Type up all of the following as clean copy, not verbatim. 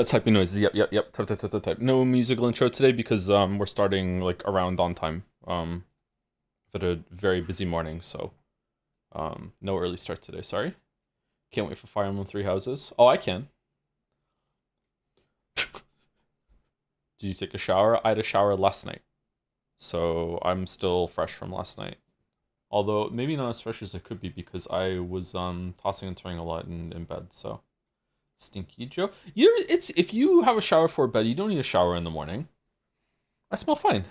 Typing noises. Yep. Type. No musical intro today because we're starting like around on time. At a very busy morning, so no early start today. Sorry. Can't wait for Fire Emblem Three Houses. Oh, I can. Did you take a shower? I had a shower last night, so I'm still fresh from last night. Although maybe not as fresh as it could be because I was tossing and turning a lot in bed. So Stinky Joe, it's if you have a shower for bed, you don't need a shower in the morning. I smell fine.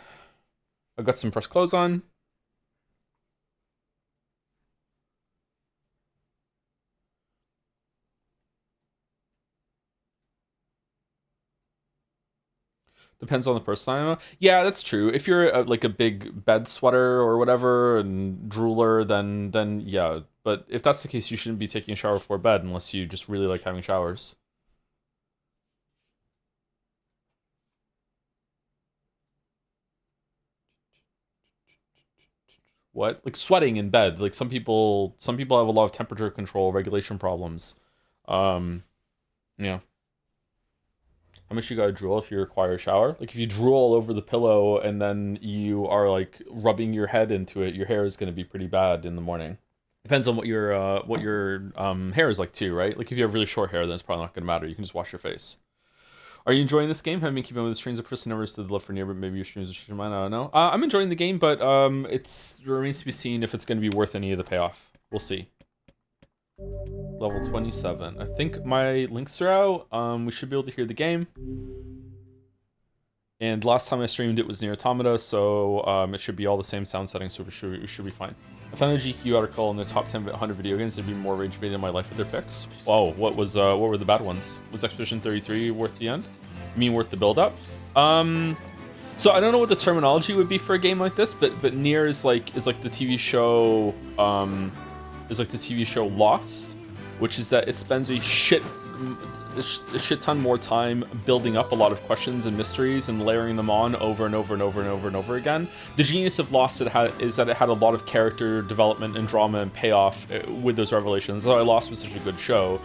I've got some fresh clothes on. Depends on the person I am. Yeah, that's true. If you're like a big bed sweater or whatever and drooler, then yeah. But if that's the case, you shouldn't be taking a shower before bed unless you just really like having showers. What? Like sweating in bed. Like some people have a lot of temperature control regulation problems. Um, yeah. How much you gotta drool if you require a shower? Like if you drool all over the pillow and then you are like rubbing your head into it, your hair is gonna be pretty bad in the morning. Depends on what your hair is like too, right? Like if you have really short hair, then it's probably not gonna matter. You can just wash your face. Are you enjoying this game? Have been keeping up with the streams of Chris never stood the love for Nier, but maybe your streams are changing mine. I don't know. I'm enjoying the game, but it remains to be seen if it's going to be worth any of the payoff. We'll see. Level 27. I think my links are out. We should be able to hear the game. And last time I streamed it was Nier Automata, so it should be all the same sound settings, so we should be fine. I found a GQ article in the top 10 100 video games that'd be more rage baited in my life with their picks. Oh, what were the bad ones? Was Expedition 33 worth the end? You mean worth the build up? So I don't know what the terminology would be for a game like this, but Nier is like the TV show Lost, which is that it spends a shit ton more time building up a lot of questions and mysteries and layering them on over and over and over and over and over again. The genius of Lost is that it had a lot of character development and drama and payoff with those revelations. That's why Lost was such a good show.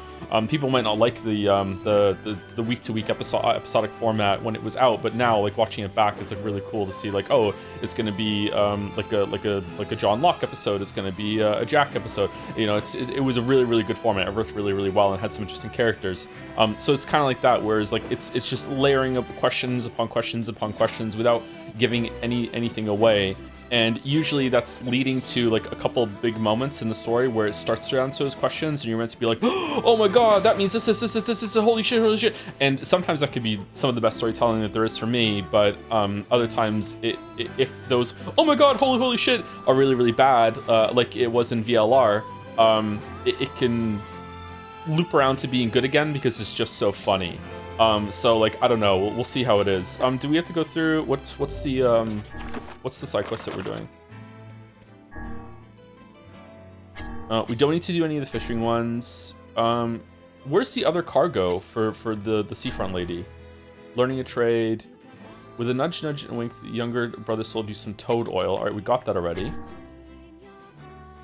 People might not like the week-to-week episodic format when it was out, but now like watching it back, it's like really cool to see like, oh, it's gonna be like a John Locke episode. It's gonna be a Jack episode. You know, it was a really good format. It worked really well and had some interesting characters. So it's kind of like that, whereas like it's just layering up questions upon questions upon questions without giving anything away. And usually that's leading to like a couple big moments in the story where it starts to answer those questions and you're meant to be like, oh my god, that means this, holy shit. And sometimes that could be some of the best storytelling that there is for me, but other times if those, oh my god, holy shit, are really bad, like it was in VLR, it can loop around to being good again because it's just so funny. So like I don't know, we'll see how it is. Do we have to go through what's the side quest that we're doing? We don't need to do any of the fishing ones. Where's the other cargo for the seafront lady? Learning a trade. With a nudge and wink, the younger brother sold you some toad oil. All right, we got that already.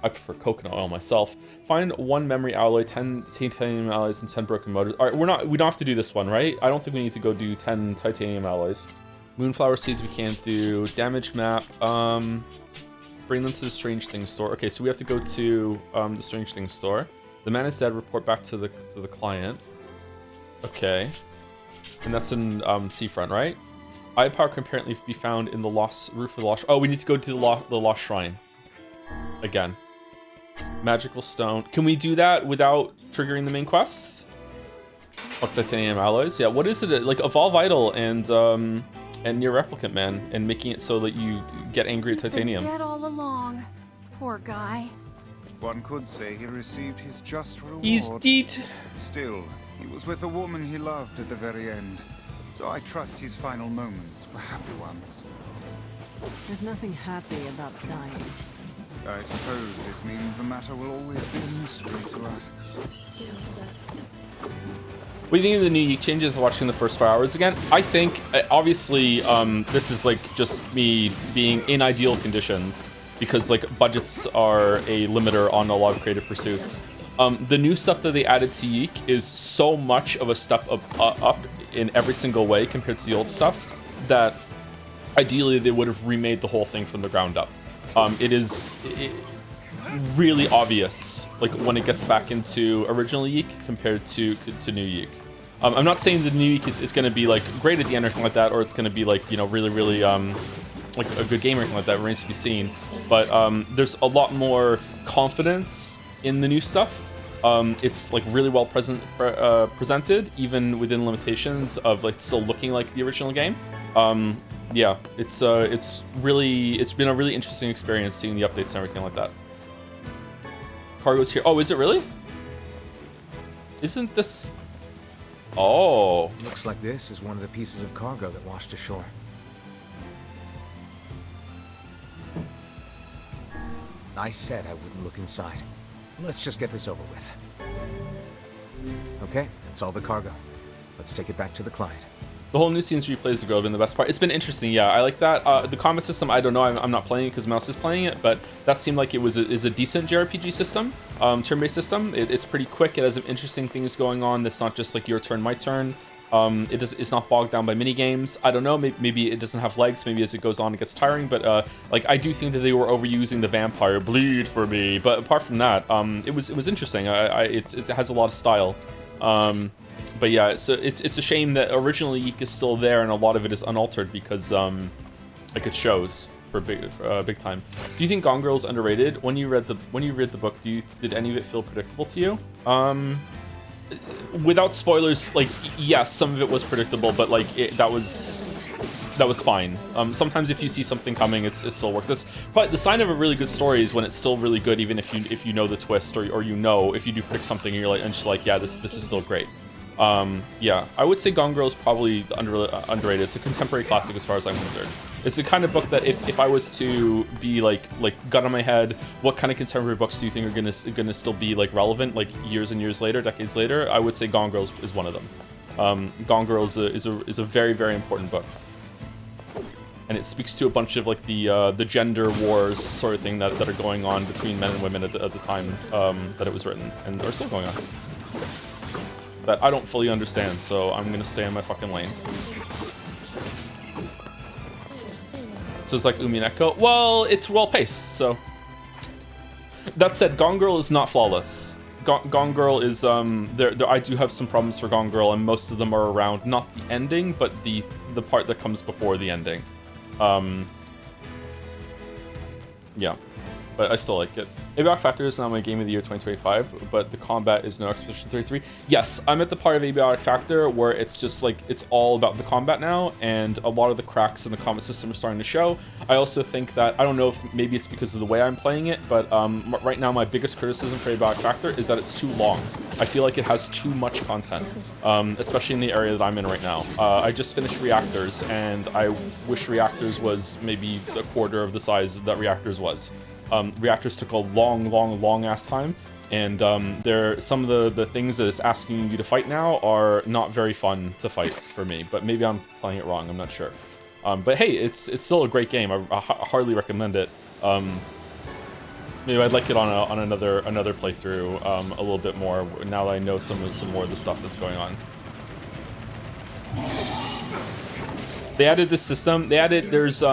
I prefer coconut oil myself. Find 1 memory alloy, 10 titanium alloys, and 10 broken motors. All right, we don't have to do this one, right? I don't think we need to go do 10 titanium alloys. Moonflower seeds we can't do. Damage map. Bring them to the Strange Things store. Okay, so we have to go to the Strange Things store. The man is dead. Report back to the client. Okay, and that's in Seafront, right? Eye power can apparently be found in the lost roof of the lost. Oh, we need to go to the lost shrine again. Magical stone. Can we do that without triggering the main quest? Fuck titanium alloys. Yeah. What is it? Like evolve idol and Nier replicant man, and making it so that you get angry at titanium. He's been dead all along. Poor guy. One could say he received his just reward. He's dead. Still, he was with the woman he loved at the very end. So I trust his final moments were happy ones. There's nothing happy about dying. I suppose this means the matter will always be a mystery to us. What do you think of the new Yeek changes watching the first 4 hours again? I think, obviously, this is like just me being in ideal conditions because like budgets are a limiter on a lot of creative pursuits. The new stuff that they added to Yeek is so much of a step up in every single way compared to the old stuff that ideally they would have remade the whole thing from the ground up. It is really obvious, like when it gets back into original Yeek compared to new Yeek. I'm not saying the new Yeek is going to be like great at the end or anything like that, or it's going to be like, you know, really like a good game or anything like that. Remains to be seen. But there's a lot more confidence in the new stuff. It's like really well presented, even within limitations of like still looking like the original game. Yeah, it's been a really interesting experience seeing the updates and everything like that. Cargo's here. Oh, is it really? Isn't this? Oh. Looks like this is one of the pieces of cargo that washed ashore. I said I wouldn't look inside. Let's just get this over with. Okay, that's all the cargo. Let's take it back to the client. The whole new scenes replays the girl have been the best part. It's been interesting, yeah. I like that. The combat system, I don't know. I'm not playing it because Mouse is playing it, but that seemed like it is a decent JRPG system, turn-based system. It's pretty quick. It has some interesting things going on. It's not just like your turn, my turn. It's not bogged down by mini games. I don't know. Maybe it doesn't have legs. Maybe as it goes on, it gets tiring. But like I do think that they were overusing the vampire bleed for me. But apart from that, it was interesting. It has a lot of style. But yeah, so it's a shame that originally Yeek is still there and a lot of it is unaltered because like it shows for big time. Do you think Gone Girl is underrated? When you read the book, did any of it feel predictable to you? Without spoilers, like yes, some of it was predictable, but like that was fine. Sometimes if you see something coming, it still works. That's but the sign of a really good story is when it's still really good, even if you know the twist or you know if you do predict something and you're like and just like yeah, this is still great. Yeah, I would say Gone Girl is probably underrated. It's a contemporary classic as far as I'm concerned. It's the kind of book that if I was to be like gun on my head, what kind of contemporary books do you think are gonna still be like relevant like years and years later, decades later? I would say Gone Girl is one of them. Gone Girl is a very, very important book, and it speaks to a bunch of like the gender wars sort of thing that are going on between men and women at the time that it was written and are still going on. That I don't fully understand, so I'm gonna stay in my fucking lane. So it's like Umi and Echo. Well, it's well paced, so. That said, Gone Girl is not flawless. Gone Girl is I do have some problems for Gone Girl, and most of them are around not the ending, but the part that comes before the ending. Yeah, but I still like it. Abiok Factor is now my game of the year 2025, but the combat is no Expedition 33. Yes, I'm at the part of Abiok Factor where it's just like, it's all about the combat now, and a lot of the cracks in the combat system are starting to show. I also think that, I don't know if maybe it's because of the way I'm playing it, but right now my biggest criticism for Abiok Factor is that it's too long. I feel like it has too much content, especially in the area that I'm in right now. I just finished Reactors, and I wish Reactors was maybe a quarter of the size that Reactors was. Reactors took a long ass time, and some of the things that it's asking you to fight now are not very fun to fight for me, but maybe I'm playing it wrong, I'm not sure. But hey, it's still a great game. I hardly recommend it. Maybe I'd like it on another playthrough a little bit more now that I know some more of the stuff that's going on. They added this system. There's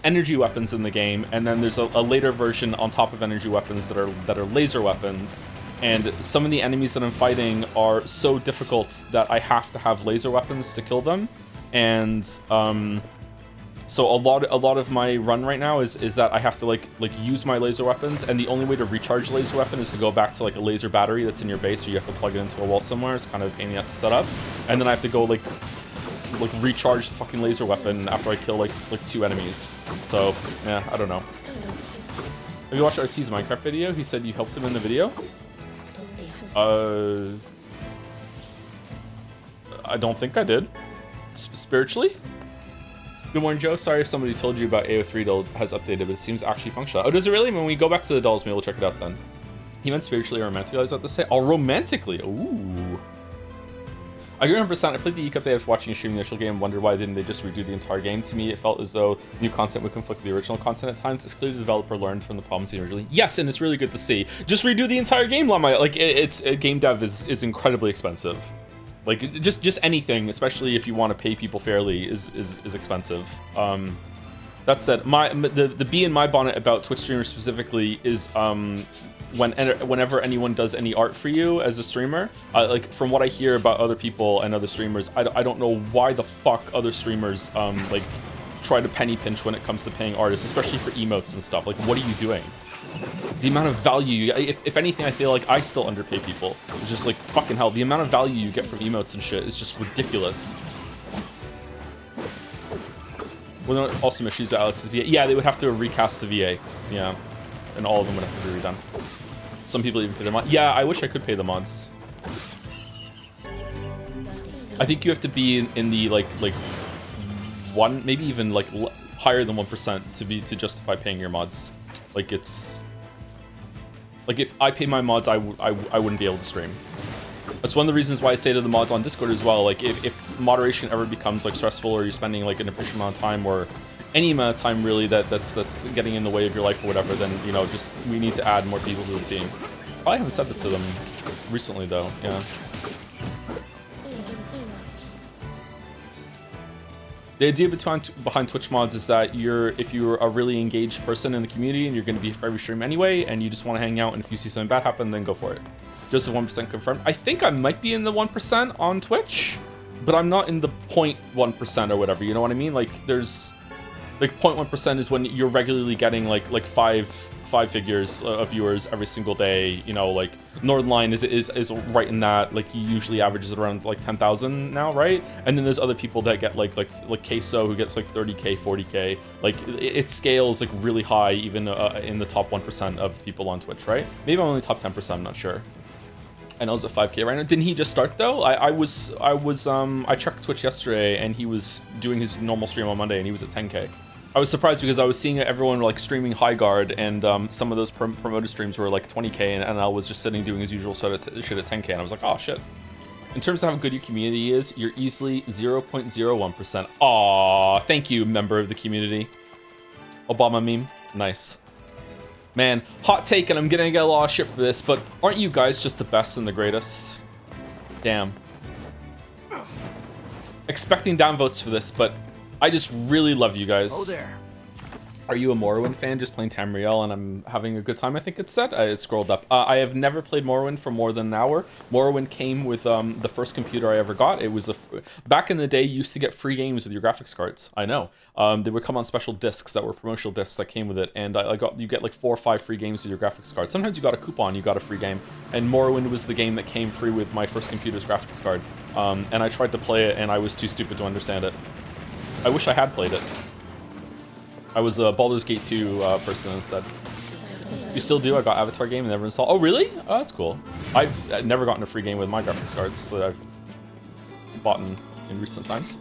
energy weapons in the game, and then there's a later version on top of energy weapons that are laser weapons. And some of the enemies that I'm fighting are so difficult that I have to have laser weapons to kill them. And so a lot of my run right now is that I have to like use my laser weapons, and the only way to recharge a laser weapon is to go back to like a laser battery that's in your base, or you have to plug it into a wall somewhere. It's kind of a pain in the ass to set up, and then I have to go like recharge the fucking laser weapon after I kill like 2 enemies. So yeah, I don't know. Have you watched RT's Minecraft video? He said you helped him in the video. I don't think I did. Spiritually? Good morning, Joe. Sorry if somebody told you about AO3 has updated, but it seems actually functional. Oh, does it really? When we go back to the dolls, maybe we'll check it out then. He meant spiritually or romantically, I was about to say. Oh, romantically. Ooh. I agree 100%. I played the Eek update after watching a stream the initial game and wondered why didn't they just redo the entire game. To me, it felt as though new content would conflict with the original content at times. It's clear the developer learned from the problems originally. Yes, and it's really good to see. Just redo the entire game, Llama. Like, it's game dev is incredibly expensive. Like, just anything, especially if you want to pay people fairly, is expensive. That said, the bee in my bonnet about Twitch streamers specifically is whenever anyone does any art for you as a streamer, like from what I hear about other people and other streamers, I don't know why the fuck other streamers like try to penny pinch when it comes to paying artists, especially for emotes and stuff. Like, what are you doing? The amount of value, if anything, I feel like I still underpay people. It's just like, fucking hell, the amount of value you get from emotes and shit is just ridiculous. Well, there are also issues with Alex's VA. Yeah, they would have to recast the VA. Yeah, and all of them would have to be redone. Some people even pay their mods. Yeah, I wish I could pay the mods. I think you have to be in the like one, maybe even like higher than 1% to justify paying your mods. Like, it's like if I pay my mods, I wouldn't be able to stream. That's one of the reasons why I say to the mods on Discord as well. Like, if moderation ever becomes like stressful, or you're spending like an appreciable amount of time, or any amount of time really that's getting in the way of your life or whatever, then you know, just we need to add more people to the team. I haven't said that to them recently though. Yeah. The idea behind Twitch mods is that if you're a really engaged person in the community and you're going to be for every stream anyway, and you just want to hang out, and if you see something bad happen, then go for it. Just 1% confirmed. I think I might be in the 1% on Twitch, but I'm not in the 0.1% or whatever. You know what I mean? Like, there's like 0.1% is when you're regularly getting like five figures of viewers every single day. You know, like Northernline is right in that. Like, he usually averages around like 10,000 now, right? And then there's other people that get like Queso, who gets like 30k, 40k. Like, it scales like really high, even in the top 1% of people on Twitch, right? Maybe I'm only top 10%. I'm not sure. I know it's at 5k right now. Didn't he just start though? I checked Twitch yesterday, and he was doing his normal stream on Monday, and he was at 10k. I was surprised because I was seeing everyone like streaming High Guard, and some of those promoted streams were like 20k, and I was just sitting doing his usual shit at 10k, and I was like, oh shit. In terms of how good your community is, you're easily 0.01%. Aw, thank you, member of the community. Obama meme, nice. Man, hot take, and I'm gonna get a lot of shit for this, but aren't you guys just the best and the greatest? Damn. Expecting downvotes for this, but I just really love you guys. Oh there. Are you a Morrowind fan just playing Tamriel and I'm having a good time, I think it said? It scrolled up. I have never played Morrowind for more than an hour. Morrowind came with the first computer I ever got. It was back in the day, you used to get free games with your graphics cards. I know. They would come on special discs that were promotional discs that came with it, and you get like 4 or 5 free games with your graphics card. Sometimes you got a coupon, you got a free game, and Morrowind was the game that came free with my first computer's graphics card. And I tried to play it, and I was too stupid to understand it. I wish I had played it. I was a Baldur's Gate 2 person instead. You still do? I got Avatar game and never installed. Oh, really? Oh, that's cool. I've never gotten a free game with my graphics cards that I've bought in recent times.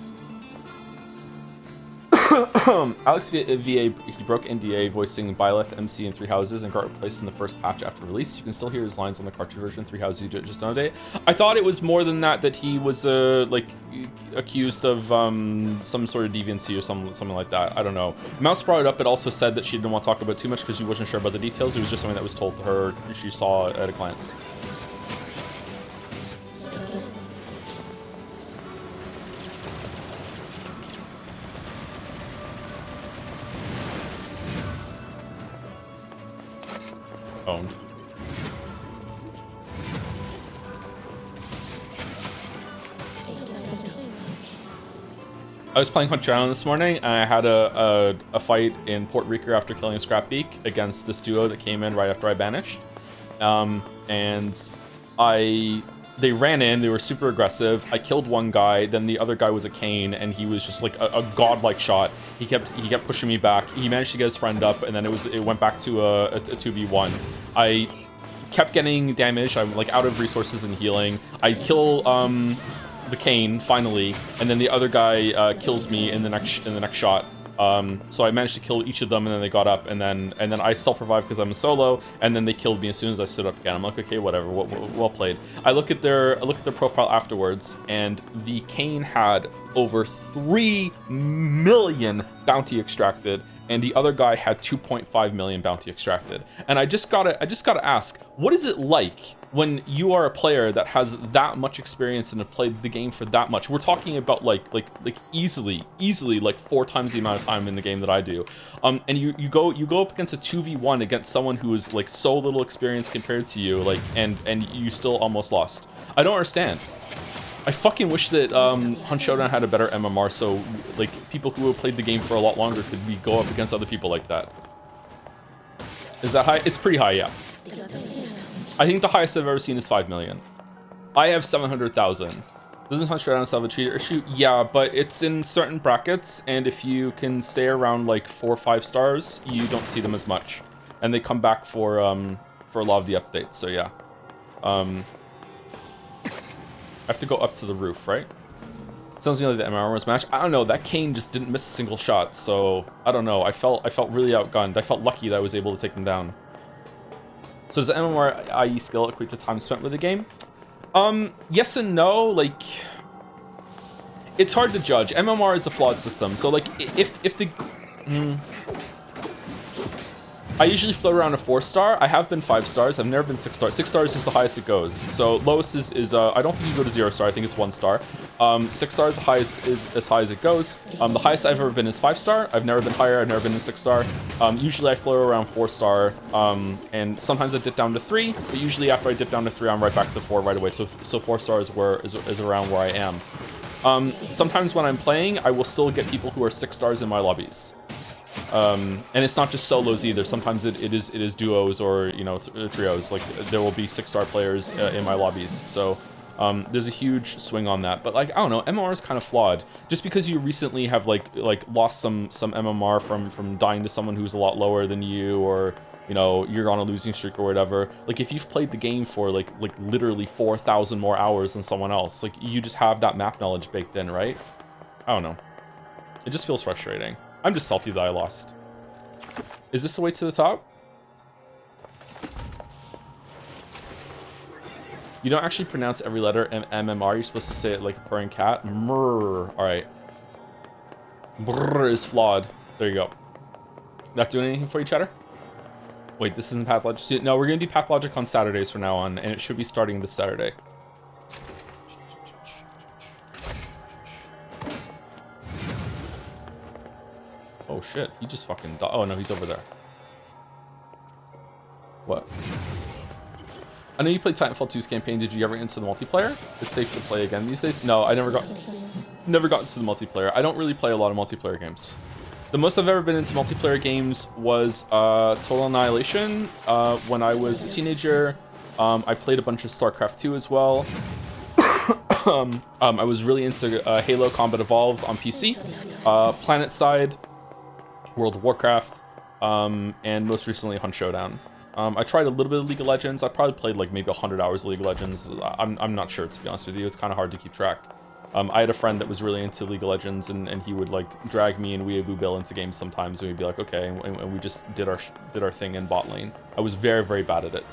Alex VA, he broke NDA voicing Byleth, MC, in Three Houses and got replaced in the first patch after release. You can still hear his lines on the cartridge version. Three Houses, you just don't update. I thought it was more than that he was like accused of some sort of deviancy or something like that. I don't know. Mouse brought it up, but also said that she didn't want to talk about it too much because she wasn't sure about the details. It was just something that was told to her. She saw at a glance. Owned. I was playing Hunt Drown this morning, and I had a fight in Port Rico after killing a Scrap Beak against this duo that came in right after I banished. And they ran in, they were super aggressive. I killed one guy, then the other guy was a Kane, and he was just like a godlike shot. He kept pushing me back. He managed to get his friend up, and then it went back to a 2v1. I kept getting damaged. I'm like out of resources and healing. I kill the Kane finally, and then the other guy kills me in the next shot. So I managed to kill each of them, and then they got up, and then I self-revived because I'm a solo, and then they killed me as soon as I stood up again. I'm like, okay, whatever, well played. I look at their profile afterwards, and the Kane had over 3 million bounty extracted, and the other guy had 2.5 million bounty extracted. And I just gotta ask, what is it like when you are a player that has that much experience and have played the game for that much? We're talking about like easily like 4 times the amount of time in the game that I do. And you go up against a 2v1 against someone who is like so little experience compared to you, like, and you still almost lost. I don't understand. I fucking wish that Hunt Showdown had a better MMR, so like people who have played the game for a lot longer could go up against other people like that. Is that high? It's pretty high, yeah. I think the highest I've ever seen is 5 million. I have 700,000. Doesn't Hunt Showdown still have a cheater issue? Yeah, but it's in certain brackets, and if you can stay around like 4 or 5 stars, you don't see them as much, and they come back for a lot of the updates. So yeah. I have to go up to the roof, right? Sounds to me like the MMR was match. I don't know. That Kane just didn't miss a single shot, so I don't know. I felt really outgunned. I felt lucky that I was able to take them down. So does the MMR IE skill equate to time spent with the game? Yes and no. Like, it's hard to judge. MMR is a flawed system. So like, if the I usually float around a 4-star. I have been 5 stars. I've never been 6 stars. 6 stars is the highest it goes. So lowest is I don't think you go to 0 star. I think it's 1 star. 6 stars the highest is as high as it goes. The highest I've ever been is 5 star. I've never been higher. I've never been in 6 star. Usually I float around 4 star. And sometimes I dip down to 3. But usually after I dip down to 3, I'm right back to 4 right away. So 4 stars is around where I am. Sometimes when I'm playing, I will still get people who are 6 stars in my lobbies. And it's not just solos either. Sometimes it is duos or, you know, trios. Like, there will be 6-star players in my lobbies. So there's a huge swing on that. But like, I don't know, MMR is kind of flawed. Just because you recently have like lost some MMR from dying to someone who's a lot lower than you, or, you know, you're on a losing streak or whatever. Like, if you've played the game for like literally 4,000 more hours than someone else, like, you just have that map knowledge baked in, right? I don't know. It just feels frustrating. I'm just salty that I lost. Is this the way to the top? You don't actually pronounce every letter MMR. You're supposed to say it like a purring cat. Mrrr. Alright. Brrr is flawed. There you go. Not doing anything for you, Cheddar? Wait, this isn't Pathologic. No, we're going to do Pathologic on Saturdays from now on, and it should be starting this Saturday. Oh shit, he just fucking died. Oh no, he's over there. What? I know you played Titanfall 2's campaign. Did you ever into the multiplayer? It's safe to play again these days. No, I never got into the multiplayer. I don't really play a lot of multiplayer games. The most I've ever been into multiplayer games was Total Annihilation when I was a teenager. I played a bunch of StarCraft 2 as well. I was really into Halo Combat Evolved on PC, PlanetSide, World of Warcraft, and most recently Hunt Showdown. I tried a little bit of League of Legends. I probably played like maybe 100 hours of League of Legends. I'm not sure, to be honest with you. It's kind of hard to keep track. I had a friend that was really into League of Legends, and he would like drag me and Weeaboo Bill into games sometimes, and we'd be like, okay, and we just did our thing in bot lane. I was very, very bad at it.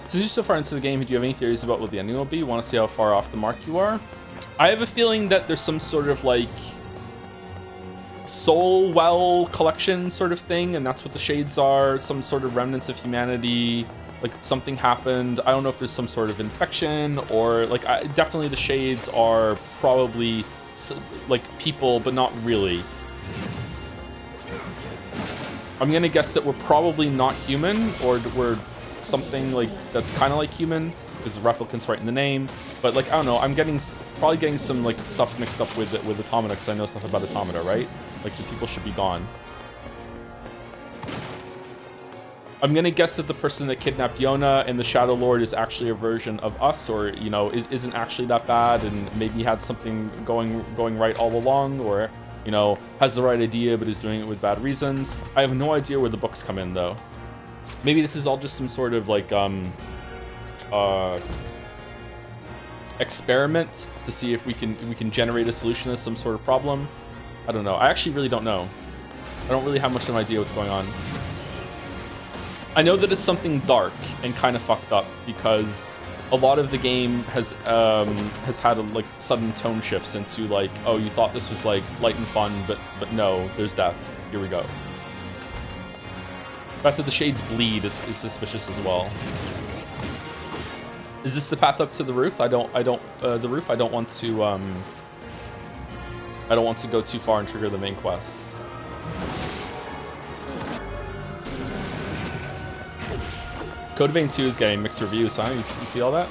So you're so far into the game, do you have any theories about what the ending will be? Want to see how far off the mark you are? I have a feeling that there's some sort of like soul well collection sort of thing, and that's what the shades are. Some sort of remnants of humanity. Like, something happened. I don't know if there's some sort of infection, or like, definitely the shades are probably like people, but not really. I'm gonna guess that we're probably not human, or we're something like that's kind of like human, because replicants right in the name. But like, I don't know, I'm probably getting some like stuff mixed up with Automata, because I know stuff about Automata, right? Like, the people should be gone. I'm gonna guess that the person that kidnapped Yona and the Shadow Lord is actually a version of us, or, you know, isn't actually that bad, and maybe had something going right all along, or, you know, has the right idea but is doing it with bad reasons. I have no idea where the books come in, though. Maybe this is all just some sort of like experiment to see if we can generate a solution to some sort of problem. I don't know. I actually really don't know. I don't really have much of an idea what's going on. I know that it's something dark and kind of fucked up because a lot of the game has had like sudden tone shifts into like, oh, you thought this was like light and fun, but no, there's death. Here we go. The fact that the shades bleed is suspicious as well. Is this the path up to the roof? I don't want to go too far and trigger the main quest. Code Vein 2 is getting mixed reviews, huh? You see all that?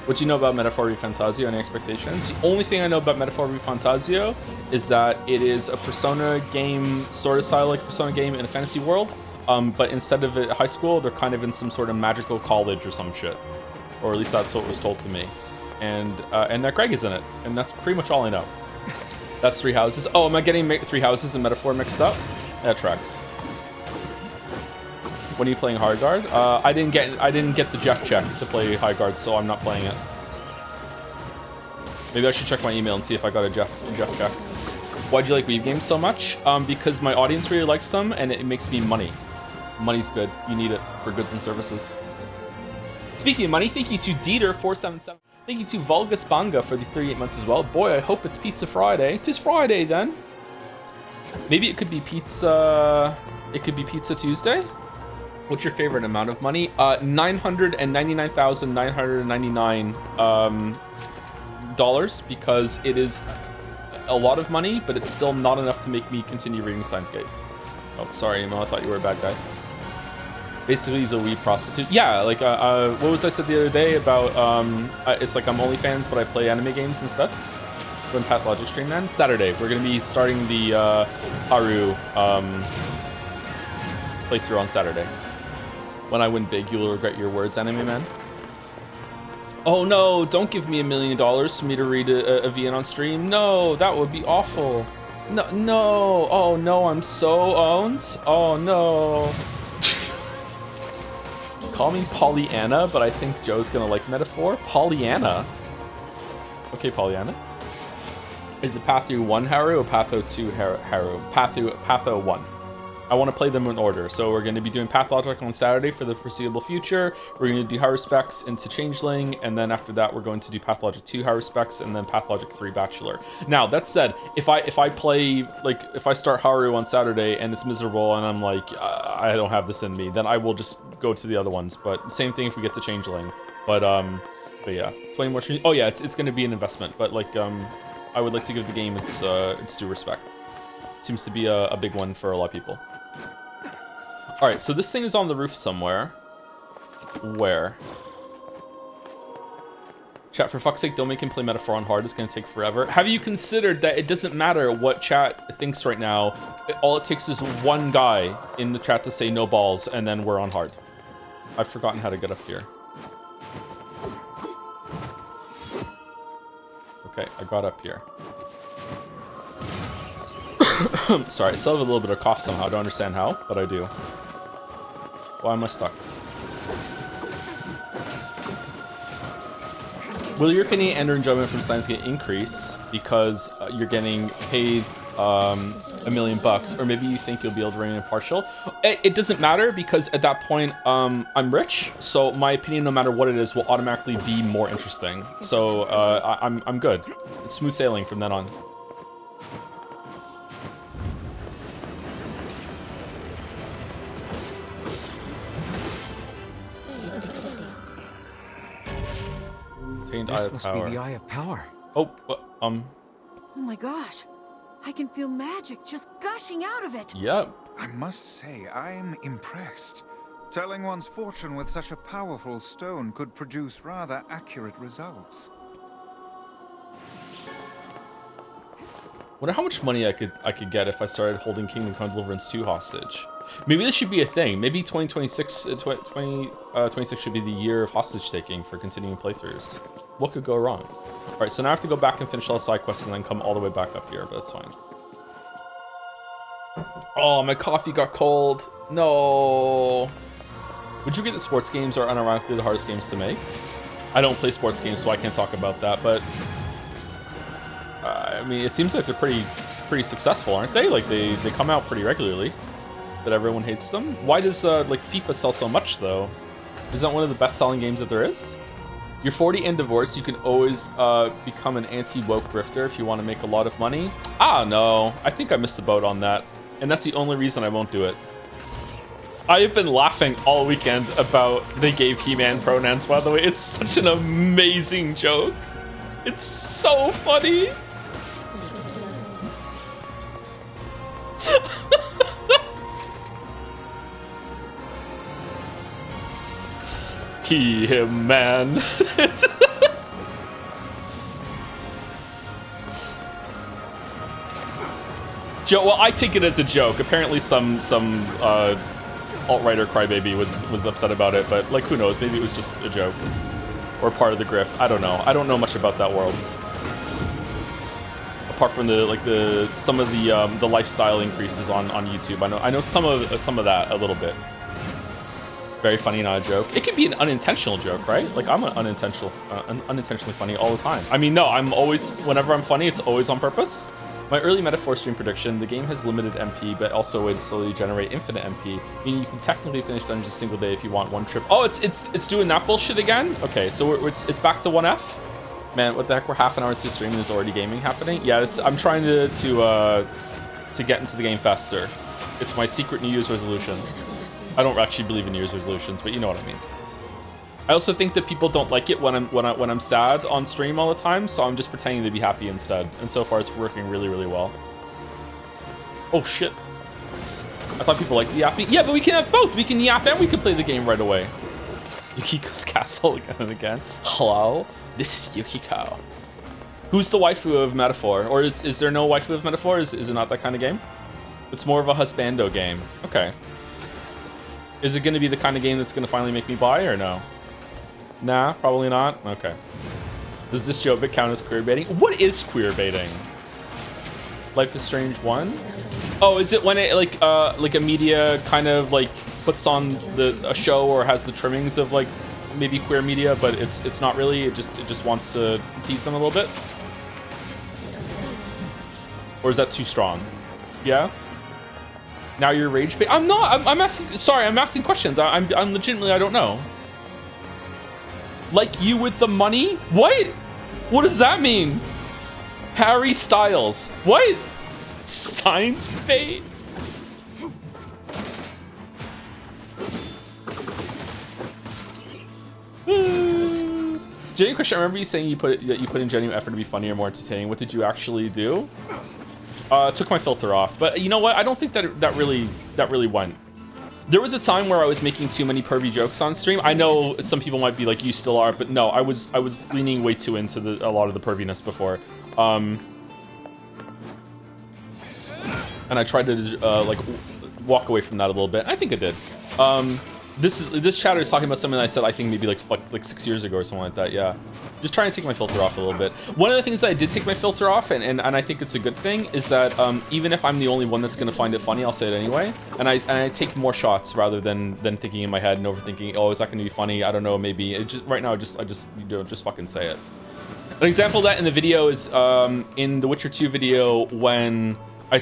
What do you know about Metaphor Fantasio? Any expectations? The only thing I know about Metaphor Fantasio is that it is a Persona game, sort of style like Persona game in a fantasy world. But instead of a high school, they're kind of in some sort of magical college or some shit. Or at least that's what was told to me. And that Greg is in it. And that's pretty much all I know. That's 3 houses. Oh, am I getting 3 houses and Metaphor mixed up? That tracks. When are you playing High Guard? I didn't get the Jeff check to play High Guard, so I'm not playing it. Maybe I should check my email and see if I got a Jeff check. Why'd you like Weave games so much? Because my audience really likes them, and it makes me money. Money's good. You need it for goods and services. Speaking of money, thank you to Dieter477. Thank you to Vulgus Banga for the 38 months as well. Boy, I hope it's Pizza Friday. 'Tis Friday then. Maybe it could be pizza. It could be Pizza Tuesday. What's your favorite amount of money? $999,999 dollars, because it is a lot of money, but it's still not enough to make me continue reading Steins Gate. Oh, sorry, Emil, I thought you were a bad guy. Basically, he's a weed prostitute. Yeah, like, what was I said the other day about, it's like I'm OnlyFans, but I play anime games and stuff. When Pathologic stream, man. Saturday, we're going to be starting the Haru playthrough on Saturday. When I win big, you'll regret your words, anime man. Oh no, don't give me $1 million for me to read a VN on stream. No, that would be awful. No, oh no, I'm so owned. Oh no. Call me Pollyanna, but I think Joe's gonna like Metaphor. Pollyanna. Okay, Pollyanna. Is it Patho 1 Haru or Patho 2 Haru? Patho 1. I want to play them in order. So we're going to be doing Pathologic on Saturday for the foreseeable future. We're going to do Haru Specs into Changeling, and then after that, we're going to do Pathologic 2 Haru Specs, and then Pathologic 3 Bachelor. Now, that said, if I play, like, if I start Haru on Saturday and it's miserable and I'm like, I don't have this in me, then I will just go to the other ones. But same thing if we get to Changeling. But yeah, 20 more streams. Oh yeah, it's going to be an investment, but like, I would like to give the game its due respect. Seems to be a big one for a lot of people. All right, so this thing is on the roof somewhere. Where? Chat, for fuck's sake, don't make him play Metaphor on hard. It's going to take forever. Have you considered that it doesn't matter what chat thinks right now? All it takes is one guy in the chat to say no balls, and then we're on hard. I've forgotten how to get up here. Okay, I got up here. Sorry, I still have a little bit of cough somehow. I don't understand how, but I do. Why am I stuck? Will your opinion and or enjoyment from Steins Gate increase because you're getting paid $1 million, or maybe you think you'll be able to remain impartial? It doesn't matter, because at that point I'm rich, so my opinion, no matter what it is, will automatically be more interesting. So I'm good. It's smooth sailing from then on. This must be the Eye of Power. Oh my gosh. I can feel magic just gushing out of it. Yep. I must say, I'm impressed. Telling one's fortune with such a powerful stone could produce rather accurate results. Wonder how much money I could get if I started holding Kingdom Come Deliverance 2 hostage. Maybe this should be a thing. Maybe 2026 should be the year of hostage taking for continuing playthroughs. What could go wrong? All right, so now I have to go back and finish all the side quests and then come all the way back up here, but that's fine. Oh, my coffee got cold. No. Would you agree that sports games are unironically the hardest games to make? I don't play sports games, so I can't talk about that. But I mean, it seems like they're pretty successful, aren't they? Like they come out pretty regularly. But everyone hates them. Why does like FIFA sell so much though? Is that one of the best-selling games that there is? You're 40 and divorced. You can always become an anti-woke grifter if you want to make a lot of money. Ah, no. I think I missed the boat on that. And that's the only reason I won't do it. I have been laughing all weekend about they gave He-Man pronouns, by the way. It's such an amazing joke. It's so funny. He, him, man. Well, I take it as a joke. Apparently some alt-writer crybaby was upset about it, but like who knows? Maybe it was just a joke or part of the grift. I don't know. I don't know much about that world. Apart from some of the lifestyle increases on YouTube. I know some of that a little bit. Very funny, not a joke. It can be an unintentional joke, right? Like I'm unintentionally funny all the time. I mean, no, I'm always, whenever I'm funny, it's always on purpose. My early metaphor stream prediction: the game has limited MP, but also a way to slowly generate infinite MP, meaning you can technically finish dungeons a single day if you want one trip. Oh, it's doing that bullshit again? Okay, so it's back to 1F. Man, what the heck? We're half an hour into streaming. There's already gaming happening. Yeah, I'm trying to get into the game faster. It's my secret New Year's resolution. I don't actually believe in New Year's resolutions, but you know what I mean. I also think that people don't like it when I'm sad on stream all the time, so I'm just pretending to be happy instead. And so far, it's working really, really well. Oh shit! I thought people liked the yapping. Yeah, but we can have both. We can yap and we can play the game right away. Yukiko's castle again and again. Hello, this is Yukiko. Who's the waifu of Metaphor? Or is there no waifu of Metaphor? Is it not that kind of game? It's more of a husbando game. Okay. Is it going to be the kind of game that's going to finally make me buy or no? Nah, probably not. Okay. Does this Jobbik count as queer baiting? What is queer baiting? Life is Strange 1? Oh, is it when it like a media kind of like puts on a show or has the trimmings of like maybe queer media, but it's not really. It just wants to tease them a little bit. Or is that too strong? Yeah. Now you're rage bait. I'm not. I'm asking. Sorry, I'm asking questions. I'm legitimately. I don't know. Like you with the money? What? What does that mean? Harry Styles. What? Science bait? Genuine question. I remember you saying that you put in genuine effort to be funnier, more entertaining. What did you actually do? Took my filter off, but you know what? I don't think that really went. There was a time where I was making too many pervy jokes on stream. I know some people might be like, you still are, but no, I was leaning way too into a lot of the perviness before. And I tried to like walk away from that a little bit. I think I did. This chatter is talking about something that I said I think maybe like 6 years ago or something like that. Yeah, just trying to take my filter off a little bit. One of the things that I did take my filter off, and I think it's a good thing, is that even if I'm the only one that's gonna find it funny, I'll say it anyway. And I take more shots rather than thinking in my head and overthinking. Oh, is that gonna be funny? I don't know. Maybe. It just right now. I just just fucking say it. An example of that in the video is in the Witcher 2 video when I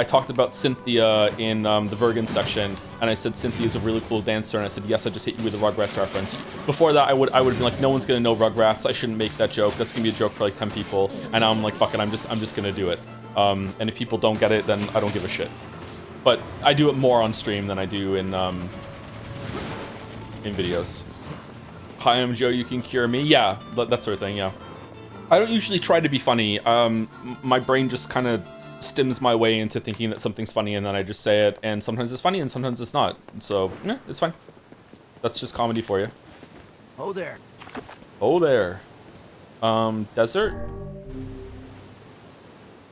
talked about Cynthia in the Vergen section, and I said Cynthia's a really cool dancer, and I said yes, I just hit you with a Rugrats reference. Before that, I would have been like, no one's gonna know Rugrats. I shouldn't make that joke. That's gonna be a joke for like 10 people. And now I'm like, fuck it, I'm just gonna do it. And if people don't get it, then I don't give a shit. But I do it more on stream than I do in videos. Hi, I'm Joe. You can cure me. Yeah, that sort of thing. Yeah. I don't usually try to be funny. My brain just kind of stims my way into thinking that something's funny, and then I just say it, and sometimes it's funny and sometimes it's not. So yeah, it's fine. That's just comedy for you. Oh there. Oh there. Desert?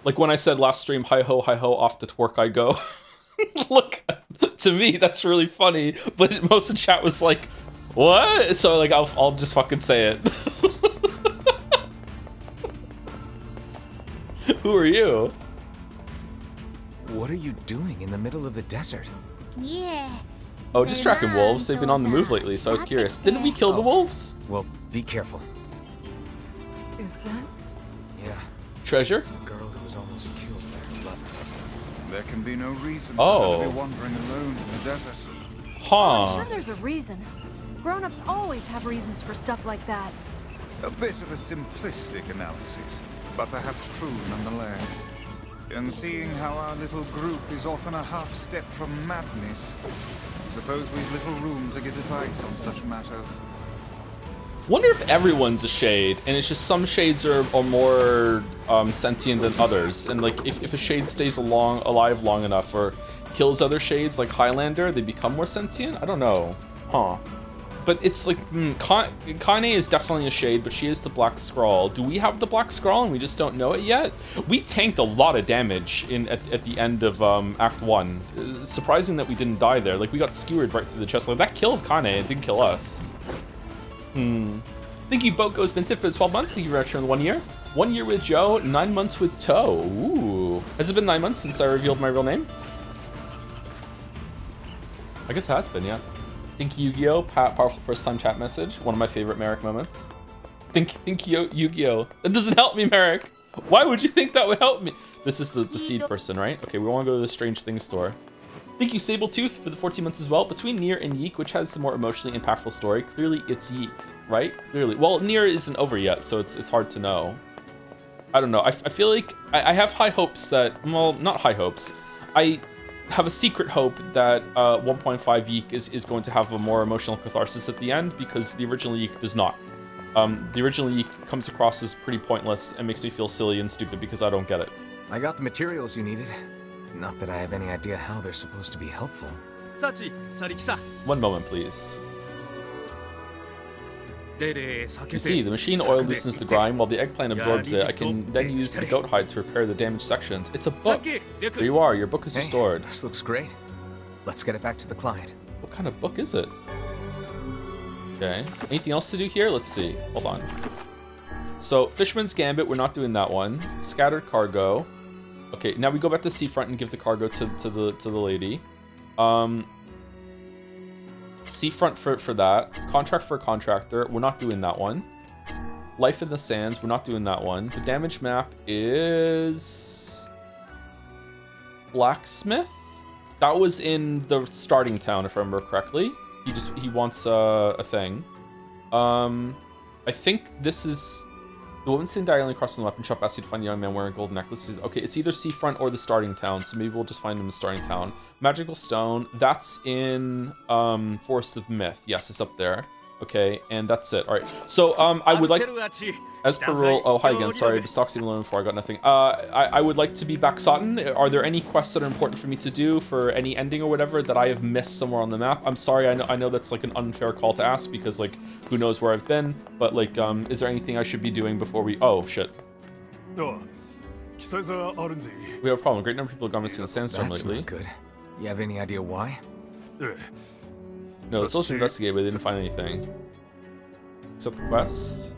Like when I said last stream, hi ho, off the twerk I go. Look, to me that's really funny, but most of the chat was like, what? So like I'll just fucking say it. Who are you? What are you doing in the middle of the desert? Yeah, Oh, just tracking wolves. They've been on the move lately, so I was curious. Didn't we kill the wolves? Well, be careful. Is that? Yeah, Treasure? it's the girl who was almost killed by her lover. There can be no reason for her to Oh. be wandering alone in the desert. I'm Huh. sure there's a reason. Grown-ups always have reasons for stuff like that. A bit of a simplistic analysis, but perhaps true nonetheless. And seeing how our little group is often a half step from madness, I suppose we've little room to give advice on such matters. Wonder if everyone's a shade, and it's just some shades are more sentient than others. And like, if a shade stays alive long enough or kills other shades like Highlander, they become more sentient? I don't know. Huh. But it's like, Kane is definitely a shade, but she is the Black Scrawl. Do we have the Black Scrawl and we just don't know it yet? We tanked a lot of damage at the end of Act 1. It's surprising that we didn't die there. Like, we got skewered right through the chest. Like, that killed Kane, it didn't kill us. Thank you, Boko's been tipped for the 12 months. Thank you very much for the 1 year. 1 year with Joe, 9 months with Toe. Ooh. Has it been 9 months since I revealed my real name? I guess it has been, yeah. Thank you, Yu-Gi-Oh! Powerful first-time chat message. One of my favorite Merrick moments. Thank you, Yu-Gi-Oh! That doesn't help me, Merrick. Why would you think that would help me? This is the seed person, right? Okay, we want to go to the Strange Things store. Thank you, Sabletooth, for the 14 months as well. Between Nier and Yeek, which has the more emotionally impactful story? Clearly, it's Yeek, right? Clearly. Well, Nier isn't over yet, so it's hard to know. I don't know. I feel like I have high hopes that... Well, not high hopes. I have a secret hope that 1.5 Yeek is going to have a more emotional catharsis at the end, because the original Yeek does not. The original Yeek comes across as pretty pointless and makes me feel silly and stupid because I don't get it. I got the materials you needed. Not that I have any idea how they're supposed to be helpful. One moment, please. You see, the machine oil loosens the grime while the eggplant absorbs it. I can then use the goat hide to repair the damaged sections. It's a book. There you are. Your book is restored. This looks great. Let's get it back to the client. What kind of book is it? Okay. Anything else to do here? Let's see. Hold on. So, Fisherman's Gambit, we're not doing that one. Scattered cargo. Okay, now we go back to Seafront and give the cargo to the lady. Seafront for that. Contract for a contractor. We're not doing that one. Life in the Sands. We're not doing that one. The damage map is... Blacksmith? That was in the starting town, if I remember correctly. He wants a thing. I think this is... The woman sitting diagonally across from the weapon shop asked you to find a young man wearing a gold necklace. Okay, it's either Seafront or the starting town, so maybe we'll just find him in the starting town. Magical Stone, that's in Forest of Myth. Yes, it's up there. Okay, and that's it. All right, so I would like, as per rule, oh, hi again, sorry, I was talking alone before, I got nothing. I would like to be back Sutton. Are there any quests that are important for me to do for any ending or whatever that I have missed somewhere on the map? I'm sorry, I know that's like an unfair call to ask because like, who knows where I've been, but like, is there anything I should be doing before we, oh, shit. We have a problem. A great number of people have gone missing in the sandstorm That's lately. not good. You have any idea why? No, let's also investigate, but they didn't find anything. Except the quest.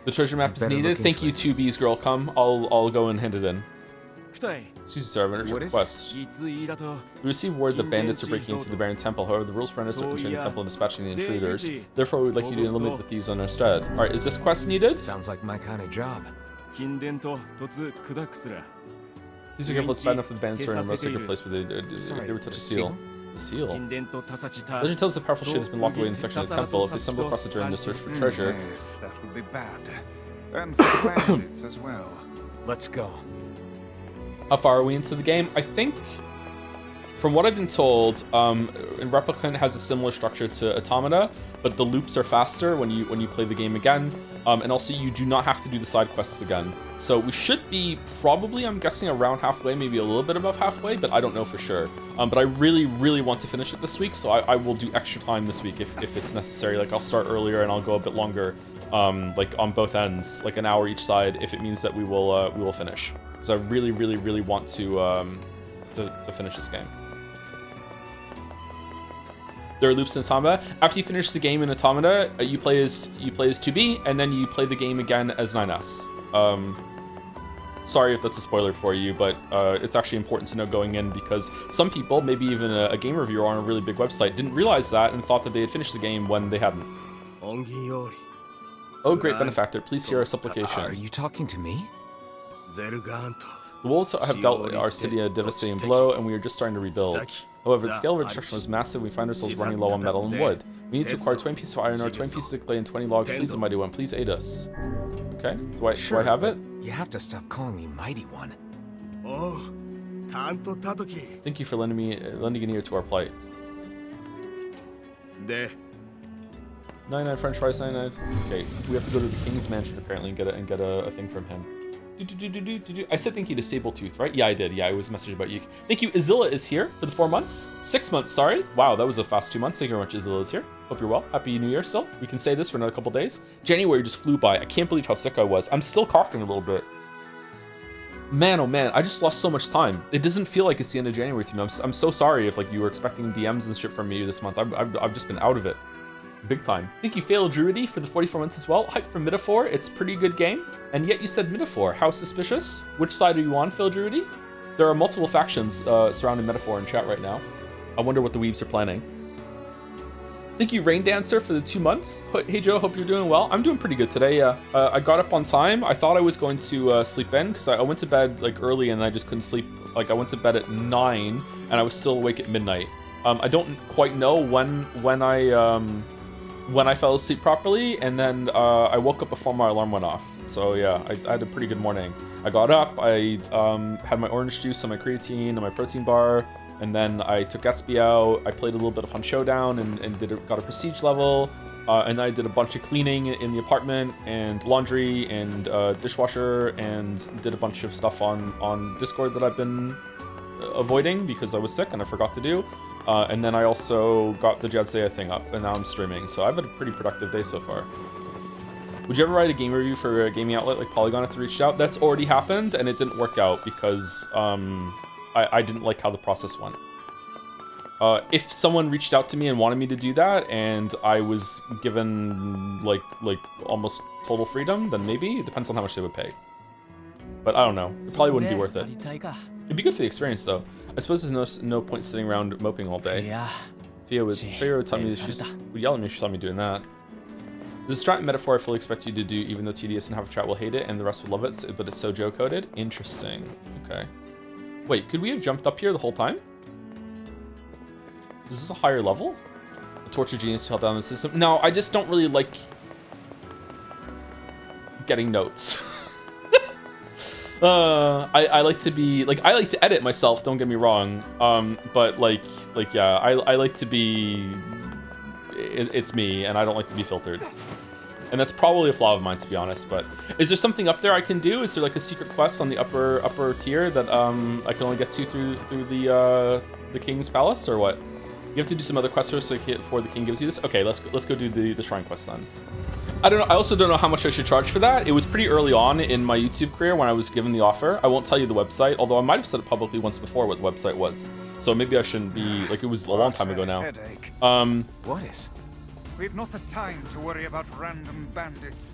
The treasure map is needed. Thank you, 2B's girl. Come, I'll go and hand it in. Excuse me, sir, I've What is request. We received word that bandits are breaking into the Baron Temple. However, the rules prevent us from entering the temple and dispatching the intruders. Therefore, we'd like you to eliminate the thieves on our stead. All right, is this quest needed? Sounds like my kind of job. Please be careful. It's bad enough that the bandits are in a most sacred place, but they were touch a seal. The seal. Legend tells us a powerful shit has been locked away in a section of the temple. If we stumble across it during the search for treasure. Yes, that would be bad. And for the bandits as well. Let's go. How far are we into the game? I think, from what I've been told, Replicant has a similar structure to Automata, but the loops are faster when you play the game again, and also you do not have to do the side quests again. So we should be probably, I'm guessing, around halfway, maybe a little bit above halfway, but I don't know for sure. But I really, really want to finish it this week, so I will do extra time this week if it's necessary. Like, I'll start earlier and I'll go a bit longer, like on both ends, like an hour each side, if it means that we will finish. Because I really, really, really want to finish this game. There are loops in Automata. After you finish the game in Automata, you play as 2B, and then you play the game again as 9S. sorry if that's a spoiler for you, but it's actually important to know going in because some people, maybe even a game reviewer on a really big website, didn't realize that and thought that they had finished the game when they hadn't. Oh, great benefactor, please hear our supplication. Are you talking to me? The wolves have dealt our city a devastating blow, and we are just starting to rebuild. However, the scale of our destruction was massive. We find ourselves running low on metal and wood. We need to acquire 20 pieces of iron ore, 20 pieces of clay, and 20 logs. Please, Mighty One, please aid us. Okay, do I have it? You have to stop calling me Mighty One. Thank you for lending an ear to our plight. 99 French fries, 99. Okay, we have to go to the King's Mansion apparently and get a thing from him. I said thank you to Sabletooth, right? Yeah, I did. Yeah, it was a message about you. Thank you. Izilla is here for the 4 months. 6 months, sorry. Wow, that was a fast 2 months. Thank you very much, Izilla is here. Hope you're well. Happy New Year still. We can say this for another couple days. January just flew by. I can't believe how sick I was. I'm still coughing a little bit. Man, oh man, I just lost so much time. It doesn't feel like it's the end of January to me. I'm so sorry if like you were expecting DMs and shit from me this month. I've just been out of it. Big time. Thank you, Fail Druidy, for the 44 months as well. Hype for Metaphor. It's a pretty good game. And yet you said Metaphor. How suspicious? Which side are you on, Fail Druidy? There are multiple factions surrounding Metaphor in chat right now. I wonder what the weebs are planning. Thank you, Rain Dancer, for the 2 months. Hey, Joe, hope you're doing well. I'm doing pretty good today. I got up on time. I thought I was going to sleep in because I went to bed like early and I just couldn't sleep. Like I went to bed at 9 and I was still awake at midnight. I don't quite know when I fell asleep properly, and then I woke up before my alarm went off. So yeah, I had a pretty good morning. I got up, I had my orange juice and my creatine and my protein bar, and then I took Gatsby out. I played a little bit of Hunt Showdown and got a prestige level, and then I did a bunch of cleaning in the apartment and laundry and dishwasher, and did a bunch of stuff on Discord that I've been avoiding because I was sick and I forgot to do. And then I also got the Jadzea thing up, and now I'm streaming, so I've had a pretty productive day so far. Would you ever write a game review for a gaming outlet like Polygon if they reached out? That's already happened, and it didn't work out because I didn't like how the process went. If someone reached out to me and wanted me to do that, and I was given like almost total freedom, then maybe. It depends on how much they would pay. But I don't know. It probably wouldn't be worth it. It'd be good for the experience, though. I suppose there's no point sitting around moping all day. Fia would tell me she would yell at me if she saw me doing that. The Strat Metaphor I fully expect you to do, even though TDS and half chat will hate it and the rest will love it, but it's so Joe-coded. Interesting. Okay. Wait, could we have jumped up here the whole time? Is this a higher level? A torture genius held down the system? No, I just don't really like getting notes. I like to be like, I like to edit myself, don't get me wrong, but like yeah, I like to be it's me, and I don't like to be filtered, and that's probably a flaw of mine, to be honest. But is there something up there I can do? Is there like a secret quest on the upper tier that I can only get to through the King's Palace, or what? You have to do some other quests first before the king gives you this. Okay, let's go do the shrine quest then. I don't know. I also don't know how much I should charge for that. It was pretty early on in my YouTube career when I was given the offer. I won't tell you the website, although I might have said it publicly once before what the website was. So maybe I shouldn't be, like, it was a long time ago now. What is? We've not the time to worry about random bandits.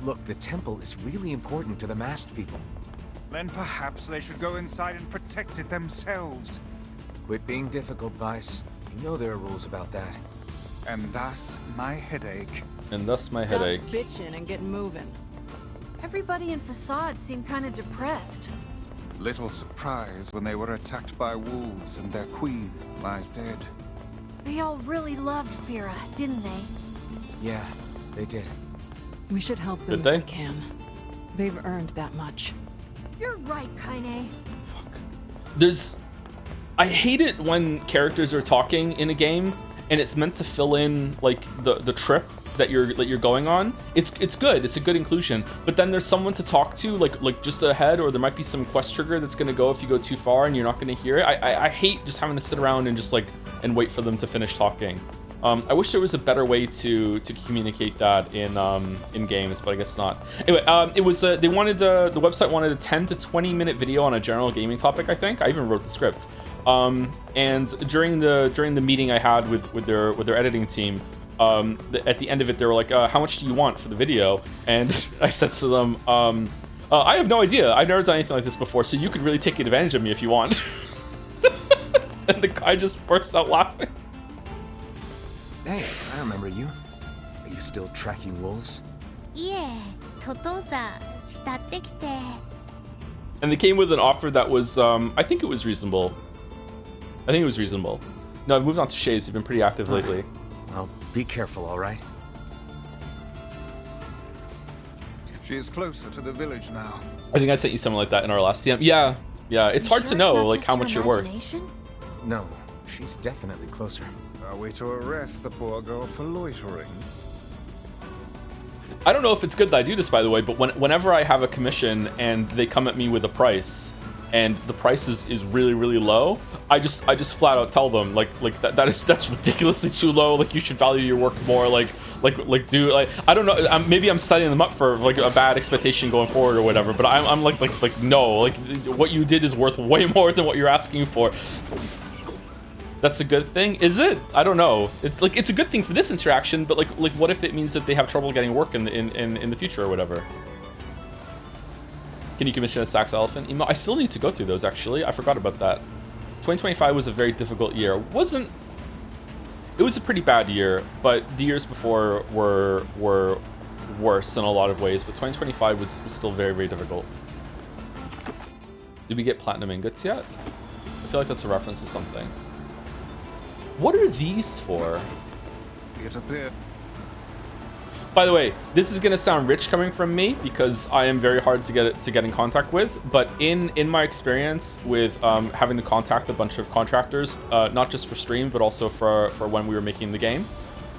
Look, the temple is really important to the masked people. Then perhaps they should go inside and protect it themselves. Quit being difficult, Vice. You know there are rules about that. And thus my headache. And thus my headache. Stop bitching and get moving. Everybody in Facade seemed kind of depressed. Little surprise when they were attacked by wolves and their queen lies dead. They all really loved Fira, didn't they? Yeah, they did. We should help them if we can. They've earned that much. You're right, Kaine. There's... I hate it when characters are talking in a game and it's meant to fill in like the trip that you're going on. It's good. It's a good inclusion. But then there's someone to talk to like just ahead, or there might be some quest trigger that's gonna go if you go too far and you're not gonna hear it. I hate just having to sit around and just like and wait for them to finish talking. I wish there was a better way to communicate that in games, but I guess not. Anyway, it was they wanted the website wanted a 10 to 20 minute video on a general gaming topic. I think I even wrote the script. And during the meeting I had with their editing team, at the end of it they were like, how much do you want for the video? And I said to them, I have no idea. I've never done anything like this before, so you could really take advantage of me if you want. And the guy just bursts out laughing. Hey, I remember you. Are you still tracking wolves? Yeah, And they came with an offer that was, I think it was reasonable. No, I've moved on to Shays. You've been pretty active lately. Well, be careful, all right? She is closer to the village now. I think I sent you something like that in our last DM. Yeah, it's hard to know, like, how much you're worth. No, she's definitely closer. Are we to arrest the poor girl for loitering? I don't know if it's good that I do this, by the way, but whenever I have a commission and they come at me with a price, and the price is really, really low, I just flat out tell them that's ridiculously too low. Like, you should value your work more. Like I don't know. Maybe I'm setting them up for like a bad expectation going forward or whatever. But I'm like no. Like, what you did is worth way more than what you're asking for. That's a good thing, is it? I don't know. It's like, it's a good thing for this interaction, but like what if it means that they have trouble getting work in the future or whatever? Can you commission a Sax Elephant email? I still need to go through those, actually. I forgot about that. 2025 was a very difficult year. It was a pretty bad year, but the years before were worse in a lot of ways, but 2025 was still very, very difficult. Did we get platinum ingots yet? I feel like that's a reference to something. What are these for? It appeared. By the way, this is gonna sound rich coming from me because I am very hard to get in contact with. But in my experience with having to contact a bunch of contractors, not just for stream but also for when we were making the game,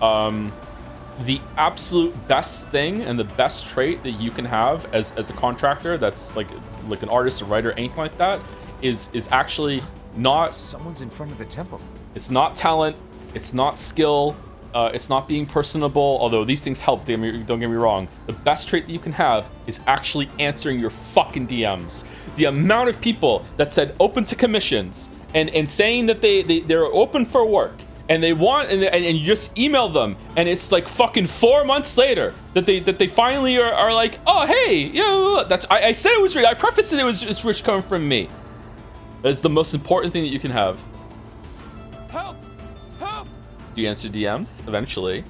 the absolute best thing and the best trait that you can have as a contractor that's like an artist, a writer, anything like that, is actually not. Someone's in front of the temple. It's not talent. It's not skill. It's not being personable, although these things help, don't get me wrong. The best trait that you can have is actually answering your fucking DMs. The amount of people that said open to commissions and saying that they're open for work and they want, and you just email them, and it's like fucking 4 months later that they finally are like, oh hey, that's I said it was rich. I prefaced it it's rich coming from me. That's the most important thing that you can have. Help! Help! Do you answer DMs eventually?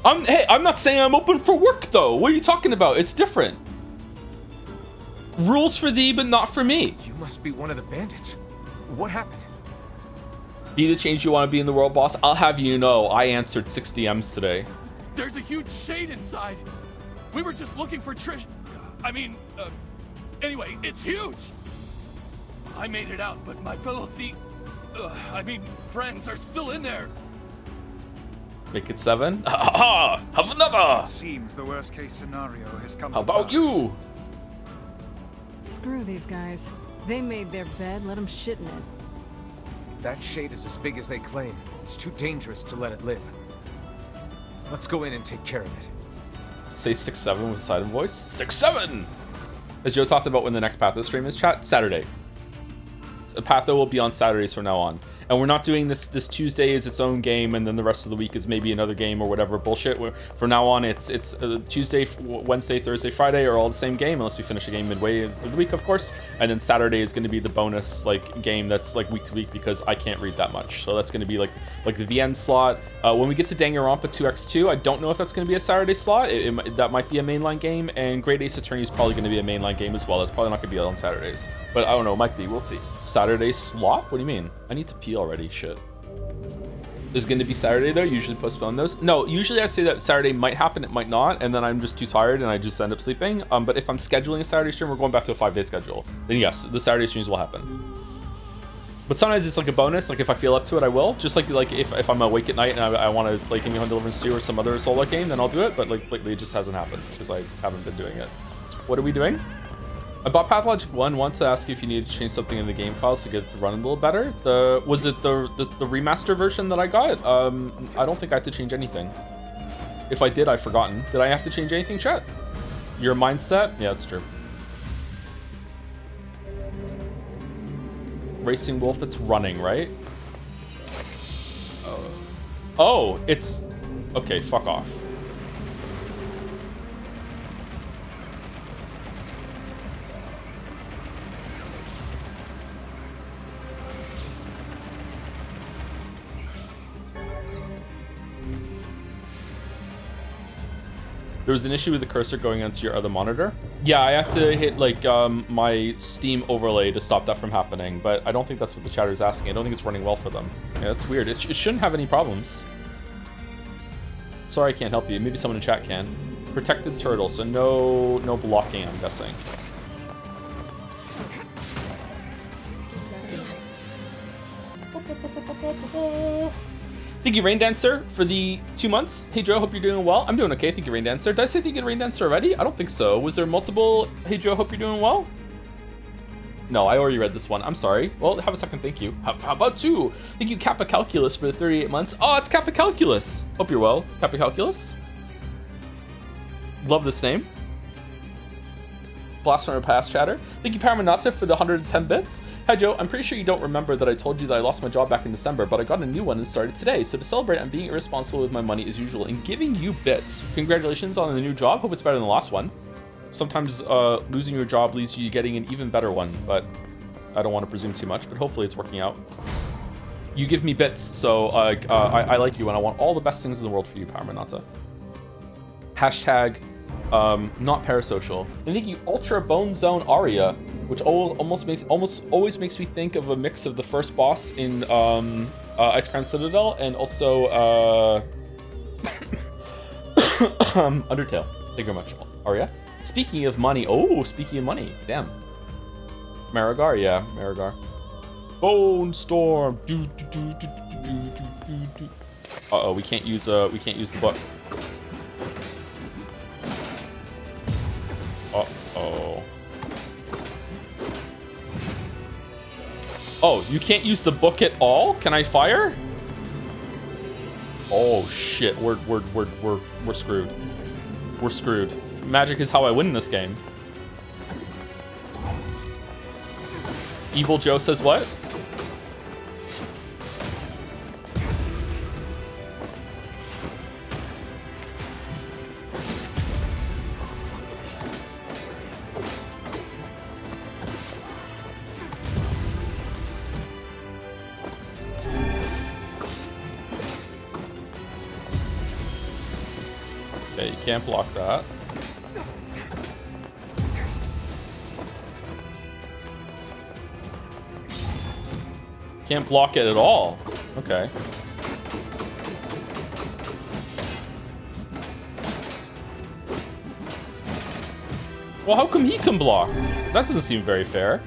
Hey, I'm not saying I'm open for work though. What are you talking about? It's different. Rules for thee, but not for me. You must be one of the bandits. What happened? Be the change you want to be in the world, boss. I'll have you know, I answered 6 DMs today. There's a huge shade inside. We were just looking for anyway, it's huge. I made it out, but my fellow friends are still in there. Make it 7. Have another. It seems the worst case scenario has come. How about you? Screw these guys. They made their bed, let them shit in it. If that shade is as big as they claim, it's too dangerous to let it live. Let's go in and take care of it. Say 6-7 with silent voice. 6-7. As Joe talked about when the next Patho stream is, chat, Saturday. Patho will be on Saturdays from now on, and we're not doing this Tuesday is its own game and then the rest of the week is maybe another game or whatever bullshit. From now on it's Tuesday, Wednesday, Thursday, Friday are all the same game unless we finish a game midway through the week, of course, and then Saturday is going to be the bonus like game that's like week to week because I can't read that much, so that's going to be like the end slot. When we get to Danganronpa 2x2, I don't know if that's going to be a Saturday slot. That might be a mainline game, and Great Ace Attorney is probably going to be a mainline game as well. It's probably not going to be on Saturdays, but I don't know, it might be, we'll see. Saturday slot? What do you mean? I need to pee already. Shit. There's going to be Saturday though. Usually postpone those. No, usually I say that Saturday might happen, it might not, and then I'm just too tired and I just end up sleeping. But if I'm scheduling a Saturday stream, we're going back to a 5-day schedule. Then yes, the Saturday streams will happen. But sometimes it's like a bonus. Like if I feel up to it, I will. Just like if I'm awake at night and I want to like Indie Home Deliverance 2 or some other solo game, then I'll do it. But like lately, it just hasn't happened because I haven't been doing it. What are we doing? I bought Pathologic 1 once to ask you if you needed to change something in the game files to get it to run a little better. Was it the remaster version that I got? I don't think I had to change anything. If I did, I've forgotten. Did I have to change anything, chat? Your mindset? Yeah, that's true. Racing Wolf that's running, right? Oh, it's... Okay, fuck off. There was an issue with the cursor going onto your other monitor. Yeah, I had to hit like my Steam overlay to stop that from happening, but I don't think that's what the chatter is asking. I don't think it's running well for them. Yeah, that's weird. It shouldn't have any problems. Sorry, I can't help you. Maybe someone in chat can. Protected turtle, so no blocking, I'm guessing. Thank you, Rain Dancer, for the 2 months. Hey, Joe, hope you're doing well. I'm doing okay. Thank you, Rain Dancer. Did I say thank you, Rain Dancer already? I don't think so. Was there multiple? Hey, Joe, hope you're doing well. No, I already read this one. I'm sorry. Well, have a second thank you. How about 2? Thank you, Kappa Calculus, for the 38 months. Oh, it's Kappa Calculus. Hope you're well, Kappa Calculus. Love this name. Blast from our past chatter. Thank you, Paramanata, for the 110 bits. Hi, Joe. I'm pretty sure you don't remember that I told you that I lost my job back in December, but I got a new one and started today. So to celebrate, I'm being irresponsible with my money as usual and giving you bits. Congratulations on the new job. Hope it's better than the last one. Sometimes losing your job leads you to getting an even better one, but I don't want to presume too much, but hopefully it's working out. You give me bits, so I like you and I want all the best things in the world for you, Paramanata. Hashtag not parasocial. And thank you, Ultra Bone Zone Aria, which almost always makes me think of a mix of the first boss in Ice Crown Citadel and also Undertale. Thank you very much, Aria. Speaking of money, speaking of money, damn. Marigar, yeah, Marigar. Bone Storm. Uh-oh, we can't use the book. Uh-oh. Oh, you can't use the book at all? Can I fire? Oh shit, we're screwed. We're screwed. Magic is how I win this game. Evil Joe says what? Okay, you can't block that. Can't block it at all. Okay. Well, how come he can block? That doesn't seem very fair.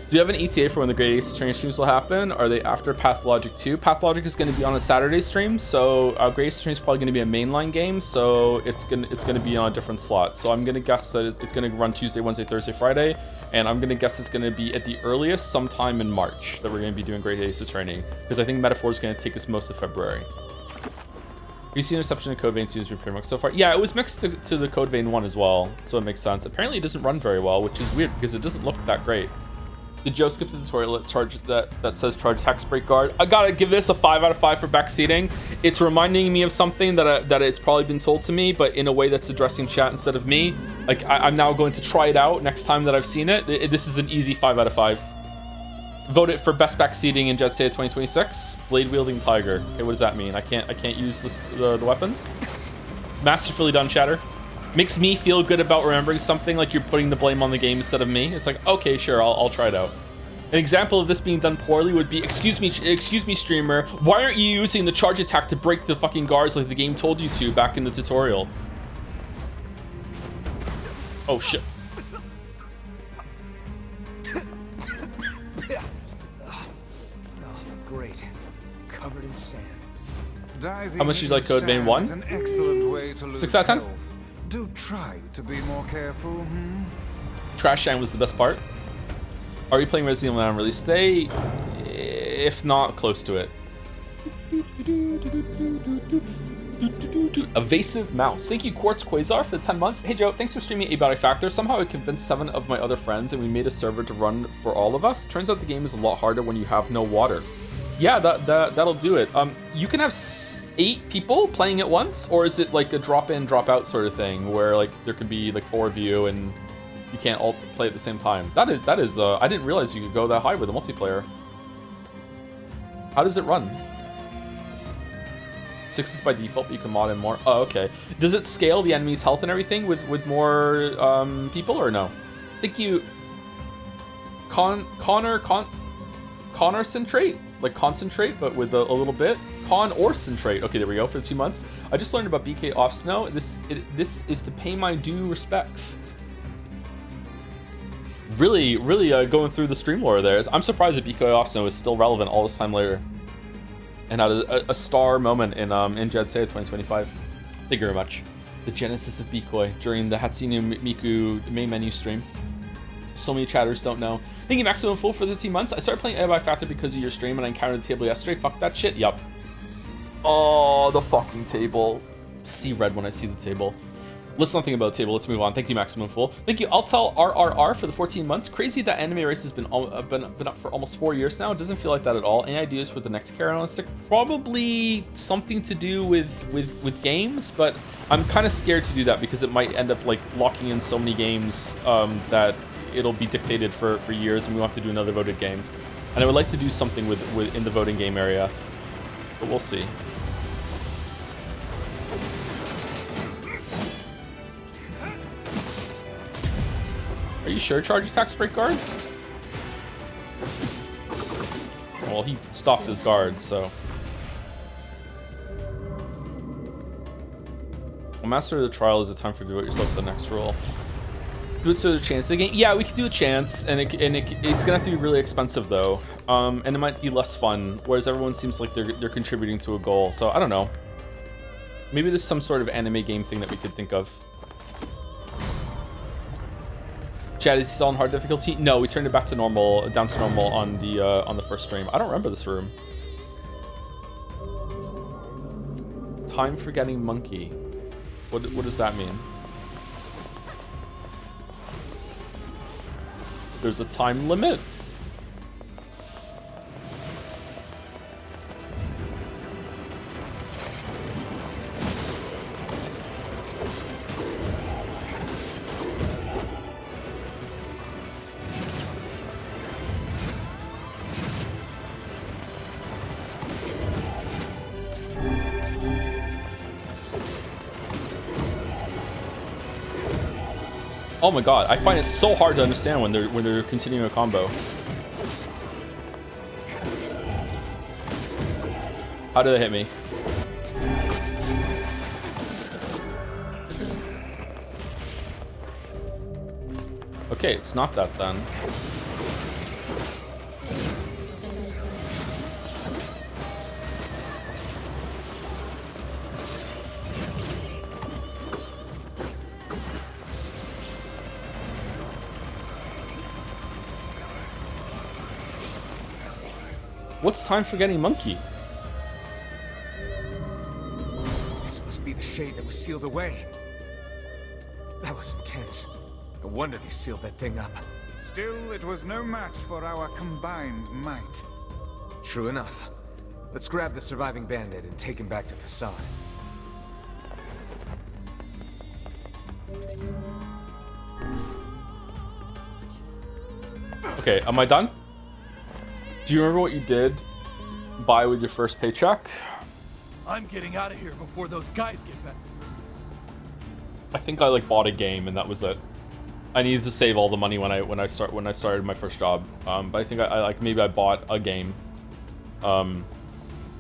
Do you have an ETA for when the Great Ace Training streams will happen? Are they after Pathologic 2? Pathologic is going to be on a Saturday stream, so Great Ace Training is probably going to be a mainline game, so it's gonna be on a different slot. So I'm going to guess that it's going to run Tuesday, Wednesday, Thursday, Friday, and I'm going to guess it's going to be at the earliest sometime in March that we're going to be doing Great Ace Training, because I think Metaphor is going to take us most of February. VC interception in Code Vein 2 has been pretty much so far. Yeah, it was mixed to the Code Vein 1 as well, so it makes sense. Apparently it doesn't run very well, which is weird because it doesn't look that great. Did Joe skip the tutorial that says charge tax brake guard? I gotta give this a 5 out of 5 for backseating. It's reminding me of something that it's probably been told to me, but in a way that's addressing chat instead of me. Like I'm now going to try it out next time that I've seen it. This is an easy 5 out of 5. Vote it for best backseating in Jet State 2026. Blade wielding tiger. Okay, what does that mean? I can't use the weapons. Masterfully done, chatter. Makes me feel good about remembering something, like you're putting the blame on the game instead of me. It's like, okay, sure, I'll try it out. An example of this being done poorly would be, excuse me, streamer, why aren't you using the charge attack to break the fucking guards like the game told you to back in the tutorial? Oh, shit. Oh, great. Covered in sand. Diving How much do you like Code Vein 1? An excellent way to lose 6 out of 10? health. Do try to be more careful. Trash Shine was the best part. Are you playing Resident Evil on release day? If not, close to it. Evasive Mouse. Thank you, Quartz Quasar, for the 10 months. Hey, Joe, thanks for streaming Abiotic Factor. Somehow I convinced 7 of my other friends and we made a server to run for all of us. Turns out the game is a lot harder when you have no water. Yeah, that'll do it. You can have 8 people playing at once, or is it like a drop in, drop out sort of thing where like there could be like 4 of you and you can't all play at the same time? That is I didn't realize you could go that high with a multiplayer. How does it run? 6 is by default, but you can mod in more. Oh, okay. Does it scale the enemy's health and everything with more people, or no? Thank you, Concentrate, like concentrate, but with a little bit. Concentrate. Okay, there we go for the 2 months. I just learned about BK Off Snow. This is to pay my due respects. Really going through the stream lore there. I'm surprised that BK Off Snow is still relevant all this time later, and had a star moment in Jed Say 2025. Thank you very much. The genesis of Bikoi during the Hatsune Miku main menu stream. So many chatters don't know. Thank you, Maximum Fool, for the 13 months. I started playing AI by Factor because of your stream, and I encountered the table yesterday. Fuck that shit. Yup. Oh, the fucking table. See red when I see the table. Let's not think about the table. Let's move on. Thank you, Maximum Fool. Thank you, I'll tell RRR for the 14 months. Crazy that anime race has been up for almost 4 years now. It doesn't feel like that at all. Any ideas for the next character on stick? Probably something to do with games, but I'm kind of scared to do that because it might end up like locking in so many games that it'll be dictated for years, and we won't have to do another voted game. And I would like to do something with in the voting game area, but we'll see. Are you sure charge attacks break guard? Well, he stopped his guard, so. Well, Master of the Trial is a time for devote yourself to the next role. Do it to a chance again. Yeah, we could do a chance, and it's gonna have to be really expensive though, and it might be less fun. Whereas everyone seems like they're contributing to a goal. So I don't know. Maybe there's some sort of anime game thing that we could think of. Chad, is he still on hard difficulty? No, we turned it back to normal, down to normal on the first stream. I don't remember this room. Time for getting monkey. What does that mean? There's a time limit. Oh my god, I find it so hard to understand when they're continuing a combo. How did it hit me? Okay, it's not that then. What's time for getting monkey? This must be the shade that was sealed away. That was intense. No wonder they sealed that thing up. Still, it was no match for our combined might. True enough. Let's grab the surviving bandit and take him back to Facade. Okay, am I done? Do you remember what you did buy with your first paycheck? I'm getting out of here before those guys get back. I think I like bought a game and that was it. I needed to save all the money when I started my first job. But I think I like maybe I bought a game. I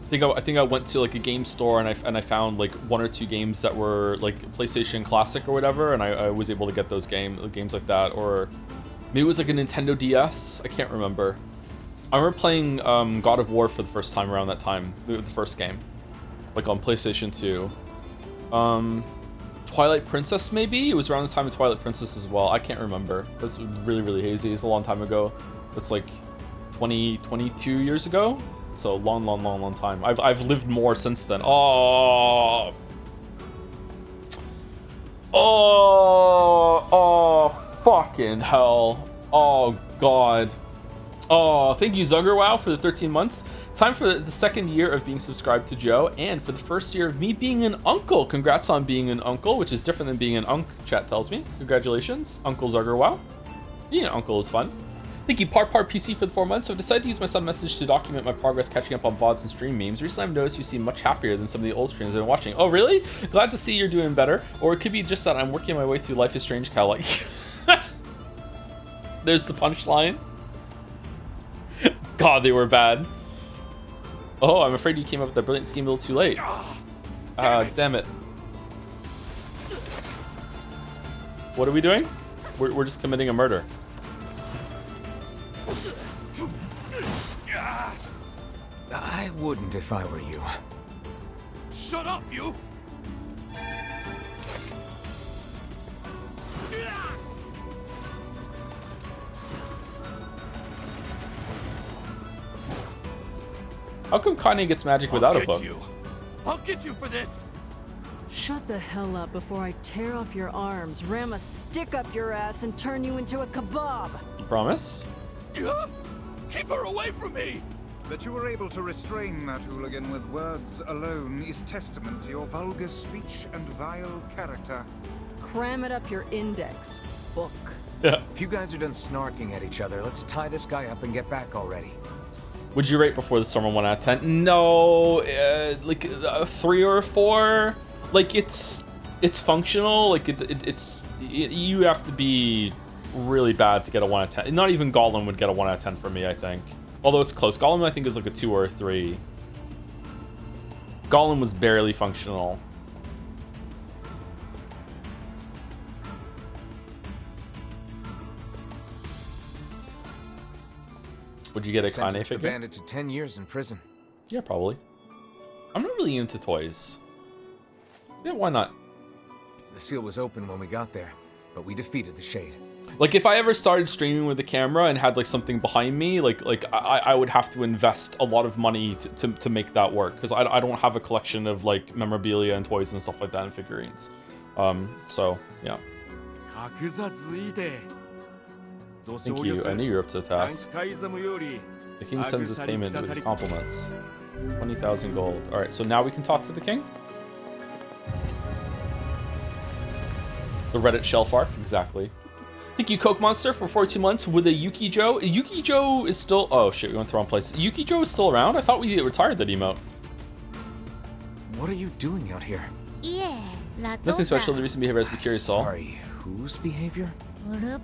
think I went to like a game store and I found like 1 or 2 games that were like PlayStation Classic or whatever, and I was able to get those games like that, or maybe it was like a Nintendo DS. I can't remember. I remember playing God of War for the first time around that time, the first game, like on PlayStation 2. Twilight Princess, maybe? It was around the time of Twilight Princess as well. I can't remember. That's really, really hazy. It's a long time ago. That's like 22 years ago. So long time. I've lived more since then. Oh, fucking hell. Oh, God. Oh, thank you, Zuggerwow, for the 13 months. Time for the second year of being subscribed to Joe, and for the first year of me being an uncle. Congrats on being an uncle, which is different than being an unk, chat tells me. Congratulations, Uncle Zuggerwow. Being an uncle is fun. Thank you, Part PC for the 4 months. So I've decided to use my sub message to document my progress catching up on VODs and stream memes. Recently I've noticed you seem much happier than some of the old streams I've been watching. Oh, really? Glad to see you're doing better. Or it could be just that I'm working my way through Life is Strange Cal. Like, there's the punchline. God, they were bad. Oh, I'm afraid you came up with that brilliant scheme a little too late. Damn it. What are we doing? We're just committing a murder. I wouldn't if I were you. Shut up, you! How come Kanye gets magic without a book? I'll get you for this! Shut the hell up before I tear off your arms, ram a stick up your ass, and turn you into a kebab. You promise? Keep her away from me! That you were able to restrain that hooligan with words alone is testament to your vulgar speech and vile character. Cram it up your index, book. Yeah. If you guys are done snarking at each other, let's tie this guy up and get back already. Would you rate Before the Storm a 1 out of 10? No, like a 3 or a 4. Like it's functional. Like you have to be really bad to get a 1 out of 10. Not even Gollum would get a 1 out of 10 for me, I think. Although it's close. Gollum, I think, is like a 2 or a 3. Gollum was barely functional. Would you get a Kanye Sentence the figure? bandit to 10 years in prison. Yeah, probably. I'm not really into toys. Yeah, why not? The seal was open when we got there, but we defeated the Shade. Like, if I ever started streaming with the camera and had like something behind me, like I would have to invest a lot of money to make that work, because I don't have a collection of like memorabilia and toys and stuff like that and figurines. So yeah. Thank you. I knew you were up to the task. The king sends his payment with his compliments. 20,000 gold. All right, so now we can talk to the king. The Reddit shelf arc, exactly. Thank you, Coke Monster, for 42 months with a Yuki-Jo. Yuki-Jo is still... Oh, shit, we went to the wrong place. Yuki-Jo is still around? I thought we retired that emote. What are you doing out here? Nothing special. The recent behavior has been curious, Saul. Sorry, whose behavior? The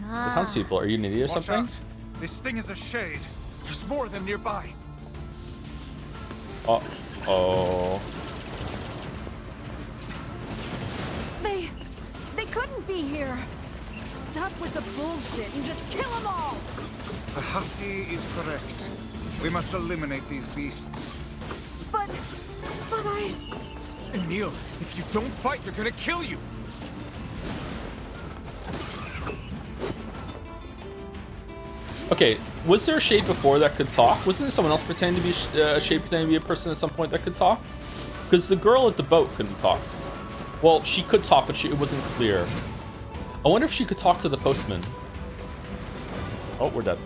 townspeople. Are you an idiot or Watch something? out. This thing is a Shade. There's more of them nearby. Uh-oh. They couldn't be here. Stop with the bullshit and just kill them all! The hussy is correct. We must eliminate these beasts. But I... Neil, if you don't fight, they're gonna kill you! Okay, was there a Shade before that could talk? Wasn't there someone else pretending to be a Shade, pretending to be a person at some point that could talk? Because the girl at the boat couldn't talk. Well, she could talk, but it wasn't clear. I wonder if she could talk to the postman. Oh, we're dead.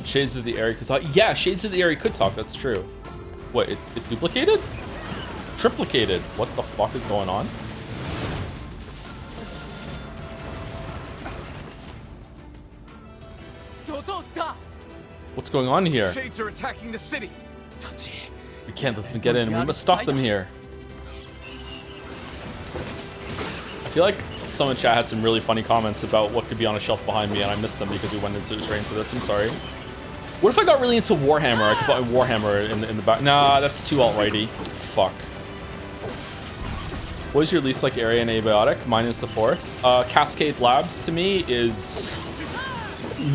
Shades of the Area could talk. Yeah, Shades of the Area could talk. That's true. What? It duplicated? Triplicated? What the fuck is going on? What's going on here? Shades are attacking the city. We can't let them get in. We must stop them here. I feel like someone in chat had some really funny comments about what could be on a shelf behind me, and I missed them because we went straight into this. I'm sorry. What if I got really into Warhammer? I could put my Warhammer in the back. Nah, that's too alt-righty. Fuck. What is your least like area in Abiotic? Mine is the 4th. Cascade Labs to me is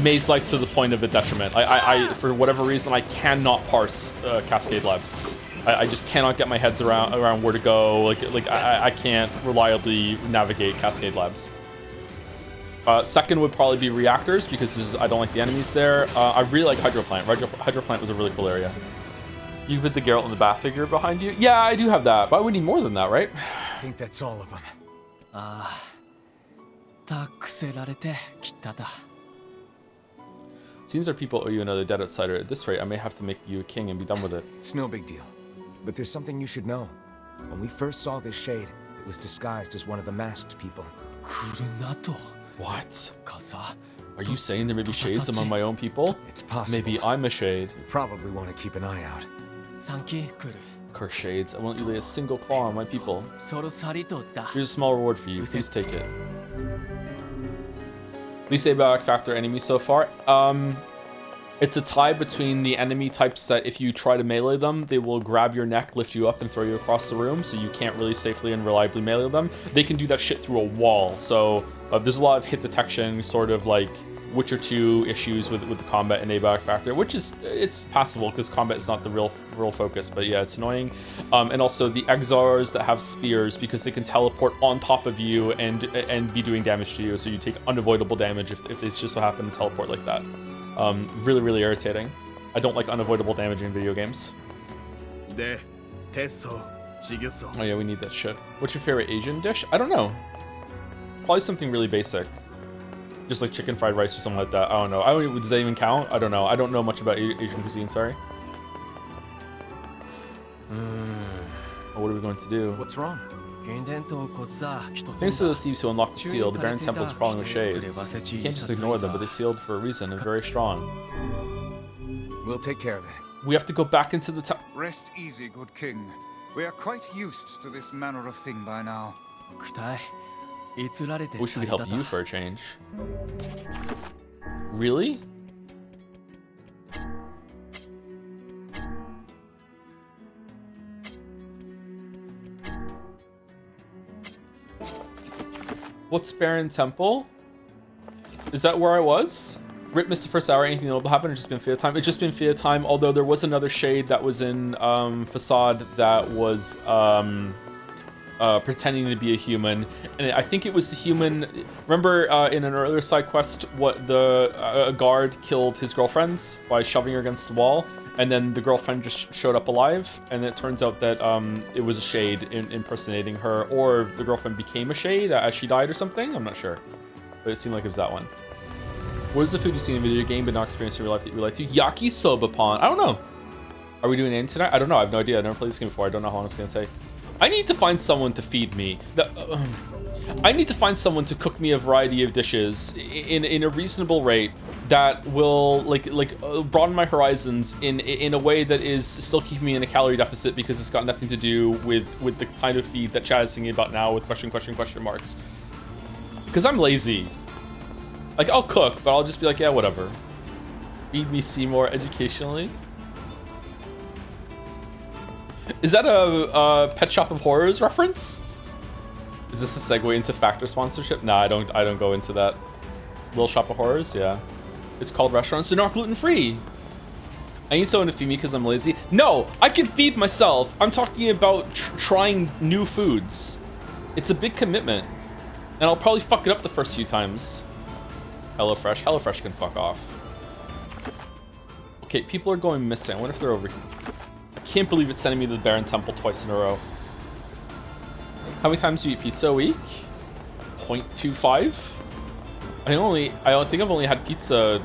maze-like to the point of a detriment. I for whatever reason, I cannot parse Cascade Labs. I just cannot get my heads around where to go. Like I can't reliably navigate Cascade Labs. Second would probably be reactors because I don't like the enemies there. I really like Hydroplant. Hydroplant was a really cool area. You put the Geralt and the Bath figure behind you? Yeah, I do have that, but I would need more than that, right? I think that's all of them. Seems our people owe you another dead outsider. At this rate, I may have to make you a king and be done with it. It's no big deal. But there's something you should know. When we first saw this shade, it was disguised as one of the masked people. What? Are you saying there may be shades among my own people? It's possible. Maybe I'm a shade. You probably want to keep an eye out. Curse shades, I won't you lay a single claw on my people. Here's a small reward for you. Please take it. Least abiotic factor enemy so far. It's a tie between the enemy types that if you try to melee them, they will grab your neck, lift you up, and throw you across the room, so you can't really safely and reliably melee them. They can do that shit through a wall, so there's a lot of hit detection, sort of like Witcher 2 issues with the combat and abiotic factor, which is, it's passable because combat is not the real focus, but yeah, it's annoying. And also the Exars that have spears because they can teleport on top of you and be doing damage to you, so you take unavoidable damage if they just so happen to teleport like that. Really, really irritating. I don't like unavoidable damage in video games. Oh yeah, we need that shit. What's your favorite Asian dish? I don't know. Probably something really basic. Just like chicken fried rice or something like that. I don't know. Does that even count? I don't know. I don't know much about Asian cuisine, sorry. What are we going to do? What's wrong? Thanks to those thieves who unlocked the seal, the Baron Temple is crawling with shades. You can't just ignore them, but they sealed for a reason and very strong. We'll take care of it. We have to go back into the town. Rest easy, good king. We are quite used to this manner of thing by now. Wish we could help you for a change. Really? What's Baron Temple? Is that where I was? Rip missed the first hour. Anything notable happened? It's just been Fia time. It's just been Fia time. Although there was another shade that was in Facade that was pretending to be a human, and I think it was the human. Remember in an earlier side quest, what a guard killed his girlfriend by shoving her against the wall, and then the girlfriend just showed up alive, and it turns out that it was a shade impersonating her, or the girlfriend became a shade as she died or something. I'm not sure, but it seemed like it was that one. What is the food you've seen in a video game but not experienced in real life that you would like to? Yakisoba Pon. I don't know. Are we doing anything tonight? I don't know. I have no idea. I've never played this game before. I don't know how long it's gonna take. I need to find someone to feed me. I need to find someone to cook me a variety of dishes in a reasonable rate that will broaden my horizons in a way that is still keeping me in a calorie deficit, because it's got nothing to do with the kind of feed that Chad is thinking about now with question marks. Because I'm lazy. Like, I'll cook, but I'll just be like, yeah, whatever. Feed me Seymour educationally. Is that a Pet Shop of Horrors reference? Is this a segue into Factor sponsorship? Nah, I don't go into that. Little Shop of Horrors, yeah. It's called Restaurants They're Not Gluten-Free. I need someone to feed me because I'm lazy. No, I can feed myself. I'm talking about trying new foods. It's a big commitment. And I'll probably fuck it up the first few times. HelloFresh. HelloFresh can fuck off. Okay, people are going missing. I wonder if they're over here. I can't believe it's sending me to the Baron Temple twice in a row. How many times do you eat pizza a week? 0.25? I think I've only had pizza.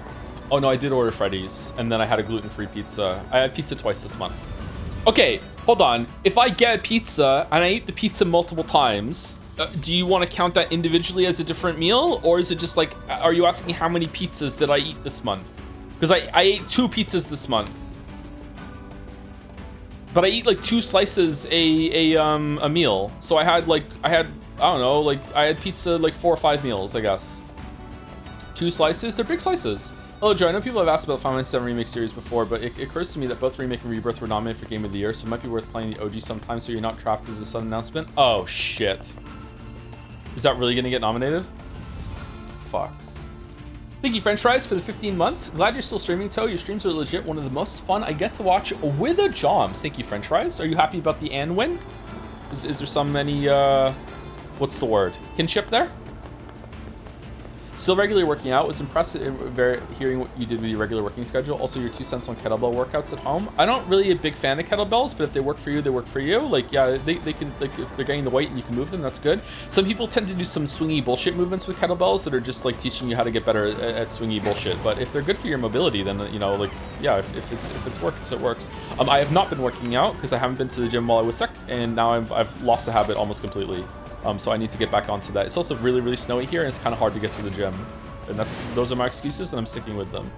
Oh no, I did order Freddy's, and then I had a gluten-free pizza. I had pizza twice this month. Okay, hold on. If I get a pizza and I eat the pizza multiple times, do you want to count that individually as a different meal? Or is it just like, are you asking how many pizzas did I eat this month? Because I ate 2 pizzas this month. But I eat like 2 slices a meal. So I had I don't know, like I had pizza like 4 or 5 meals, I guess. 2 slices, they're big slices. Hello Joe, I know people have asked about Final Fantasy VII Remake series before, but it occurs to me that both Remake and Rebirth were nominated for Game of the Year, so it might be worth playing the OG sometime so you're not trapped as a sudden announcement. Oh shit. Is that really gonna get nominated? Fuck. Thank you, French Fries, for the 15 months. Glad you're still streaming, Toe. Your streams are legit one of the most fun I get to watch with a Joms. Thank you, French Fries. Are you happy about the and win? Is there some any, what's the word? Kinship there? Still regularly working out. Was impressive hearing what you did with your regular working schedule. Also, your 2 cents on kettlebell workouts at home. I'm not really a big fan of kettlebells, but if they work for you, they work for you. Like, yeah, they can, like, if they're getting the weight and you can move them, that's good. Some people tend to do some swingy bullshit movements with kettlebells that are just like teaching you how to get better at swingy bullshit. But if they're good for your mobility, then, you know, like, yeah, if it's works, it works. I have not been working out because I haven't been to the gym while I was sick, and now I've lost the habit almost completely. So I need to get back onto that. It's also really, really snowy here, and it's kind of hard to get to the gym. And those are my excuses, and I'm sticking with them.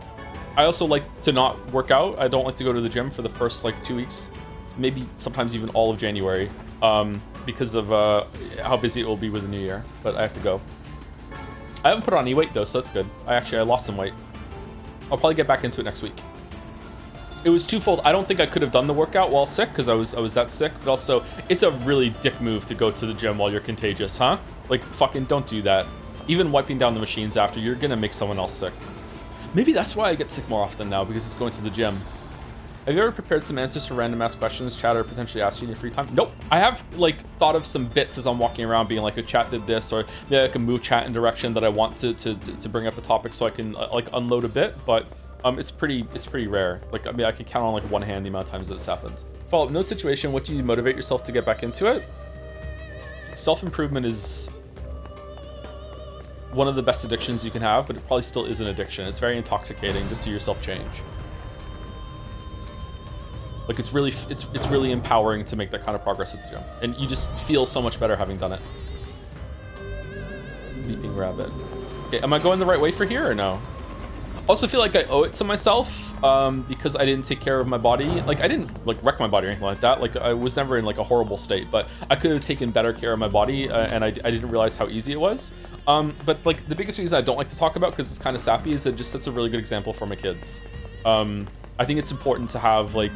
I also like to not work out. I don't like to go to the gym for the first like 2 weeks, maybe sometimes even all of January, because of how busy it will be with the new year. But I have to go. I haven't put on any weight though, so that's good. I lost some weight. I'll probably get back into it next week. It was twofold. I don't think I could have done the workout while sick because I was that sick, but also it's a really dick move to go to the gym while you're contagious, huh? Like, fucking don't do that. Even wiping down the machines after, you're gonna make someone else sick. Maybe that's why I get sick more often now, because it's going to the gym. Have you ever prepared some answers for random ass questions chat or potentially asked you in your free time? Nope. I have like thought of some bits as I'm walking around being like, a chat did this, or maybe I can move chat in direction that I want to bring up a topic so I can like unload a bit, but it's pretty rare. Like, I mean, I can count on like one hand the amount of times that it's happened. Follow-up, no situation, what do you motivate yourself to get back into it? Self-improvement is one of the best addictions you can have, but it probably still is an addiction. It's very intoxicating to see yourself change. Like, it's really empowering to make that kind of progress at the gym, and you just feel so much better having done it. Leaping rabbit. Okay, am I going the right way for here or no? Also feel like I owe it to myself because I didn't take care of my body. Like, I didn't like wreck my body or anything like that. Like, I was never in like a horrible state, but I could have taken better care of my body, and I didn't realize how easy it was. But like, the biggest reason I don't like to talk about, because it's kind of sappy, is it just sets a really good example for my kids. I think it's important to have like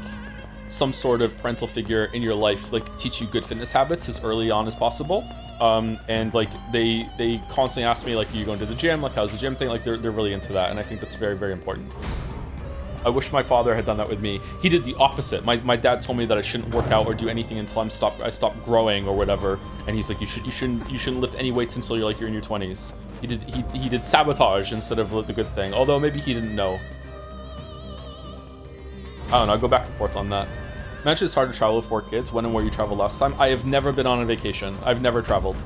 some sort of parental figure in your life, like teach you good fitness habits as early on as possible. And like they constantly ask me, like, are you going to the gym? Like, how's the gym thing? Like, they're really into that, and I think that's very, very important. I wish my father had done that with me. He did the opposite. My dad told me that I shouldn't work out or do anything until I stop growing or whatever. And he's like, you shouldn't lift any weights until you're in your 20s. He did sabotage instead of the good thing. Although maybe he didn't know. I don't know. I go back and forth on that. Imagine it's hard to travel with 4 kids. When and where you traveled last time? I have never been on a vacation. I've never traveled.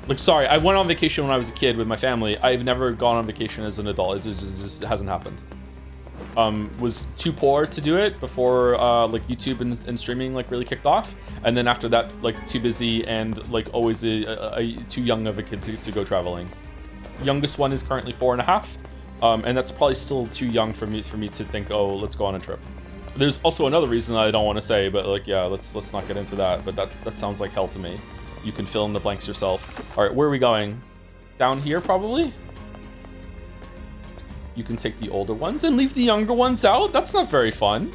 Like, sorry, I went on vacation when I was a kid with my family. I've never gone on vacation as an adult. It just hasn't happened. Was too poor to do it before like YouTube and streaming like really kicked off, and then after that, like, too busy and like always too young of a kid to go traveling. Youngest one is currently 4.5, and that's probably still too young for me to think, oh, let's go on a trip. There's also another reason I don't want to say, but like, yeah, let's not get into that. But that sounds like hell to me. You can fill in the blanks yourself. All right, where are we going? Down here, probably? You can take the older ones and leave the younger ones out? That's not very fun.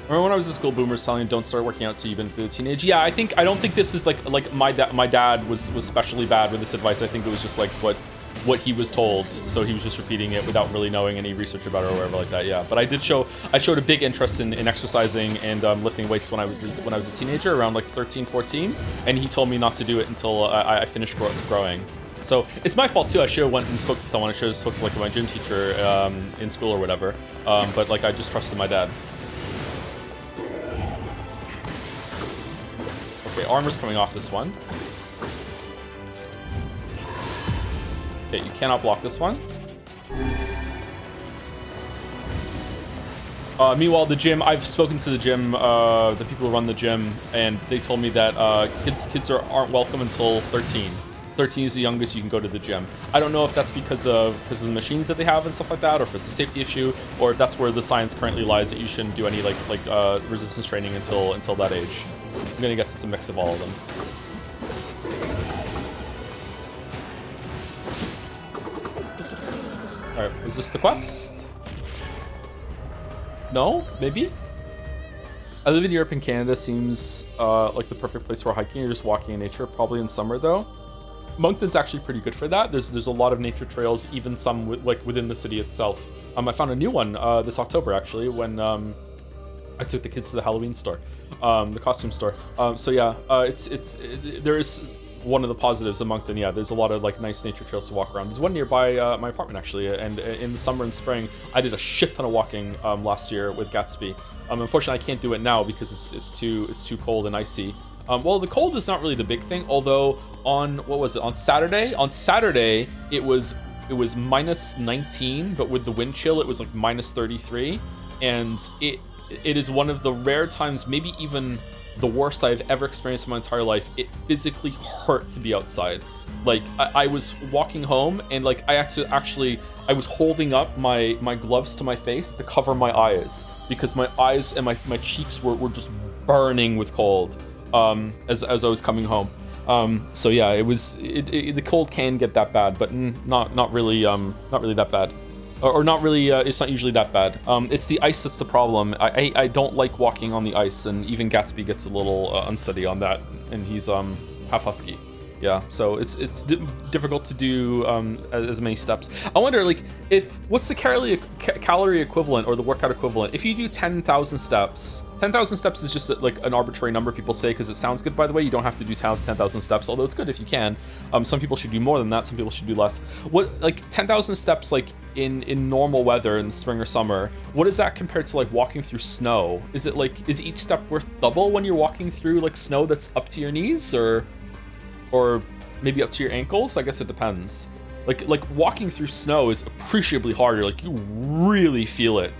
Remember when I was in school, boomers telling me don't start working out till you've been through the teenage? Yeah, I don't think this is like my dad was especially bad with this advice. I think it was just like what he was told, so he was just repeating it without really knowing any research about it or whatever like that. Yeah, but I showed a big interest in exercising and lifting weights when I was a teenager, around like 13, 14, and he told me not to do it until I finished growing. So it's my fault too. I should have went and spoke to someone. I should have spoke to like my gym teacher in school or whatever. But like, I just trusted my dad. Okay, armor's coming off this one. Okay, you cannot block this one. Meanwhile, the gym, I've spoken to the gym, the people who run the gym, and they told me that kids aren't welcome until 13. 13 is the youngest you can go to the gym. I don't know if that's because of the machines that they have and stuff like that, or if it's a safety issue, or if that's where the science currently lies that you shouldn't do any like resistance training until that age. I'm gonna guess it's a mix of all of them. All right, is this the quest? No, maybe. I live in Europe and Canada. Seems like the perfect place for hiking. You're just walking in nature, probably in summer though. Moncton's actually pretty good for that. There's a lot of nature trails, even some within the city itself. I found a new one this October actually when I took the kids to the Halloween store, the costume store. So yeah, there is one of the positives of Moncton. Yeah, there's a lot of like nice nature trails to walk around. There's one nearby my apartment actually, and in the summer and spring I did a shit ton of walking last year with Gatsby. Unfortunately I can't do it now because it's too cold and icy. Well, the cold is not really the big thing, although on Saturday it was minus 19, but with the wind chill it was like minus 33, and it is one of the rare times, maybe even the worst I've ever experienced in my entire life. It physically hurt to be outside. Like I was walking home and like I was holding up my gloves to my face to cover my eyes because my eyes and my cheeks were just burning with cold as I was coming home. So yeah, the cold can get that bad, but not really that bad. Or not really, it's not usually that bad. It's the ice that's the problem. I don't like walking on the ice, and even Gatsby gets a little unsteady on that, and he's half husky. Yeah, so it's difficult to do as many steps. I wonder, like, what's the calorie equivalent or the workout equivalent? If you do 10,000 steps, 10,000 steps is just like an arbitrary number people say because it sounds good, by the way. You don't have to do 10,000 steps, although it's good if you can. Some people should do more than that. Some people should do less. What, like 10,000 steps, like in normal weather in the spring or summer, what is that compared to like walking through snow? Is each step worth double when you're walking through like snow that's up to your knees or maybe up to your ankles? I guess it depends. Like walking through snow is appreciably harder. Like you really feel it.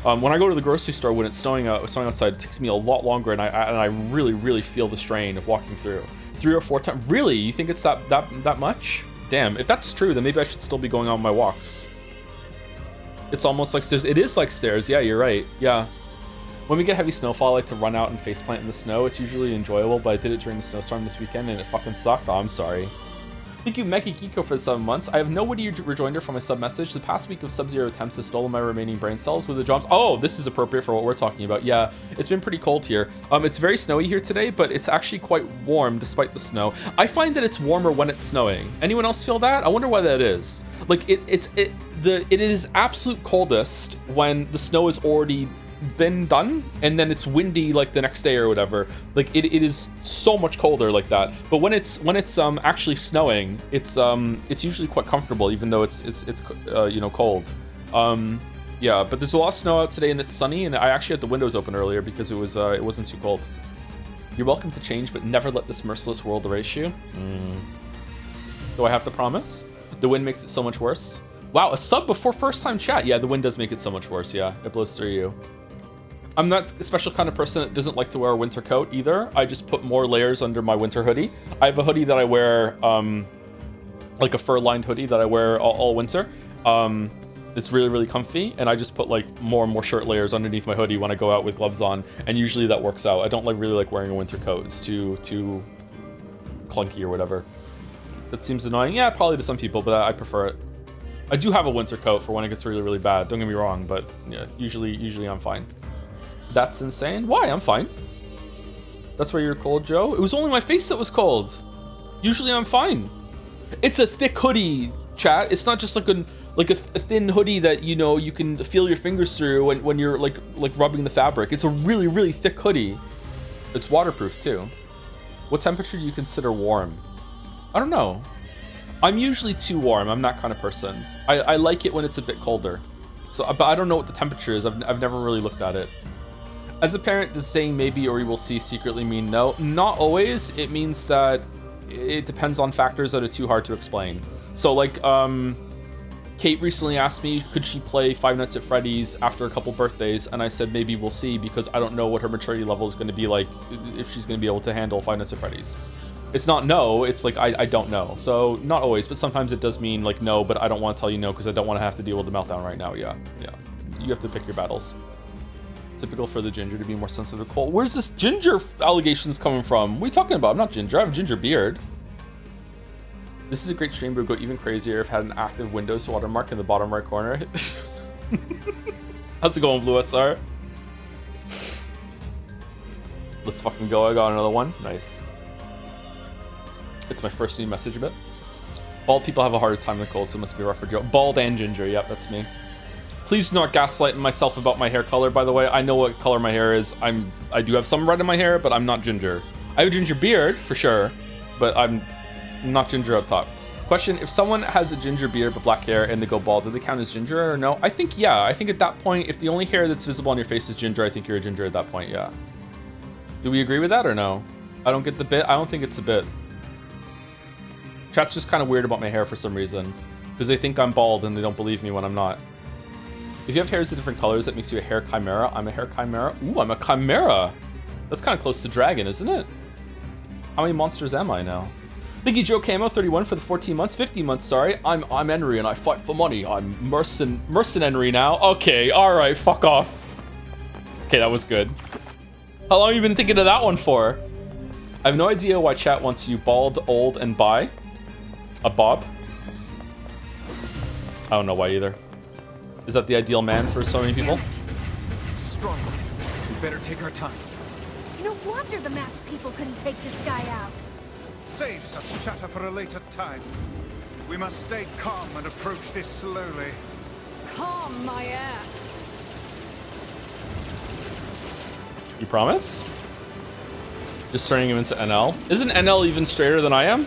When I go to the grocery store when it's snowing outside, it takes me a lot longer, and I really feel the strain of walking through 3 or 4 times. Really, you think it's that much? Damn. If that's true, then maybe I should still be going on my walks. It's almost like stairs. It is like stairs. Yeah, you're right. Yeah. When we get heavy snowfall, I like to run out and faceplant in the snow. It's usually enjoyable, but I did it during the snowstorm this weekend and it fucking sucked. Oh, I'm sorry. Thank you, Meki Kiko, for the 7 months. I have no witty rejoinder from my sub message. The past week of Sub-Zero attempts has stolen my remaining brain cells with the jobs. Oh, this is appropriate for what we're talking about. Yeah, it's been pretty cold here. It's very snowy here today, but it's actually quite warm despite the snow. I find that it's warmer when it's snowing. Anyone else feel that? I wonder why that is. Like it is absolute coldest when the snow is already been done and then it's windy like the next day or whatever. Like it is so much colder like that. But when it's actually snowing, it's usually quite comfortable, even though it's cold. Yeah, but there's a lot of snow out today and it's sunny, and I actually had the windows open earlier because it wasn't too cold. You're welcome to change, but never let this merciless world erase you. Do I have to promise? The wind makes it so much worse. Wow, a sub before first time chat. Yeah, the wind does make it so much worse. Yeah, it blows through you. I'm not a special kind of person that doesn't like to wear a winter coat either. I just put more layers under my winter hoodie. I have a hoodie that I wear, like a fur-lined hoodie that I wear all winter. It's really comfy, and I just put like more and more shirt layers underneath my hoodie when I go out with gloves on, and usually that works out. I don't really like wearing a winter coat. It's too clunky or whatever. That seems annoying. Yeah, probably to some people, but I prefer it. I do have a winter coat for when it gets really bad. Don't get me wrong, but yeah, usually I'm fine. That's insane. Why? I'm fine. That's why you're cold, Joe. It was only my face that was cold. Usually I'm fine. It's a thick hoodie, chat. It's not just like a thin hoodie that you can feel your fingers through when you're like rubbing the fabric. It's a really thick hoodie. It's waterproof too. What temperature do you consider warm? I don't know. I'm usually too warm. I'm that kind of person. I like it when it's a bit colder. So, but I don't know what the temperature is. I've never really looked at it. As a parent, does saying maybe or we will see secretly mean no? Not always. It means that it depends on factors that are too hard to explain. So like, Kate recently asked me, could she play Five Nights at Freddy's after a couple birthdays? And I said, maybe we'll see, because I don't know what her maturity level is going to be like, if she's going to be able to handle Five Nights at Freddy's. It's not no, it's like, I don't know. So not always, but sometimes it does mean like no, but I don't want to tell you no because I don't want to have to deal with the meltdown right now. Yeah. You have to pick your battles. Typical for the ginger to be more sensitive to cold. Where's this ginger allegations coming from? What are you talking about? I'm not ginger. I have a ginger beard. This is a great stream, but it would go even crazier if it had an active Windows watermark in the bottom right corner. How's it going, Blue SR? Let's fucking go. I got another one. Nice. It's my first new message bit. Bald people have a harder time than cold, so it must be rough for Joe. Bald and ginger, yep, that's me. Please do not gaslight myself about my hair color, by the way. I know what color my hair is. I do have some red in my hair, but I'm not ginger. I have a ginger beard, for sure, but I'm not ginger up top. Question, if someone has a ginger beard but black hair and they go bald, do they count as ginger or no? I think, yeah. I think at that point, if the only hair that's visible on your face is ginger, I think you're a ginger at that point, yeah. Do we agree with that or no? I don't get the bit. I don't think it's a bit. Chat's just kind of weird about my hair for some reason, because they think I'm bald and they don't believe me when I'm not. If you have hairs of different colors, that makes you a hair chimera. I'm a hair chimera. Ooh, I'm a chimera. That's kind of close to dragon, isn't it? How many monsters am I now? Thank you, Joe Camo, 31 for the 14 months, 50 months, sorry. I'm Henry and I fight for money. I'm mercenary now. Okay, all right, fuck off. Okay, that was good. How long have you been thinking of that one for? I have no idea why chat wants you bald, old, and bi. A bob? I don't know why either. Is that the ideal man for so many people? It's a strong one. We better take our time. No wonder the masked people couldn't take this guy out. Save such chatter for a later time. We must stay calm and approach this slowly. Calm my ass. You promise? Just turning him into NL? Isn't NL even straighter than I am?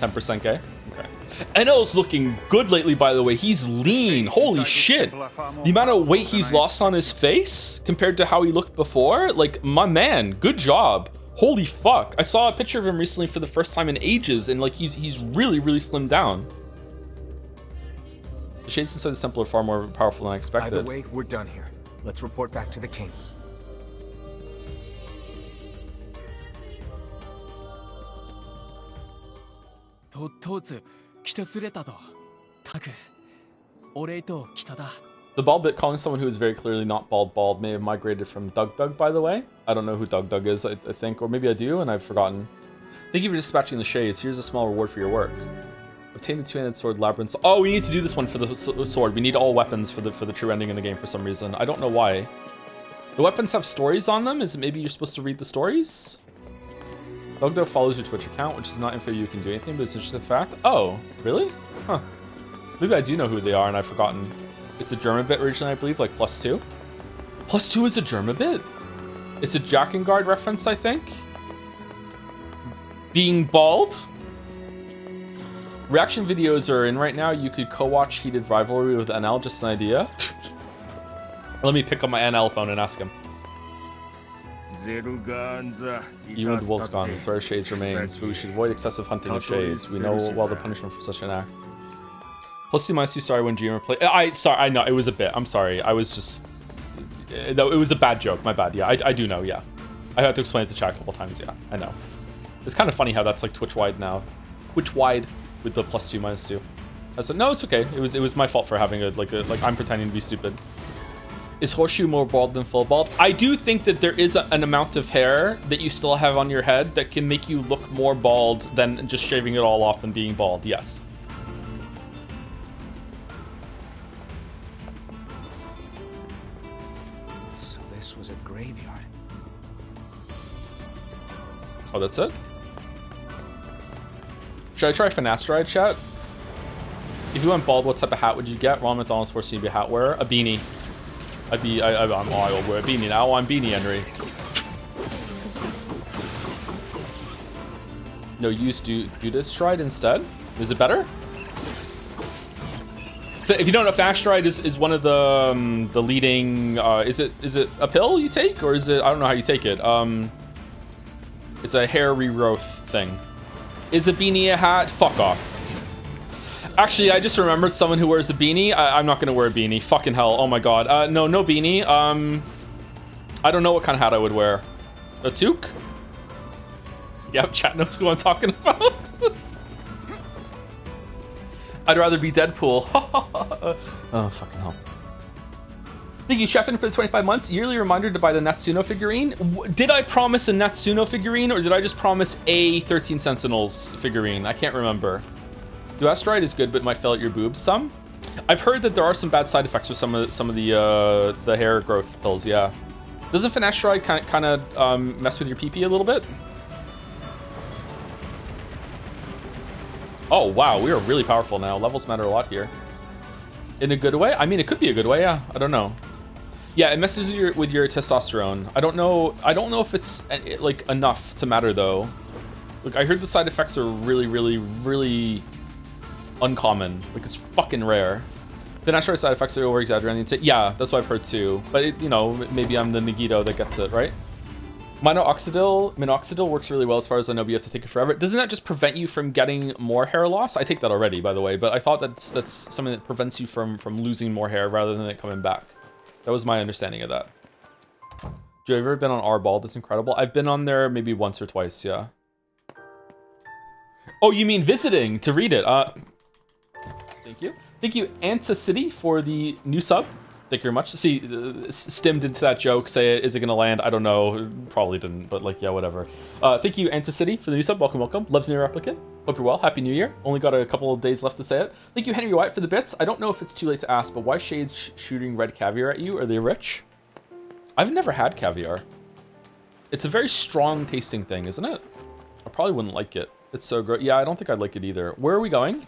10% gay? Okay. NL's looking good lately, by the way. He's lean. Holy shit. The amount of weight he's lost on his face compared to how he looked before, like, my man, good job. Holy fuck. I saw a picture of him recently for the first time in ages, and like he's really, really slimmed down. The shades inside this temple are far more powerful than I expected. Either way, we're done here. Let's report back to the king. The bald bit calling someone who is very clearly not bald may have migrated from Doug, by the way. I don't know who Doug is, I think, or maybe I do, and I've forgotten. Thank you for dispatching the shades. Here's a small reward for your work. Obtain the two-handed sword labyrinth. Oh, we need to do this one for the sword. We need all weapons for the true ending in the game for some reason. I don't know why. The weapons have stories on them. Is it maybe you're supposed to read the stories? Doug follows your Twitch account, which is not info you can do anything, but it's just a fact. Oh, really? Huh. Maybe I do know who they are and I've forgotten. It's a German bit originally, I believe, like +2. +2 is a German bit? It's a Jackengard reference, I think. Being bald. Reaction videos are in right now. You could co-watch Heated Rivalry with NL, just an idea. Let me pick up my NL phone and ask him. Even with the wolves gone, the threat of shades remains, but we should avoid excessive hunting of shades. We know well the punishment for such an act. +2/2, sorry when GM played. Sorry, I know, it was a bit. I'm sorry. I was just... No, it was a bad joke. My bad. Yeah, I do know, yeah. I had to explain it to chat a couple times, yeah. I know. It's kind of funny how that's like Twitch-wide now. Twitch-wide with the +2/2. I said, no, it's okay. It was my fault for having like I'm pretending to be stupid. Is Horseshoe more bald than full bald? I do think that there is an amount of hair that you still have on your head that can make you look more bald than just shaving it all off and being bald, yes. So this was a graveyard. Oh, that's it? Should I try Finasteride, chat? If you went bald, what type of hat would you get? Ron McDonald's forcing you to be a hat wearer. A beanie. I'll wear a beanie now. I'm Beanie Henry. No, use Dutastride instead. Is it better? If you don't know, Finasteride is one of the leading. Is it a pill you take, or is it? I don't know how you take it. It's a hair regrowth thing. Is a beanie a hat? Fuck off. Actually, I just remembered someone who wears a beanie. I'm not gonna wear a beanie. Fucking hell. Oh my god. No beanie. I don't know what kind of hat I would wear. A toque? Yep, chat knows who I'm talking about. I'd rather be Deadpool. Oh, fucking hell. Thank you, Chefin, for the 25 months. Yearly reminder to buy the Natsuno figurine. Did I promise a Natsuno figurine, or did I just promise a 13 Sentinels figurine? I can't remember. Duastride is good, but might fill out your boobs some. I've heard that there are some bad side effects with some of the hair growth pills. Yeah, doesn't Finasteride kind of mess with your pee-pee a little bit? Oh, wow, we are really powerful now. Levels matter a lot here. In a good way? I mean, it could be a good way, yeah. I don't know. Yeah, it messes with your testosterone. I don't know if it's like enough to matter though. Look, I heard the side effects are really, really, really uncommon. Like, it's fucking rare. The natural side effects are over-exaggerated. Yeah, that's what I've heard too. But, it, you know, maybe I'm the Megiddo that gets it, right? Minoxidil works really well as far as I know, but you have to take it forever. Doesn't that just prevent you from getting more hair loss? I take that already, by the way, but I thought that's something that prevents you from losing more hair rather than it coming back. That was my understanding of that. Joe, have you ever been on R-Ball? That's incredible. I've been on there maybe once or twice, yeah. Oh, you mean visiting to read it? Thank you. Thank you, Anticity, for the new sub. Thank you very much. See, stemmed into that joke. Say, is it gonna land? I don't know. Probably didn't, but like, yeah, whatever. Thank you, Anticity, for the new sub. Welcome, welcome. Loves Nier Replicant. Hope you're well. Happy New Year. Only got a couple of days left to say it. Thank you, Henry White, for the bits. I don't know if it's too late to ask, but why Shades shooting red caviar at you? Are they rich? I've never had caviar. It's a very strong tasting thing, isn't it? I probably wouldn't like it. It's so great. Yeah, I don't think I'd like it either. Where are we going?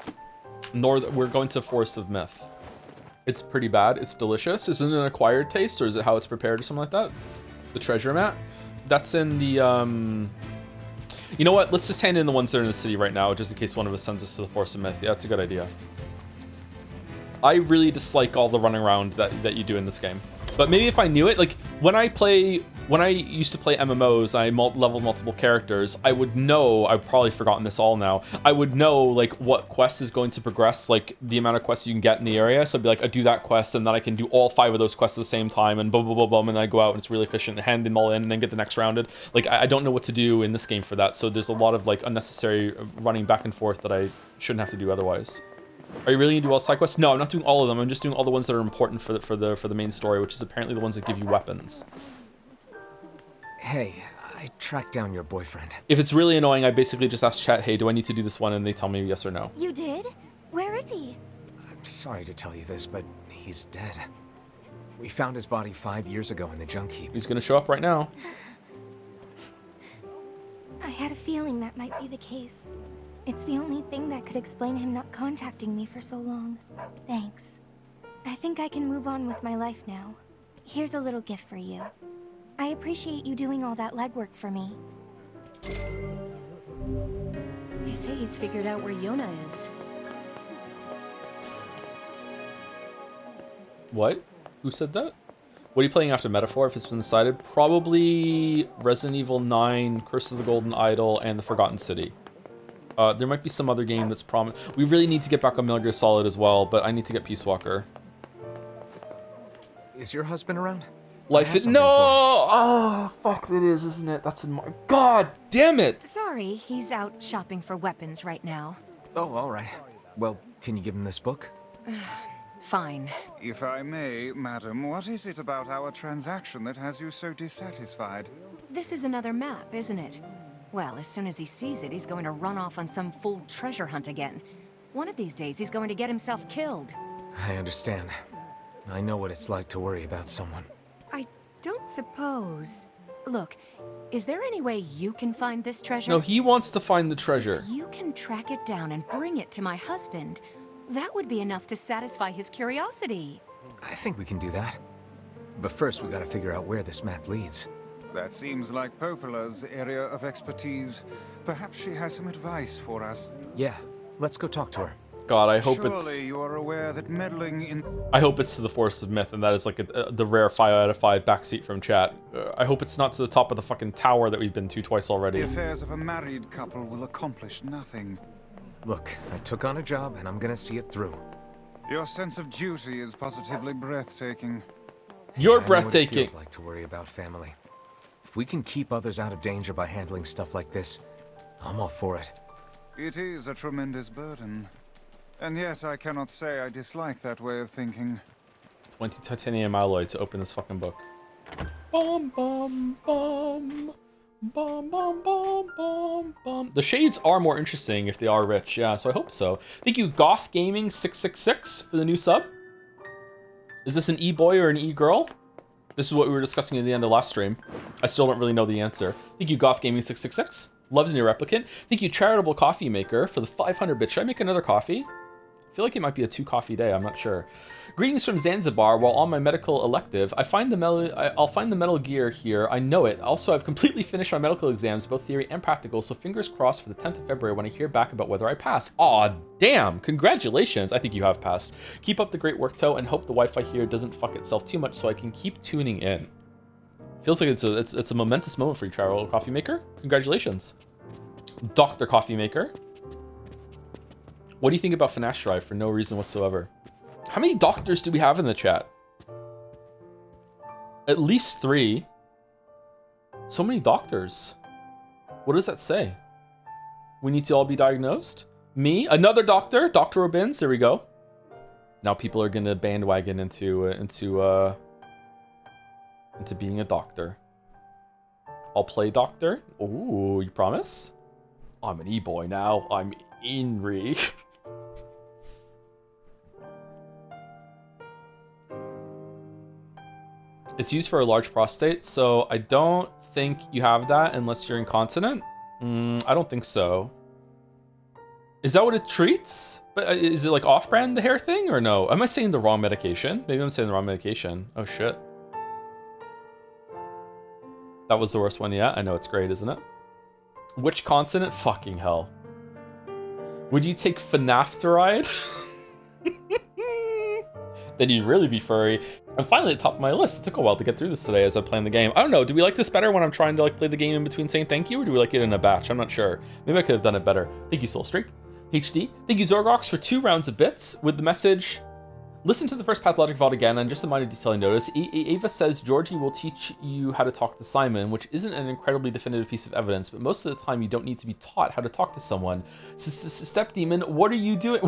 We're going to Forest of Myth. It's pretty bad. It's delicious. Is it an acquired taste, or is it how it's prepared or something like that? The treasure map? That's in the, You know what? Let's just hand in the ones that are in the city right now, just in case one of us sends us to the Forest of Myth. Yeah, that's a good idea. I really dislike all the running around that you do in this game. But maybe if I knew it, like when I used to play MMOs, I leveled multiple characters, I would know, I've probably forgotten this all now, I would know like what quest is going to progress, like the amount of quests you can get in the area. So I'd be like, I do that quest and then I can do all 5 of those quests at the same time and boom, boom, boom, boom, and then I go out and it's really efficient, hand them all in and then get the next rounded. Like I don't know what to do in this game for that. So there's a lot of like unnecessary running back and forth that I shouldn't have to do otherwise. Are you really gonna do all side quests? No, I'm not doing all of them. I'm just doing all the ones that are important for the main story, which is apparently the ones that give you weapons. Hey, I tracked down your boyfriend. If it's really annoying, I basically just ask chat, hey, do I need to do this one? And they tell me yes or no. You did? Where is he? I'm sorry to tell you this, but he's dead. We found his body 5 years ago in the junk heap. He's gonna show up right now. I had a feeling that might be the case. It's the only thing that could explain him not contacting me for so long. Thanks. I think I can move on with my life now. Here's a little gift for you. I appreciate you doing all that legwork for me. They say he's figured out where Yona is. What? Who said that? What are you playing after Metaphor if it's been decided? Probably Resident Evil 9, Curse of the Golden Idol, and The Forgotten City. There might be some other game that's prominent. We really need to get back on Metal Gear Solid as well, but I need to get Peace Walker. Is your husband around? Life is no. Oh, fuck! It is, isn't it? That's in my. God damn it! Sorry, he's out shopping for weapons right now. Oh, all right. Well, can you give him this book? Fine. If I may, madam, what is it about our transaction that has you so dissatisfied? This is another map, isn't it? Well, as soon as he sees it, he's going to run off on some fool treasure hunt again. One of these days, he's going to get himself killed. I understand. I know what it's like to worry about someone. I don't suppose... Look, is there any way you can find this treasure? No, he wants to find the treasure. If you can track it down and bring it to my husband, that would be enough to satisfy his curiosity. I think we can do that. But first, we gotta figure out where this map leads. That seems like Popola's area of expertise. Perhaps she has some advice for us. Yeah, let's go talk to her. God, I hope Surely you are aware that meddling in... I hope it's to the Forest of Myth, and that is like the rare 5 out of 5 backseat from chat. I hope it's not to the top of the fucking tower that we've been to twice already. The affairs of a married couple will accomplish nothing. Look, I took on a job, and I'm gonna see it through. Your sense of duty is positively breathtaking. You're I know breathtaking. what it feels like to worry about family. If we can keep others out of danger by handling stuff like this, I'm all for it. It is a tremendous burden. And yet I cannot say I dislike that way of thinking. 20 titanium alloy to open this fucking book. Bum, bum, bum. Bum, bum, bum, bum, bum. The shades are more interesting if they are rich, yeah, so I hope so. Thank you, Goth Gaming 666 for the new sub. Is this an e-boy or an e-girl? This is what we were discussing at the end of last stream. I still don't really know the answer. Thank you, Goth Gaming 666. Loves Nier Replicant. Thank you, Charitable Coffee Maker, for the 500 bits. Should I make another coffee? I feel like it might be a 2 coffee day. I'm not sure. Greetings from Zanzibar. While on my medical elective, I'll find the Metal Gear here. I know it. Also, I've completely finished my medical exams, both theory and practical, so fingers crossed for the 10th of February when I hear back about whether I pass. Aw, damn. Congratulations. I think you have passed. Keep up the great work, Toe, and hope the Wi-Fi here doesn't fuck itself too much so I can keep tuning in. Feels like it's a momentous moment for you, Charitable Coffee Maker. Congratulations. Dr. Coffee Maker. What do you think about Finasteride for no reason whatsoever? How many doctors do we have in the chat? At least 3. So many doctors. What does that say? We need to all be diagnosed? Me? Another doctor? Dr. Robins? There we go. Now people are gonna bandwagon into being a doctor. I'll play doctor. Ooh, you promise? I'm an e-boy now. I'm Inri. It's used for a large prostate, so I don't think you have that unless you're incontinent. I don't think so. Is that what it treats? But is it like off-brand, the hair thing, or no? Am I saying the wrong medication? Maybe I'm saying the wrong medication. Oh, shit. That was the worst one yet. I know it's great, isn't it? Which consonant? Fucking hell. Would you take Finasteride? Then you'd really be furry. I'm finally at the top of my list. It took a while to get through this today as I'm playing the game. I don't know. Do we like this better when I'm trying to like play the game in between saying thank you, or do we like it in a batch? I'm not sure. Maybe I could have done it better. Thank you, Soulstreak. HD. Thank you, Zorgox, for 2 rounds of bits with the message. Listen to the first Pathologic Vault again, and just a minor detail I noticed. Ava says Georgie will teach you how to talk to Simon, which isn't an incredibly definitive piece of evidence, but most of the time you don't need to be taught how to talk to someone. Step Demon, what are you doing?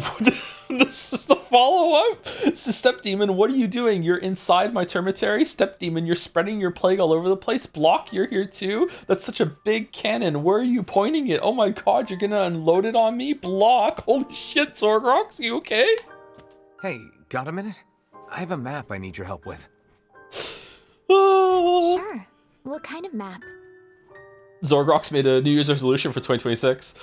This is the follow-up? Step Demon, what are you doing? You're inside my termitary? Step Demon, you're spreading your plague all over the place? Block, you're here too? That's such a big cannon. Where are you pointing it? Oh my god, you're gonna unload it on me? Block. Holy shit, Zorgrox, you okay? Hey, got a minute? I have a map I need your help with. Sure. What kind of map? Zorgrox made a New Year's resolution for 2026.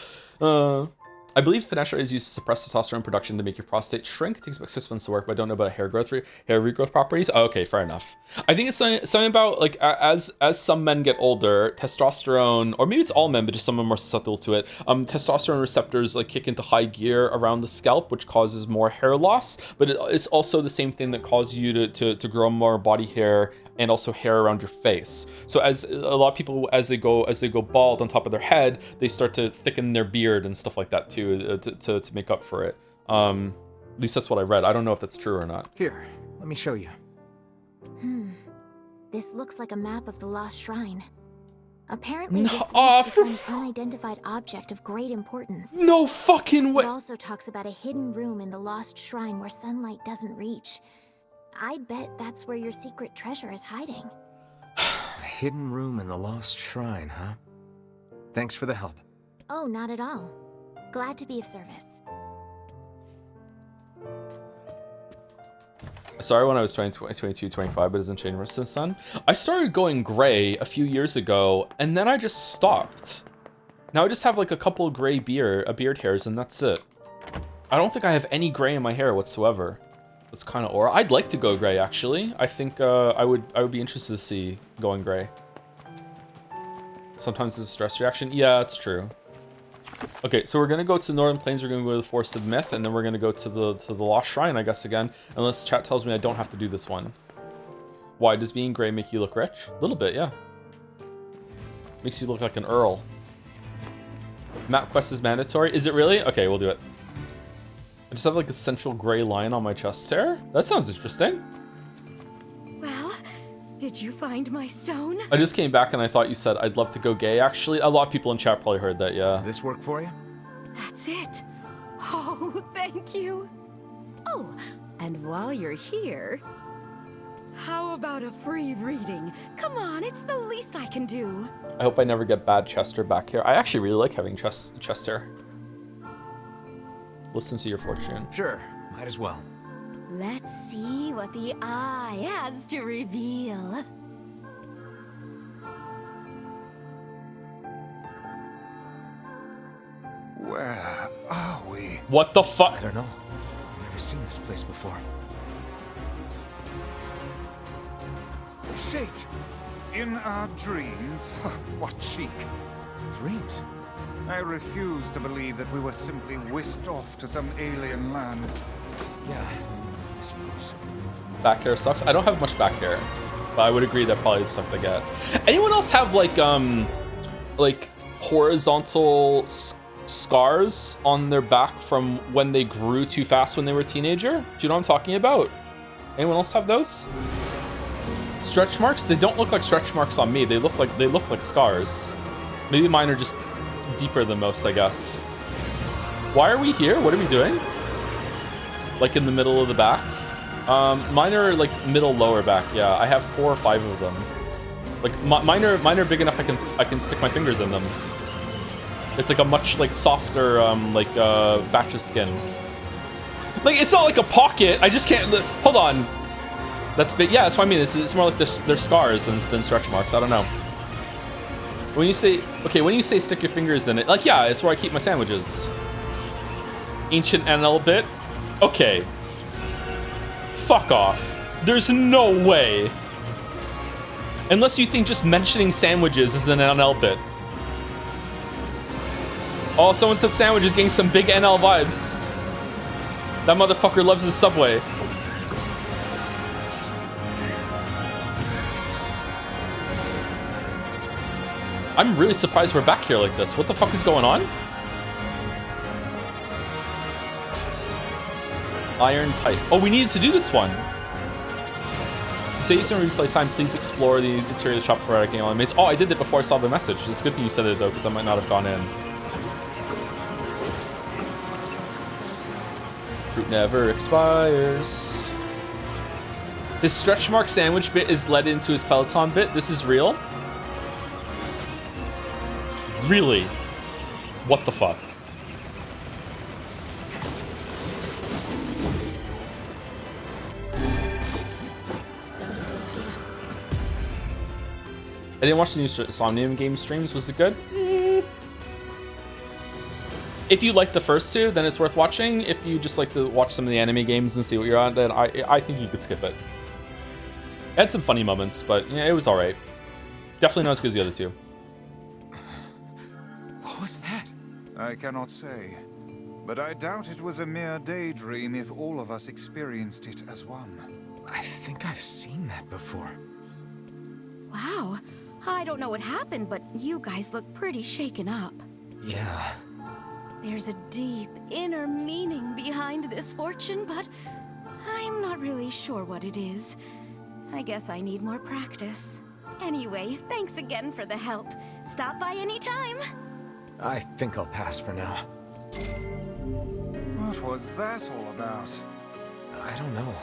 I believe Finasteride is used to suppress testosterone production to make your prostate shrink. It takes about 6 months to work, but I don't know about hair regrowth properties. Oh, okay, fair enough. I think it's something about like as some men get older, testosterone, or maybe it's all men, but just some are more susceptible to it. Testosterone receptors like kick into high gear around the scalp, which causes more hair loss. But it's also the same thing that causes you to grow more body hair and also hair around your face. So as a lot of people, as they go bald on top of their head, they start to thicken their beard and stuff like that too, to make up for it. At least that's what I read. I don't know if that's true or not. Here, let me show you. This looks like a map of the Lost Shrine. Apparently, No, this leads to some unidentified object of great importance. No fucking way. It also talks about a hidden room in the Lost Shrine where sunlight doesn't reach. I'd bet that's where your secret treasure is hiding. A hidden room in the Lost Shrine, huh? Thanks for the help. Oh, not at all. Glad to be of service. Sorry when I was 22, 25, but it hasn't changed much since then. I started going gray a few years ago, and then I just stopped. Now I just have like a couple of gray beard hairs, and that's it. I don't think I have any gray in my hair whatsoever. That's kind of aura. I'd like to go gray, actually. I think I would be interested to see going gray. Sometimes it's a stress reaction. Yeah, it's true. Okay, so we're gonna go to Northern Plains. We're gonna go to the Forest of Myth, and then we're gonna go to the Lost Shrine, I guess, again. Unless chat tells me I don't have to do this one. Why does being gray make you look rich? A little bit, yeah. Makes you look like an earl. Map quest is mandatory. Is it really? Okay, we'll do it. I just have like a central gray line on my chest hair. That sounds interesting. Well, did you find my stone? I just came back and I thought you said I'd love to go gay, actually. A lot of people in chat probably heard that, yeah. This work for you? That's it. Oh, thank you. Oh, and while you're here, how about a free reading? Come on, it's the least I can do. I hope I never get bad chest or back hair. I actually really like having chest hair. Listen to your fortune. Sure, might as well. Let's see what the eye has to reveal. What the fuck? I don't know. I've never seen this place before. Shit! In our dreams? What cheek. Dreams? I refuse to believe that we were simply whisked off to some alien land. Yeah, I suppose. Back hair sucks. I don't have much back hair, but I would agree that probably sucked to get. Anyone else have like horizontal scars on their back from when they grew too fast when they were a teenager? Do you know what I'm talking about? Anyone else have those? Stretch marks? They don't look like stretch marks on me. They look like scars. Maybe mine are just deeper than most, I guess. Why are we here? What are we doing? Like in the middle of the back? Mine are like middle lower back. Yeah, I have 4 or 5 of them. Like mine are big enough I can stick my fingers in them. It's like a much like softer batch of skin. Like it's not like a pocket. I just can't. Hold on. That's big. Yeah, that's what I mean. It's more like they're scars than stretch marks. I don't know. When you say stick your fingers in it, like yeah, it's where I keep my sandwiches. Ancient NL bit. Okay. Fuck off. There's no way. Unless you think just mentioning sandwiches is an NL bit. Oh, someone said sandwiches, getting some big NL vibes. That motherfucker loves his Subway. I'm really surprised we're back here like this. What the fuck is going on? Iron pipe. Oh, we needed to do this one. Say you some replay time. Please explore the interior of the shop for I can mates. Oh, I did it before I saw the message. It's a good thing you said it though, because I might not have gone in. Fruit never expires. His stretch mark sandwich bit is led into his Peloton bit. This is real. Really? What the fuck? I didn't watch the new Somnium game streams. Was it good? If you like the first 2, then it's worth watching. If you just like to watch some of the anime games and see what you're on, then I think you could skip it. It had some funny moments, but yeah, it was alright. Definitely not as good as the other 2. What was that? I cannot say, but I doubt it was a mere daydream if all of us experienced it as one. I think I've seen that before. Wow. I don't know what happened, but you guys look pretty shaken up. Yeah. There's a deep inner meaning behind this fortune, but I'm not really sure what it is. I guess I need more practice. Anyway, thanks again for the help. Stop by anytime. I think I'll pass for now. What was that all about? I don't know.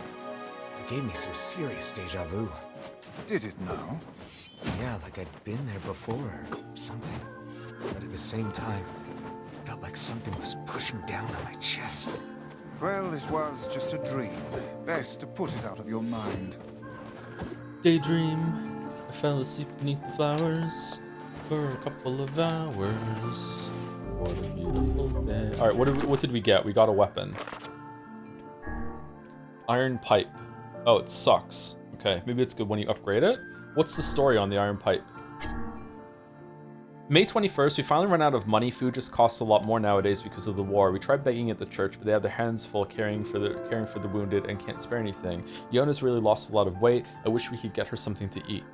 It gave me some serious deja vu. Did it now? Yeah, like I'd been there before or something. But at the same time, it felt like something was pushing down on my chest. Well, it was just a dream. Best to put it out of your mind. Daydream. I fell asleep beneath the flowers for a couple of hours. What a beautiful day. All right, what did we get? We got a weapon. Iron pipe. Oh, it sucks. Okay, maybe it's good when you upgrade it. What's the story on the iron pipe? May 21st, we finally ran out of money. Food just costs a lot more nowadays because of the war. We tried begging at the church, but they have their hands full caring for the wounded and can't spare anything. Yona's really lost a lot of weight. I wish we could get her something to eat.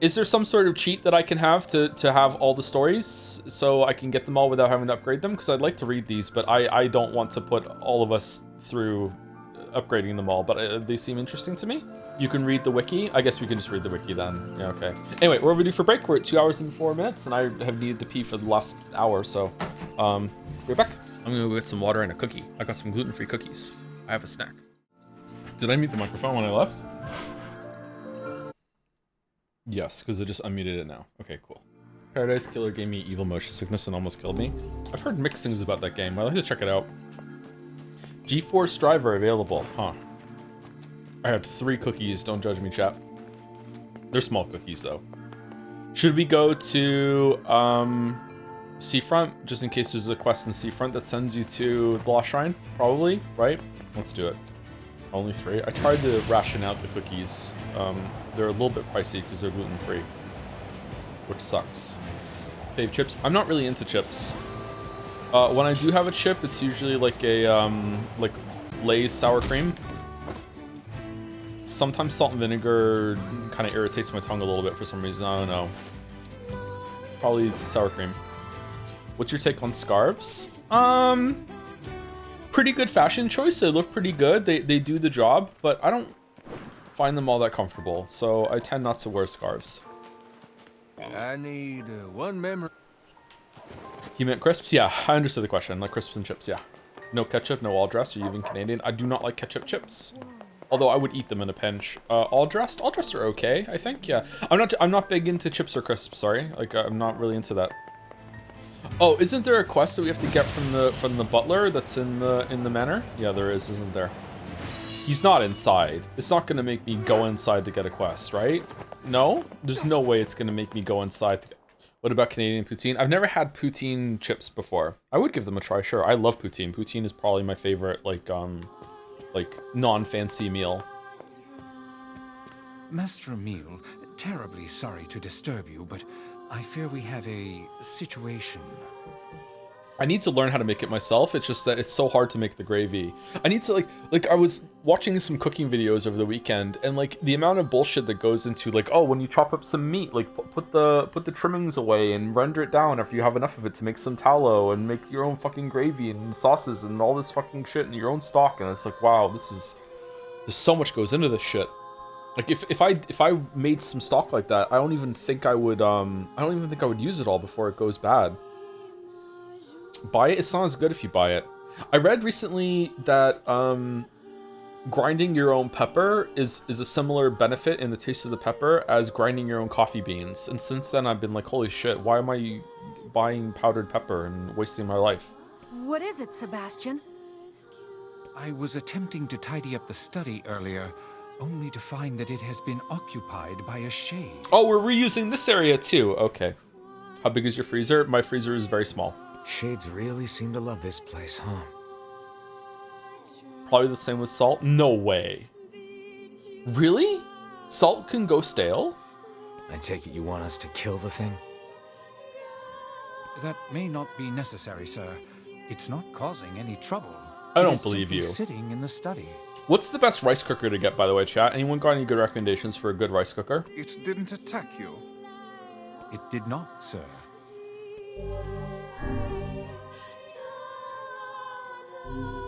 Is there some sort of cheat that I can have to have all the stories so I can get them all without having to upgrade them? Because I'd like to read these, but I don't want to put all of us through upgrading them all, but they seem interesting to me. You can read the wiki. I guess we can just read the wiki then. Yeah, okay. Anyway, we're overdue for break. We're at 2 hours and 4 minutes, and I have needed to pee for the last hour, so we're back. I'm gonna go get some water and a cookie. I got some gluten-free cookies. I have a snack. Did I mute the microphone when I left? Yes, because I just unmuted it now. Okay, cool. Paradise Killer gave me evil motion sickness and almost killed me. I've heard mixed things about that game. I'd like to check it out. GeForce Driver available. Huh. I had 3 cookies. Don't judge me, chat. They're small cookies, though. Should we go to Seafront, just in case there's a quest in Seafront that sends you to the Lost Shrine? Probably, right? Let's do it. Only 3. I tried to ration out the cookies. They're a little bit pricey because they're gluten-free, which sucks. Fave chips. I'm not really into chips. When I do have a chip, it's usually like a like Lay's sour cream. Sometimes salt and vinegar kind of irritates my tongue a little bit for some reason. I don't know. Probably sour cream. What's your take on scarves? Pretty good fashion choice. They look pretty good. They do the job, but I don't find them all that comfortable. So I tend not to wear scarves. I need one memory. You meant crisps? Yeah, I understood the question. Like crisps and chips, yeah. No ketchup, no all dressed. Are you even Canadian? I do not like ketchup chips. Although I would eat them in a pinch. All dressed are okay, I think. Yeah, I'm not big into chips or crisps. Sorry, like I'm not really into that. Oh, isn't there a quest that we have to get from the butler that's in the manor? Yeah, there is, isn't there? He's not inside. It's not gonna make me go inside to get a quest, right? No, there's no way it's gonna make me go inside. What about Canadian poutine? I've never had poutine chips before. I would give them a try, sure. I love poutine. Poutine is probably my favorite, like non-fancy meal. Master Emile, terribly sorry to disturb you, but I fear we have a situation. I need to learn how to make it myself. It's just that it's so hard to make the gravy. I need to like I was watching some cooking videos over the weekend, and like the amount of bullshit that goes into like, oh, when you chop up some meat, like put the trimmings away and render it down after you have enough of it to make some tallow and make your own fucking gravy and sauces and all this fucking shit and your own stock. And it's like, wow, there's so much goes into this shit. Like if I made some stock like that, I don't even think I would use it all before it goes bad. Buy it. It's not as good if you buy it. I read recently that grinding your own pepper is a similar benefit in the taste of the pepper as grinding your own coffee beans. And since then, I've been like, holy shit, why am I buying powdered pepper and wasting my life? What is it, Sebastian? I was attempting to tidy up the study earlier, only to find that it has been occupied by a shade. Oh, we're reusing this area too. Okay. How big is your freezer? My freezer is very small. Shades really seem to love this place, huh? Probably the same with salt. No way. Really? Salt can go stale? I take it you want us to kill the thing? That may not be necessary, sir. It's not causing any trouble. I don't believe you. Sitting in the study. What's the best rice cooker to get, by the way, chat? Anyone got any good recommendations for a good rice cooker? It didn't attack you. It did not, sir.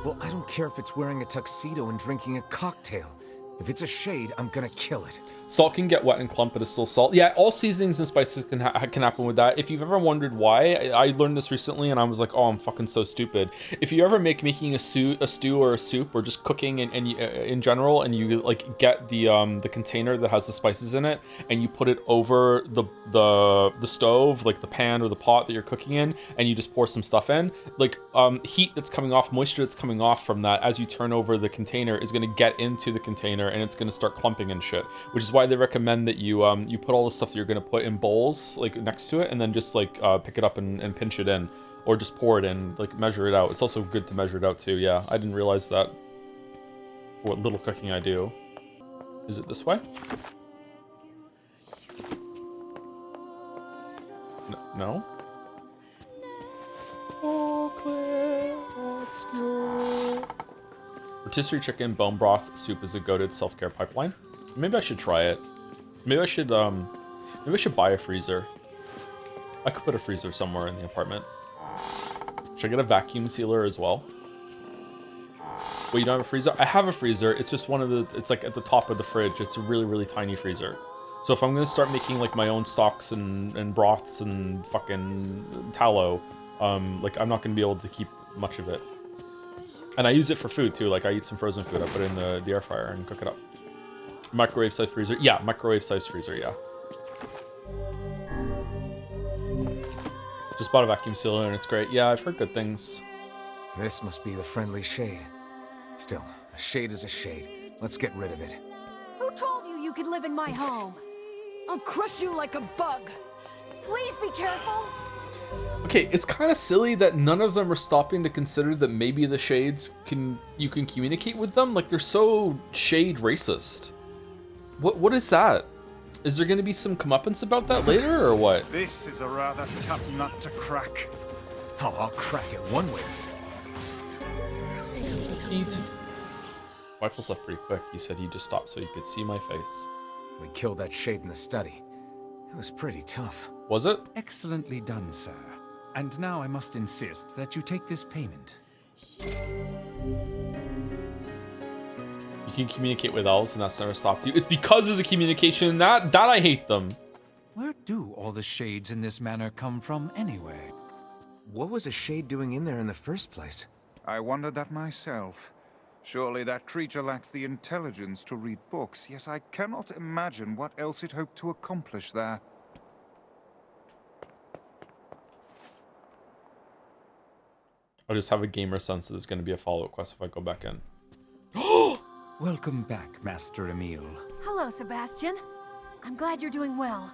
Well, I don't care if it's wearing a tuxedo and drinking a cocktail. If it's a shade, I'm gonna kill it. Salt can get wet and clump, but it's still salt. Yeah, all seasonings and spices can happen with that. If you've ever wondered why, I learned this recently, and I was like, oh, I'm fucking so stupid. If you ever making a stew or a soup, or just cooking in general, and you like get the container that has the spices in it, and you put it over the stove, like the pan or the pot that you're cooking in, and you just pour some stuff in, like heat that's coming off, moisture that's coming off from that as you turn over the container is gonna get into the container, and it's gonna start clumping and shit, which is why they recommend that you you put all the stuff that you're gonna put in bowls like next to it, and then just like pick it up and pinch it in, or just pour it in, like measure it out. It's also good to measure it out too. Yeah, I didn't realize that. What little cooking I do. Is it this way? No. Oh, clear, obscure. Rotisserie chicken bone broth soup is a goated self-care pipeline. Maybe I should try it. Maybe I should buy a freezer. I could put a freezer somewhere in the apartment. Should I get a vacuum sealer as well? Wait, you don't have a freezer? I have a freezer. It's just one of the, it's like at the top of the fridge. It's a really, really tiny freezer. So if I'm gonna start making like my own stocks and broths and fucking tallow, like I'm not gonna be able to keep much of it. And I use it for food too. Like I eat some frozen food, I put it in the air fryer and cook it up. Microwave size freezer? Yeah, microwave size freezer, yeah. Just bought a vacuum sealer and it's great. Yeah, I've heard good things. This must be the friendly shade. Still, a shade is a shade. Let's get rid of it. Who told you you could live in my home? I'll crush you like a bug. Please be careful. Okay, it's kind of silly that none of them are stopping to consider that maybe the shades you can communicate with them. Like, they're so shade racist. What is that? Is there going to be some comeuppance about that later, or what? This is a rather tough nut to crack. Oh, I'll crack it one way. Eat. Rifles left pretty quick. He said he just stopped so he could see my face. We killed that shade in the study. It was pretty tough. Was it? Excellently done, sir. And now I must insist that you take this payment. You can communicate with owls, and that's never stopped you. It's because of the communication that I hate them. Where do all the shades in this manor come from, anyway? What was a shade doing in there in the first place? I wondered that myself. Surely that creature lacks the intelligence to read books, yet I cannot imagine what else it hoped to accomplish there. I'll just have a gamer sense that there's going to be a follow-up quest if I go back in. Welcome back, Master Emile. Hello, Sebastian. I'm glad you're doing well.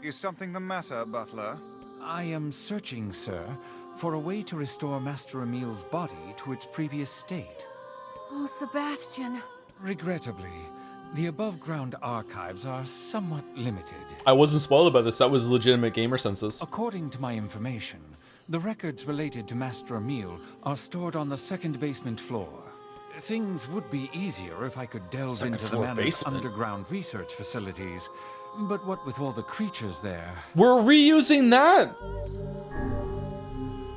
Is something the matter, Butler? I am searching, sir, for a way to restore Master Emile's body to its previous state. Oh, Sebastian. Regrettably, the above-ground archives are somewhat limited. I wasn't spoiled by this. That was legitimate gamer senses. According to my information, the records related to Master Emile are stored on the second basement floor. Things would be easier if I could delve Second into the floor manor's basement? underground research facilities, but what with all the creatures there... We're reusing that!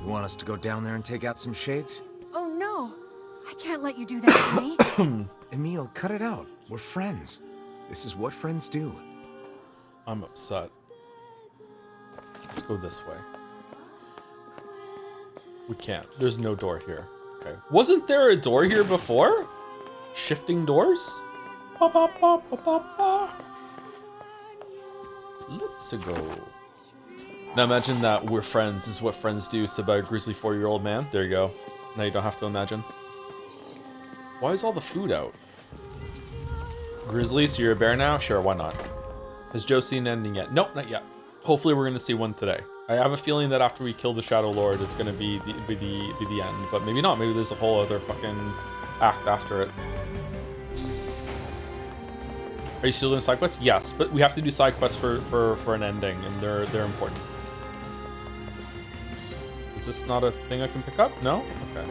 You want us to go down there and take out some shades? Oh, no. I can't let you do that to me. Emile, cut it out. We're friends. This is what friends do. I'm upset. Let's go this way. We can't. There's no door here. Okay. Wasn't there a door here before? Shifting doors? Ba, ba, ba, ba, ba, ba. Let's go. Now imagine that we're friends. This is what friends do. So about a grizzly 4-year-old man. There you go. Now you don't have to imagine. Why is all the food out? Grizzly, so you're a bear now? Sure, why not? Has Joe seen an ending yet? Nope, not yet. Hopefully we're going to see one today. I have a feeling that after we kill the Shadow Lord, it's going to be the end. But maybe not. Maybe there's a whole other fucking act after it. Are you still doing side quests? Yes, but we have to do side quests for an ending, and they're important. Is this not a thing I can pick up? No? Okay.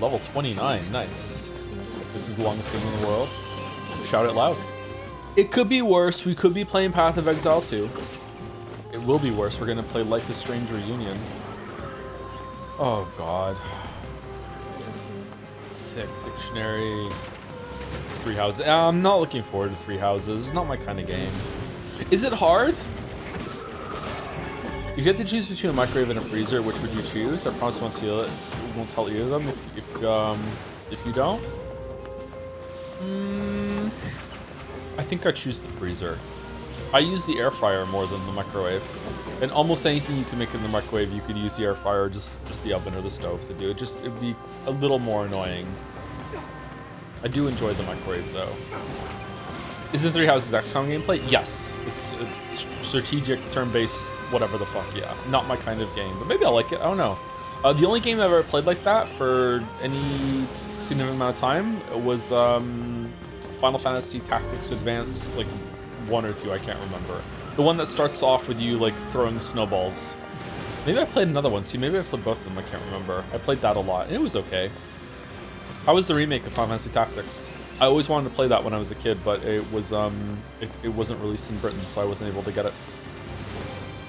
Level 29. Nice. This is the longest game in the world. Shout it loud. It could be worse. We could be playing Path of Exile 2. It will be worse. We're going to play Life is Strange Reunion. Oh, God. Thick dictionary. 3 houses. I'm not looking forward to 3 houses. It's not my kind of game. Is it hard? If you had to choose between a microwave and a freezer, which would you choose? I promise I won't tell either of them if you don't. I think I choose the freezer. I use the air fryer more than the microwave. And almost anything you can make in the microwave, you could use the air fryer or just the oven or the stove to do it. It'd be a little more annoying. I do enjoy the microwave though. Isn't 3 Houses XCOM gameplay? Yes. It's a strategic, turn-based, whatever the fuck, yeah. Not my kind of game, but maybe I'll like it, I don't know. The only game I've ever played like that for any significant amount of time was Final Fantasy Tactics Advance, like 1 or 2, I can't remember. The one that starts off with you like throwing snowballs. Maybe I played another one too, maybe I played both of them, I can't remember. I played that a lot, and it was okay. How was the remake of Final Fantasy Tactics? I always wanted to play that when I was a kid, but it wasn't released in Britain, so I wasn't able to get it.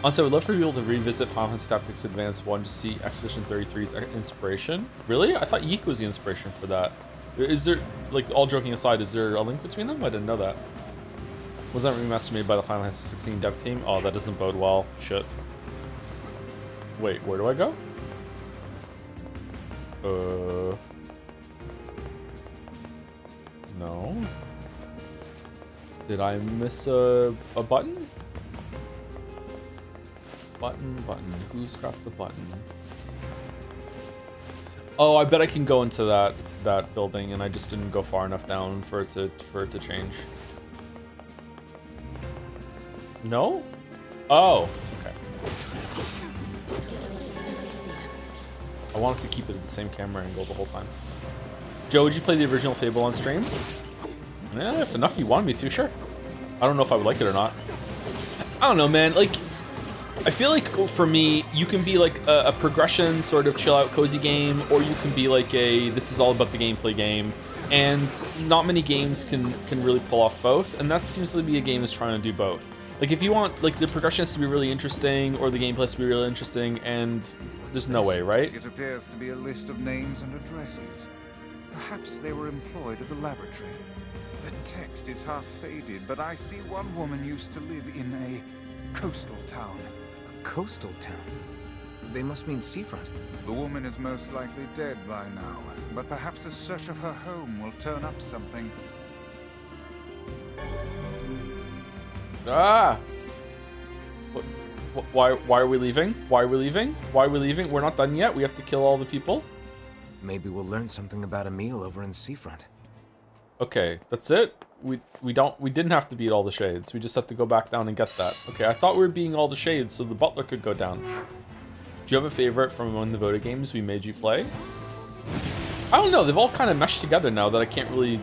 Honestly, I would love for people to revisit Final Fantasy Tactics Advance 1 to see Expedition 33's inspiration. Really? I thought Yeek was the inspiration for that. Is there, like, all joking aside, is there a link between them? I didn't know that. Was that remastered made by the Final Fantasy 16 dev team? Oh, that doesn't bode well. Shit. Wait, where do I go? No. Did I miss a button? Button. Who's got the button? Oh, I bet I can go into that building, and I just didn't go far enough down for it to change. No? Oh, okay. I wanted to keep it at the same camera angle the whole time. Joe, would you play the original Fable on stream? Yeah, if enough you wanted me to, sure. I don't know if I would like it or not. I don't know, man. Like, I feel like for me, you can be like a progression sort of chill out cozy game, or you can be like a this is all about the gameplay game. And not many games can really pull off both, and that seems to be a game that's trying to do both. Like if you want like the progression has to be really interesting or the gameplay has to be really interesting, and there's no way, right? It appears to be a list of names and addresses. Perhaps they were employed at the laboratory. The text is half faded, but I see one woman used to live in a coastal town. A coastal town? They must mean seafront. The woman is most likely dead by now, but perhaps a search of her home will turn up something. Ah! Why are we leaving? Why are we leaving? Why are we leaving? We're not done yet. We have to kill all the people. Maybe we'll learn something about Emil over in seafront. Okay, that's it. We didn't have to beat all the shades. We just have to go back down and get that. Okay, I thought we were being all the shades so the butler could go down. Do you have a favorite from among the voted games we made you play? I don't know. They've all kind of meshed together now that I can't really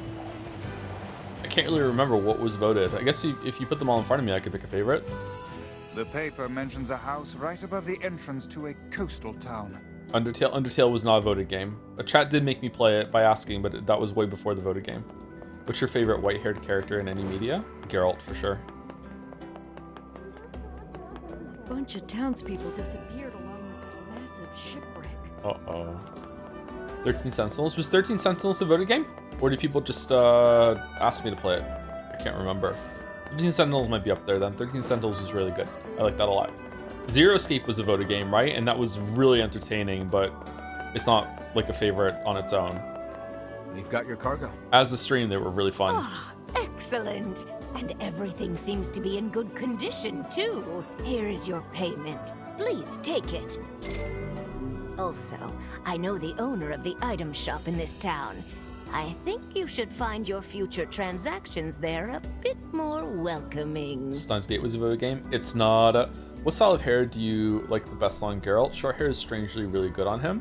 remember what was voted. I guess if you put them all in front of me, I could pick a favorite. The paper mentions a house right above the entrance to a coastal town. Undertale was not a voted game. The chat did make me play it by asking, but that was way before the voted game. What's your favorite white-haired character in any media? Geralt, for sure. A bunch of townspeople disappeared along with that massive shipwreck. Uh-oh. 13 Sentinels. Was 13 Sentinels a voted game? Or did people just ask me to play it? I can't remember. 13 Sentinels might be up there then. 13 Sentinels was really good. I like that a lot. Zero Escape was a voted game, right? And that was really entertaining, but it's not like a favorite on its own. You've got your cargo. As a stream, they were really fun. Ah, excellent. And everything seems to be in good condition, too. Here is your payment. Please take it. Also, I know the owner of the item shop in this town. I think you should find your future transactions there a bit more welcoming. Steins Gate was a voted game. It's not. What style of hair do you like the best on Geralt? Short hair is strangely really good on him.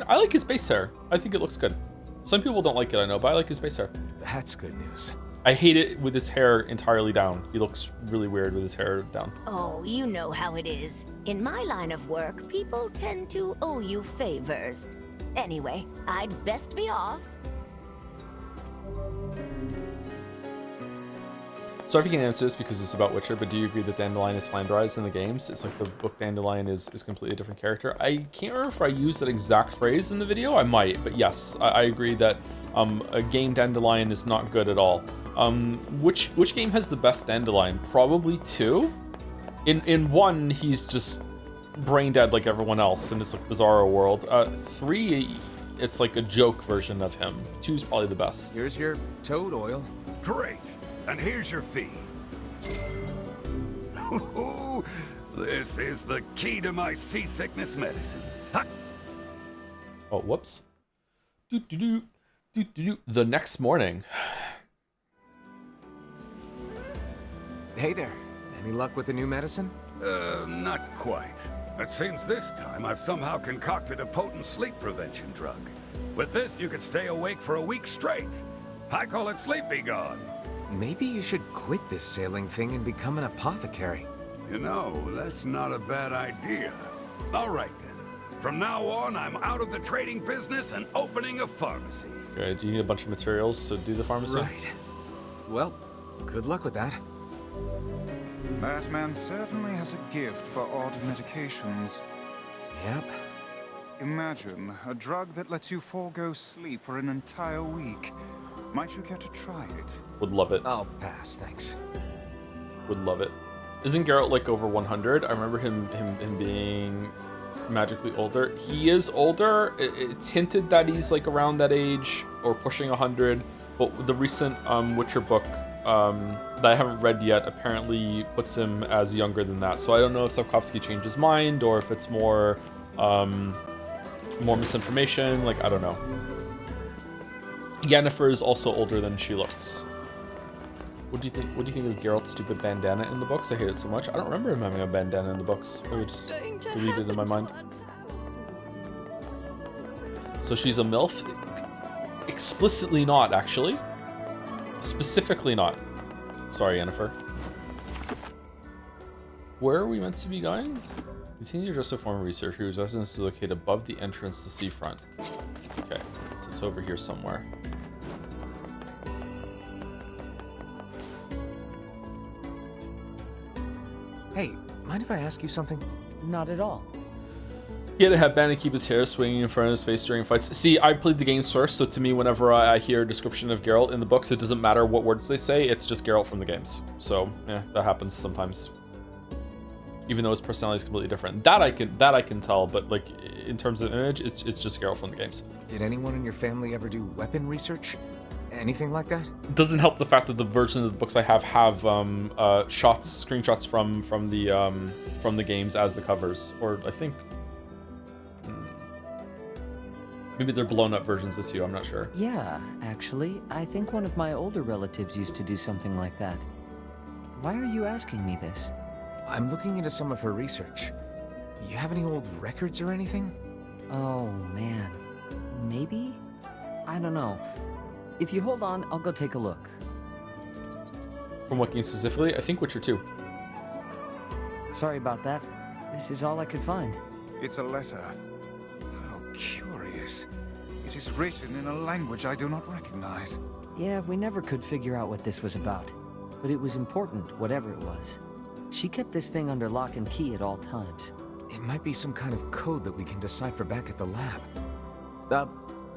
I like his base hair. I think it looks good. Some people don't like it, I know, but I like his base hair. That's good news. I hate it with his hair entirely down. He looks really weird with his hair down. Oh, you know how it is. In my line of work, people tend to owe you favors. Anyway, I'd best be off. Sorry if you can answer this because it's about Witcher, but do you agree that Dandelion is flanderized in the games? It's like the book Dandelion is completely a different character. I can't remember if I used that exact phrase in the video. I might, but yes, I agree that a game Dandelion is not good at all. Which game has the best Dandelion? Probably 2. In 1, he's just brain dead like everyone else in this like bizarro world. 3, it's like a joke version of him. 2 is probably the best. Here's your toad oil. Great. And here's your fee. This is the key to my seasickness medicine. Ha! Oh, whoops. The next morning. Hey there. Any luck with the new medicine? Not quite. It seems this time I've somehow concocted a potent sleep prevention drug. With this, you could stay awake for a week straight. I call it Sleepy Gone. Maybe you should quit this sailing thing and become an apothecary. You know, that's not a bad idea. All right, then. From now on, I'm out of the trading business and opening a pharmacy. Okay, do you need a bunch of materials to do the pharmacy? Right. Well, good luck with that. That man certainly has a gift for odd medications. Yep. Imagine a drug that lets you forego sleep for an entire week. Might you care to try it? Would love it. I'll pass, thanks. Would love it. Isn't Geralt like over 100? I remember him being magically older. He is older. It's hinted that he's like around that age or pushing 100. But the recent Witcher book that I haven't read yet apparently puts him as younger than that. So I don't know if Sapkowski changed his mind or if it's more misinformation. Like, I don't know. Yennefer is also older than she looks. What do you think? What do you think of Geralt's stupid bandana in the books? I hate it so much. I don't remember him having a bandana in the books. Maybe just deleted it in my mind. So she's a MILF? Explicitly not, actually. Specifically not. Sorry, Yennefer. Where are we meant to be going? Continue just a former researcher whose residence is located above the entrance to seafront. Okay, so it's over here somewhere. Hey, mind if I ask you something? Not at all. He had to have Bandit keep his hair swinging in front of his face during fights. See, I played the games first, so to me, whenever I hear a description of Geralt in the books, it doesn't matter what words they say, it's just Geralt from the games. So, yeah, that happens sometimes. Even though his personality is completely different. That I can tell, but like in terms of image, it's just Geralt from the games. Did anyone in your family ever do weapon research? Anything like that? It doesn't help the fact that the version of the books I have screenshots from the games as the covers, or I think maybe they're blown up versions of two. I'm not sure. Yeah, actually, I think one of my older relatives used to do something like that. Why are you asking me this? I'm looking into some of her research. You have any old records or anything? Oh, man. Maybe? I don't know. If you hold on, I'll go take a look. From what game specifically? I think Witcher 2. Sorry about that. This is all I could find. It's a letter. How curious. It is written in a language I do not recognize. Yeah, we never could figure out what this was about. But it was important, whatever it was. She kept this thing under lock and key at all times. It might be some kind of code that we can decipher back at the lab.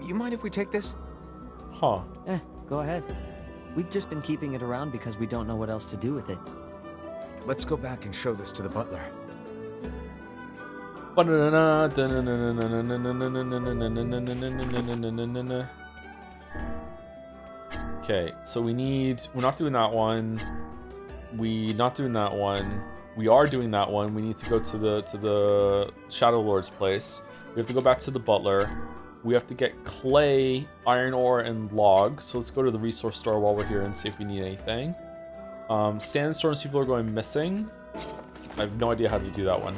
You mind if we take this? Huh. Go ahead. We've just been keeping it around because we don't know what else to do with it. Let's go back and show this to the butler. Okay, so we're not doing that one. We're not doing that one. We are doing that one. We need to go to the Shadow Lord's place. We have to go back to the butler. We have to get clay, iron ore, and log. So let's go to the resource store while we're here and see if we need anything. Sandstorms people are going missing. I have no idea how to do that one.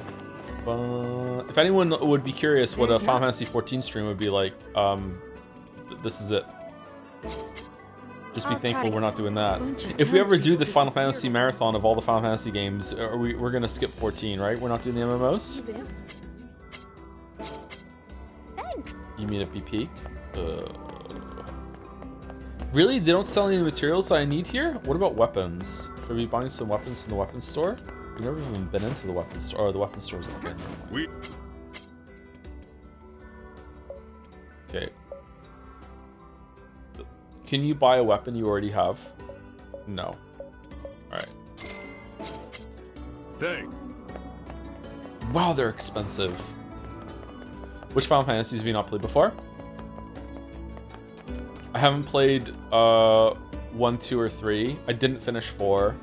If anyone would be curious what a Final Fantasy 14 stream would be like, this is it. Just be thankful we're not doing that. If we ever do the Final Fantasy marathon of all the Final Fantasy games, we're gonna skip 14, right? We're not doing the MMOs? Thanks. You mean at Peak? Really? They don't sell any materials that I need here? What about weapons? Should we be buying some weapons from the weapons store? We've never even been into the weapons store, or the weapons store's open. Okay. Can you buy a weapon you already have? No. Alright. Dang. Wow, they're expensive. Which Final Fantasies have you not played before? I haven't played 1, 2, or 3. I didn't finish 4.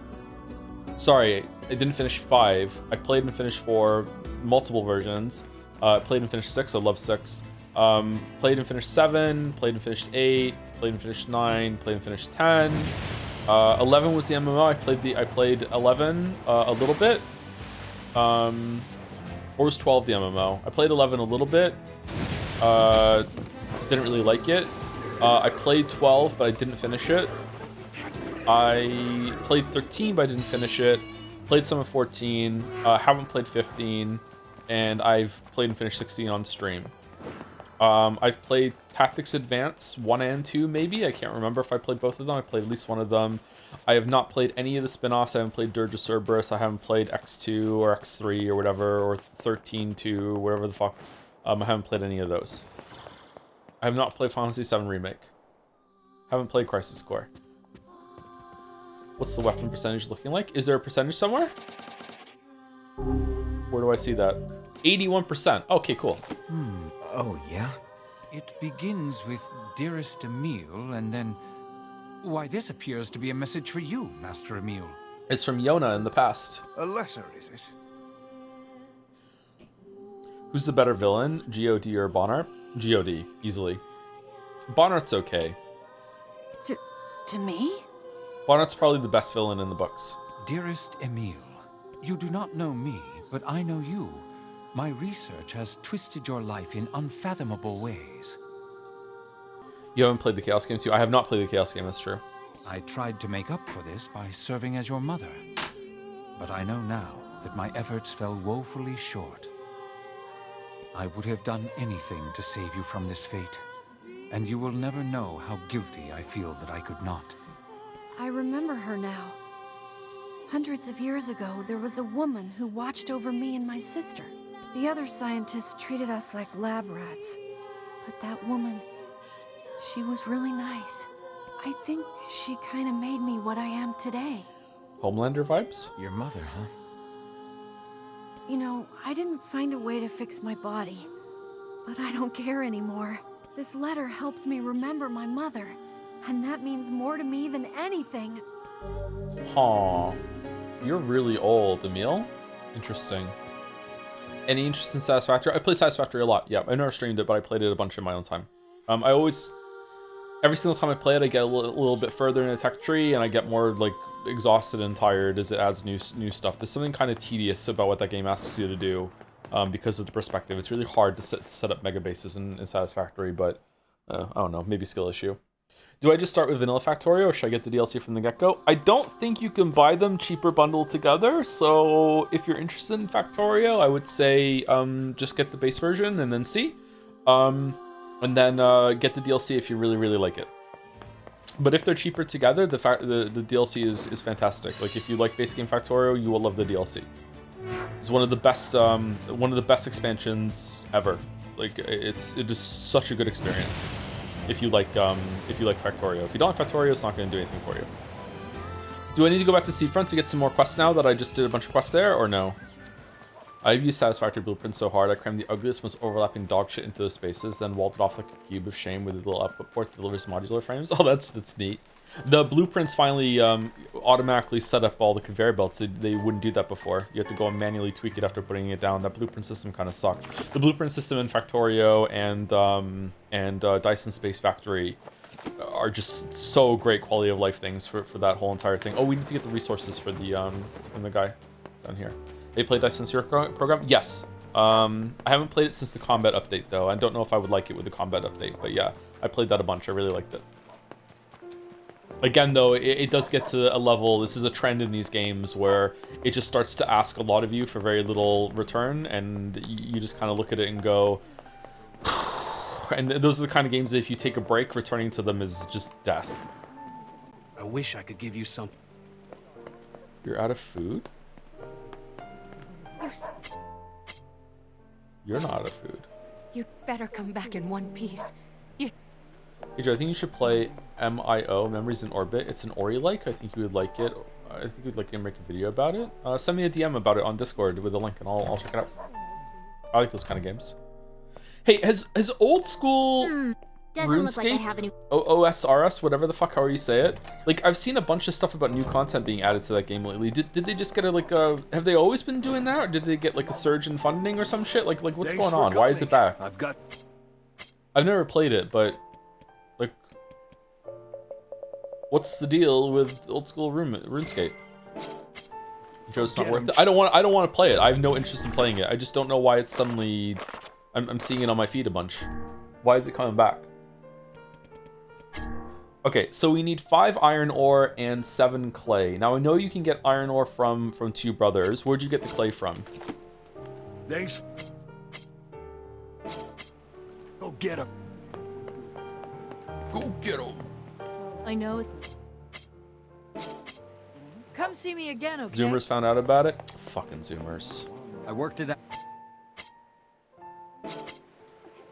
Sorry, I didn't finish 5. I played and finished 4, multiple versions. Played and finished 6, I love 6. Played and finished 7, played and finished 8, played and finished 9, played and finished 10. 11 was the MMO. I played 11 a little bit. Or was 12 the MMO? I played 11 a little bit. Didn't really like it. I played 12, but I didn't finish it. I played 13, but I didn't finish it. Played some of 14. Haven't played 15. And I've played and finished 16 on stream. I've played Tactics Advance 1 and 2, maybe. I can't remember if I played both of them. I played at least one of them. I have not played any of the spin-offs. I haven't played Dirge of Cerberus. I haven't played X2 or X3 or whatever, or 13-2, whatever the fuck. I haven't played any of those. I have not played Final Fantasy VII Remake. Haven't played Crisis Core. What's the weapon percentage looking like? Is there a percentage somewhere? Where do I see that? 81%. Okay, cool. Oh, yeah? It begins with Dearest Emile, and then... Why, this appears to be a message for you, Master Emile. It's from Yona in the past. A letter, is it? Who's the better villain, G.O.D. or Bonnart? G.O.D. easily. Bonnart's okay. To me? Bonnart's probably the best villain in the books. Dearest Emile, you do not know me, but I know you. My research has twisted your life in unfathomable ways. You haven't played the Chaos game too? I have not played the Chaos game, that's true. I tried to make up for this by serving as your mother. But I know now that my efforts fell woefully short. I would have done anything to save you from this fate, and you will never know how guilty I feel that I could not. I remember her now. Hundreds of years ago, there was a woman who watched over me and my sister. The other scientists treated us like lab rats. But that woman, she was really nice. I think she kind of made me what I am today. Homelander vibes? Your mother, huh? You know, I didn't find a way to fix my body, but I don't care anymore. This letter helps me remember my mother, and that means more to me than anything. Aw. You're really old, Emil. Interesting. Any interest in Satisfactory? I played Satisfactory a lot. Yeah, I never streamed it, but I played it a bunch in my own time. I always... Every single time I play it, I get a little bit further in the tech tree, and I get more, like, exhausted and tired as it adds new stuff. There's something kind of tedious about what that game asks you to do because of the perspective. It's really hard to set up mega bases in Satisfactory, but I don't know, maybe skill issue. Do I just start with Vanilla Factorio, or should I get the DLC from the get-go? I don't think you can buy them cheaper bundled together, so if you're interested in Factorio, I would say just get the base version and then see. And then get the DLC if you really, really like it. But if they're cheaper together, the DLC is fantastic. Like, if you like base game Factorio, you will love the DLC. It's one of the best expansions ever. Like, it is such a good experience. If you like Factorio. If you don't like Factorio, it's not going to do anything for you. Do I need to go back to Seafront to get some more quests now that I just did a bunch of quests there, or no? I've used Satisfactory Blueprints so hard, I crammed the ugliest, most overlapping dog shit into those spaces, then walled it off like a cube of shame with a little output port that delivers modular frames. Oh, that's neat. The blueprints finally automatically set up all the conveyor belts. They wouldn't do that before. You have to go and manually tweak it after putting it down. That blueprint system kind of sucked. The blueprint system in Factorio and Dyson Space Factory are just so great quality of life things for that whole entire thing. Oh, we need to get the resources for the from the guy down here. They play Dyson Zero program? Yes. I haven't played it since the combat update, though. I don't know if I would like it with the combat update, but yeah, I played that a bunch. I really liked it. Again, though, it does get to a level, this is a trend in these games, where it just starts to ask a lot of you for very little return, and you just kind of look at it and go... And those are the kind of games that if you take a break, returning to them is just death. I wish I could give you some. You're out of food? You're not out of food. You'd better come back in one piece. Hey Joe, I think you should play MIO, Memories in Orbit. It's an Ori-like. I think you would like it. I think you'd like to make a video about it. Send me a DM about it on Discord with a link, and I'll check it out. I like those kind of games. Hey, has old school Doesn't RuneScape, look like I have any... OSRS, whatever the fuck, however you say it. Like, I've seen a bunch of stuff about new content being added to that game lately. Did they just get have they always been doing that, or did they get like a surge in funding or some shit? Like what's going on? Why is it back? I've never played it, but like, what's the deal with old school RuneScape? Joe's not worth it. I don't want to play it. I have no interest in playing it. I just don't know why it's suddenly I'm seeing it on my feed a bunch. Why is it coming back? Okay, so we need 5 iron ore and 7 clay. Now I know you can get iron ore from Two Brothers. Where'd you get the clay from? Thanks. Go get him. Go get him. I know. Come see me again, okay? Zoomers found out about it? Fucking Zoomers. I worked it out.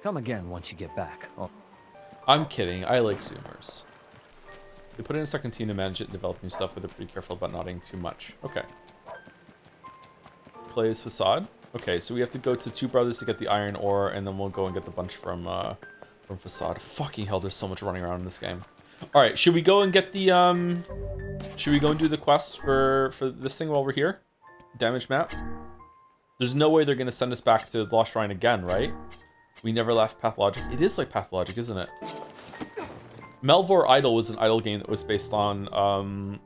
Come again once you get back. Oh. I'm kidding. I like Zoomers. They put in a second team to manage it and develop new stuff, but they're pretty careful about not adding too much. Okay. Clay's Facade. Okay, so we have to go to Two Brothers to get the iron ore, and then we'll go and get the bunch from Facade. Fucking hell, there's so much running around in this game. All right, should we go and get the should we go and do the quest for this thing while we're here? Damage map. There's no way they're gonna send us back to Lost Shrine again, right? We never left Pathologic. It is like Pathologic, isn't it? Melvor Idol was an idle game that was based on old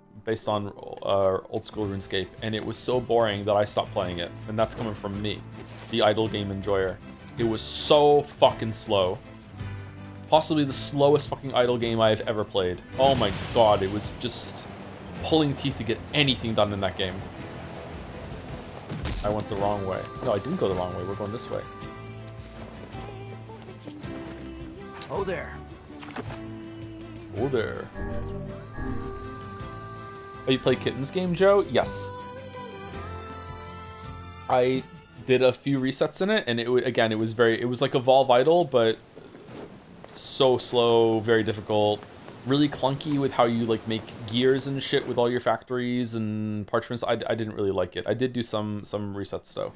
school RuneScape, and it was so boring that I stopped playing it. And that's coming from me, the idle game enjoyer. It was so fucking slow. Possibly the slowest fucking idle game I've ever played. Oh my god, it was just pulling teeth to get anything done in that game. I went the wrong way. No, I didn't go the wrong way. We're going this way. Oh, there. Oh, there. Oh, you play Kittens game, Joe? Yes. I did a few resets in it, and it was like Evolve Idle, but so slow, very difficult, really clunky with how you like make gears and shit with all your factories and parchments. I didn't really like it. I did do some resets though.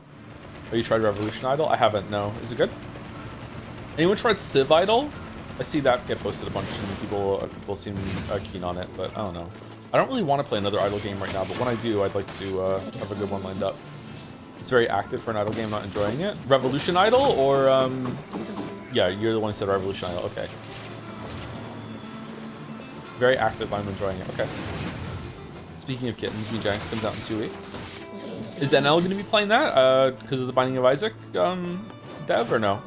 Oh, you tried Revolution Idle? I haven't, no. Is it good? Anyone tried Civ Idle? I see that get posted a bunch and people seem keen on it, but I don't know. I don't really want to play another idle game right now, but when I do, I'd like to have a good one lined up. It's very active for an idle game, not enjoying it. Revolution Idle or, yeah, you're the one who said Revolution Idle, okay. Very active, I'm enjoying it, okay. Speaking of kittens, Me Giants comes out in 2 weeks. Is NL going to be playing that because of the Binding of Isaac dev or no?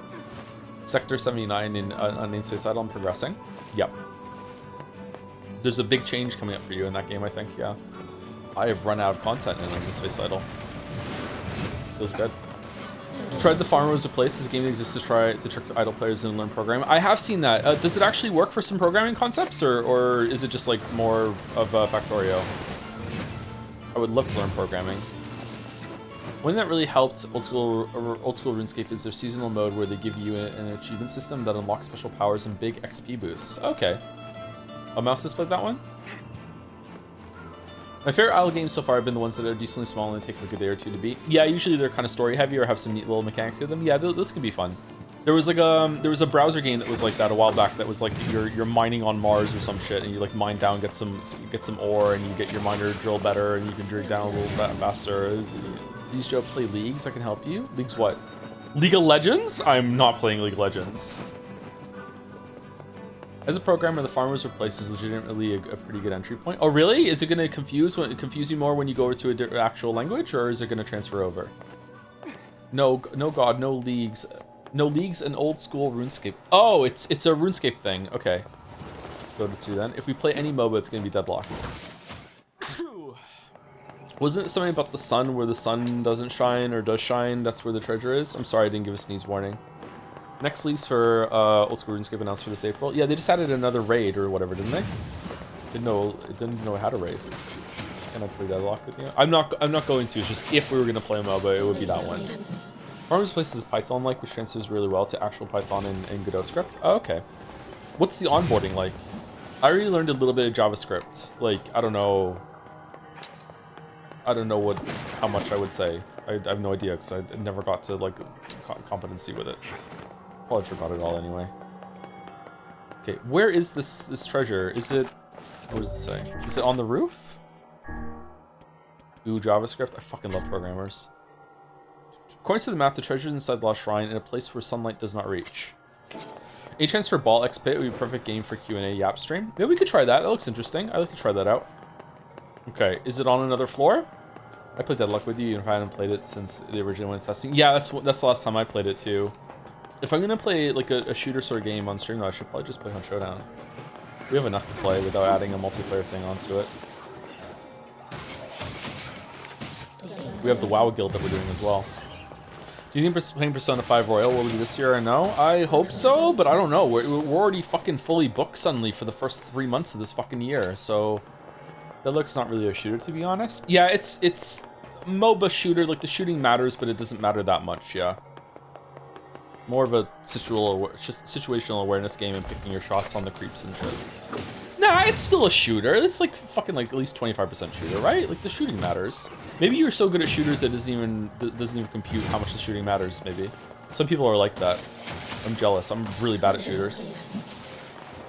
Sector 79 in Unnamed Space Idle, I'm progressing. Yep. There's a big change coming up for you in that game, I think, yeah. I have run out of content in Unnamed Space Idle. Feels good. Tried the Farmer Was a Place as a game that exists to try to trick idle players and learn programming. I have seen that. Does it actually work for some programming concepts, or is it just like more of Factorio? I would love to learn programming. One thing that really helped old school RuneScape is their seasonal mode where they give you an achievement system that unlocks special powers and big XP boosts. Okay. A Mouse has played that one? My favorite idle games so far have been the ones that are decently small and take like a day or two to beat. Yeah, usually they're kind of story heavy or have some neat little mechanics to them. Yeah, those can be fun. There was like a browser game that was like that a while back that was like you're mining on Mars or some shit and you like mine down, get some ore, and you get your miner to drill better and you can dig down a little bit faster. These Joe play Leagues? I can help you. Leagues what? League of Legends? I'm not playing League of Legends. As a programmer, the Farmer's Place is legitimately a pretty good entry point. Oh, really? Is it going to confuse you more when you go over to an actual language, or is it going to transfer over? No, God, no Leagues. No Leagues and old school RuneScape. Oh, it's a RuneScape thing. Okay. Go to 2 then. If we play any MOBA, it's going to be deadlocked. Wasn't it something about the sun where the sun doesn't shine or does shine? That's where the treasure is? I'm sorry I didn't give a sneeze warning. Next lease for Old School RuneScape announced for this April. Yeah, they just added another raid or whatever, didn't they? Didn't know it had a raid. Can I play deadlock with you? I'm not going to. It's just if we were gonna play a MOBA, it would be that one. Farmer's Place is Python-like, which transfers really well to actual Python and Godot script. Oh, okay. What's the onboarding like? I already learned a little bit of JavaScript. Like, I don't know how much I would say. I have no idea because I never got to like competency with it. Probably forgot it all anyway. Okay, where is this treasure? Is it? What does it say? Is it on the roof? Ooh, JavaScript. I fucking love programmers. According to the map, the treasure is inside the Lost Shrine in a place where sunlight does not reach. Any chance for Ball X Pit would be a perfect game for Q&A Yap stream. Maybe we could try that. That looks interesting. I'd like to try that out. Okay, is it on another floor? I played Deadlock with you, even if I hadn't played it since the original one testing. Yeah, that's the last time I played it too. If I'm gonna play like a shooter sort of game on stream, though, I should probably just play on Showdown. We have enough to play without adding a multiplayer thing onto it. We have the WoW guild that we're doing as well. Do you think playing Persona 5 Royal will be this year or no? I hope so, but I don't know. We're already fucking fully booked suddenly for the first 3 months of this fucking year, so that looks not really a shooter, to be honest. Yeah, it's MOBA shooter. Like, the shooting matters, but it doesn't matter that much, yeah. More of a situational awareness game and picking your shots on the creeps and shit. Nah, it's still a shooter. It's like fucking like at least 25% shooter, right? Like the shooting matters. Maybe you're so good at shooters that doesn't even compute how much the shooting matters. Maybe some people are like that. I'm jealous. I'm really bad at shooters.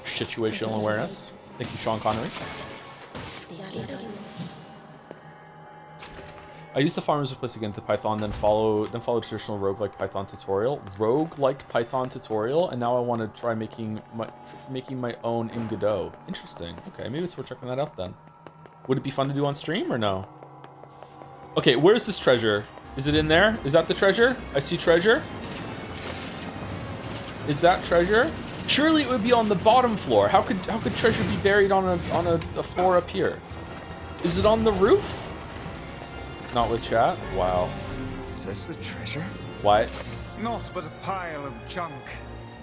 Situational awareness. Thank you, Sean Connery. I used the Farmer's Place again to Python, then follow traditional roguelike Python tutorial. Roguelike Python tutorial, and now I want to try making my own in Godot. Interesting. Okay, maybe it's worth checking that out then. Would it be fun to do on stream or no? Okay, where's this treasure? Is it in there? Is that the treasure? I see treasure. Is that treasure? Surely it would be on the bottom floor. How could treasure be buried on a floor up here? Is it on the roof? Not with chat? Wow. Is this the treasure? Why? Not but a pile of junk.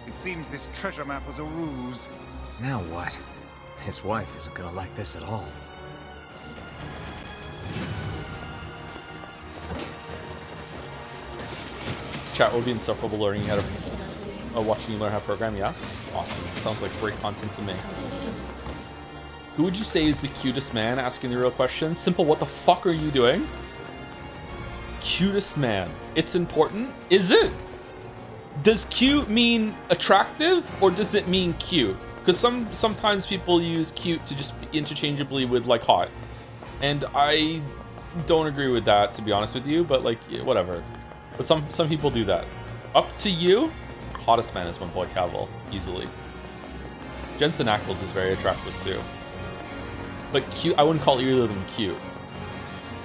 It seems this treasure map was a ruse. Now what? His wife isn't gonna like this at all. Chat will be insufferable learning how to watching you learn how to program. Yes, awesome. Sounds like great content to me. Who would you say is the cutest man? Asking the real question. Simple. What the fuck are you doing? Cutest man. It's important. Is it? Does cute mean attractive or does it mean cute? Because sometimes people use cute to just interchangeably with like hot, and I don't agree with that, to be honest with you. But like, yeah, whatever. But some people do that. Up to you. Hottest man is my boy Cavill, easily. Jensen Ackles is very attractive too. But cute, I wouldn't call either of them cute.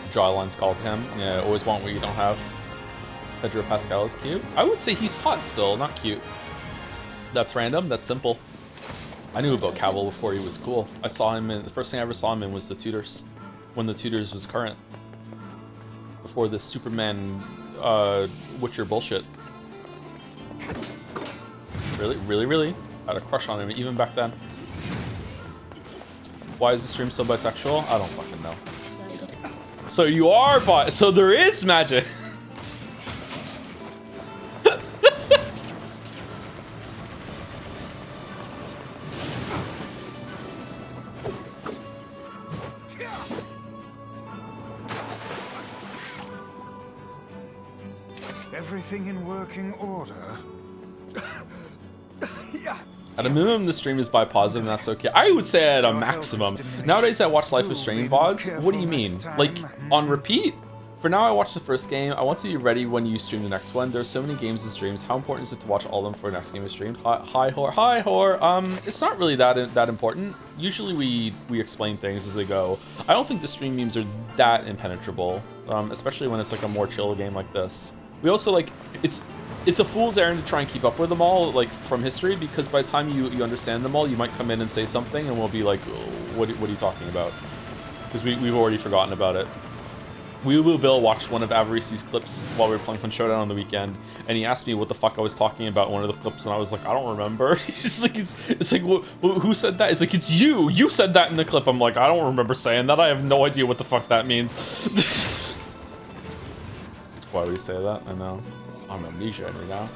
Jawline's called him. Yeah, always want what you don't have. Pedro Pascal is cute. I would say he's hot still, not cute. That's random, that's simple. I knew about Cavill before he was cool. I saw him in, the first thing I ever saw him in was The Tudors. When The Tudors was current. Before the Superman Witcher bullshit. Really? I had a crush on him even back then. Why is the stream so bisexual? I don't fucking know. So you are so there is magic. Everything in working order? At a minimum, the stream is bi positive, and that's okay. I would say at a maximum. Nowadays, I watch Life is Strange VODs. What do you mean? Like, on repeat? For now, I watched the first game. I want to be ready when you stream the next one. There's so many games and streams. How important is it to watch all of them for the next game is streamed? Hi, whore. It's not really that important. Usually, we explain things as they go. I don't think the stream memes are that impenetrable, especially when it's like a more chill game like this. We also, like, it's a fool's errand to try and keep up with them all, like, from history, because by the time you understand them all, you might come in and say something, and we'll be like, what are you talking about? Because we've already forgotten about it. Bill watched one of Avarici's clips while we were playing Punch Showdown on the weekend, and he asked me what the fuck I was talking about in one of the clips, and I was like, I don't remember. He's just like, it's like, who said that? It's like, it's you! You said that in the clip. I'm like, I don't remember saying that. I have no idea what the fuck that means. Why would he say that? I know. I'm amnesia right now.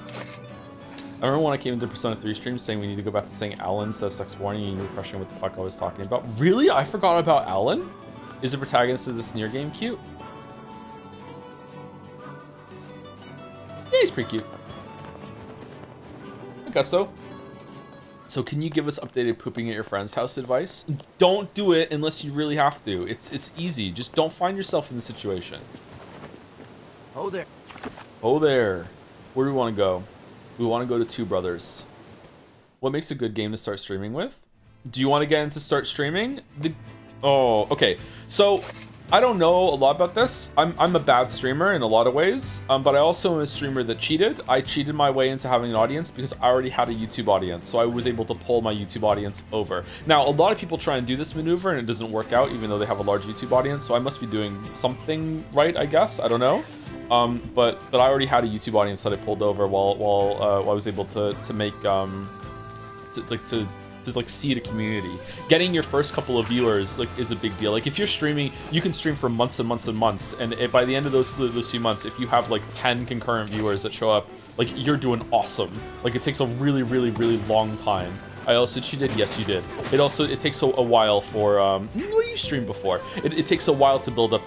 I remember when I came into Persona 3 stream saying we need to go back to saying Alan instead of sex warning, and you were questioning what the fuck I was talking about. Really? I forgot about Alan? Is the protagonist of this Nier game cute? Yeah, he's pretty cute. I guess so. So can you give us updated pooping at your friend's house advice? Don't do it unless you really have to. It's easy. Just don't find yourself in the situation. Oh there. Oh there. Where do we want to go? We want to go to Two Brothers. What makes a good game to start streaming with? Do you want to get into start streaming? Oh, okay. So I don't know a lot about this. I'm a bad streamer in a lot of ways, but I also am a streamer that cheated. I cheated my way into having an audience because I already had a YouTube audience, so I was able to pull my YouTube audience over. Now, a lot of people try and do this maneuver and it doesn't work out, even though they have a large YouTube audience, so I must be doing something right, I guess. I don't know. But I already had a YouTube audience that I pulled over while I was able to make to seed a community. Getting your first couple of viewers is a big deal. Like if you're streaming, you can stream for months and months and months, and by the end of those few months, if you have like 10 concurrent viewers that show up, like you're doing awesome. Like it takes a really long time. I also cheated. Yes, you did. It takes a while for well, you streamed before. It takes a while to build up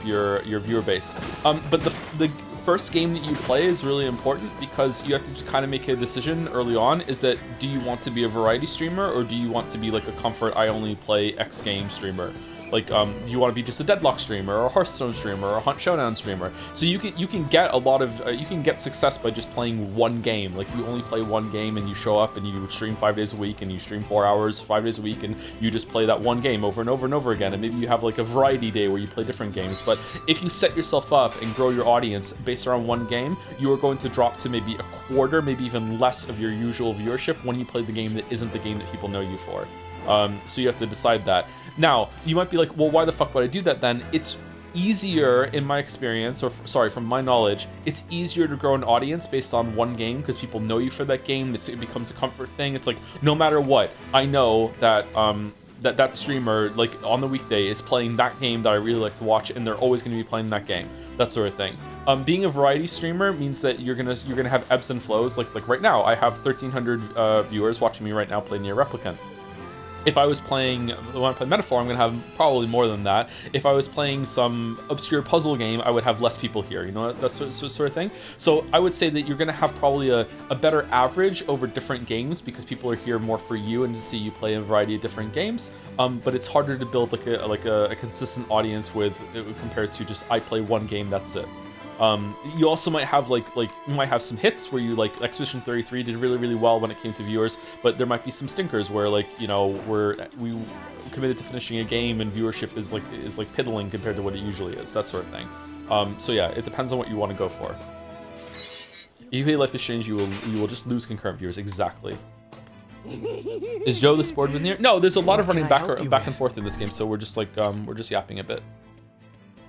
your viewer base. But the first game that you play is really important because you have to just kind of make a decision early on. Is that, do you want to be a variety streamer or do you want to be like a comfort, I only play X game streamer? Like, you want to be just a Deadlock streamer, or a Hearthstone streamer, or a Hunt Showdown streamer. So you can get a lot of you can get success by just playing one game. Like, you only play one game and you show up and you stream 5 days a week and you stream 4 hours 5 days a week and you just play that one game over and over and over again. And maybe you have like a variety day where you play different games. But if you set yourself up and grow your audience based around one game, you are going to drop to maybe a quarter, maybe even less of your usual viewership when you play the game that isn't the game that people know you for. So you have to decide that. Now, you might be like, well, why the fuck would I do that then? It's easier, in my experience, or sorry, from my knowledge, it's easier to grow an audience based on one game because people know you for that game. It becomes a comfort thing. It's like, no matter what, I know that that streamer, like, on the weekday is playing that game that I really like to watch, and they're always going to be playing that game. That sort of thing. Being a variety streamer means that you're gonna have ebbs and flows. Like right now, I have 1,300 viewers watching me right now play Nier Replicant. If I was playing, when I play Metaphor, I'm gonna have probably more than that. If I was playing some obscure puzzle game, I would have less people here, you know, that sort of thing. So I would say that you're gonna have probably a better average over different games because people are here more for you and to see you play a variety of different games. But it's harder to build like a consistent audience with compared to just I play one game, that's it. You also might have like you might have some hits where you like Expedition 33 did really well when it came to viewers, but there might be some stinkers where, like, you know, we committed to finishing a game and viewership is like piddling compared to what it usually is, that sort of thing. So yeah, it depends on what you want to go for. If you play Life is Strange, you will just lose concurrent viewers. Exactly. Is Joe this bored with Nier? No, there's a lot of running back and forth in this game, so we're just like we're just yapping a bit.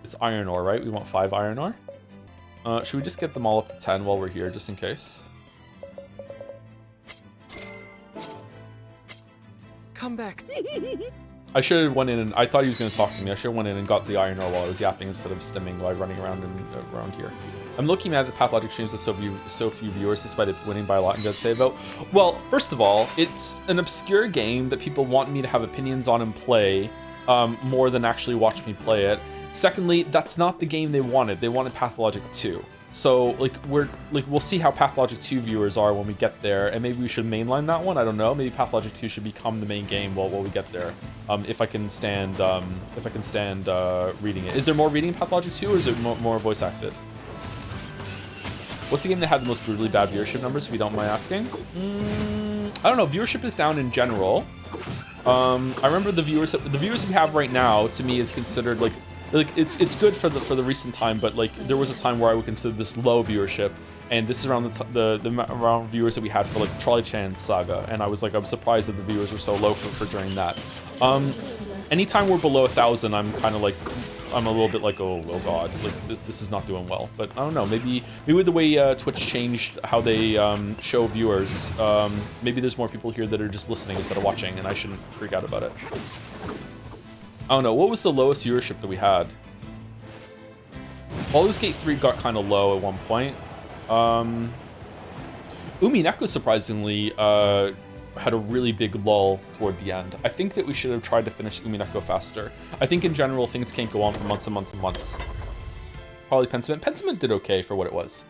It's iron ore, right? We want 5 iron ore. Should we just get them all up to 10 while we're here, just in case? Come back. I should have went in and I thought he was going to talk to me. I should have went in and got the iron ore while I was yapping instead of stimming while running around around here. I'm looking at the Pathologic streams with so few viewers, despite it winning by a lot and good save vote. Well, first of all, it's an obscure game that people want me to have opinions on and play more than actually watch me play it. Secondly, that's not the game they wanted. They wanted Pathologic 2. So we'll see how Pathologic 2 viewers are when we get there, and maybe we should mainline that one. I don't know. Maybe Pathologic 2 should become the main game while we get there. If I can stand reading it. Is there more reading in Pathologic 2, or is it more voice acted? What's the game that had the most brutally bad viewership numbers, if you don't mind asking? I don't know. Viewership is down in general. I remember the viewers we have right now, to me, is considered like it's good for the recent time, but like there was a time where I would consider this low viewership, and this is around the amount of viewers that we had for like Trolley Chan Saga, and I was surprised that the viewers were so low for during that. Anytime we're below 1,000, I'm kind of like, I'm a little bit like, oh god, like this is not doing well. But I don't know, maybe with the way Twitch changed how they show viewers, maybe there's more people here that are just listening instead of watching, and I shouldn't freak out about it. I don't know, what was the lowest viewership that we had? Baldur's Gate 3 got kind of low at one point. Umineko surprisingly had a really big lull toward the end. I think that we should have tried to finish Umineko faster. I think in general things can't go on for months and months and months. Probably Pentiment. Pentiment did okay for what it was.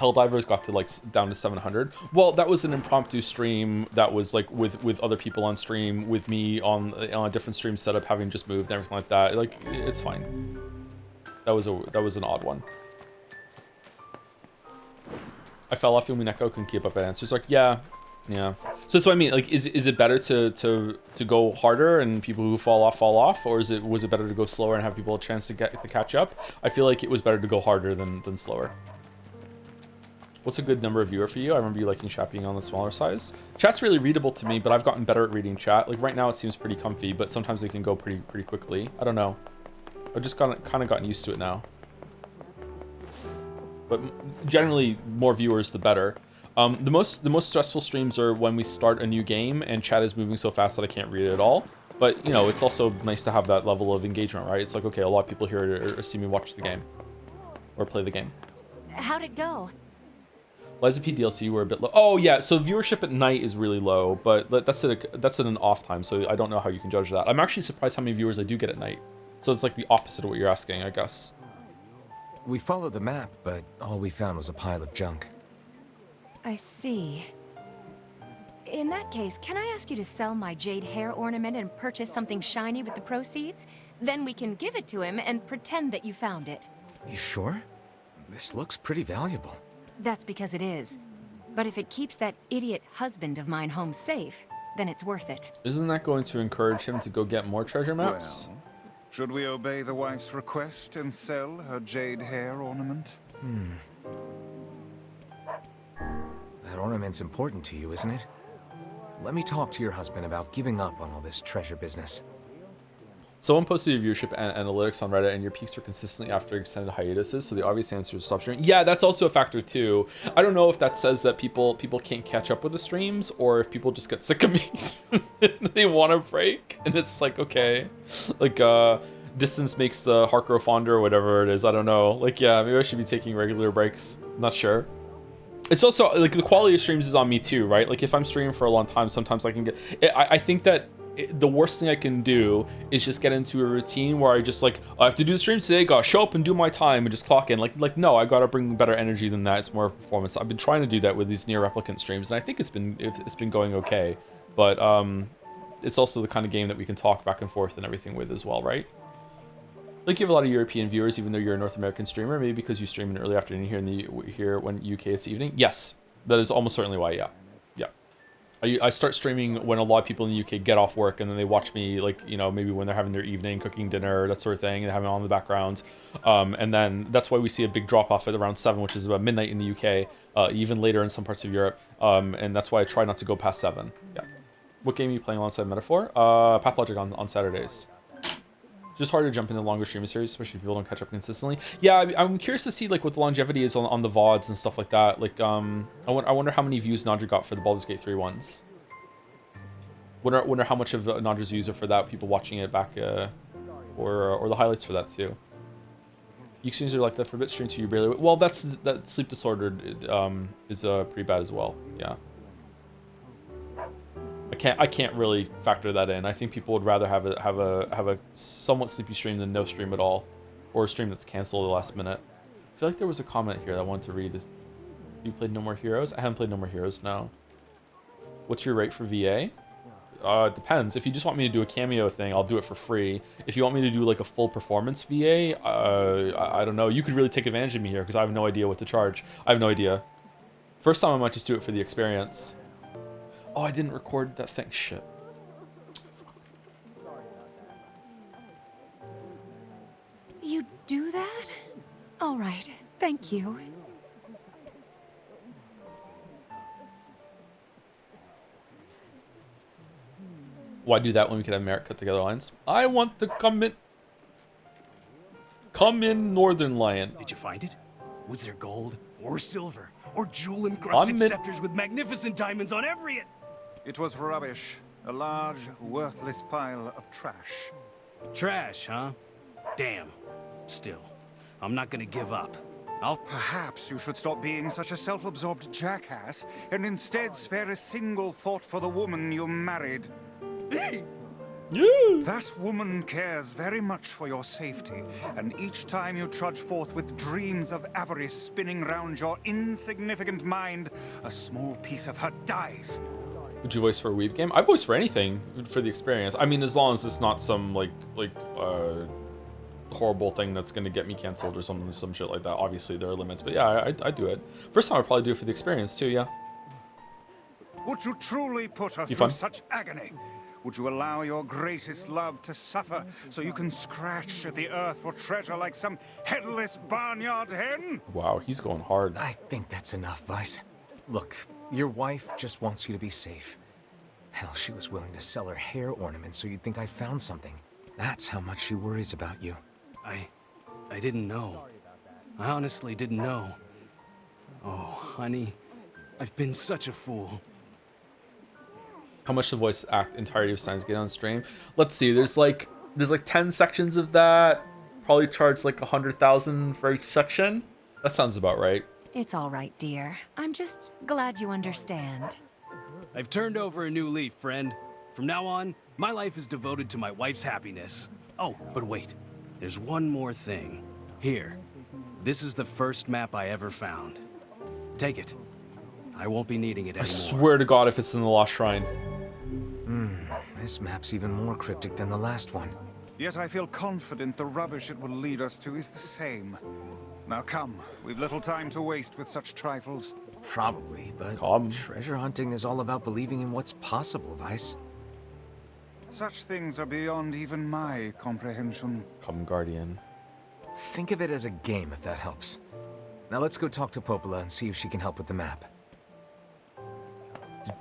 Helldivers got to down to 700. Well, that was an impromptu stream that was like with other people on stream, with me on a different stream setup, having just moved and everything like that. Like, it's fine. That was an odd one. I fell off Umineko, couldn't keep up with answers. Like, yeah. So that's what I mean. Like, is it better to go harder and people who fall off, or was it better to go slower and have people a chance to catch up? I feel like it was better to go harder than slower. What's a good number of viewer for you? I remember you liking chat being on the smaller size. Chat's really readable to me, but I've gotten better at reading chat. Like right now it seems pretty comfy, but sometimes they can go pretty quickly. I don't know. I've just kind of gotten used to it now. But generally, more viewers the better. The most stressful streams are when we start a new game and chat is moving so fast that I can't read it at all. But you know, it's also nice to have that level of engagement, right? It's like, okay, a lot of people here see me watch the game or play the game. How'd it go? Liza P DLC were a bit low. Oh yeah, so viewership at night is really low, but that's at an off time, so I don't know how you can judge that. I'm actually surprised how many viewers I do get at night. So it's like the opposite of what you're asking, I guess. We followed the map, but all we found was a pile of junk. I see. In that case, can I ask you to sell my jade hair ornament and purchase something shiny with the proceeds? Then we can give it to him and pretend that you found it. You sure? This looks pretty valuable. That's because it is. But if it keeps that idiot husband of mine home safe, then it's worth it. Isn't that going to encourage him to go get more treasure maps? Well, should we obey the wife's request and sell her jade hair ornament? That ornament's important to you, isn't it? Let me talk to your husband about giving up on all this treasure business. Someone posted your viewership and analytics on Reddit, and your peaks were consistently after extended hiatuses. So the obvious answer is stop streaming. Yeah, that's also a factor too. I don't know if that says that people can't catch up with the streams, or if people just get sick of me. They want a break, and it's like, okay, like distance makes the heart grow fonder or whatever it is. I don't know. Like, yeah, maybe I should be taking regular breaks. Not sure. It's also like the quality of streams is on me too, right? Like if I'm streaming for a long time, sometimes I can get. I think that. The worst thing I can do is just get into a routine where I just like, I have to do the stream today, gotta show up and do my time and just clock in. Like no, I gotta bring better energy than that. It's more performance. I've been trying to do that with these Nier replicant streams, and I think it's been going okay. But it's also the kind of game that we can talk back and forth and everything with as well, right? Like you have a lot of European viewers, even though you're a North American streamer, maybe because you stream in early afternoon here when UK it's evening. Yes, that is almost certainly why. Yeah. I start streaming when a lot of people in the UK get off work, and then they watch me, like, you know, maybe when they're having their evening, cooking dinner, that sort of thing, and having it on in the background. And then that's why we see a big drop off at around 7, which is about midnight in the UK, even later in some parts of Europe. And that's why I try not to go past 7. Yeah. What game are you playing alongside Metaphor? Pathologic on Saturdays. Just hard to jump into longer streaming series, especially if people don't catch up consistently. Yeah, I'm curious to see like what the longevity is on the VODs and stuff like that. Like, I wonder how many views Nadra got for the Baldur's Gate 3 ones. Wonder how much of Nadra's views are for that, people watching it back, or the highlights for that too. You streams are like that for a bit, stream to you barely. Well, that sleep disorder is pretty bad as well. Yeah. I can't really factor that in. I think people would rather have a somewhat sleepy stream than no stream at all, or a stream that's canceled at the last minute. I feel like there was a comment here that I wanted to read. You played No More Heroes? I haven't played No More Heroes, no. What's your rate for VA? It depends. If you just want me to do a cameo thing, I'll do it for free. If you want me to do like a full performance VA, I don't know. You could really take advantage of me here because I have no idea what to charge. I have no idea. First time I might just do it for the experience. Oh, I didn't record that thing. Shit. You do that? All right. Thank you. Why do that when we could have Merrick cut together lines? I want to come in, Northern Lion. Did you find it? Was there gold or silver or jewel-encrusted scepters with magnificent diamonds on every it? It was rubbish. A large, worthless pile of trash. Trash, huh? Damn. Still, I'm not gonna give up. Perhaps you should stop being such a self-absorbed jackass and instead spare a single thought for the woman you married. That woman cares very much for your safety, and each time you trudge forth with dreams of avarice spinning round your insignificant mind, a small piece of her dies. Would you voice for a Weeb game? I voice for anything for the experience. I mean, as long as it's not some like horrible thing that's gonna get me canceled or some shit like that. Obviously, there are limits, but yeah, I do it. First time I'd probably do it for the experience too. Yeah. Would you truly put her through such agony? Would you allow your greatest love to suffer so you can scratch at the earth for treasure like some headless barnyard hen? Wow, he's going hard. I think that's enough, Vice. Look, your wife just wants you to be safe. Hell, she was willing to sell her hair ornament so you'd think I found something. That's how much she worries about you. I didn't know. I honestly didn't know. Oh, honey, I've been such a fool. How much the voice act entirety of Steins get on stream? Let's see. There's like 10 sections of that. Probably charge like 100,000 for each section. That sounds about right. It's all right, dear. I'm just glad you understand. I've turned over a new leaf, friend. From now on, my life is devoted to my wife's happiness. Oh, but wait. There's one more thing. Here. This is the first map I ever found. Take it. I won't be needing it anymore. I swear to God if it's in the Lost Shrine. This map's even more cryptic than the last one. Yet I feel confident the rubbish it will lead us to is the same. Now come, we've little time to waste with such trifles. Probably, but treasure hunting is all about believing in what's possible, Vice. Such things are beyond even my comprehension. Come, Guardian. Think of it as a game, if that helps. Now let's go talk to Popola and see if she can help with the map.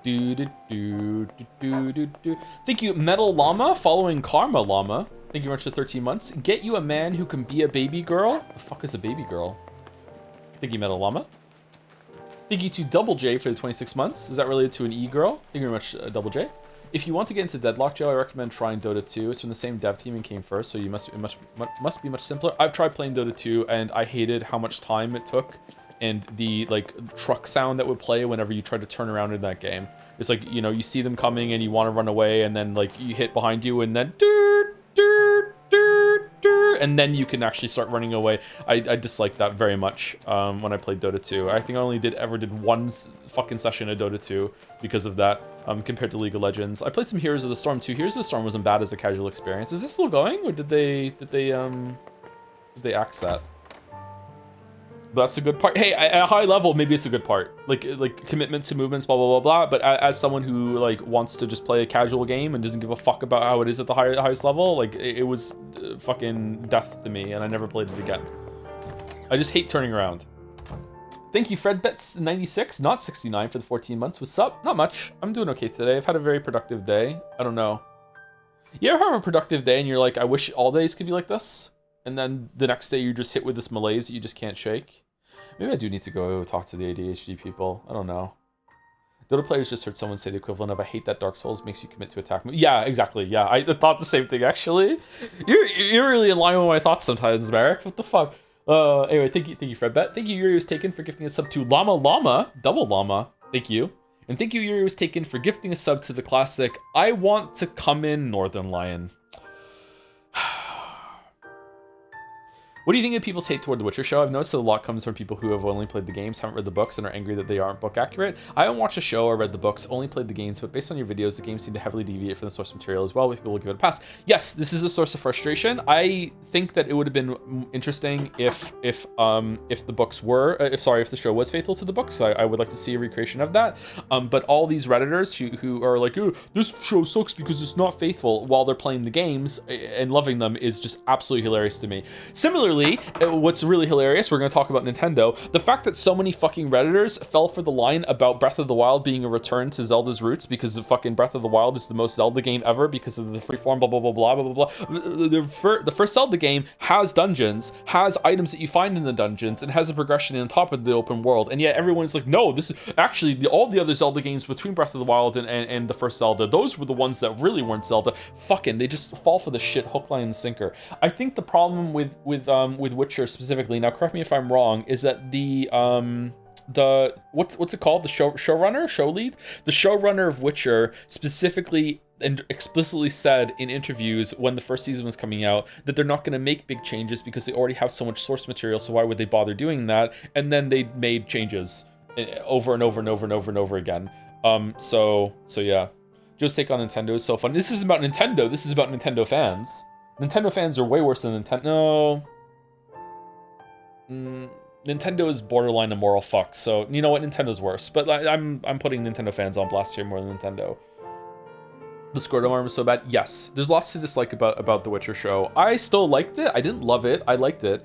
Thank you, Metal Llama, following Karma Llama. Thank you very much for 13 months. Get you a man who can be a baby girl. The fuck is a baby girl? Thank you, Metal Llama. Thank you to Double J for the 26 months. Is that related to an E-girl? Thank you very much, Double J. If you want to get into Deadlock, Joe, I recommend trying Dota 2. It's from the same dev team and came first, so it must be much simpler. I've tried playing Dota 2, and I hated how much time it took, and the like truck sound that would play whenever you tried to turn around in that game. It's like, you know, you see them coming and you want to run away, and then like you hit behind you, and then and then you can actually start running away. I dislike that very much when I played Dota 2. I think I only ever did one fucking session of Dota 2 because of that, compared to League of Legends. I played some Heroes of the Storm too. Heroes of the Storm wasn't bad as a casual experience. Is this still going, or did they axe that? But that's a good part. Hey, at a high level, maybe it's a good part. Like commitment to movements, blah, blah, blah, blah. But as someone who, like, wants to just play a casual game and doesn't give a fuck about how it is at the highest level, like, it was fucking death to me, and I never played it again. I just hate turning around. Thank you, FredBets96, not 69 for the 14 months. What's up? Not much. I'm doing okay today. I've had a very productive day. I don't know. You ever have a productive day and you're like, I wish all days could be like this? And then the next day you're just hit with this malaise that you just can't shake. Maybe I do need to go talk to the ADHD people. I don't know. Dota players just heard someone say the equivalent of I hate that Dark Souls makes you commit to attack me. Yeah, exactly. Yeah, I thought the same thing, actually. You're really in line with my thoughts sometimes, Merrick. What the fuck? Anyway, thank you, FredBet. Thank you, Yuri was taken for gifting a sub to Llama Llama, Double Llama. Thank you. And thank you, Yuri was taken for gifting a sub to the classic I Want to Come In Northern Lion. What do you think of people's hate toward The Witcher show? I've noticed that a lot comes from people who have only played the games, haven't read the books, and are angry that they aren't book accurate. I haven't watched the show or read the books, only played the games, but based on your videos, the games seem to heavily deviate from the source material as well, but people will give it a pass. Yes, this is a source of frustration. I think that it would have been interesting if the books were, if the show was faithful to the books. I would like to see a recreation of that. But all these Redditors who are like, oh, this show sucks because it's not faithful while they're playing the games and loving them is just absolutely hilarious to me. Similarly, what's really hilarious, we're going to talk about Nintendo, the fact that so many fucking Redditors fell for the line about Breath of the Wild being a return to Zelda's roots because of fucking Breath of the Wild is the most Zelda game ever because of the freeform, blah, blah, blah, blah, blah, blah, blah. The first Zelda game has dungeons, has items that you find in the dungeons, and has a progression on top of the open world, and yet everyone's like, no, this is actually all the other Zelda games between Breath of the Wild and the first Zelda, those were the ones that really weren't Zelda. Fucking, they just fall for the shit hook, line, and sinker. I think the problem with Witcher specifically, now correct me if I'm wrong, is that the what's it called, the show lead, the showrunner of Witcher specifically and explicitly said in interviews when the first season was coming out that they're not going to make big changes because they already have so much source material, so why would they bother doing that? And then they made changes over and over and over and over and over again. So yeah, Joe's take on Nintendo is so fun. This isn't about Nintendo, this is about Nintendo fans. Nintendo fans are way worse than Nintendo. Nintendo is borderline a moral fuck, so you know what, Nintendo's worse. But I'm putting Nintendo fans on blast here more than Nintendo. The Squirtle arm is so bad. Yes, there's lots to dislike about the Witcher show. I still liked it. I didn't love it. I liked it.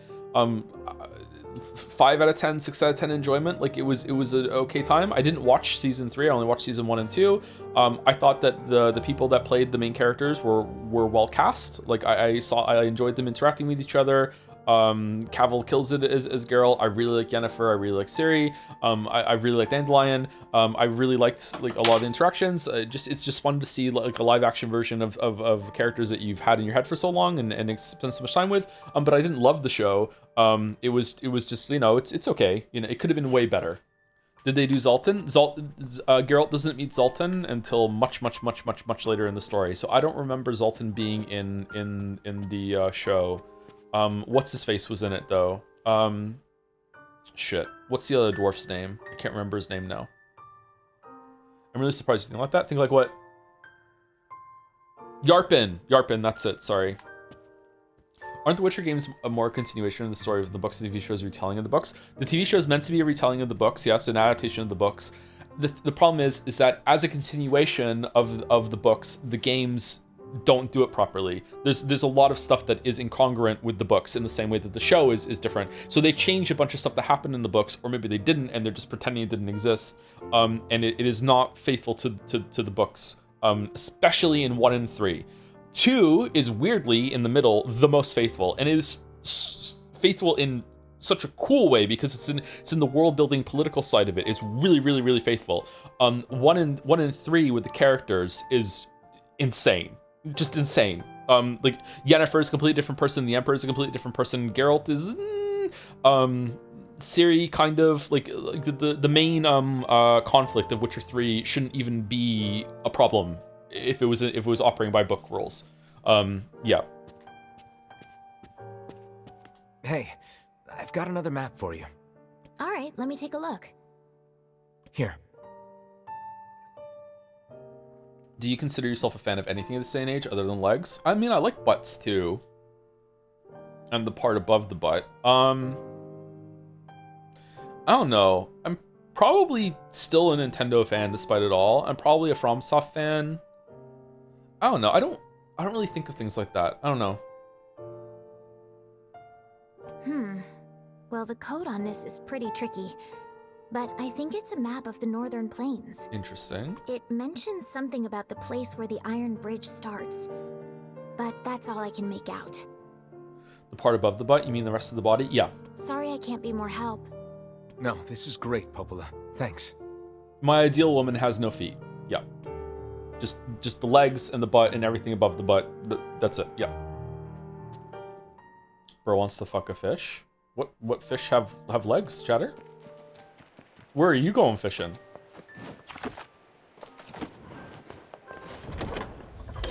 5 out of 10, 6 out of 10 enjoyment. Like it was an okay time. I didn't watch season 3. I only watched season 1 and 2. I thought that the people that played the main characters were well cast. Like I enjoyed them interacting with each other. Cavill kills it as Geralt. I really like Yennefer. I really like Ciri. I really like Dandelion. I really liked like a lot of the interactions. It's just fun to see like a live action version of characters that you've had in your head for so long and spend so much time with. But I didn't love the show. It was just, you know, it's okay. You know, it could have been way better. Did they do Zoltan? Geralt doesn't meet Zoltan until much later in the story. So I don't remember Zoltan being in the show. What's his face was in it though. Shit. What's the other dwarf's name? I can't remember his name now. I'm really surprised you think like that. Think like what? Yarpen, that's it, sorry. Aren't the Witcher games a more continuation of the story of the books? The TV show's retelling of the books. The TV show is meant to be a retelling of the books, yes, an adaptation of the books. The problem is that as a continuation of the books, the games don't do it properly. There's a lot of stuff that is incongruent with the books in the same way that the show is different. So they change a bunch of stuff that happened in the books, or maybe they didn't, and they're just pretending it didn't exist. And it is not faithful to the books, especially in 1 and 3. 2 is weirdly in the middle, the most faithful, and it is faithful in such a cool way because it's in the world building political side of it. It's really, really, really faithful. 1 and 3 with the characters is insane, just insane. Like Yennefer is a completely different person. The Emperor is a completely different person. Geralt is, Ciri kind of like the main conflict of Witcher 3 shouldn't even be a problem if it was operating by book rules. Yeah. Hey, I've got another map for you. All right, let me take a look. Here. Do you consider yourself a fan of anything in this day and age other than legs? I mean, I like butts too. And the part above the butt. I don't know. I'm probably still a Nintendo fan despite it all. I'm probably a FromSoft fan. I don't know. I don't really think of things like that. I don't know. Well, the code on this is pretty tricky, but I think it's a map of the Northern Plains. Interesting. It mentions something about the place where the Iron Bridge starts, but that's all I can make out. The part above the butt? You mean the rest of the body? Yeah. Sorry I can't be more help. No, this is great, Popola. Thanks. My ideal woman has no feet. Yeah. Just the legs and the butt and everything above the butt. That's it. Yeah. Bro wants to fuck a fish. What fish have legs, Chatter? Where are you going fishing?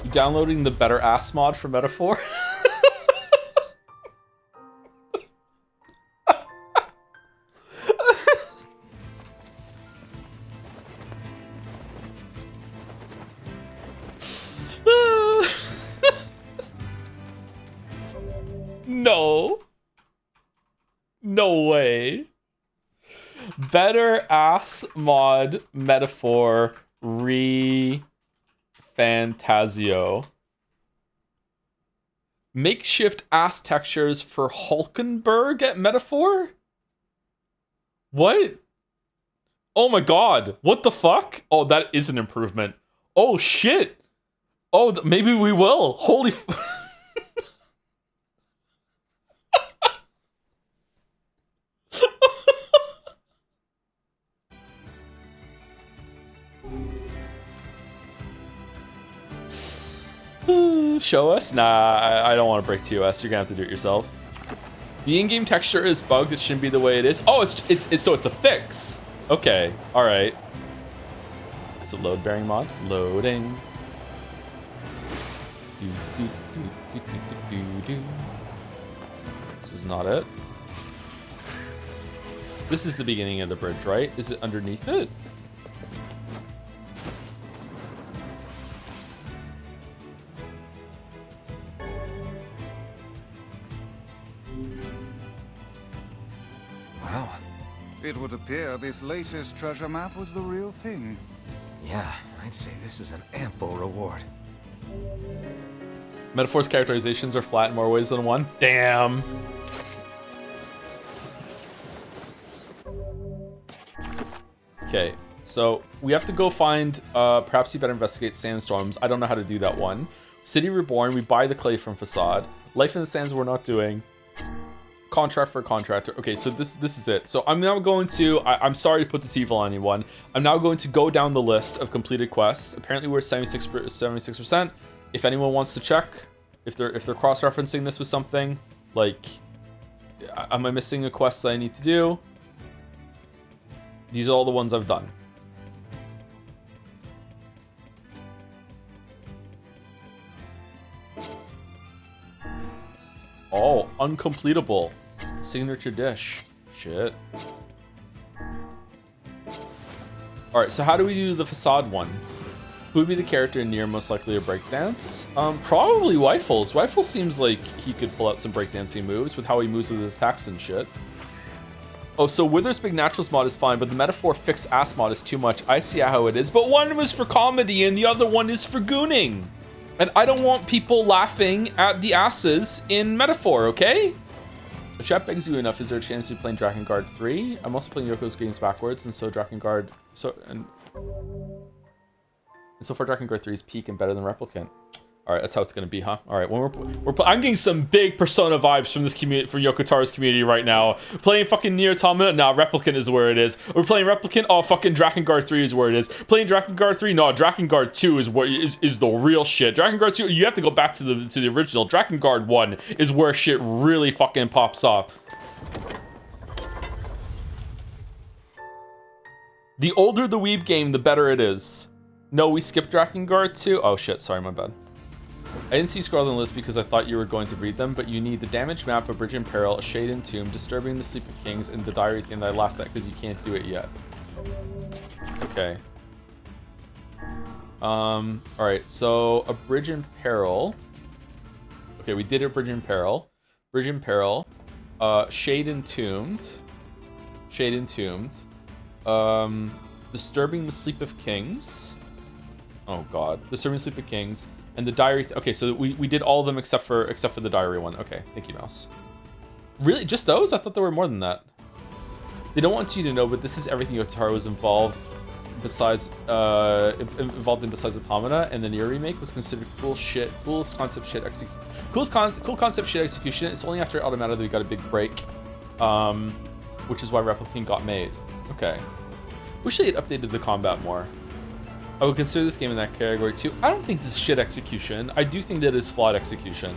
You downloading the better ass mod for Metaphor? No. No way. Better ass mod Metaphor Fantasio. Makeshift ass textures for Hulkenberg at Metaphor? What? Oh my god. What the fuck? Oh, that is an improvement. Oh shit. Oh, maybe we will. Holy Show us? Nah, I don't want to break TOS. You're gonna have to do it yourself. The in-game texture is bugged. It shouldn't be the way it is. Oh, it's so it's a fix. Okay, all right. It's a load-bearing mod. Loading. This is not it. This is the beginning of the bridge, right? Is it underneath it? Wow. It would appear this latest treasure map was the real thing. Yeah, I'd say this is an ample reward. Metaphor's characterizations are flat in more ways than one. Damn. Okay, so we have to go find, perhaps you better investigate sandstorms. I don't know how to do that one. City Reborn, we buy the clay from Facade. Life in the Sands we're not doing. Contract for contractor. Okay, so this is it. So I'm now going to, I'm sorry to put this evil on anyone. I'm now going to go down the list of completed quests. Apparently we're 76%. If anyone wants to check, if they're cross-referencing this with something, like, am I missing a quest that I need to do? These are all the ones I've done. Oh, uncompletable. Signature dish. Shit. Alright, so how do we do the Facade one? Who would be the character in Nier most likely to breakdance? Probably Weifels. Weifels seems like he could pull out some breakdancing moves with how he moves with his attacks and shit. Oh, so Wither's Big Naturals mod is fine, but the Metaphor Fixed Ass mod is too much. I see how it is, but one was for comedy and the other one is for gooning. And I don't want people laughing at the asses in Metaphor, okay? The chat begs you enough. Is there a chance you're playing Drakengard 3? I'm also playing Yoko's games backwards, and so Drakengard... And so far, Drakengard 3 is peak and better than Replicant. All right, that's how it's gonna be, huh? All right, when I'm getting some big Persona vibes from this community, from Yokotaro's community right now. Playing fucking Nier Automata, nah, Replicant is where it is. We're playing Replicant, oh, fucking Drakengard 3 is where it is. Playing Drakengard 3, no, Drakengard 2 is what is the real shit. Drakengard 2, you have to go back to the original. Drakengard 1 is where shit really fucking pops off. The older the weeb game, the better it is. No, we skipped Drakengard 2. Oh shit, sorry, my bad. I didn't see you scroll on the list because I thought you were going to read them, but you need the damage map, a bridge in peril, a shade in tomb, disturbing the sleep of kings, and the diary thing that I laughed at because you can't do it yet. Okay. Alright, so a bridge in peril. Okay, we did a bridge in peril. Bridge in peril. Shade entombed. Shade entombed. Disturbing the sleep of kings. Oh god. Disturbing the sleep of kings. And the diary, okay, so we did all of them except for the diary one. Okay, thank you, Mouse. Really, just those? I thought there were more than that. They don't want you to know, but this is everything Yotaro was involved besides involved in besides Automata, and the Nier remake was considered cool concept shit execution. It's only after Automata that we got a big break, which is why Replicant got made. Okay, wish they had updated the combat more. I would consider this game in that category too. I don't think this is shit execution. I do think that it is flawed execution.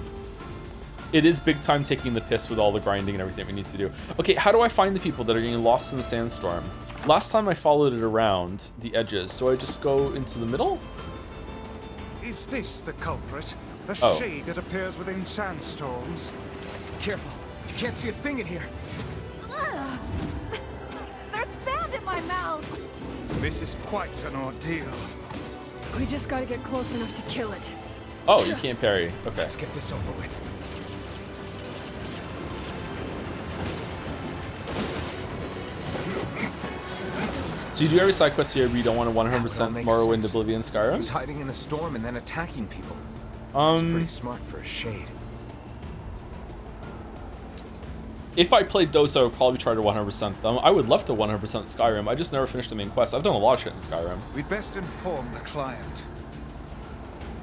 It is big time taking the piss with all the grinding and everything we need to do. Okay, how do I find the people that are getting lost in the sandstorm? Last time I followed it around the edges. Do I just go into the middle? Is this the culprit? A Oh. shade that appears within sandstorms? Careful. You can't see a thing in here. Ugh. There's sand in my mouth. This is quite an ordeal. We just gotta get close enough to kill it. Oh, you can't parry. Okay. Let's get this over with. So you do every side quest here, but you don't want to 100% Morrowind, Oblivion, Skyrim? He was hiding in the storm and then attacking people. That's pretty smart for a shade. If I played those, I would probably try to 100% them. I would love to 100% Skyrim. I just never finished the main quest. I've done a lot of shit in Skyrim. We'd best inform the client.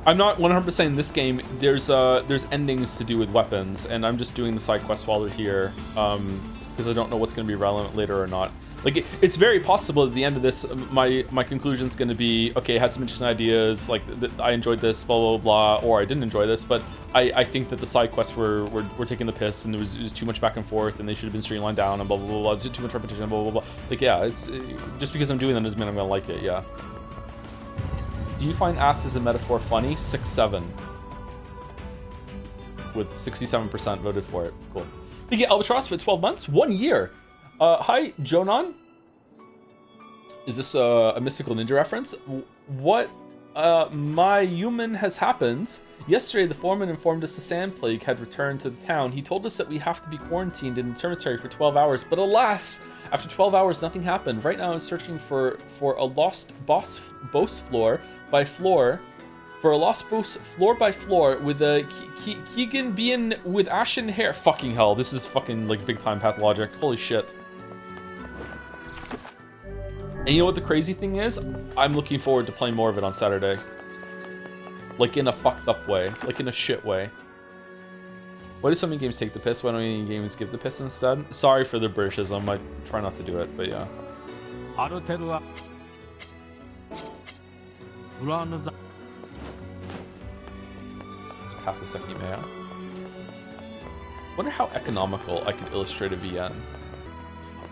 I'm not 100% in this game. There's endings to do with weapons, and I'm just doing the side quests while they're here, because I don't know what's going to be relevant later or not. Like, it's very possible at the end of this, my conclusion's going to be, okay, I had some interesting ideas, like, I enjoyed this, blah, blah, blah, or I didn't enjoy this, but I think that the side quests were taking the piss, and it was too much back and forth, and they should have been streamlined down, and blah, blah, blah, blah, too much repetition, blah, blah, blah. Like, yeah, it's just because I'm doing them doesn't mean I'm going to like it, yeah. Do you find ass as a metaphor funny? 6-7. With 67% voted for it. Cool. You get Albatross for 12 months? 1 year. Hi, Jonan. Is this a mystical ninja reference? What my human has happened? Yesterday, the foreman informed us the sand plague had returned to the town. He told us that we have to be quarantined in the dormitory for 12 hours, but alas, after 12 hours, nothing happened. Right now, I'm searching for a lost boss floor by floor. For a lost boss floor by floor with a Keegan being with ashen hair. Fucking hell, this is fucking like big time pathologic. Holy shit. And you know what the crazy thing is? I'm looking forward to playing more of it on Saturday. Like in a fucked up way. Like in a shit way. Why do so many games take the piss? Why don't any games give the piss instead? Sorry for the Britishism. I try not to do it, but yeah. It's Pathoseki Mea. Wonder how economical I could illustrate a VN.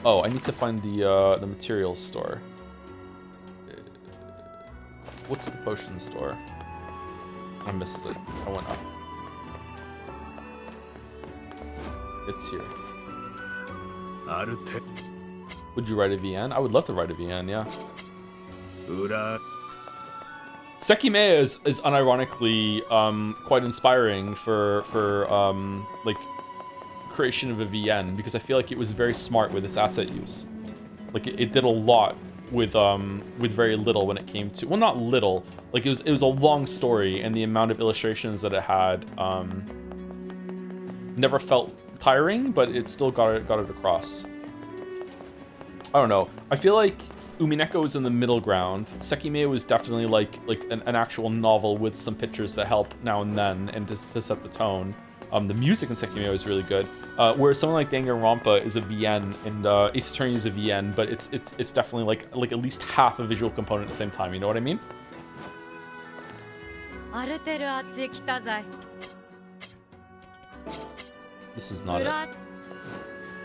Oh, I need to find the materials store. What's the potion store? I missed it. I went up. It's here. Would you write a VN? I would love to write a VN, yeah. Sekime is unironically quite inspiring for like creation of a VN, because I feel like it was very smart with its asset use. Like it did a lot with very little when it came to, well, not little, like it was a long story, and the amount of illustrations that it had never felt tiring, but it still got it across. I don't know. I feel like Umineko was in the middle ground. Sekime was definitely like an actual novel with some pictures that help now and then and to set the tone. The music in Sekime was really good. Whereas someone like Danganronpa is a VN and Ace Attorney is a VN, but it's definitely like at least half a visual component at the same time. You know what I mean? This is not it.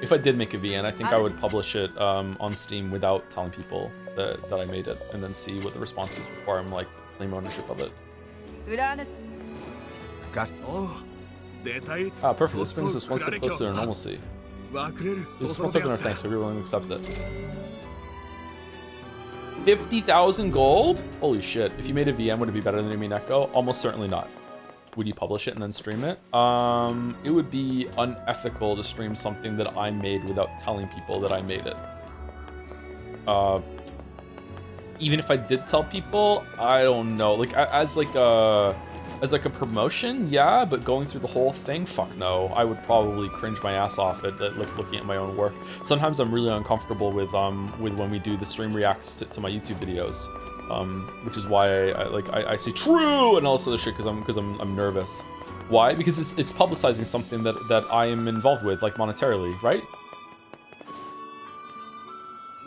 If I did make a VN, I think I would publish it on Steam without telling people that I made it, and then see what the response is before I'm like claim ownership of it. I've got. Ah, perfect. This brings us one step closer to normalcy. There's a small token of thanks, so you're willing to accept it. 50,000 gold? Holy shit. If you made a VM, would it be better than Umineko? Almost certainly not. Would you publish it and then stream it? It would be unethical to stream something that I made without telling people that I made it. Even if I did tell people, I don't know. Like as like a promotion, yeah, but going through the whole thing, fuck no. I would probably cringe my ass off at like looking at my own work. Sometimes I'm really uncomfortable with when we do the stream reacts to my YouTube videos. Which is why I say true and all this other shit because I'm nervous. Why? Because it's publicizing something that I am involved with, like monetarily, right?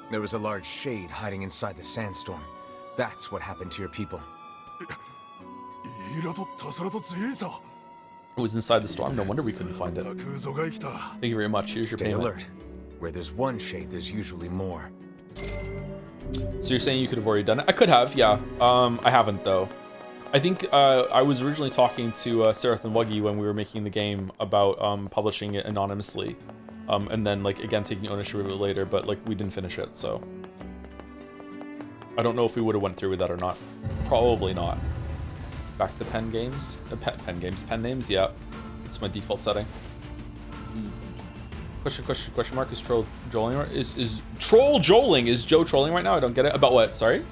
There was a large shade hiding inside the sandstorm. That's what happened to your people. It was inside the storm. No wonder we couldn't find it. Thank you very much. Here's your payment. Stay alert. Where there's one shade, there's usually more. So you're saying you could have already done it? I could have, yeah. I haven't though. I think I was originally talking to Sereth and Wuggy when we were making the game about publishing it anonymously, and then like again taking ownership of it later. But like we didn't finish it, so I don't know if we would have went through with that or not. Probably not. Back to pen games, pen names. Yeah, it's my default setting. Question mark, is troll trolling? Is troll trolling? Is Joe trolling right now? I don't get it. About what? Sorry?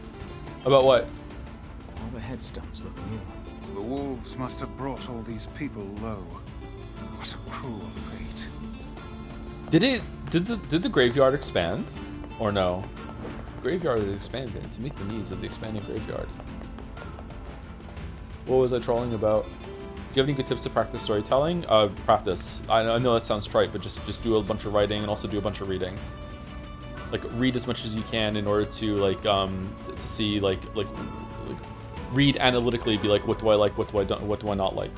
About what? All the headstones look new. The wolves must have brought all these people low. What a cruel fate. Did the graveyard expand? Or no? Graveyard is expanding to meet the needs of the expanding graveyard. What was I trolling about? Do you have any good tips to practice storytelling? Practice. I know that sounds trite, but just do a bunch of writing and also do a bunch of reading. Like read as much as you can in order to like to see like read analytically. Be like, what do I like? What do I not like?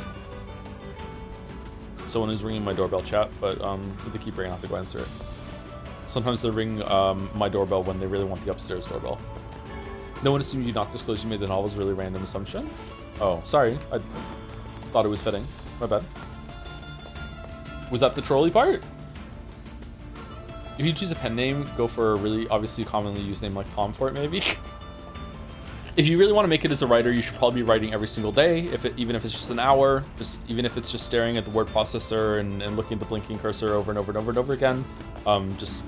Someone is ringing my doorbell, chat, but if they keep ringing, I have to go answer it. Sometimes they ring my doorbell when they really want the upstairs doorbell. No one assumed you not disclose you made the novel's really random assumption. Oh, sorry. I thought it was fitting. My bad. Was that the trolley part? If you choose a pen name, go for a really obviously commonly used name like Tom for it, maybe. If you really want to make it as a writer, you should probably be writing every single day. Even if it's just an hour, even if it's just staring at the word processor and looking at the blinking cursor over and over and over and over again. Just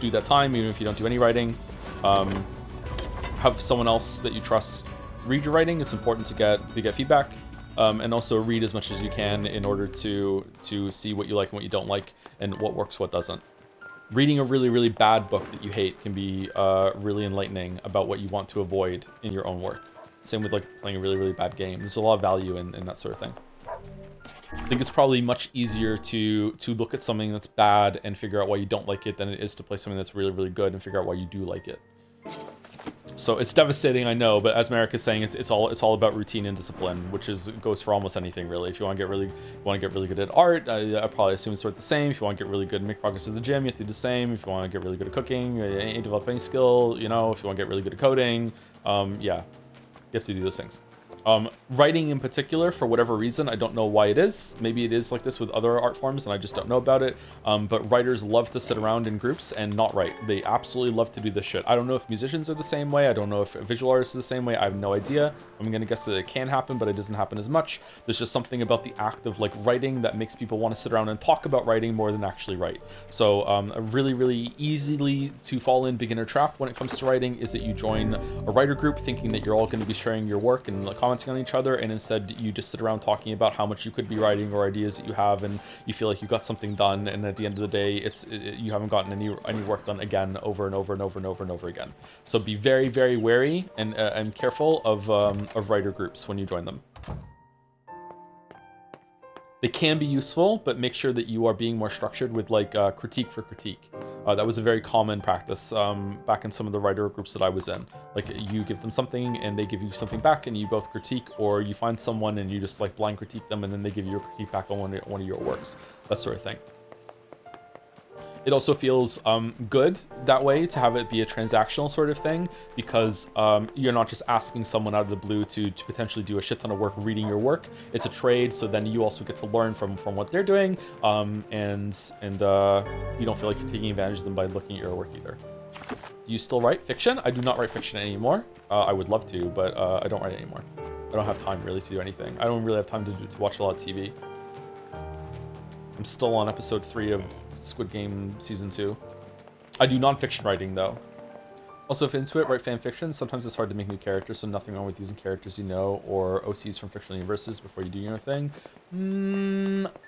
do that time, even if you don't do any writing. Have someone else that you trust read your writing. It's important to get feedback. And also read as much as you can in order to see what you like and what you don't like and what works, what doesn't. Reading a really, really bad book that you hate can be really enlightening about what you want to avoid in your own work. Same with like playing a really, really bad game. There's a lot of value in that sort of thing. I think it's probably much easier to look at something that's bad and figure out why you don't like it than it is to play something that's really, really good and figure out why you do like it. So it's devastating, I know, but as Merrick is saying, it's all about routine and discipline, which goes for almost anything really. If you want to get really good at art, I probably assume it's sort of the same. If you want to get really good and make progress at the gym, you have to do the same. If you want to get really good at cooking, develop any skill, if you want to get really good at coding, yeah, you have to do those things. Writing in particular, for whatever reason, I don't know why it is. Maybe it is like this with other art forms and I just don't know about it. But writers love to sit around in groups and not write. They absolutely love to do this shit. I don't know if musicians are the same way. I don't know if visual artists are the same way. I have no idea. I'm gonna guess that it can happen, but it doesn't happen as much. There's just something about the act of like writing that makes people want to sit around and talk about writing more than actually write. So a really, really easily to fall in beginner trap when it comes to writing is that you join a writer group thinking that you're all going to be sharing your work and like, commenting on each other, and instead you just sit around talking about how much you could be writing or ideas that you have, and you feel like you got something done, and at the end of the day you haven't gotten any work done again over and over and over and over and over again. So be very, very wary and careful of writer groups when you join them. They can be useful, but make sure that you are being more structured with like critique for critique. That was a very common practice back in some of the writer groups that I was in. Like you give them something and they give you something back and you both critique, or you find someone and you just like blind critique them and then they give you a critique back on one of your works, that sort of thing. It also feels good that way to have it be a transactional sort of thing, because you're not just asking someone out of the blue to potentially do a shit ton of work reading your work. It's a trade, so then you also get to learn from what they're doing, and you don't feel like you're taking advantage of them by looking at your work either. Do you still write fiction? I do not write fiction anymore. I would love to, but I don't write anymore. I don't have time really to do anything. I don't really have time to watch a lot of TV. I'm still on episode 3 of Squid Game Season 2. I do non-fiction writing though. Also, if into it, write fan fiction. Sometimes it's hard to make new characters, so nothing wrong with using characters you know or OCs from fictional universes before you do your thing.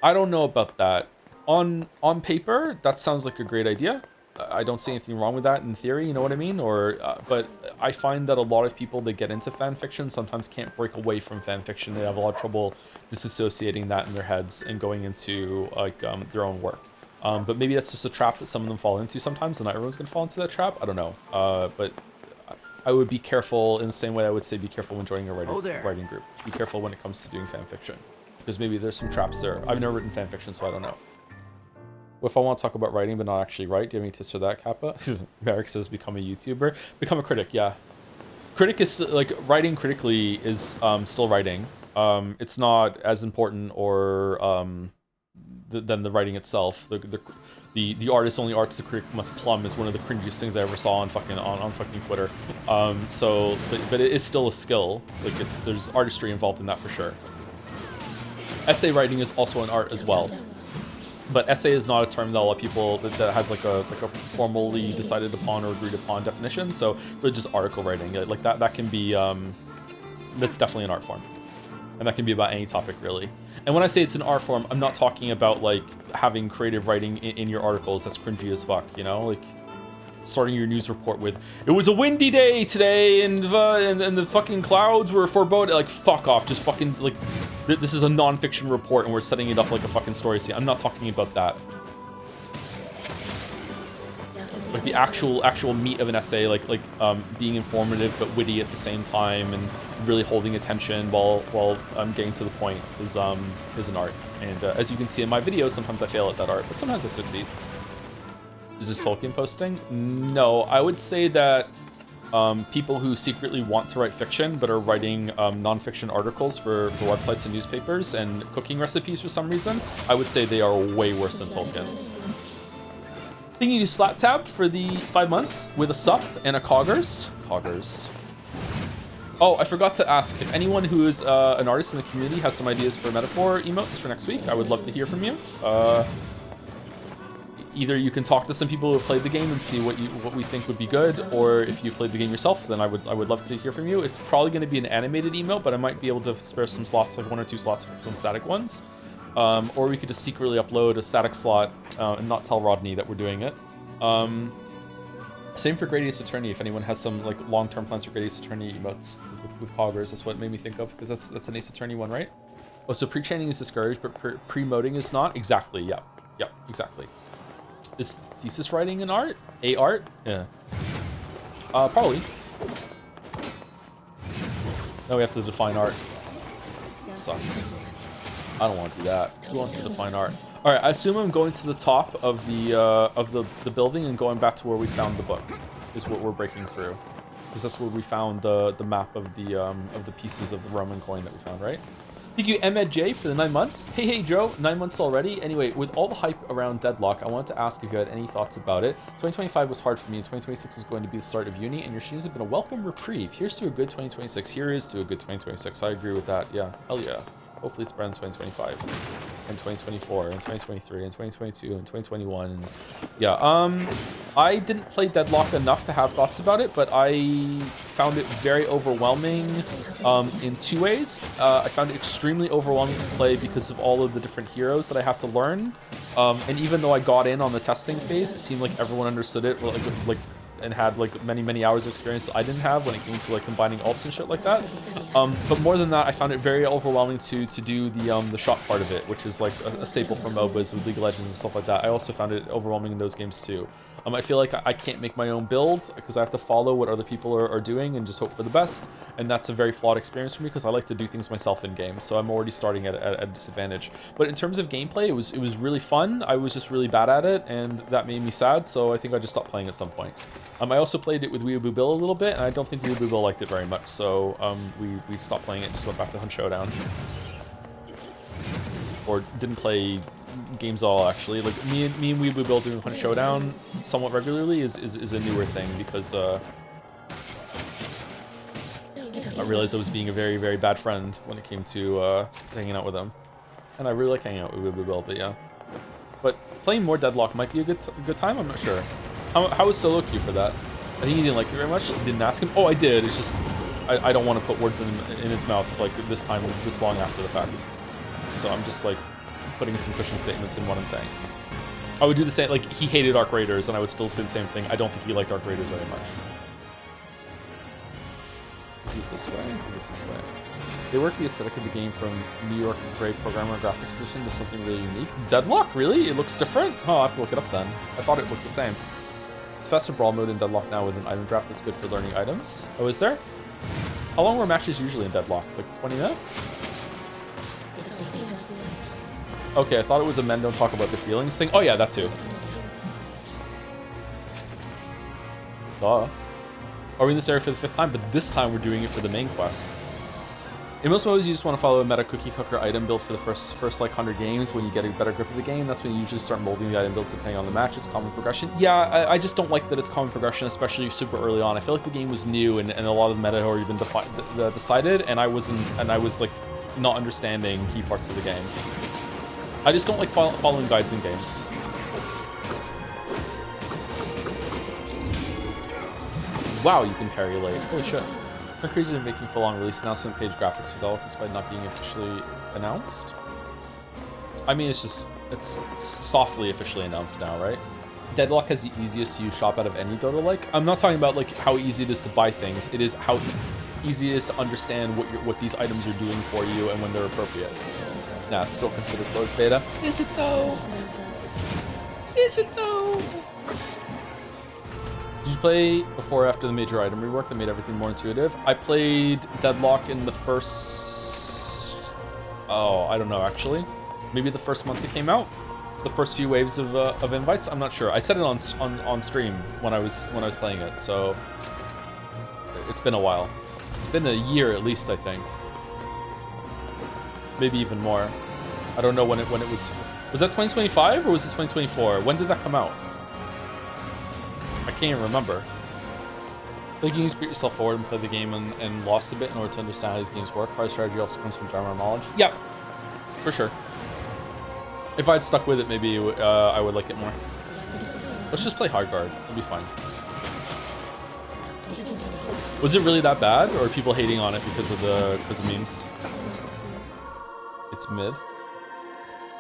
I don't know about that. On paper, that sounds like a great idea. I don't see anything wrong with that in theory, you know what I mean? But I find that a lot of people that get into fan fiction sometimes can't break away from fan fiction. They have a lot of trouble disassociating that in their heads and going into like their own work. But maybe that's just a trap that some of them fall into sometimes, and not everyone's going to fall into that trap. I don't know. But I would be careful in the same way I would say be careful when joining a writing group. Be careful when it comes to doing fan fiction, because maybe there's some traps there. I've never written fan fiction, so I don't know. What if I want to talk about writing but not actually write? Do you have any tips for that, Kappa? Merrick says become a YouTuber. Become a critic, yeah. Critic is, like, writing critically is still writing. It's not as important or than the writing itself. The artist only arts the critic must plumb is one of the cringiest things I ever saw on fucking Twitter. But it is still a skill. Like there's artistry involved in that for sure. Essay writing is also an art as well. But essay is not a term that a lot of people that has like a formally decided upon or agreed upon definition. So really just article writing, like that can be that's definitely an art form, and that can be about any topic really. And when I say it's an art form, I'm not talking about like having creative writing in your articles. That's cringy as fuck, you know, like starting your news report with "It was a windy day today, and the fucking clouds were foreboding." Like fuck off, just fucking like. This is a non-fiction report and we're setting it up like a fucking story scene. I'm not talking about that. Like the actual meat of an essay, like being informative but witty at the same time and really holding attention while getting to the point is an art. And as you can see in my videos, sometimes I fail at that art, but sometimes I succeed. Is this Tolkien posting? No, I would say that people who secretly want to write fiction but are writing non-fiction articles for websites and newspapers and cooking recipes for some reason, I would say they are way worse than Tolkien. Thank you to Slap Tab for the 5 months with a sup and a coggers. Oh, I forgot to ask if anyone who is an artist in the community has some ideas for metaphor emotes for next week. I would love to hear from you. Either you can talk to some people who have played the game and see what we think would be good, or if you've played the game yourself, then I would love to hear from you. It's probably going to be an animated emote, but I might be able to spare some slots, like 1 or 2 slots for some static ones. Or we could just secretly upload a static slot and not tell Rodney that we're doing it. Same for Gradius Attorney. If anyone has some like long-term plans for Gradius Attorney emotes with coggers, that's what made me think of, because that's an Ace Attorney one, right? Oh, so pre-chaining is discouraged, but pre-moding is not? Exactly, yeah, exactly. Is thesis writing an art? A art? Yeah. Probably. No, we have to define art. It sucks. I don't want to do that. Who wants to define art? All right, I assume I'm going to the top of the building and going back to where we found the book is what we're breaking through. because that's where we found the map of the pieces of the Roman coin that we found, right? Thank you, Ahmed J, for the 9 months. Hey, Joe, 9 months already. Anyway, with all the hype around Deadlock, I wanted to ask if you had any thoughts about it. 2025 was hard for me, and 2026 is going to be the start of uni, and your streams have been a welcome reprieve. Here's to a good 2026. Here is to a good 2026. I agree with that. Yeah, hell yeah. Hopefully it's better in 2025, and 2024, and 2023, and 2022, and 2021. And yeah, I didn't play Deadlock enough to have thoughts about it, but I found it very overwhelming in 2 ways. I found it extremely overwhelming to play because of all of the different heroes that I have to learn. And even though I got in on the testing phase, it seemed like everyone understood it, and had like many hours of experience that I didn't have when it came to like combining ults and shit like that. But more than that, I found it very overwhelming to do the shot part of it, which is like a staple for MOBAs with League of Legends and stuff like that. I also found it overwhelming in those games too. I feel like I can't make my own build because I have to follow what other people are doing and just hope for the best. And that's a very flawed experience for me because I like to do things myself in game. So I'm already starting at a disadvantage. But in terms of gameplay, it was really fun. I was just really bad at it, and that made me sad. So I think I just stopped playing at some point. I also played it with Weeaboo Bill a little bit, and I don't think Weeaboo Bill liked it very much. So we stopped playing it and just went back to Hunt Showdown. Or didn't play games at all, actually. Like me and Weeaboo Bill doing Hunt Showdown somewhat regularly is a newer thing because I realized I was being a very bad friend when it came to hanging out with him. And I really like hanging out with Weeaboo Bill, but yeah. But playing more Deadlock might be a good time, I'm not sure. How was solo queue for that? I think he didn't like it very much. Didn't ask him. Oh, I did. It's just I don't want to put words in his mouth like this time, this long after the fact. So I'm just like putting some cushion statements in what I'm saying. I would do the same. Like he hated Arc Raiders, and I would still say the same thing. I don't think he liked Arc Raiders very much. Is it this way? Or is this way? They work the aesthetic of the game from New York Gray Programmer Graphics Edition to something really unique. Deadlock, really? It looks different? Oh, I'll have to look it up then. I thought it looked the same. It's faster brawl mode in Deadlock now with an item draft that's good for learning items. Oh, is there? How long were matches usually in Deadlock? Like 20 minutes? Okay, I thought it was a men don't talk about their feelings thing. Oh yeah, that too. Duh. Are we in this area for the 5th time? But this time we're doing it for the main quest. In most modes, you just want to follow a meta cookie cooker item build for the first like 100 games. When you get a better grip of the game, that's when you usually start molding the item builds depending on the match. It's common progression. Yeah, I just don't like that it's common progression, especially super early on. I feel like the game was new and a lot of the meta had already been decided, and I was like not understanding key parts of the game. I just don't like following guides in games. Wow, you can parry late. Holy shit. I'm crazy in making full-on release announcement page graphics developed despite not being officially announced. I mean, it's softly officially announced now, right? Deadlock has the easiest to use shop out of any Dota like. I'm not talking about like how easy it is to buy things. It is how easy it is to understand what these items are doing for you and when they're appropriate. Nah, it's still considered closed beta. Is it though? Is it though? Did you play before or after the major item rework that made everything more intuitive? I played Deadlock in the first... Oh, I don't know, actually. Maybe the first month it came out? The first few waves of invites? I'm not sure. I said it on stream when I was playing it, so... It's been a while. It's been a year at least, I think. Maybe even more. I don't know when it was... Was that 2025 or was it 2024? When did that come out? I can't even remember. I think you need to put yourself forward and play the game and lost a bit in order to understand how these games work. Prior strategy also comes from general knowledge. Yeah, for sure. If I'd stuck with it, maybe I would like it more. Let's just play hard guard. It'll be fine. Was it really that bad, or are people hating on it because of memes? It's mid.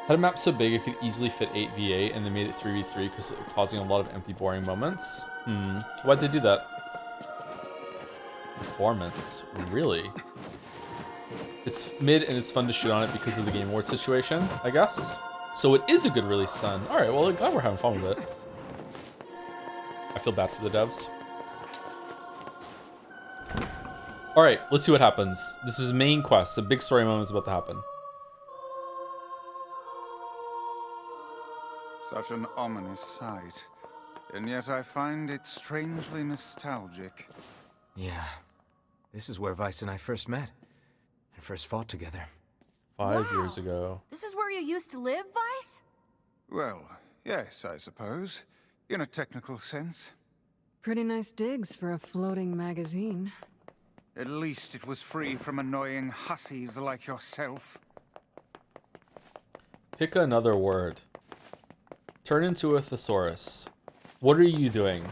Had a map so big it could easily fit 8v8 and they made it 3v3 because it was causing a lot of empty, boring moments. Why'd they do that? Performance. Really? It's mid and it's fun to shoot on it because of the Game Awards situation, I guess. So it is a good release then. Alright, well, I'm glad we're having fun with it. I feel bad for the devs. Alright, let's see what happens. This is main quest. A big story moment is about to happen. Such an ominous sight, and yet I find it strangely nostalgic. Yeah. This is where Vice and I first met. And first fought together. 5 years ago. This is where you used to live, Vice? Well, yes, I suppose. In a technical sense. Pretty nice digs for a floating magazine. At least it was free from annoying hussies like yourself. Pick another word. Turn into a thesaurus. What are you doing?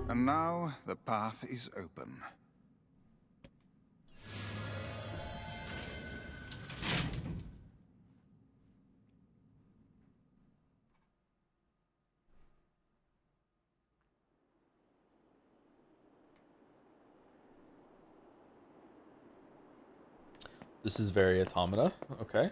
And now the path is open. This is very automata. Okay.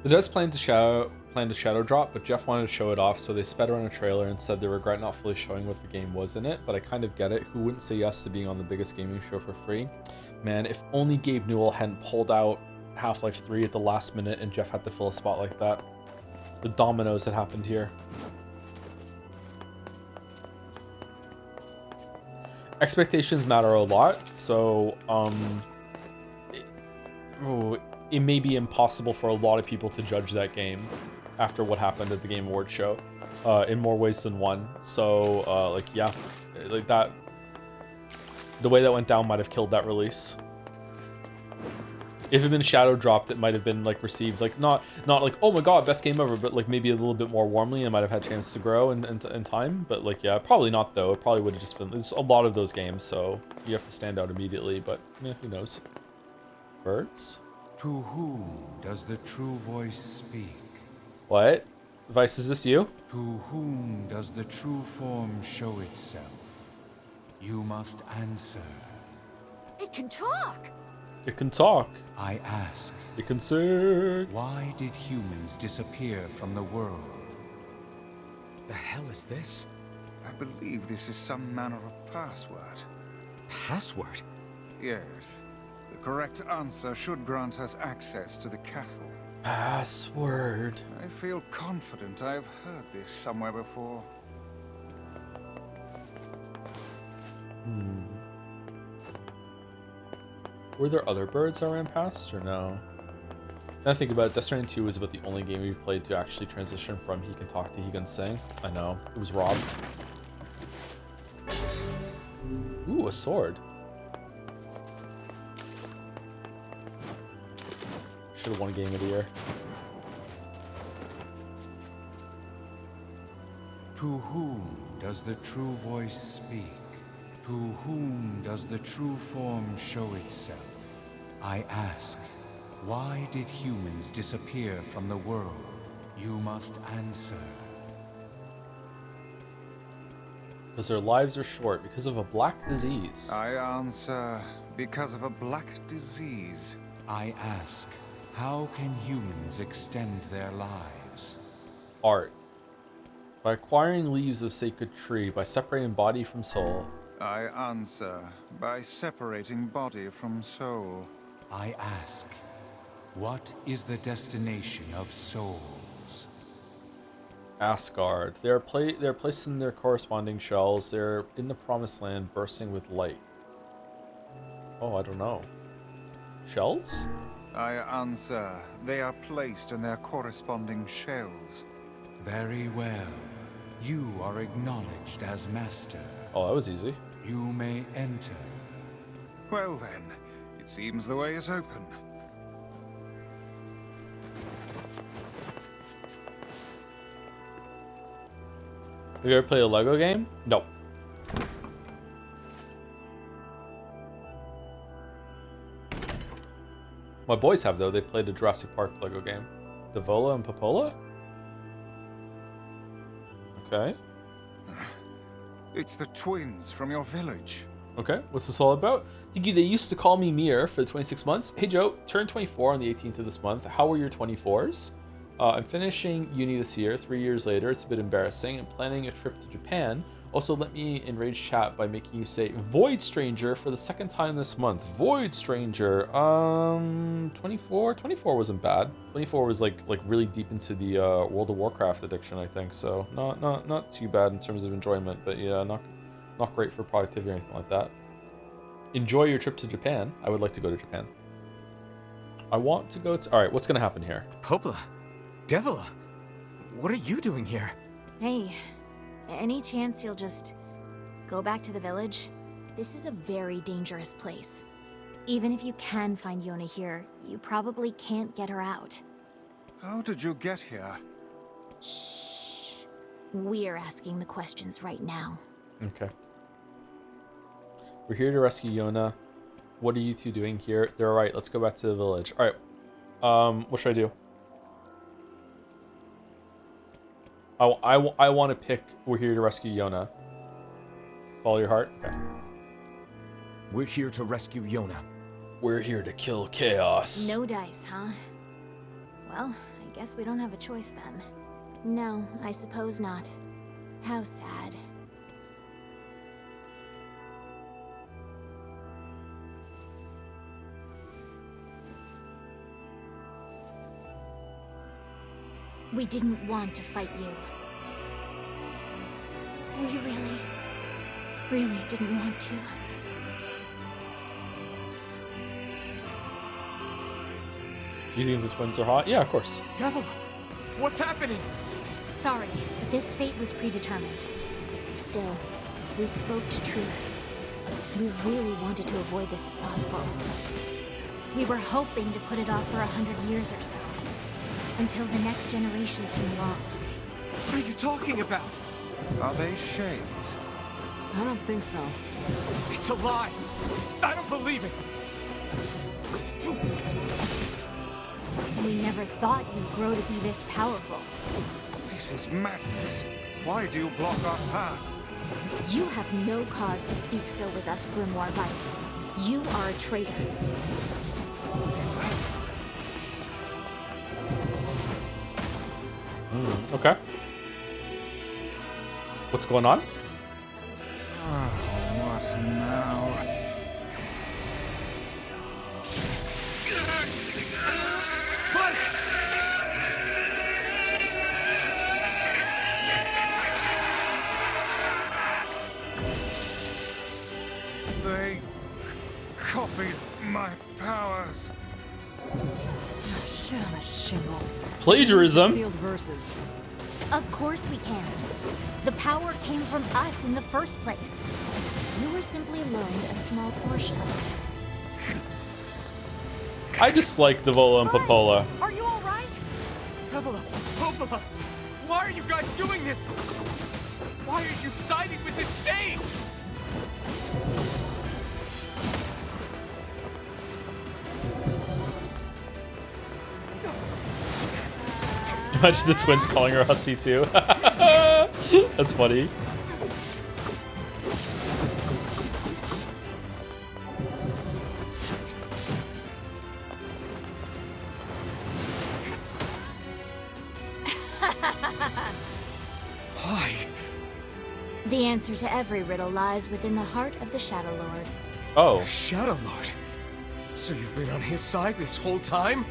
The devs planned to shadow drop, but Jeff wanted to show it off, so they sped around a trailer and said they regret not fully showing what the game was in it, but I kind of get it. Who wouldn't say yes to being on the biggest gaming show for free? Man, if only Gabe Newell hadn't pulled out Half-Life 3 at the last minute and Jeff had to fill a spot like that. The dominoes that happened here. Expectations matter a lot, so it may be impossible for a lot of people to judge that game after what happened at the Game Awards show, in more ways than one. So, like, yeah, like that, the way that went down might have killed that release. If it had been shadow dropped, it might have been like received like not like, oh my god, best game ever, but like maybe a little bit more warmly and might have had a chance to grow in time. But like, yeah, probably not though. It probably would have just been, there's a lot of those games, so you have to stand out immediately. But yeah, who knows? Birds. To whom does the true voice speak? What? Vice, is this you? To whom does the true form show itself? You must answer. It can talk! It can talk. I ask. It can sing. Why did humans disappear from the world? The hell is this? I believe this is some manner of password. Password? Yes. The correct answer should grant us access to the castle. Password. I feel confident I've heard this somewhere before. Were there other birds that ran past, or no? Now I think about it, Death Stranding 2 was about the only game we've played to actually transition from he can talk to he can sing. I know. It was robbed. Ooh, a sword. Should have won Game of the Year. To whom does the true voice speak? To whom does the true form show itself? I ask, why did humans disappear from the world? You must answer. Because their lives are short because of a black disease. I answer, because of a black disease. I ask, how can humans extend their lives? Art. By acquiring leaves of sacred tree, by separating body from soul. I answer, by separating body from soul. I ask, what is the destination of souls? Asgard. They're placed in their corresponding shells. They're in the promised land, bursting with light. Oh, I don't know. Shells? I answer, they are placed in their corresponding shells. Very well. You are acknowledged as master. Oh, that was easy. You may enter. Well then, it seems the way is open. Have you ever played a Lego game? Nope. My boys have, though. They played a Jurassic Park Lego game. Devola and Popola? Okay. It's the twins from your village. Okay, what's this all about? Thank you. They used to call me Nier for the 26 months. Hey Joe, turned 24 on the 18th of this month. How were your 24s? I'm finishing uni this year, 3 years later. It's a bit embarrassing. I'm planning a trip to Japan. Also, let me enrage chat by making you say Void Stranger for the second time this month. Void Stranger. 24? 24 wasn't bad. 24 was like really deep into the World of Warcraft addiction, I think. So not too bad in terms of enjoyment, but yeah, not great for productivity or anything like that. Enjoy your trip to Japan. I would like to go to Japan. I want to go to... Alright, what's going to happen here? Popola, Devila, what are you doing here? Hey, any chance you'll just go back to the village? This is a very dangerous place. Even if you can find Yona here, you probably can't get her out. How did you get here? Shh. We're asking the questions right now. Okay. We're here to rescue Yona. What are you two doing here? They're alright, let's go back to the village. Alright. What should I do? I want to pick we're here to rescue Yona. Follow your heart? Okay. We're here to rescue Yona. We're here to kill chaos. No dice, huh? Well, I guess we don't have a choice then. No, I suppose not. How sad. We didn't want to fight you. We really didn't want to. Do you think the twins are hot? Yeah, of course. Devil, what's happening? Sorry, but this fate was predetermined. Still, we spoke to truth. We really wanted to avoid this if possible. We were hoping to put it off for 100 years or so. Until the next generation came along. What are you talking about? Are they shades? I don't think so. It's a lie. I don't believe it. We never thought you'd grow to be this powerful. This is madness. Why do you block our path? You have no cause to speak so with us, Grimoire Vice. You are a traitor. Okay. What's going on? Oh, what now? They copied my powers. Shit on a shingle. Plagiarism. Sealed verses. Of course we can. The power came from us in the first place. You were simply loaned a small portion of it. I dislike the Vola and Popola. Are you all right? Devila, Popola, why are you guys doing this? Why are you siding with the shades? Imagine the twins calling her hussy too. That's funny. Why? The answer to every riddle lies within the heart of the Shadow Lord. Oh. Shadow Lord? So you've been on his side this whole time?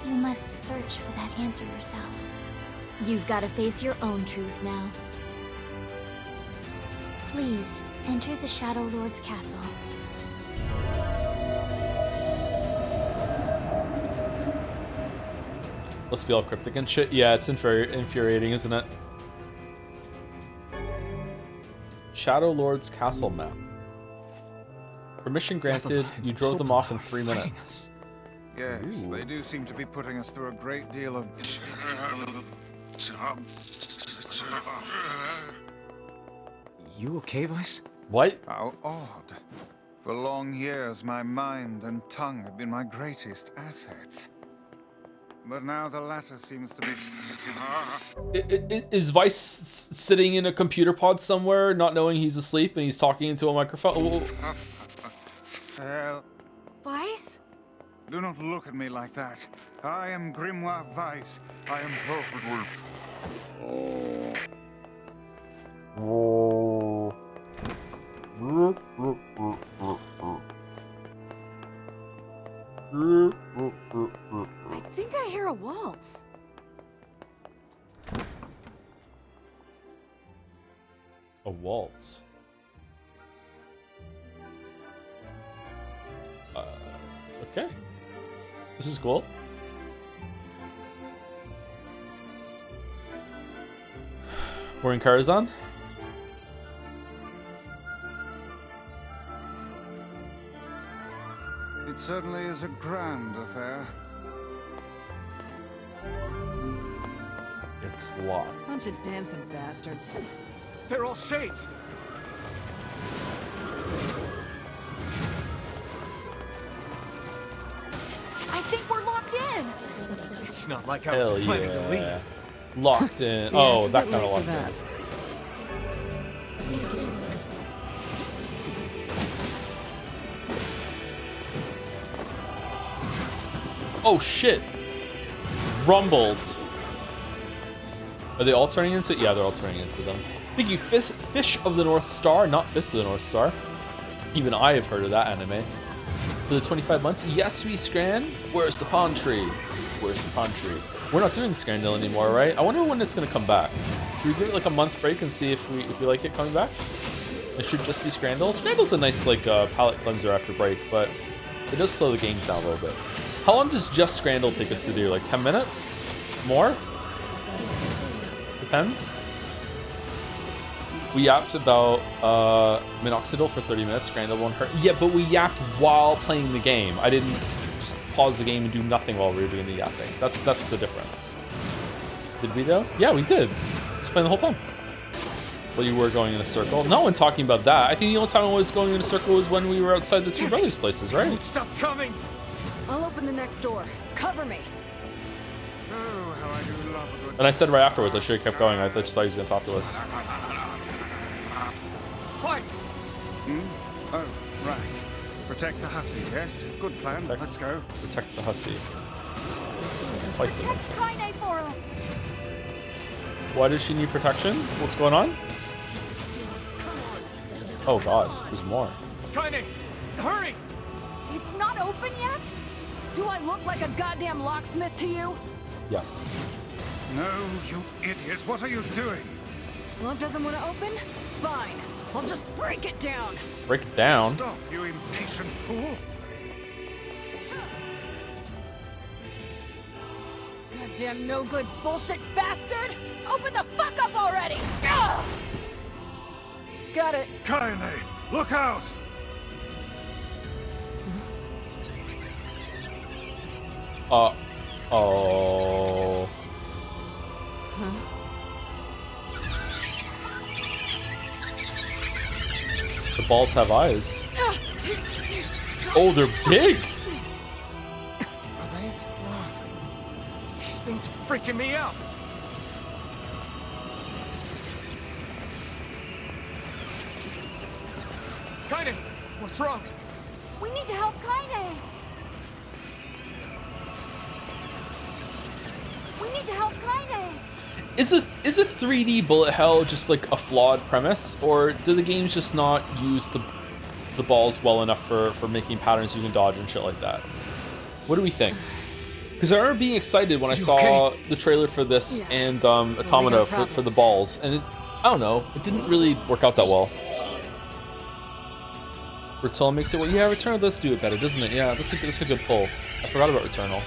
You must search for that answer yourself. You've got to face your own truth now. Please, enter the Shadow Lord's castle. Let's be all cryptic and shit. Yeah, it's infuriating, isn't it? Shadow Lord's castle map. Permission granted. You drove them off in 3 minutes. Yes, they do seem to be putting us through a great deal of... You okay, Vice? What? How odd. For long years, my mind and tongue have been my greatest assets. but now the latter seems to be... Is Vice sitting in a computer pod somewhere, not knowing he's asleep, and he's talking into a microphone? Hell, Vice? do not look at me like that. I am Grimoire Weiss. I am perfectly... I think I hear a waltz. A waltz. Okay. This is cool. We're in Karazhan. It certainly is a grand affair. It's locked. Bunch of dancing bastards. They're all shades. I think we're locked in. It's not like I was Hell planning to leave. yeah. Locked in. Yeah, Oh, it's a that bit kind of late locked for in. Oh shit! Rumbled. Are they all turning into? Yeah, they're all turning into them. Thank you, Fish of the North Star, not Fist of the North Star. Even I have heard of that anime. For the 25 months, yes, we Scran. Where's the palm tree? Where's the palm tree? We're not doing Scrandal anymore, right? I wonder when it's gonna come back. Should we give it like a month break and see if we like it coming back? It should just be Scrandal. Scrandal's a nice like palate cleanser after break, but it does slow the games down a little bit. How long does just Scrandal take us to do? Like 10 minutes? More? Depends. We yapped about Minoxidil for 30 minutes. Scrandal won't hurt. Yeah, but we yapped while playing the game. I didn't just pause the game and do nothing while we were doing the yapping. That's the difference. Did we though? Yeah, we did. Just playing the whole time. Well, you were going in a circle. No one talking about that. I think the only time I was going in a circle was when we were outside the two brothers' places, right? Stop coming! I'll open the next door. Cover me. Oh, how I do love a good... And I said right afterwards, I should have kept going. I just thought he was going to talk to us. Twice! Oh, right. Protect the hussy, yes? Good plan. Let's go. Protect the hussy. Fight the Protect Kaine for us. Why does she need protection? What's going on? Oh god, there's more. Kaine, hurry! It's not open yet? Do I look like a goddamn locksmith to you? Yes. No, you idiot. What are you doing? Lock doesn't want to open? Fine. I'll just break it down. Break it down. Stop, you impatient fool. Goddamn no good bullshit bastard! Open the fuck up already! Ugh! Got it. Kaine, look out! Oh. The balls have eyes. Oh, they're big. Are they? These things are freaking me out. Kaine, what's wrong? We need to help Kaine. We need to help Kaine. Is a 3D bullet hell just like a flawed premise, or do the games just not use the balls well enough for making patterns you can dodge and shit like that? What do we think? Because I remember being excited when I saw the trailer for this and Automata for the balls, and I don't know, it didn't really work out that well. Returnal makes it well. Yeah, Returnal does do it better, doesn't it? Yeah, that's a good pull. I forgot about Returnal.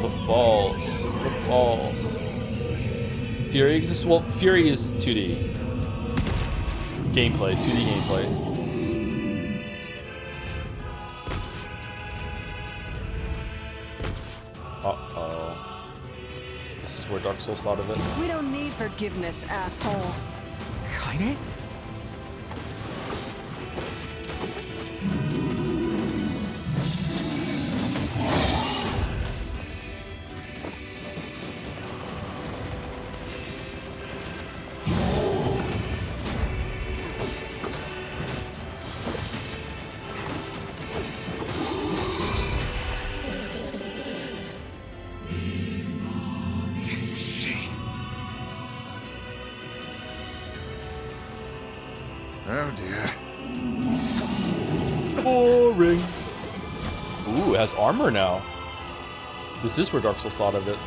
The balls. Fury exists. Well, Fury is 2D gameplay. 2D gameplay. Uh-oh. This is where Dark Souls thought of it. We don't need forgiveness, asshole. Kaine? Oh dear. Boring. Ooh, it has armor now. This is where Dark Souls thought of it.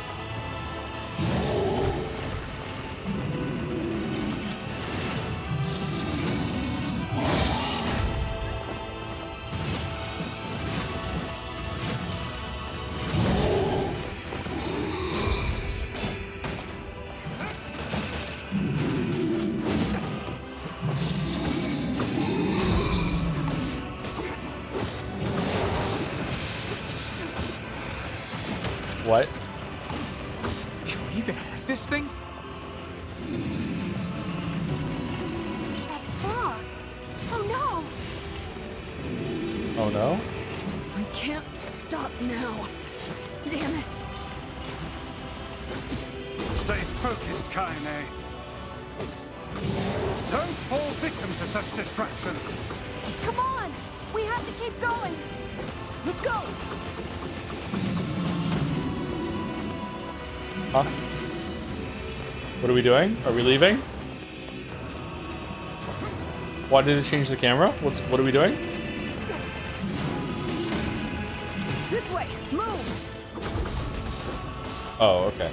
What? You even hurt this thing? That fog! Oh no! Oh no? I can't stop now. Damn it. Stay focused, Kaine. Don't fall victim to such distractions. Come on! We have to keep going! Let's go! Huh? What are we doing? Are we leaving? Why did it change the camera? What are we doing? This way! Move! Oh, okay.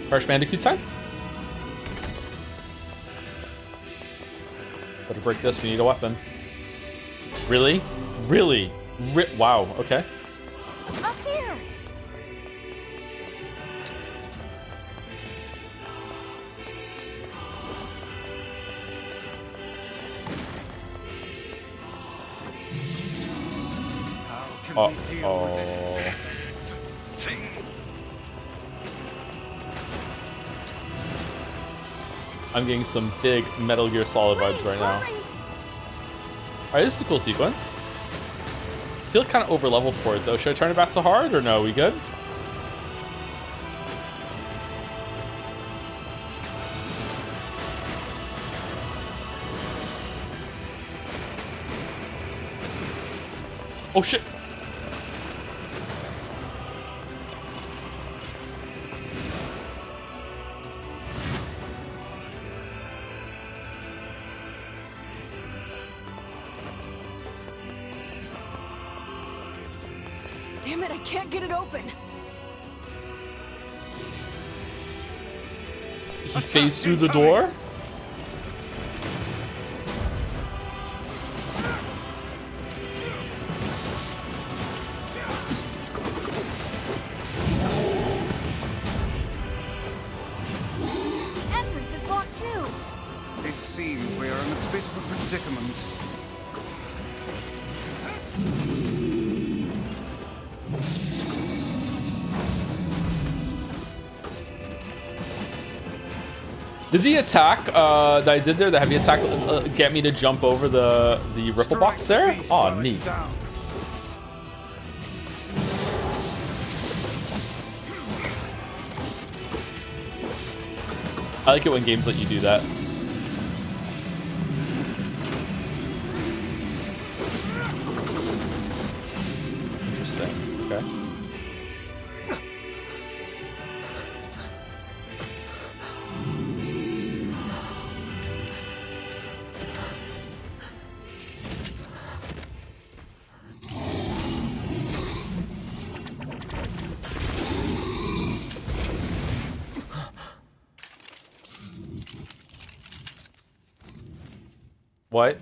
Crash Bandicoot time? Better break this, we need a weapon. Really? Really? Wow, okay. Up here! How can we deal with this thing? I'm getting some big Metal Gear Solid vibes right now. Alright, this is a cool sequence. I feel kind of over leveled for it though. Should I turn it back to hard or no? We good? Oh shit! Damn it, I can't get it open. He phased through the door? The entrance is locked too! It seems we are in a bit of a predicament. Did the attack that I did there, the heavy attack, get me to jump over the ripple box there? Oh, neat. I like it when games let you do that. Interesting. Okay. What?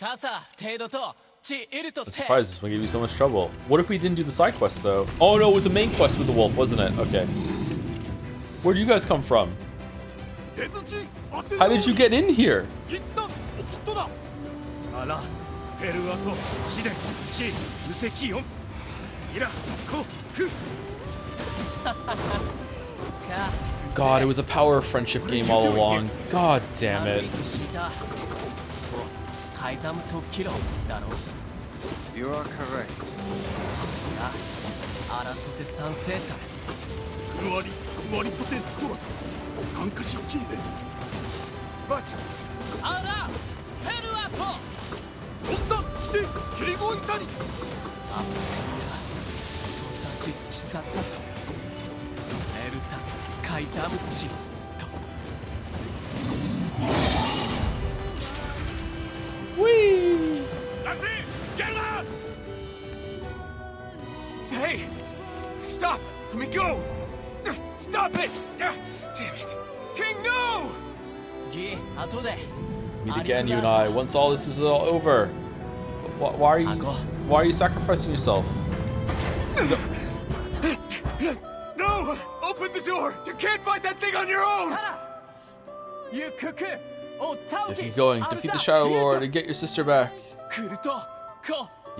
I'm surprised this one gave you so much trouble. What if we didn't do the side quest though? Oh no, it was a main quest with the wolf, wasn't it? Okay. Where do you guys come from? How did you get in here? God, it was a power friendship game all along. God damn it. You are correct. But ささとエルタカイザブチと Whee! That's it! Get out! Hey! Stop! Let me go! Stop it! Damn it! King, no! Meet again, you and I. Once all this is all over. Why are you sacrificing yourself? No! Open the door! You can't fight that thing on your own! If keep going, defeat the Shadow Lord and get your sister back. You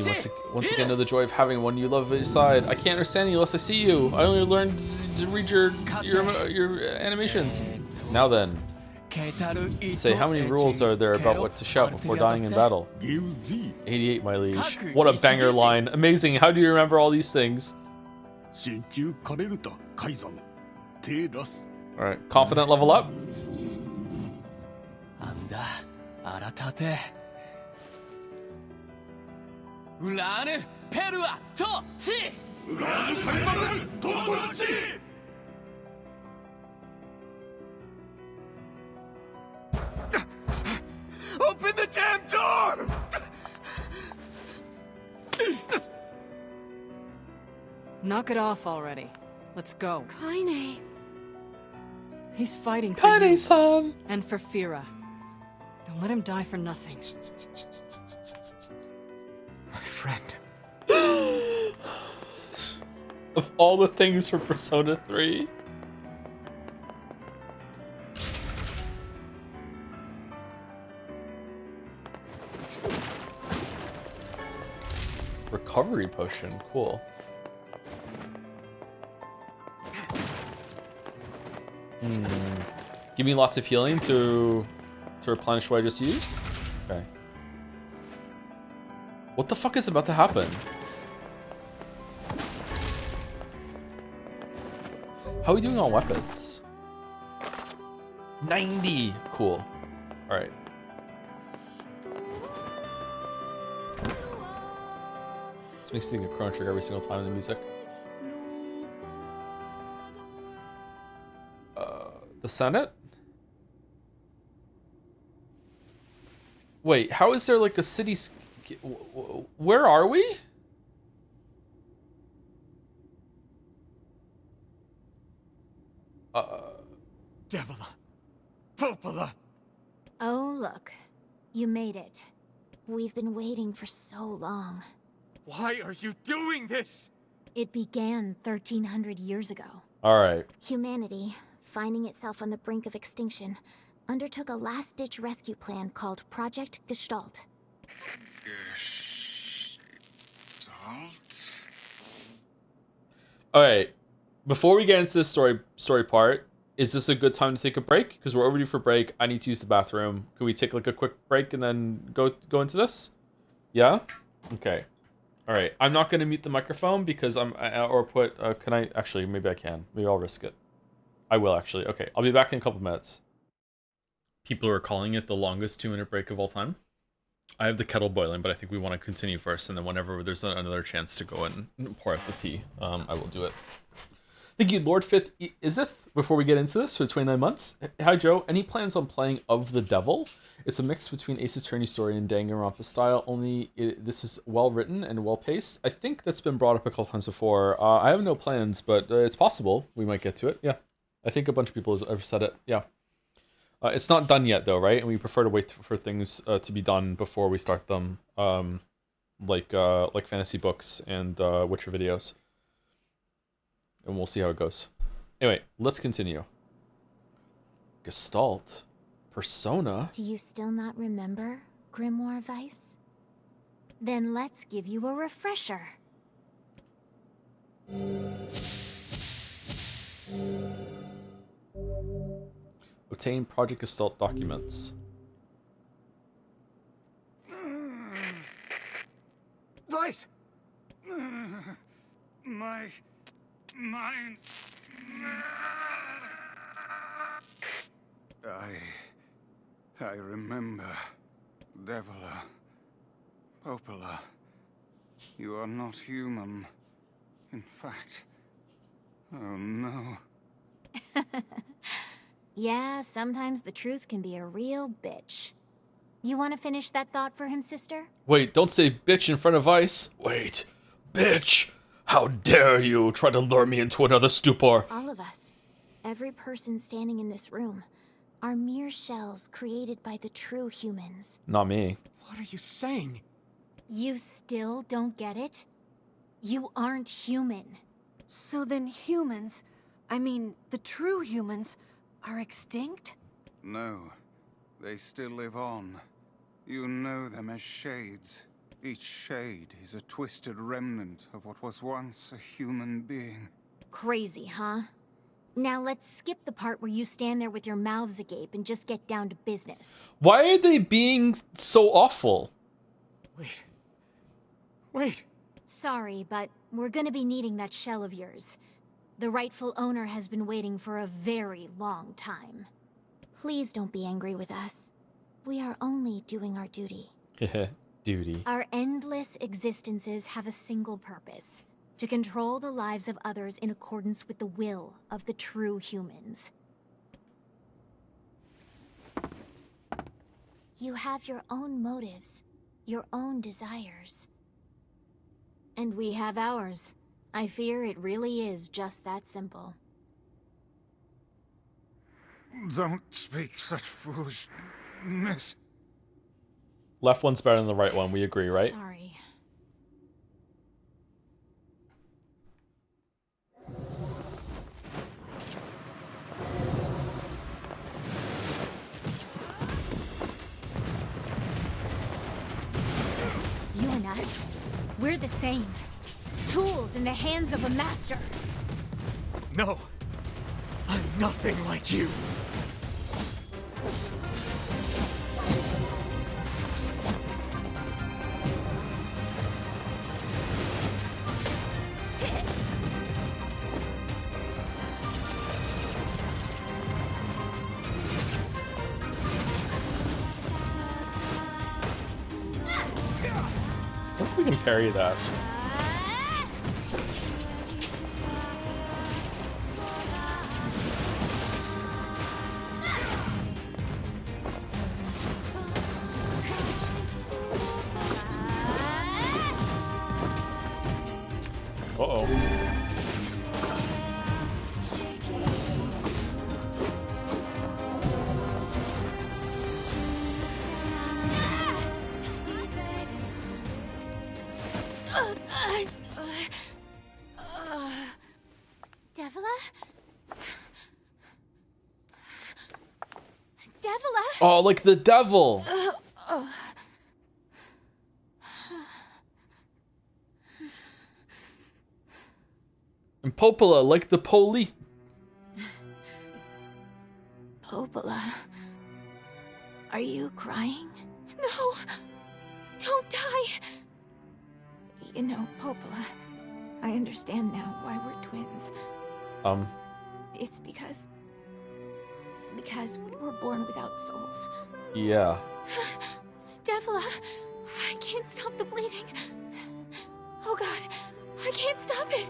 must once again know the joy of having one you love at your side. I can't understand you unless I see you. I only learned to read your animations. Now then, say how many rules are there about what to shout before dying in battle? 88, my liege. What a banger line. Amazing. How do you remember all these things? Alright, confident level up. Open the damn door! Knock it off already. Let's go. Kaine. He's fighting for you. Kaine-san. And for Fira. Don't let him die for nothing. My friend. Of all the things for Persona 3. Recovery potion, cool. Give me lots of healing to replenish what I just used? Okay. What the fuck is about to happen? How are we doing on weapons? 90! Cool. Alright. This makes me think of Chrono Trigger every single time in the music. The Senate? Wait, how is there like a city... Where are we? Devila. Popola. Oh, look. You made it. We've been waiting for so long. Why are you doing this? It began 1300 years ago. Alright. Humanity, finding itself on the brink of extinction, undertook a last-ditch rescue plan called Project Gestalt. Gestalt? Alright. Before we get into this story part, is this a good time to take a break? Because we're overdue for break. I need to use the bathroom. Can we take like a quick break and then go into this? Yeah? Okay. Alright. I'm not going to mute the microphone because can I? Actually, maybe I can. Maybe I'll risk it. I will actually. Okay. I'll be back in a couple minutes. People are calling it the longest 2-minute break of all time. I have the kettle boiling, but I think we want to continue first, and then whenever there's another chance to go and pour out the tea, I will do it. Thank you, Lord Fifth Izith. Before we get into this, for 29 months. Hi, Joe. Any plans on playing Of the Devil? It's a mix between Ace Attorney story and Danganronpa style, only this is well written and well paced. I think that's been brought up a couple times before. I have no plans, but it's possible we might get to it. Yeah. I think a bunch of people have said it. Yeah. It's not done yet, though, right? And we prefer to wait for things to be done before we start them, like fantasy books and Witcher videos. And we'll see how it goes. Anyway, let's continue. Gestalt. Persona. Do you still not remember, Grimoire Weiss? Then let's give you a refresher. Obtain Project Gestalt documents. Weiss! My mind. I remember. Devila. Popola. You are not human. In fact, Oh no. Yeah, sometimes the truth can be a real bitch. You want to finish that thought for him, sister? Wait, don't say bitch in front of Ice. Wait, bitch! How dare you try to lure me into another stupor? All of us, every person standing in this room, are mere shells created by the true humans. Not me. What are you saying? You still don't get it? You aren't human. So then humans, I mean, the true humans, are extinct? No, they still live on. You know them as shades. Each shade is a twisted remnant of what was once a human being. Crazy, huh? Now let's skip the part where you stand there with your mouths agape and just get down to business. Why are they being so awful? Wait. Sorry, but we're gonna be needing that shell of yours. The rightful owner has been waiting for a very long time. Please don't be angry with us. We are only doing our duty. Duty. Our endless existences have a single purpose: to control the lives of others in accordance with the will of the true humans. You have your own motives, your own desires. And we have ours. I fear it really is just that simple. Don't speak such foolishness. Left one's better than the right one, we agree, right? Sorry. You and us, we're the same. Tools in the hands of a master. No. I'm nothing like you. What if we can parry that? Uh-oh. Devila? Oh, like the devil! And Popola, like the police. Popola, are you crying? No! Don't die! You know, Popola, I understand now why we're twins. It's because we were born without souls. Yeah. Devila, I can't stop the bleeding. Oh God, I can't stop it.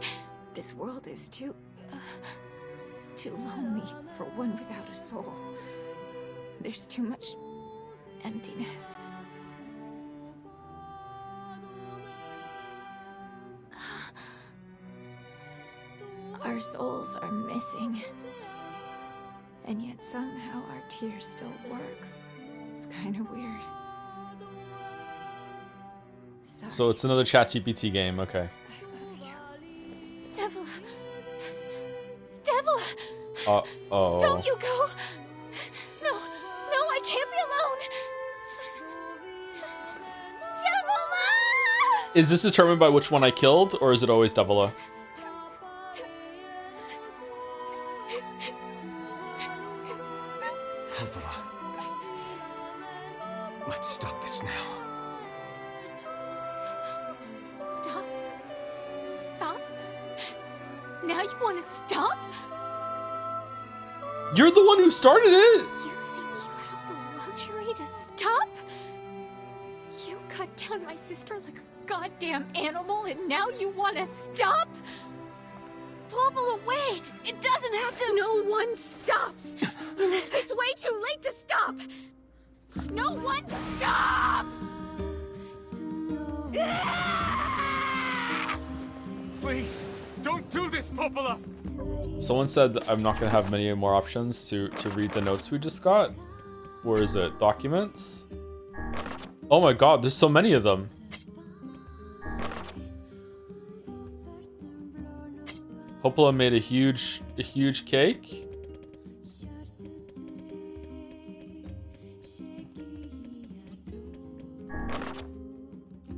This world is too lonely for one without a soul. There's too much emptiness. Our souls are missing. And yet somehow our tears still work. It's kind of weird. Sorry, So it's another ChatGPT game, okay. Devila! Devila! Uh-oh. Don't you go! No, I can't be alone! Devila! Is this determined by which one I killed, or is it always Devila? Let's stop this now. Stop? Now you want to stop? You're the one who started it! You think you have the luxury to stop? You cut down my sister like a goddamn animal and now you want to stop? Popola, wait! It doesn't have to— No one stops! It's way too late to stop! No one stops! Please, don't do this, Popola! Someone said that I'm not going to have many more options to read the notes we just got. Where is it? Documents? Oh my god, there's so many of them. Popola made a huge cake.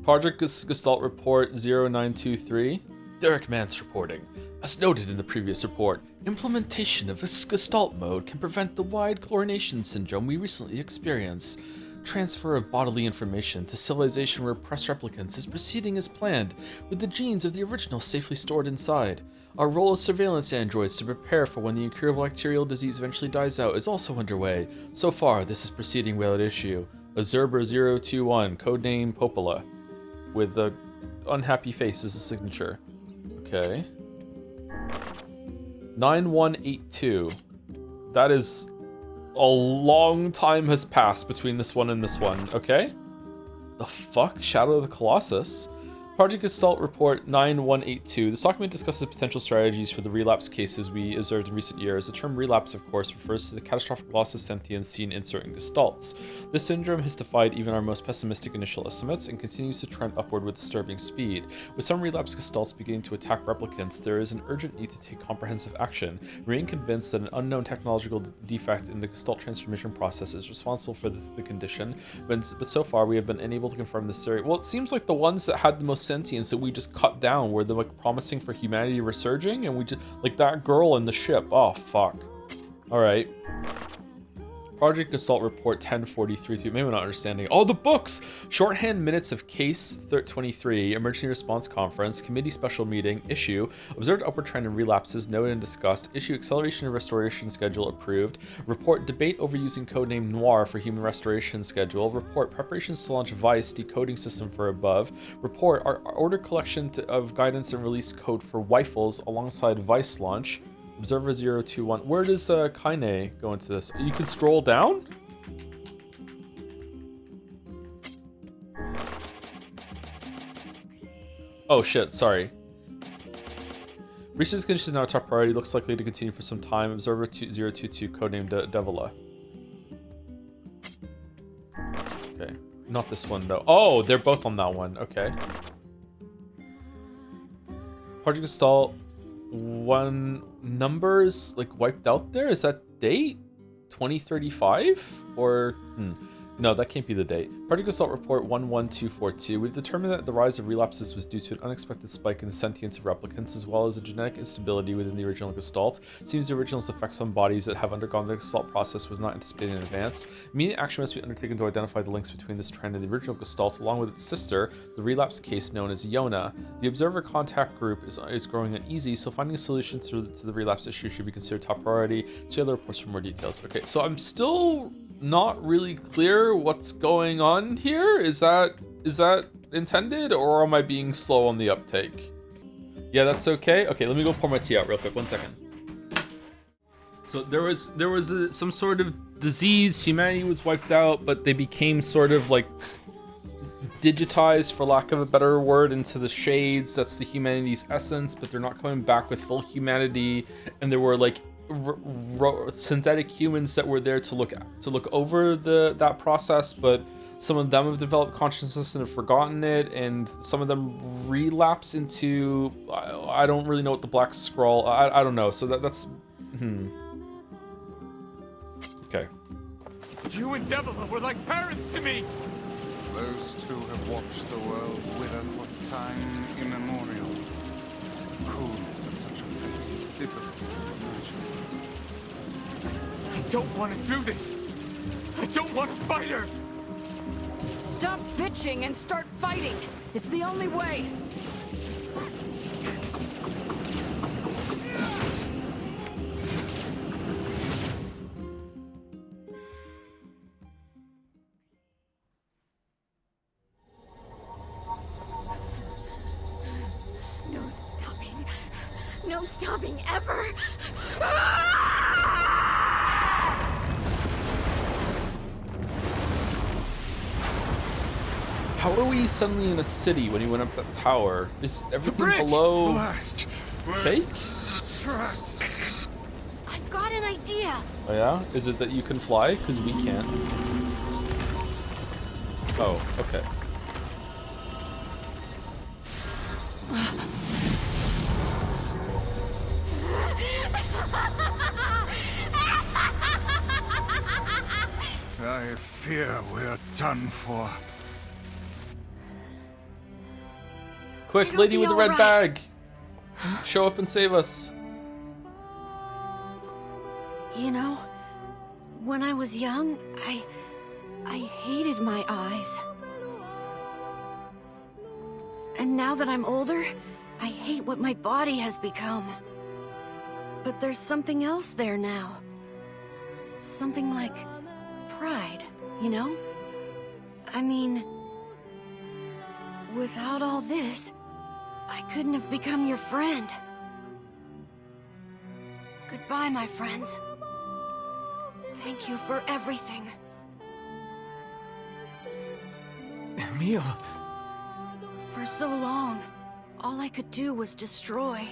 Project Gestalt Report 0923. Derek Mance reporting. As noted in the previous report, implementation of this Gestalt mode can prevent the wide chlorination syndrome we recently experienced. Transfer of bodily information to civilization repressed replicants is proceeding as planned, with the genes of the original safely stored inside. Our role as surveillance androids to prepare for when the incurable bacterial disease eventually dies out is also underway. So far, this is proceeding without issue. Observer 021, codename Popola, with the unhappy face as a signature. Okay. 9182. That is a long time has passed between this one and this one. Okay. The fuck? Shadow of the Colossus? Project Gestalt Report 9182. This document discusses potential strategies for the relapse cases we observed in recent years. The term relapse, of course, refers to the catastrophic loss of sentience seen in certain gestalts. This syndrome has defied even our most pessimistic initial estimates and continues to trend upward with disturbing speed. With some relapse gestalts beginning to attack replicants, there is an urgent need to take comprehensive action. We remain convinced that an unknown technological defect in the gestalt transformation process is responsible for the condition, but so far we have been unable to confirm this theory. Well, it seems like the ones that had the most sentience that we just cut down were the like promising for humanity resurging, and we just like that girl in the ship. Oh fuck. All right. Project Gestalt Report 1043. Maybe I'm not understanding. Oh, the books! Shorthand minutes of Case 23, Emergency Response Conference, Committee Special Meeting, Issue, Observed Upward Trend in Relapses, Noted and Discussed, Issue Acceleration and Restoration Schedule Approved, Report Debate over using codename Noir for Human Restoration Schedule, Report Preparations to launch Vice Decoding System for Above, Report our Order Collection of Guidance and Release Code for Weifels alongside Vice Launch, Observer 021. Where does Kaine go into this? You can scroll down? Oh shit, sorry. Research conditions now top priority. Looks likely to continue for some time. Observer 022, codename Devila. Okay, not this one though. Oh, they're both on that one. Okay. Project Gestalt. One numbers like wiped out there. Is that date 2035 or no, that can't be the date. Project Gestalt Report 11242. We've determined that the rise of relapses was due to an unexpected spike in the sentience of replicants, as well as a genetic instability within the original Gestalt. It seems the original's effects on bodies that have undergone the Gestalt process was not anticipated in advance. Immediate action must be undertaken to identify the links between this trend and the original Gestalt, along with its sister, the relapse case known as Yona. The observer contact group is growing uneasy, so finding a solution to the relapse issue should be considered top priority. See other reports for more details. Okay, so I'm still not really clear what's going on here. Is that intended, or am I being slow on the uptake? Yeah, that's okay. Okay, let me go pour my tea out real quick. 1 second. So there was some sort of disease. Humanity was wiped out, but they became sort of like digitized, for lack of a better word, into the shades. That's the humanity's essence, but they're not coming back with full humanity. And there were like synthetic humans that were there to look over that process, but some of them have developed consciousness and have forgotten it, and some of them relapse into I don't really know what the black scroll. I don't know. So that's okay. You and Devila were like parents to me. Those two have watched the world wither for time immemorial. The coolness of such a fate is difficult to imagine. I don't want to do this. I don't want to fight her. Stop bitching and start fighting. It's the only way. No stopping. No no stopping ever. How are we suddenly in a city when he went up that tower? Is everything bridge! below Blast! fake? Trapped. I've got an idea. Oh yeah? Is it that you can fly? Because we can't. Oh, okay. I fear we're done for. Quick, It'll lady be with the red all right. bag! Show up and save us. You know, when I was young, I hated my eyes. And now that I'm older, I hate what my body has become. But there's something else there now. Something like pride, you know? I mean, without all this, I couldn't have become your friend. Goodbye, my friends. Thank you for everything. Emil! For so long, all I could do was destroy.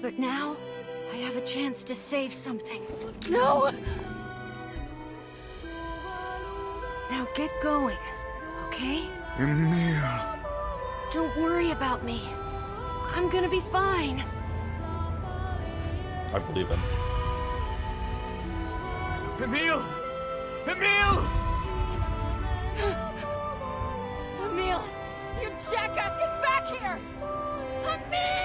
But now, I have a chance to save something. No! Now get going, okay? Emil. Don't worry about me. I'm gonna be fine. I believe him. Emil! Emil! Emil! You jackass, get back here! Emil!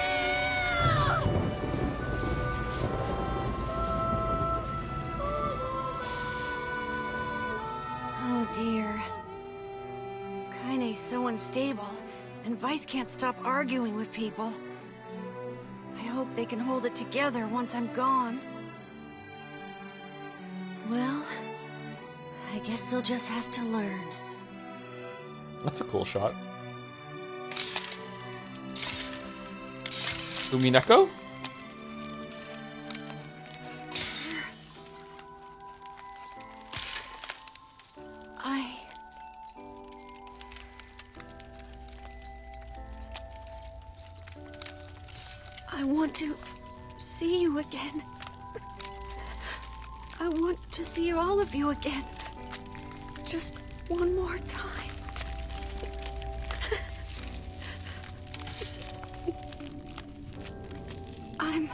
Oh dear. Kaine's so unstable, and Vice can't stop arguing with people. I hope they can hold it together once I'm gone. Well, I guess they'll just have to learn. That's a cool shot. Umineko? I want to see you again. I want to see all of you again. Just one more time. I'm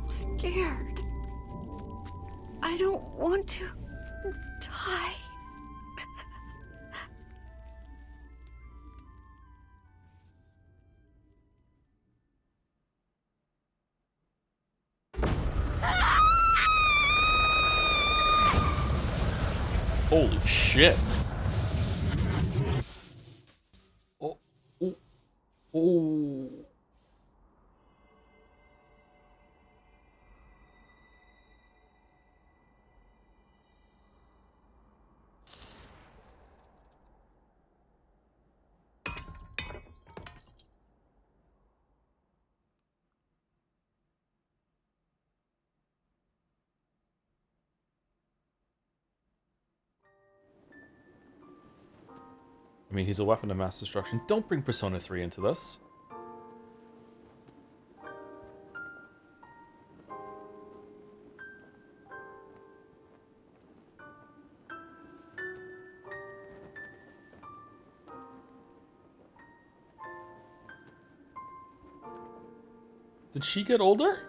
scared. I don't want to die. Holy shit. Oh. Oh. Oh. I mean, he's a weapon of mass destruction. Don't bring Persona 3 into this. Did she get older?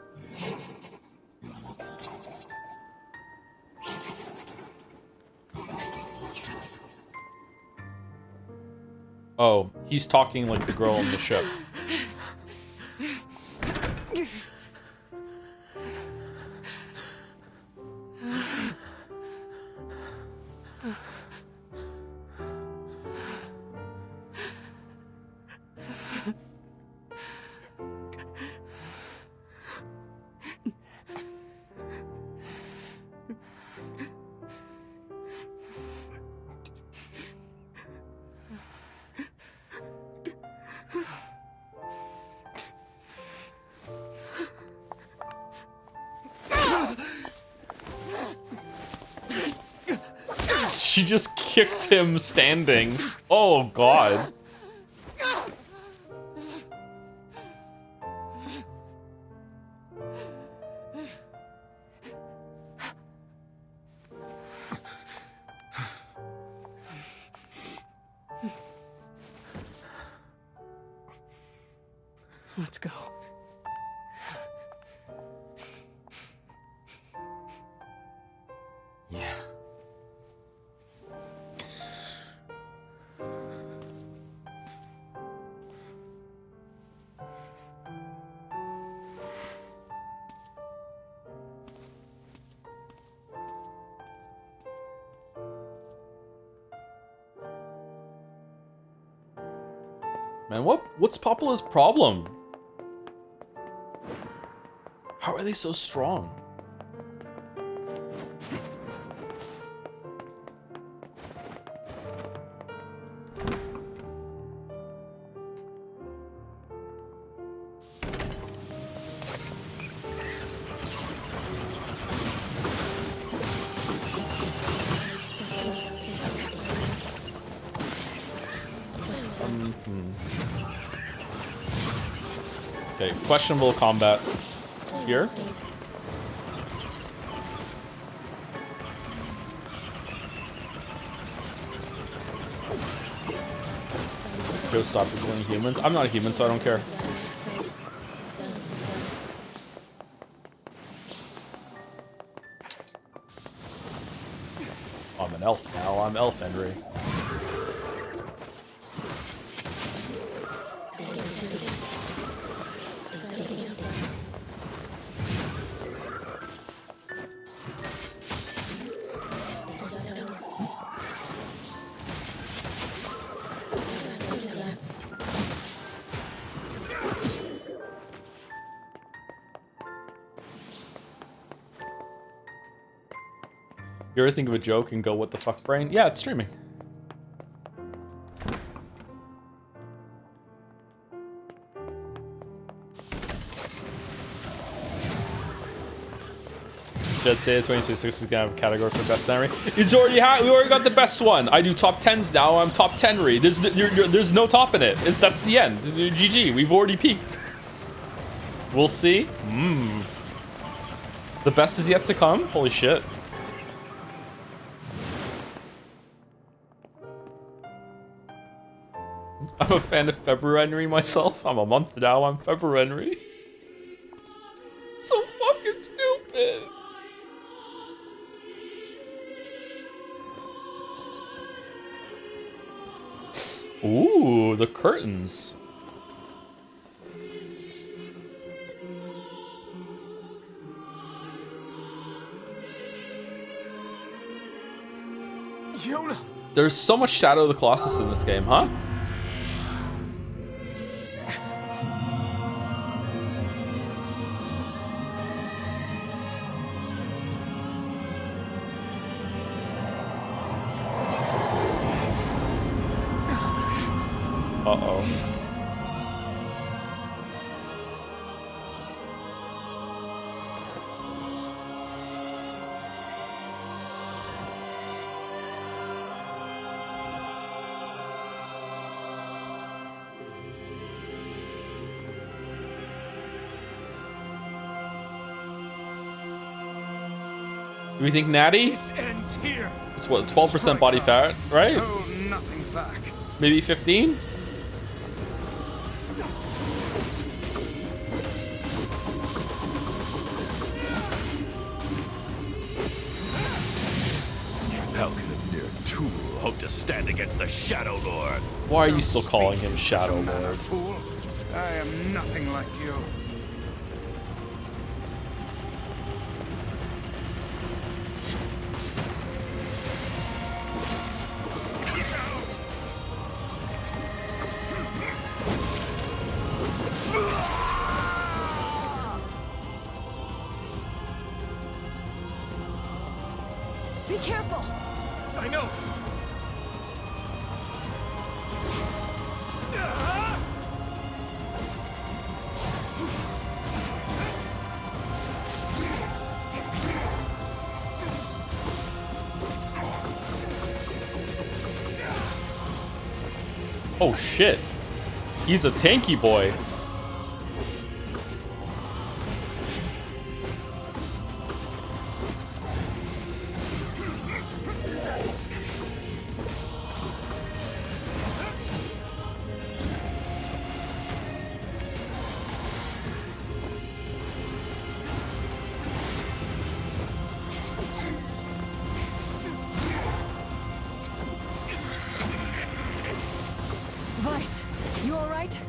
Oh, he's talking like the girl on the ship. She just kicked him standing. Oh god. Let's go. Yeah. Man, what's Popula's problem? How are they so strong? Okay, questionable combat here. Go stop killing humans. I'm not a human, so I don't care. I'm an elf now. I'm Elf Henry. You ever think of a joke and go, what the fuck, brain? Yeah, it's streaming. Should say 2026 is gonna have a category for best scenery. It's already we already got the best one. I do top 10s now. I'm top 10-ry. There's no top in it. That's the end. GG. We've already peaked. We'll see. The best is yet to come. Holy shit. I'm a fan of February myself. I'm a month now. I'm February. So fucking stupid. Ooh, the curtains. Yona! There's so much Shadow of the Colossus in this game, huh? Uh-oh. Do we think Natty? This ends here. It's what, 12% body fat, right? Hold nothing back. Maybe 15? How can a mere tool hope to stand against the Shadow Lord? Why are you still calling him Shadow Lord? Fool, I am nothing like you. Be careful! I know! Oh shit. He's a tanky boy. Vice, you alright?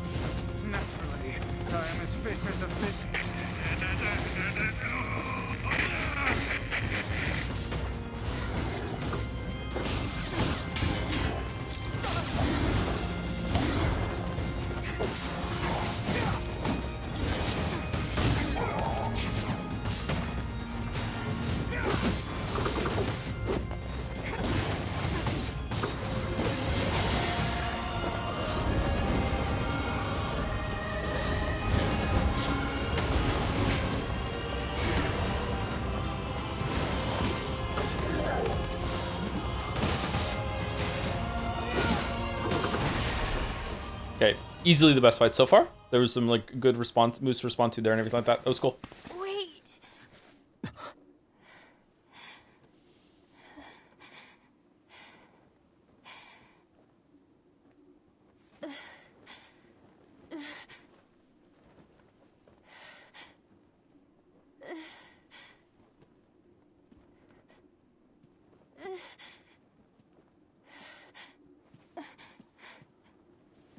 Naturally, I am as fit as a fit. Okay, easily the best fight so far. There was some like good response, moves to respond to there and everything like that. That was cool. Wait.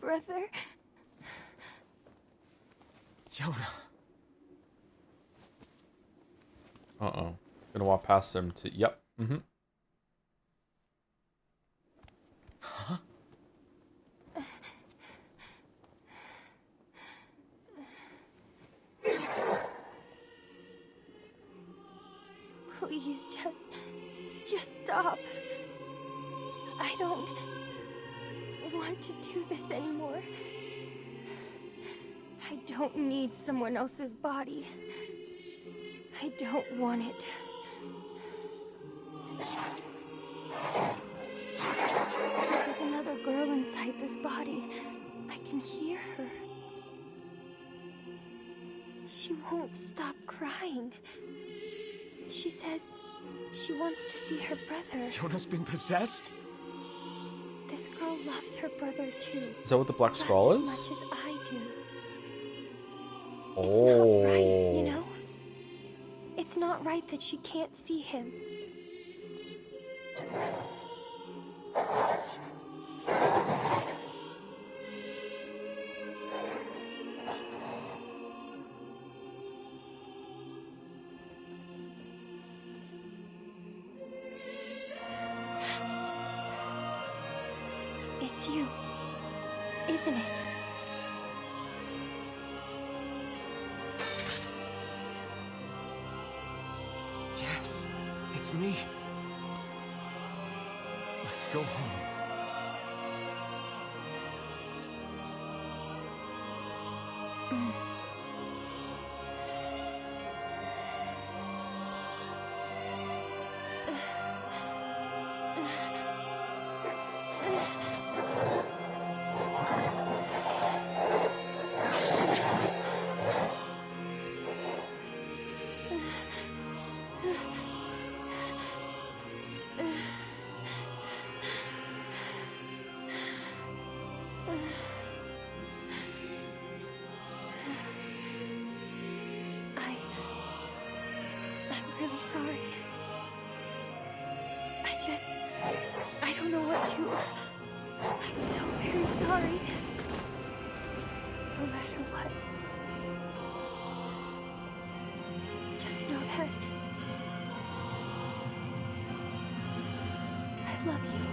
Brother? Yoda. Uh-oh. Gonna walk past him to... Yep. Mm-hmm. Huh? Please, just stop. I don't want to do this anymore. I don't need someone else's body. I don't want it. There's another girl inside this body. I can hear her. She won't stop crying. She says she wants to see her brother. Yoda's been possessed? This girl loves her brother too. Is that what the Black Scroll is? As much as I do. Oh. It's not right, you know? It's not right that she can't see him. It's you, isn't it? Yes, it's me. Let's go home. I'm really sorry. I don't know what to... I'm so very sorry. No matter what. Just know that... I love you.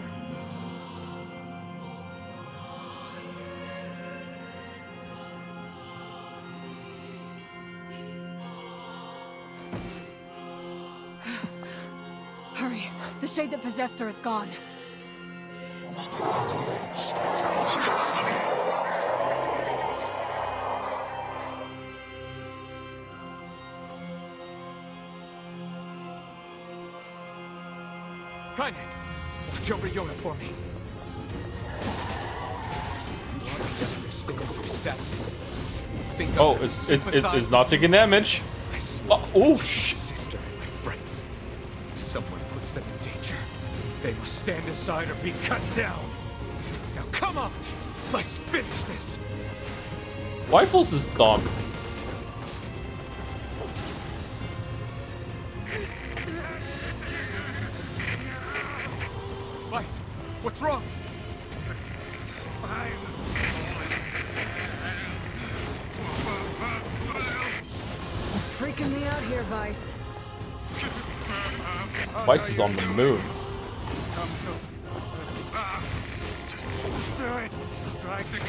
Hurry. The shade that possessed her is gone. Kaine, watch over Yoda for me. don't understand your sadness. Oh, it's not taking damage. Oh, shit. Sister and my friends. If someone puts them in danger, they must stand aside or be cut down. Now come on, let's finish this. Rifles is dumb. Weiss, what's wrong? Freaking me out here, Vice. Vice is on the moon. Do it! Strike the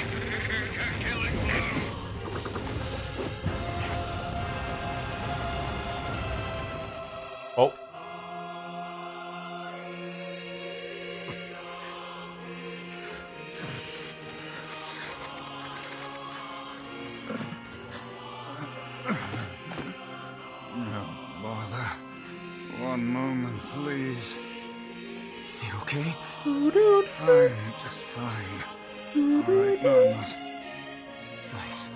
killing blow! Oh. No bother. One moment, please. You okay? Fine, just fine. Alright, no, I'm not. Weiss.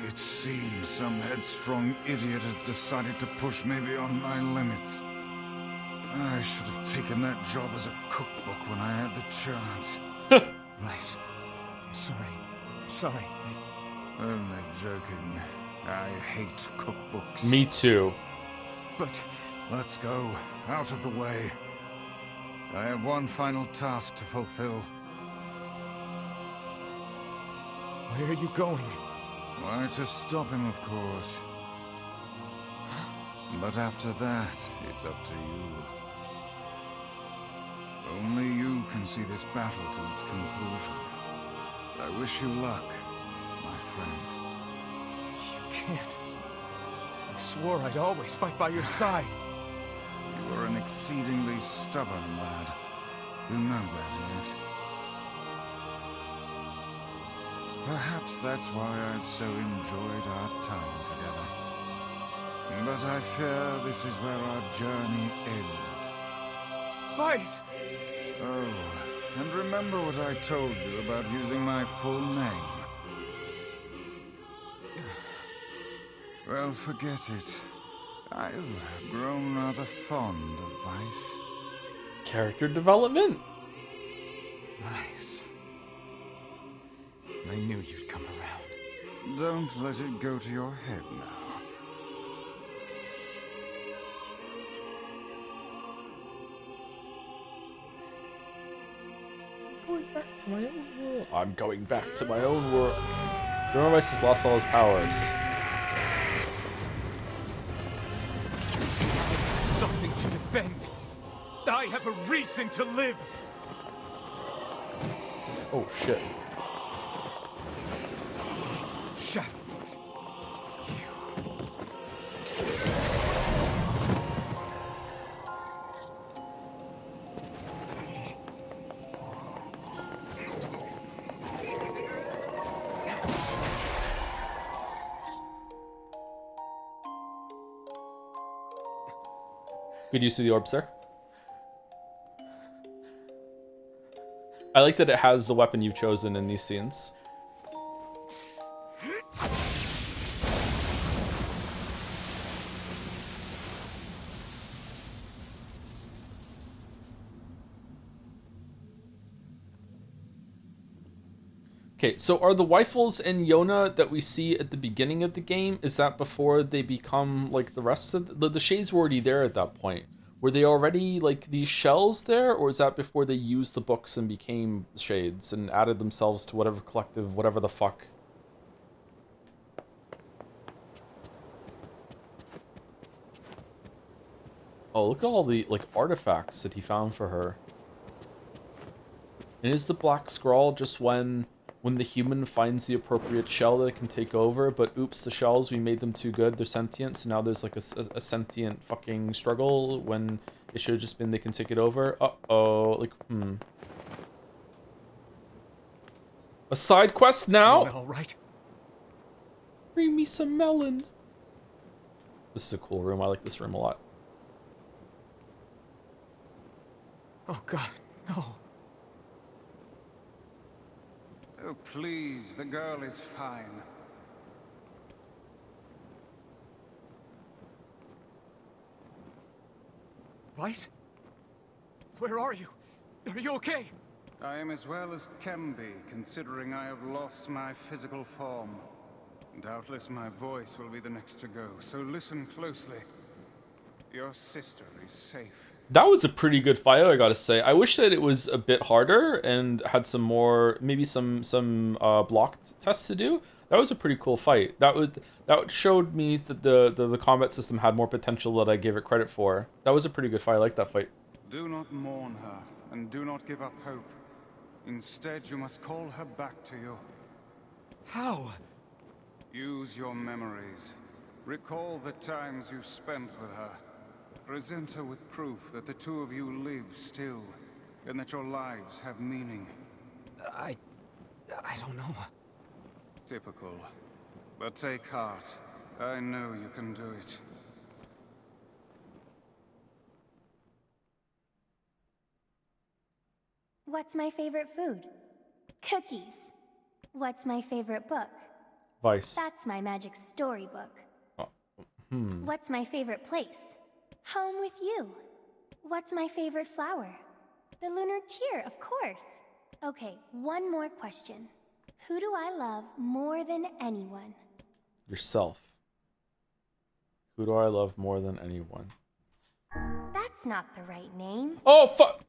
It seems some headstrong idiot has decided to push me beyond my limits. I should have taken that job as a cookbook when I had the chance. Weiss, I'm sorry. I'm sorry. Only joking. I hate cookbooks. Me too. But let's go. Out of the way. I have one final task to fulfill. Where are you going? Why, to stop him, of course. But after that, it's up to you. Only you can see this battle to its conclusion. I wish you luck, my friend. You can't. I swore I'd always fight by your side. You are an exceedingly stubborn lad. You know that, yes? Perhaps that's why I've so enjoyed our time together. But I fear this is where our journey ends. Weiss! Oh, and remember what I told you about using my full name? Well, forget it. I've grown rather fond of Weiss. Character development? Weiss. I knew you'd come around. Don't let it go to your head now. Going back to my own world. I'm going back to my own world. Weiss has lost all his powers. Something to defend. I have a reason to live. Oh shit. Shut. Good use of the orbs there. I like that it has the weapon you've chosen in these scenes. Okay, so are the Weifels and Yona that we see at the beginning of the game, is that before they become like the rest of the shades were already there at that point? Were they already like these shells there, or is that before they used the books and became shades and added themselves to whatever collective, whatever the fuck? Oh, look at all the like artifacts that he found for her. And is the black scroll just when the human finds the appropriate shell that it can take over, but oops, the shells, we made them too good, they're sentient, so now there's like a sentient fucking struggle when it should have just been they can take it over? Uh-oh, like, A side quest now? All right. Bring me some melons. This is a cool room, I like this room a lot. Oh god, no. Oh, please, the girl is fine. Weiss? Where are you? Are you okay? I am as well as can be, considering I have lost my physical form. Doubtless my voice will be the next to go, so listen closely. Your sister is safe. That was a pretty good fight, I gotta say. I wish that it was a bit harder and had some more, maybe some block tests to do. That was a pretty cool fight. That showed me that the combat system had more potential that I gave it credit for. That was a pretty good fight. I like that fight. Do not mourn her, and do not give up hope. Instead, you must call her back to you. How? Use your memories. Recall the times you spent with her. Present her with proof that the two of you live still, and that your lives have meaning. I don't know. Typical. But take heart. I know you can do it. What's my favorite food? Cookies. What's my favorite book? Vice. That's my magic storybook. Hmm. What's my favorite place? Home with you. What's my favorite flower? The lunar tear, of course. Okay, one more question. Who do I love more than anyone? Yourself. Who do I love more than anyone? That's not the right name. Oh fuck!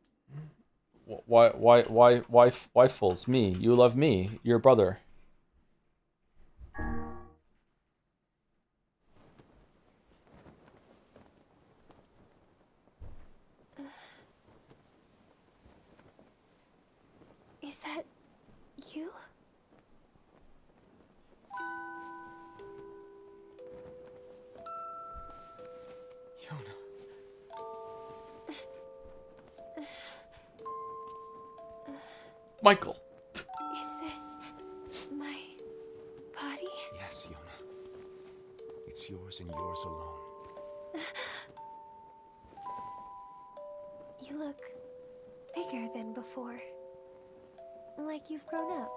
Why fools me? You love me, your brother. Is that you? Yona. Michael. Is this my body? Yes, Yona. It's yours and yours alone. You look bigger than before. Like you've grown up.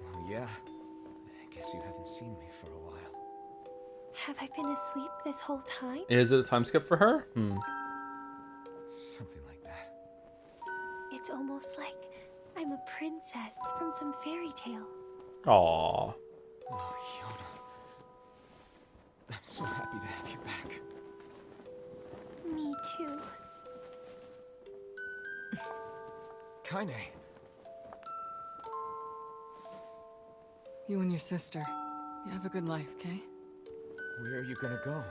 Well, yeah. I guess you haven't seen me for a while. Have I been asleep this whole time? Is it a time skip for her? Something like that. It's almost like I'm a princess from some fairy tale. Aww. Oh, Yona. I'm so happy to have you back. Me too. Kaine. You and your sister, you have a good life, Kay? Where are you gonna go?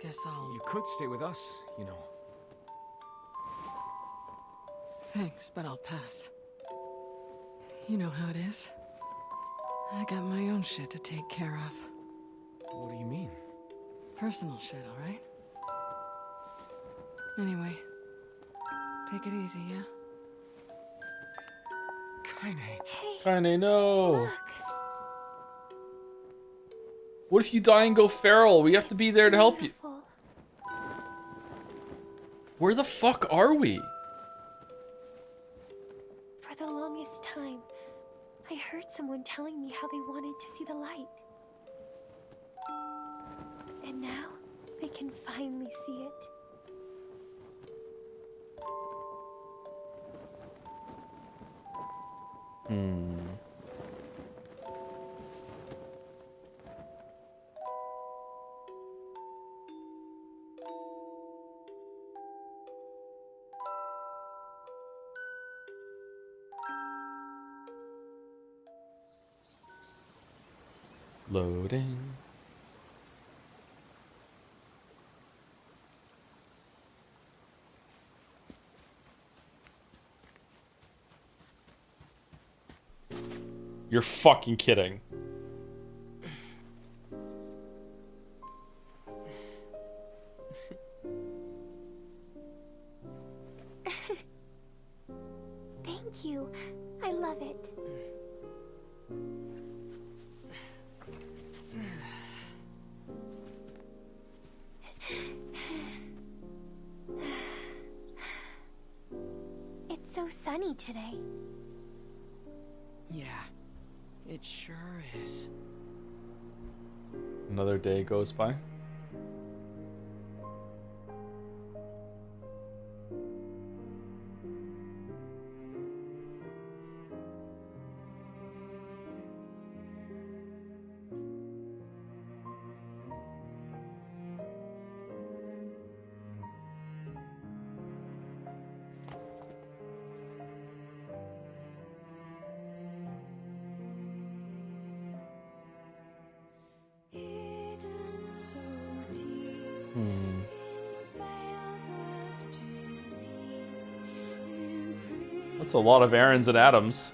Guess I'll... You could stay with us, you know. Thanks, but I'll pass. You know how it is. I got my own shit to take care of. What do you mean? Personal shit, alright? Anyway, take it easy, yeah? Kaine. Hey. Kaine, no. Look. What if you die and go feral? We have to be there to help you. Where the fuck are we? For the longest time, I heard someone telling me how they wanted to see the light. And now, they can finally see it. Loading. You're fucking kidding. Thank you. I love it. It's so sunny today. Yeah, it sure is. Another day goes by. That's a lot of Aarons and Adams.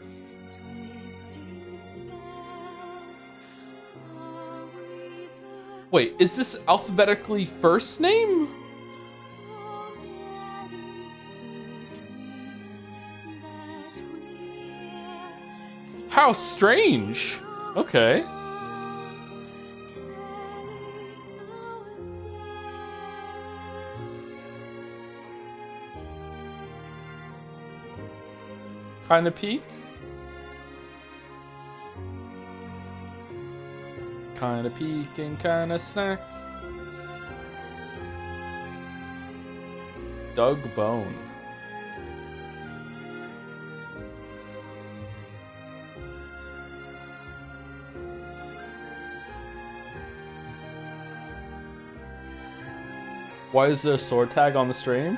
Wait, is this alphabetically first name? How strange. Okay. Kinda peek. Kinda peek and kinda snack. Doug Bone. Why is there a sword tag on the stream?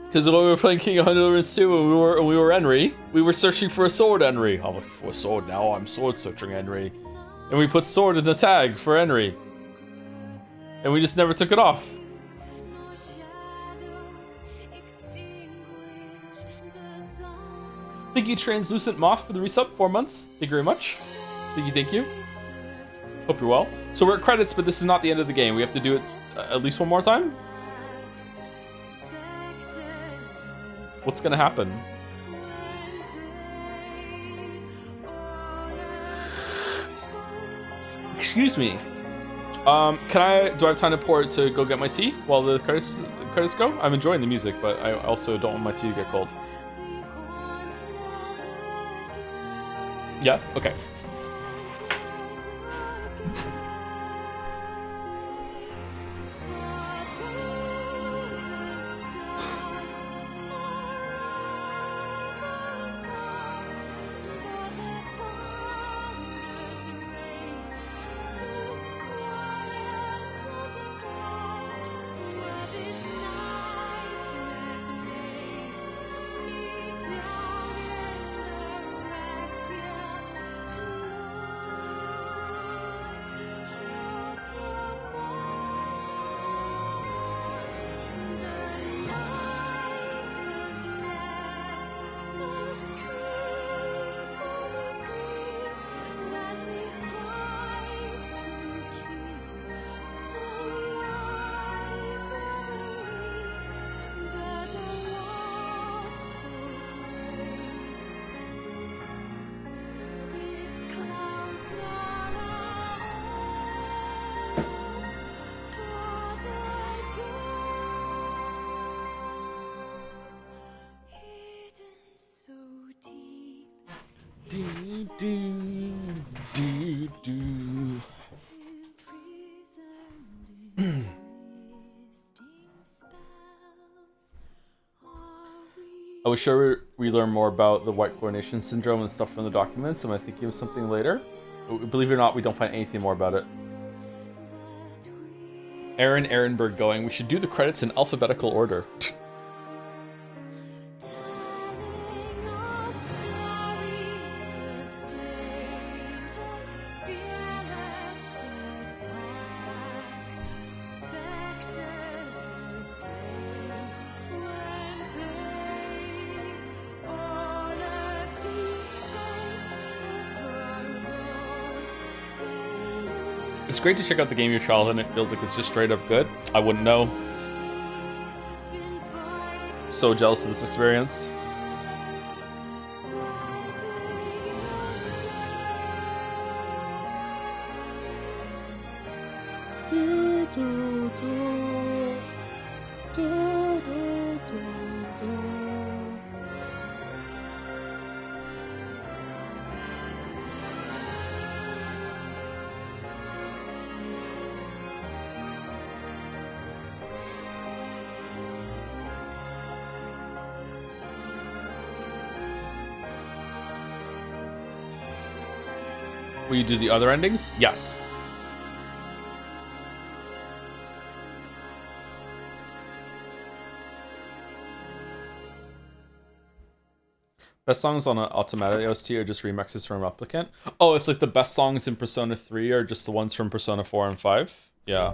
Because when we were playing King of Hundreds 2 and we were Henry, we were searching for a sword Henry. I'm looking for a sword now, I'm sword searching Henry. And we put sword in the tag for Henry. And we just never took it off. Thank you, Translucent Moth, for the resub, 4 months. Thank you very much. Thank you. Hope you're well. So we're at credits, but this is not the end of the game. We have to do it at least one more time? What's gonna happen? Excuse me. Do I have time to pour it to go get my tea while the credits go? I'm enjoying the music, but I also don't want my tea to get cold. Yeah? Okay. I was sure we learn more about the white coronation syndrome and stuff from the documents. Am I thinking of something later? Believe it or not, we don't find anything more about it. Aaron Ehrenberg going, we should do the credits in alphabetical order. It's great to check out the game of your childhood and it feels like it's just straight up good. I wouldn't know. So jealous of this experience. Do, do, do. Do, do, do, do. Will you do the other endings? Yes. Best songs on an automatic OST are just remixes from Replicant. Oh, it's like the best songs in Persona 3 are just the ones from Persona 4 and 5? Yeah.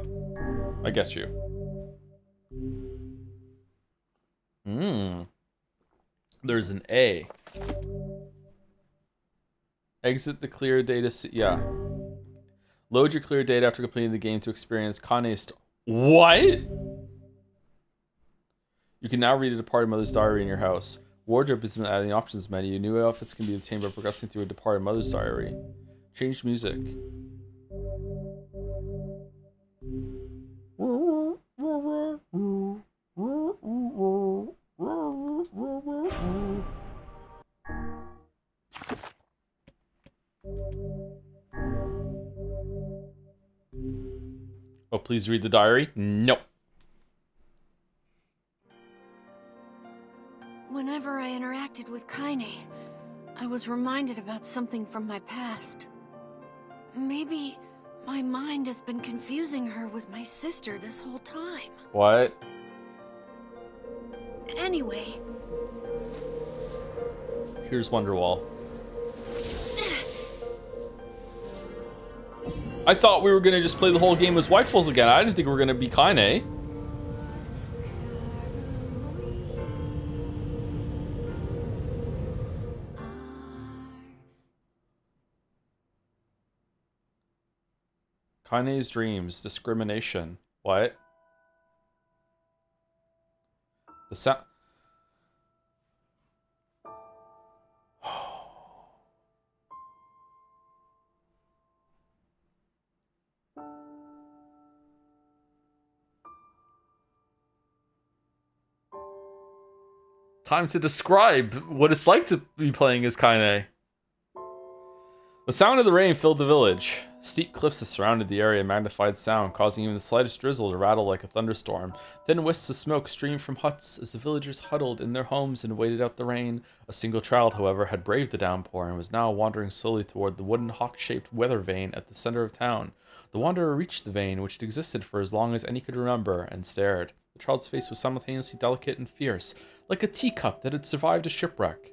I get you. There's an A. Exit the clear data. Yeah. Load your clear data after completing the game to experience Kane's. What? You can now read a departed mother's diary in your house. Wardrobe has been added in the options menu. New outfits can be obtained by progressing through a departed mother's diary. Change music. Oh, please read the diary. Nope. Whenever I interacted with Kaine, I was reminded about something from my past. Maybe my mind has been confusing her with my sister this whole time. What? Anyway. Here's Wonderwall. I thought we were gonna just play the whole game as waifuls again. I didn't think we were gonna be Kaine. Kaine's dreams, discrimination. What? The sound. Time to describe what it's like to be playing as Kaine. The sound of the rain filled the village. Steep cliffs that surrounded the area magnified sound, causing even the slightest drizzle to rattle like a thunderstorm. Thin wisps of smoke streamed from huts as the villagers huddled in their homes and waited out the rain. A single child, however, had braved the downpour and was now wandering slowly toward the wooden hawk-shaped weather vane at the center of town. The wanderer reached the vane, which had existed for as long as any could remember, and stared. The child's face was simultaneously delicate and fierce, like a teacup that had survived a shipwreck.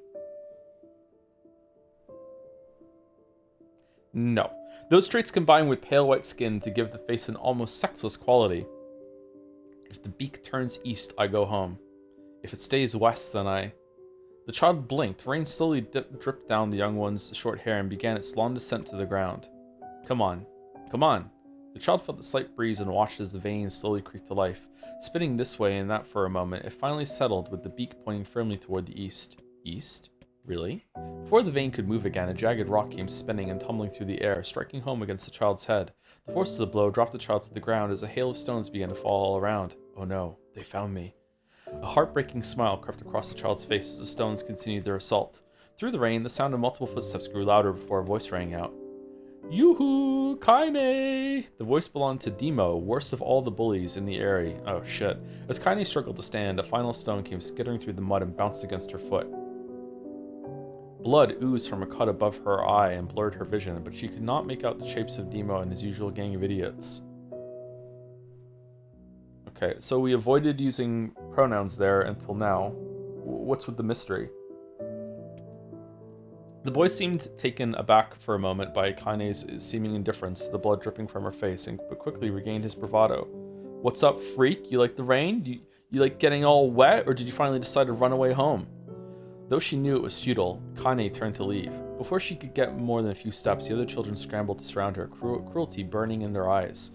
No. Those traits combine with pale white skin to give the face an almost sexless quality. If the beak turns east, I go home. If it stays west, then I... The child blinked. Rain slowly dripped down the young one's short hair and began its long descent to the ground. Come on. Come on. The child felt the slight breeze and watched as the veins slowly creaked to life. Spinning this way and that for a moment, it finally settled with the beak pointing firmly toward the east. East? Really? Before the vein could move again, a jagged rock came spinning and tumbling through the air, striking home against the child's head. The force of the blow dropped the child to the ground as a hail of stones began to fall all around. Oh no, they found me. A heartbreaking smile crept across the child's face as the stones continued their assault. Through the rain, the sound of multiple footsteps grew louder before a voice rang out. Yoo-hoo, Kaine! The voice belonged to Demo, worst of all the bullies in the area. Oh shit. As Kaine struggled to stand, a final stone came skittering through the mud and bounced against her foot. Blood oozed from a cut above her eye and blurred her vision, but she could not make out the shapes of Demo and his usual gang of idiots. Okay, so we avoided using pronouns there until now. What's with the mystery? The boy seemed taken aback for a moment by Kaine's seeming indifference to the blood dripping from her face, but quickly regained his bravado. What's up, freak? You like the rain? You like getting all wet, or did you finally decide to run away home? Though she knew it was futile, Kaine turned to leave. Before she could get more than a few steps, the other children scrambled to surround her, cruelty burning in their eyes.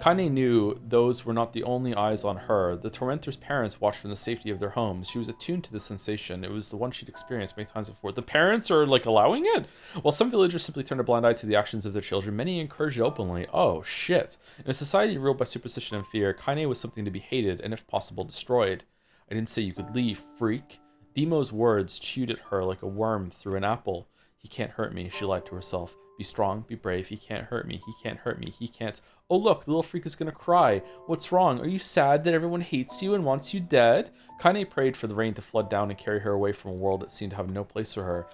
Kaine knew those were not the only eyes on her. The tormentor's parents watched from the safety of their homes. She was attuned to the sensation. It was the one she'd experienced many times before. The parents are, like, allowing it? While some villagers simply turned a blind eye to the actions of their children, many encouraged it openly. Oh, shit. In a society ruled by superstition and fear, Kaine was something to be hated and, if possible, destroyed. I didn't say you could leave, freak. Demo's words chewed at her like a worm through an apple. He can't hurt me, she lied to herself. Be strong, be brave, he can't hurt me, he can't hurt me, he can't... Oh look, the little freak is gonna cry. What's wrong? Are you sad that everyone hates you and wants you dead? Kaine prayed for the rain to flood down and carry her away from a world that seemed to have no place for her.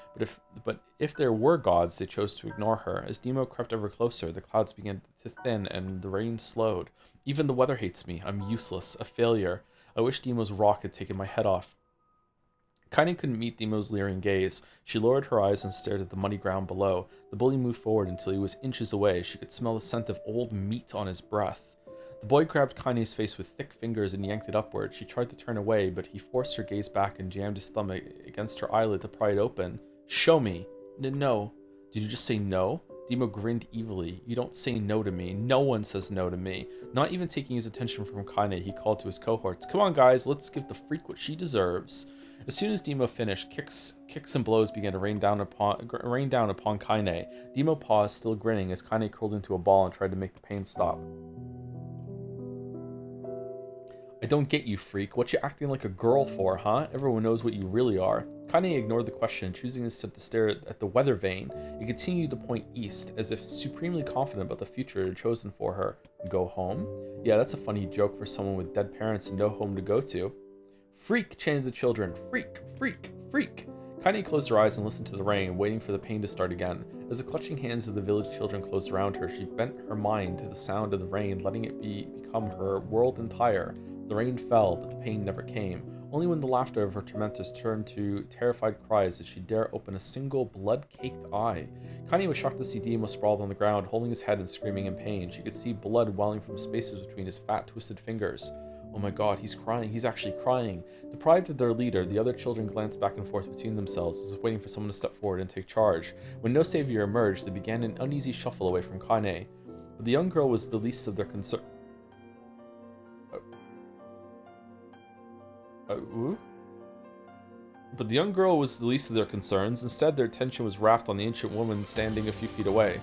But if there were gods, they chose to ignore her. As Demo crept ever closer, the clouds began to thin and the rain slowed. Even the weather hates me. I'm useless, a failure. I wish Demo's rock had taken my head off. Kaine couldn't meet Demo's leering gaze. She lowered her eyes and stared at the muddy ground below. The bully moved forward until he was inches away. She could smell the scent of old meat on his breath. The boy grabbed Kaine's face with thick fingers and yanked it upward. She tried to turn away, but he forced her gaze back and jammed his thumb against her eyelid to pry it open. Show me. No. Did you just say no? Demo grinned evilly. You don't say no to me. No one says no to me. Not even taking his attention from Kaine, he called to his cohorts. Come on, guys, let's give the freak what she deserves. As soon as Demo finished, kicks and blows began to rain down upon Kaine. Demo paused, still grinning, as Kaine curled into a ball and tried to make the pain stop. I don't get you, freak. What you acting like a girl for, huh? Everyone knows what you really are. Kaine ignored the question, choosing instead to stare at the weather vane. It continued to point east, as if supremely confident about the future it had chosen for her. Go home? Yeah, that's a funny joke for someone with dead parents and no home to go to. Freak, chanted the children. Freak, freak, freak. Kaine closed her eyes and listened to the rain, waiting for the pain to start again. As the clutching hands of the village children closed around her, she bent her mind to the sound of the rain, letting it become her world entire. The rain fell, but the pain never came. Only when the laughter of her tormentors turned to terrified cries did she dare open a single blood-caked eye. Kaine was shocked to see Demo sprawled on the ground, holding his head and screaming in pain. She could see blood welling from spaces between his fat, twisted fingers. Oh my god, he's crying. He's actually crying. Deprived of their leader, the other children glanced back and forth between themselves, as if waiting for someone to step forward and take charge. When no savior emerged, they began an uneasy shuffle away from Kaine. But the young girl was the least of their concern. But the young girl was the least of their concerns. Instead, their attention was rapt on the ancient woman standing a few feet away.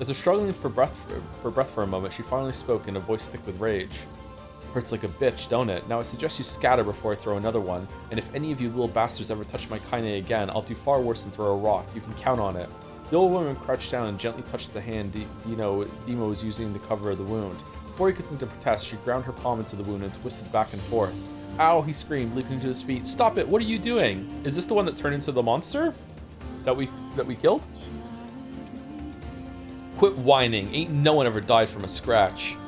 After struggling for breath for a moment, she finally spoke in a voice thick with rage. Hurts like a bitch, don't it? Now I suggest you scatter before I throw another one, and if any of you little bastards ever touch my Kaine again, I'll do far worse than throw a rock. You can count on it. The old woman crouched down and gently touched the hand Demo was using to cover the wound. Before he could think to protest, she ground her palm into the wound and twisted back and forth. Ow, he screamed, leaping to his feet. Stop it, what are you doing? Is this the one that turned into the monster? That we killed? Quit whining, ain't no one ever died from a scratch.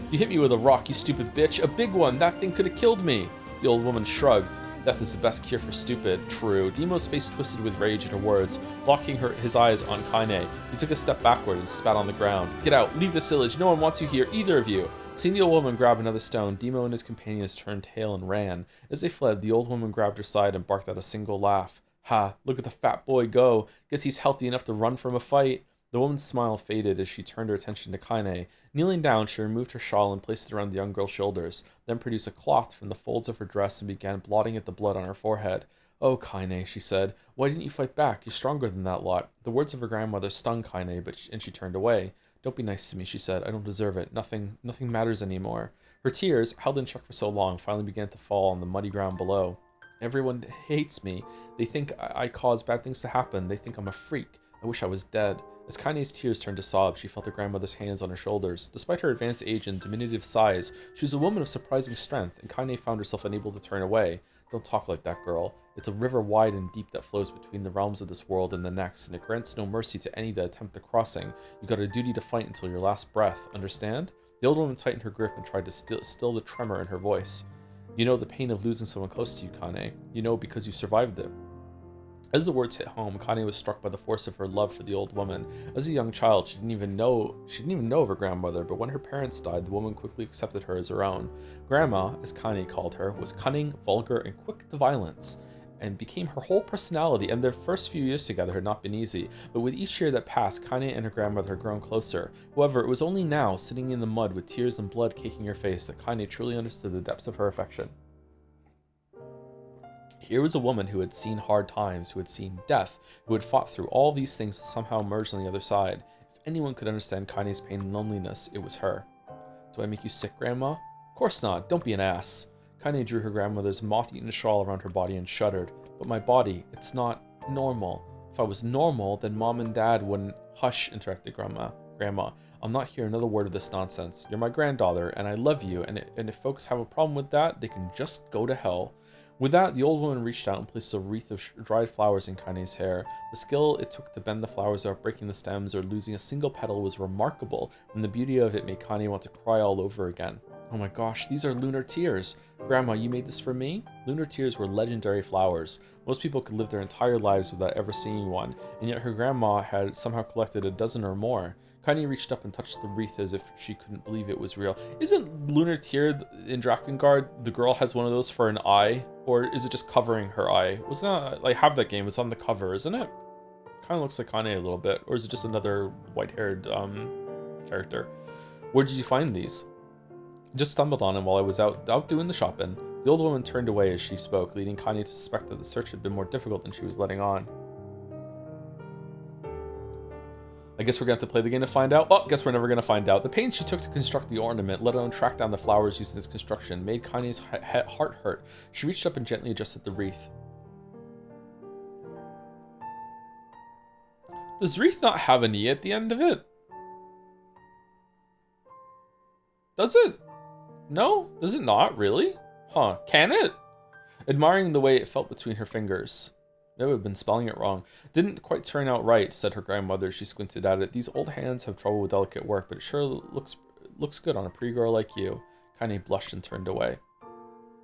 You hit me with a rock, you stupid bitch. A big one, that thing could have killed me. The old woman shrugged. Death is the best cure for stupid. True. Demo's face twisted with rage at her words, locking his eyes on Kaine. He took a step backward and spat on the ground. Get out, leave this village, no one wants you here, either of you. Seeing the old woman grab another stone, Demo and his companions turned tail and ran. As they fled, the old woman grabbed her side and barked out a single laugh. Ha, look at the fat boy go. Guess he's healthy enough to run from a fight. The woman's smile faded as she turned her attention to Kaine. Kneeling down, she removed her shawl and placed it around the young girl's shoulders, then produced a cloth from the folds of her dress and began blotting at the blood on her forehead. Oh, Kaine, she said, why didn't you fight back? You're stronger than that lot. The words of her grandmother stung Kaine, and she turned away. Don't be nice to me, she said. I don't deserve it. Nothing matters anymore. Her tears, held in check for so long, finally began to fall on the muddy ground below. Everyone hates me. They think I cause bad things to happen. They think I'm a freak. I wish I was dead. As Kaine's tears turned to sobs, she felt her grandmother's hands on her shoulders. Despite her advanced age and diminutive size, she was a woman of surprising strength, and Kaine found herself unable to turn away. Don't talk like that, girl. It's a river wide and deep that flows between the realms of this world and the next, and it grants no mercy to any that attempt the crossing. You got a duty to fight until your last breath, understand? The old woman tightened her grip and tried to still the tremor in her voice. You know the pain of losing someone close to you, Kaine. You know because you survived it. As the words hit home, Kaine was struck by the force of her love for the old woman. As a young child, she didn't even know of her grandmother, but when her parents died, the woman quickly accepted her as her own. Grandma, as Kaine called her, was cunning, vulgar, and quick to violence. and became her whole personality, and their first few years together had not been easy, but with each year that passed, Kaine and her grandmother had grown closer. However, it was only now, sitting in the mud with tears and blood caking her face, that Kaine truly understood the depths of her affection. Here was a woman who had seen hard times, who had seen death, who had fought through all these things to somehow emerge on the other side. If anyone could understand Kaine's pain and loneliness, it was her. Do I make you sick, Grandma? Of course not, don't be an ass. Kaine drew her grandmother's moth-eaten shawl around her body and shuddered. But my body, it's not normal. If I was normal, then Mom and Dad wouldn't... Hush, interrupted Grandma. I'll not hear another word of this nonsense. You're my granddaughter, and I love you, and if folks have a problem with that, they can just go to hell. With that, the old woman reached out and placed a wreath of dried flowers in Kaine's hair. The skill it took to bend the flowers without breaking the stems or losing a single petal was remarkable, and the beauty of it made Kaine want to cry all over again. Oh my gosh, these are lunar tears. Grandma, you made this for me? Lunar tears were legendary flowers. Most people could live their entire lives without ever seeing one, and yet her grandma had somehow collected a dozen or more. Kaine reached up and touched the wreath as if she couldn't believe it was real. Isn't Lunar Tear in Drakengard, the girl has one of those for an eye? Or is it just covering her eye? Wasn't that, like, have that game, it's on the cover, isn't it? Kind of looks like Kaine a little bit. Or is it just another white-haired character? Where did you find these? Just stumbled on them while I was out doing the shopping. The old woman turned away as she spoke, leading Kaine to suspect that the search had been more difficult than she was letting on. I guess we're going to have to play the game to find out. Oh, guess we're never going to find out. The pains she took to construct the ornament, let alone track down the flowers used in its construction, made Kaine's heart hurt. She reached up and gently adjusted the wreath. Does wreath not have an E at the end of it? Does it? No? Does it not, really? Huh, can it? Admiring the way it felt between her fingers. Maybe I've been spelling it wrong. Didn't quite turn out right, said her grandmother. She squinted at it. These old hands have trouble with delicate work, but it sure looks good on a pretty girl like you. Kaine blushed and turned away.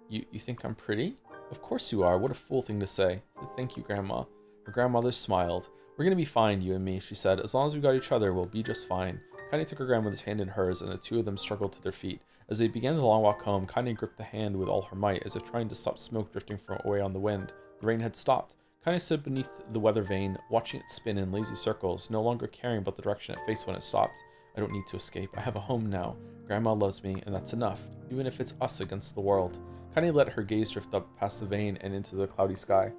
You think I'm pretty? Of course you are. What a fool thing to say. Thank you, Grandma. Her grandmother smiled. We're gonna be fine, you and me, she said. As long as we got each other, we'll be just fine. Kaine took her grandmother's hand in hers, and the two of them struggled to their feet. As they began the long walk home, Kaine gripped the hand with all her might, as if trying to stop smoke drifting from away on the wind. The rain had stopped. Kaine stood beneath the weather vane, watching it spin in lazy circles, no longer caring about the direction it faced when it stopped. I don't need to escape. I have a home now. Grandma loves me, and that's enough, even if it's us against the world. Kaine let her gaze drift up past the vane and into the cloudy sky.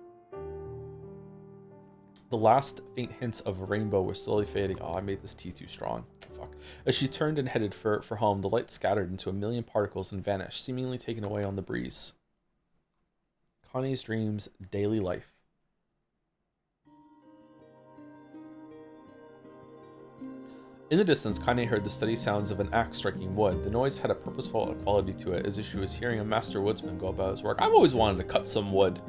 The last faint hints of a rainbow were slowly fading. Oh, I made this tea too strong. Fuck. As she turned and headed for home, the light scattered into a million particles and vanished, seemingly taken away on the breeze. Kaine's dreams, daily life. In the distance, Kaine heard the steady sounds of an axe striking wood. The noise had a purposeful quality to it, as if she was hearing a master woodsman go about his work. I've always wanted to cut some wood.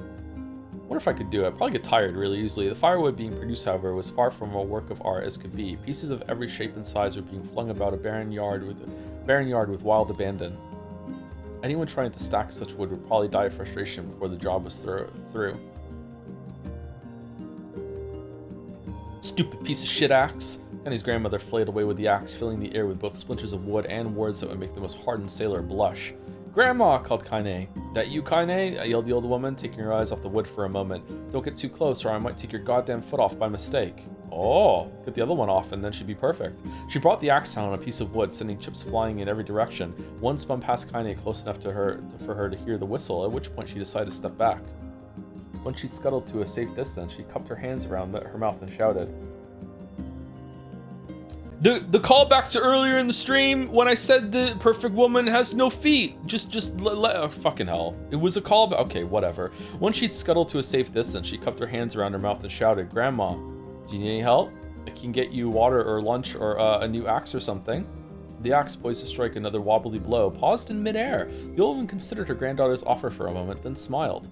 Wonder if I could do it. I'd probably get tired really easily. The firewood being produced, however, was far from a work of art as could be. Pieces of every shape and size were being flung about a barren yard with wild abandon. Anyone trying to stack such wood would probably die of frustration before the job was through. Stupid piece of shit axe. Kaine's grandmother flailed away with the axe, filling the air with both splinters of wood and words that would make the most hardened sailor blush. Grandma, called Kaine. That you, Kaine? Yelled the old woman, taking her eyes off the wood for a moment. Don't get too close or I might take your goddamn foot off by mistake. Oh, get the other one off and then she'd be perfect. She brought the axe down on a piece of wood, sending chips flying in every direction. One spun past Kaine close enough to her for her to hear the whistle, at which point she decided to step back. When she'd scuttled to a safe distance, she cupped her hands around her mouth and shouted. The callback to earlier in the stream when I said the perfect woman has no feet. Oh, fucking hell. It was a callback. Okay, whatever. Once she'd scuttled to a safe distance, she cupped her hands around her mouth and shouted, Grandma, do you need any help? I can get you water or lunch or a new axe or something. The axe, poised to strike another wobbly blow, paused in midair. The old woman considered her granddaughter's offer for a moment, then smiled.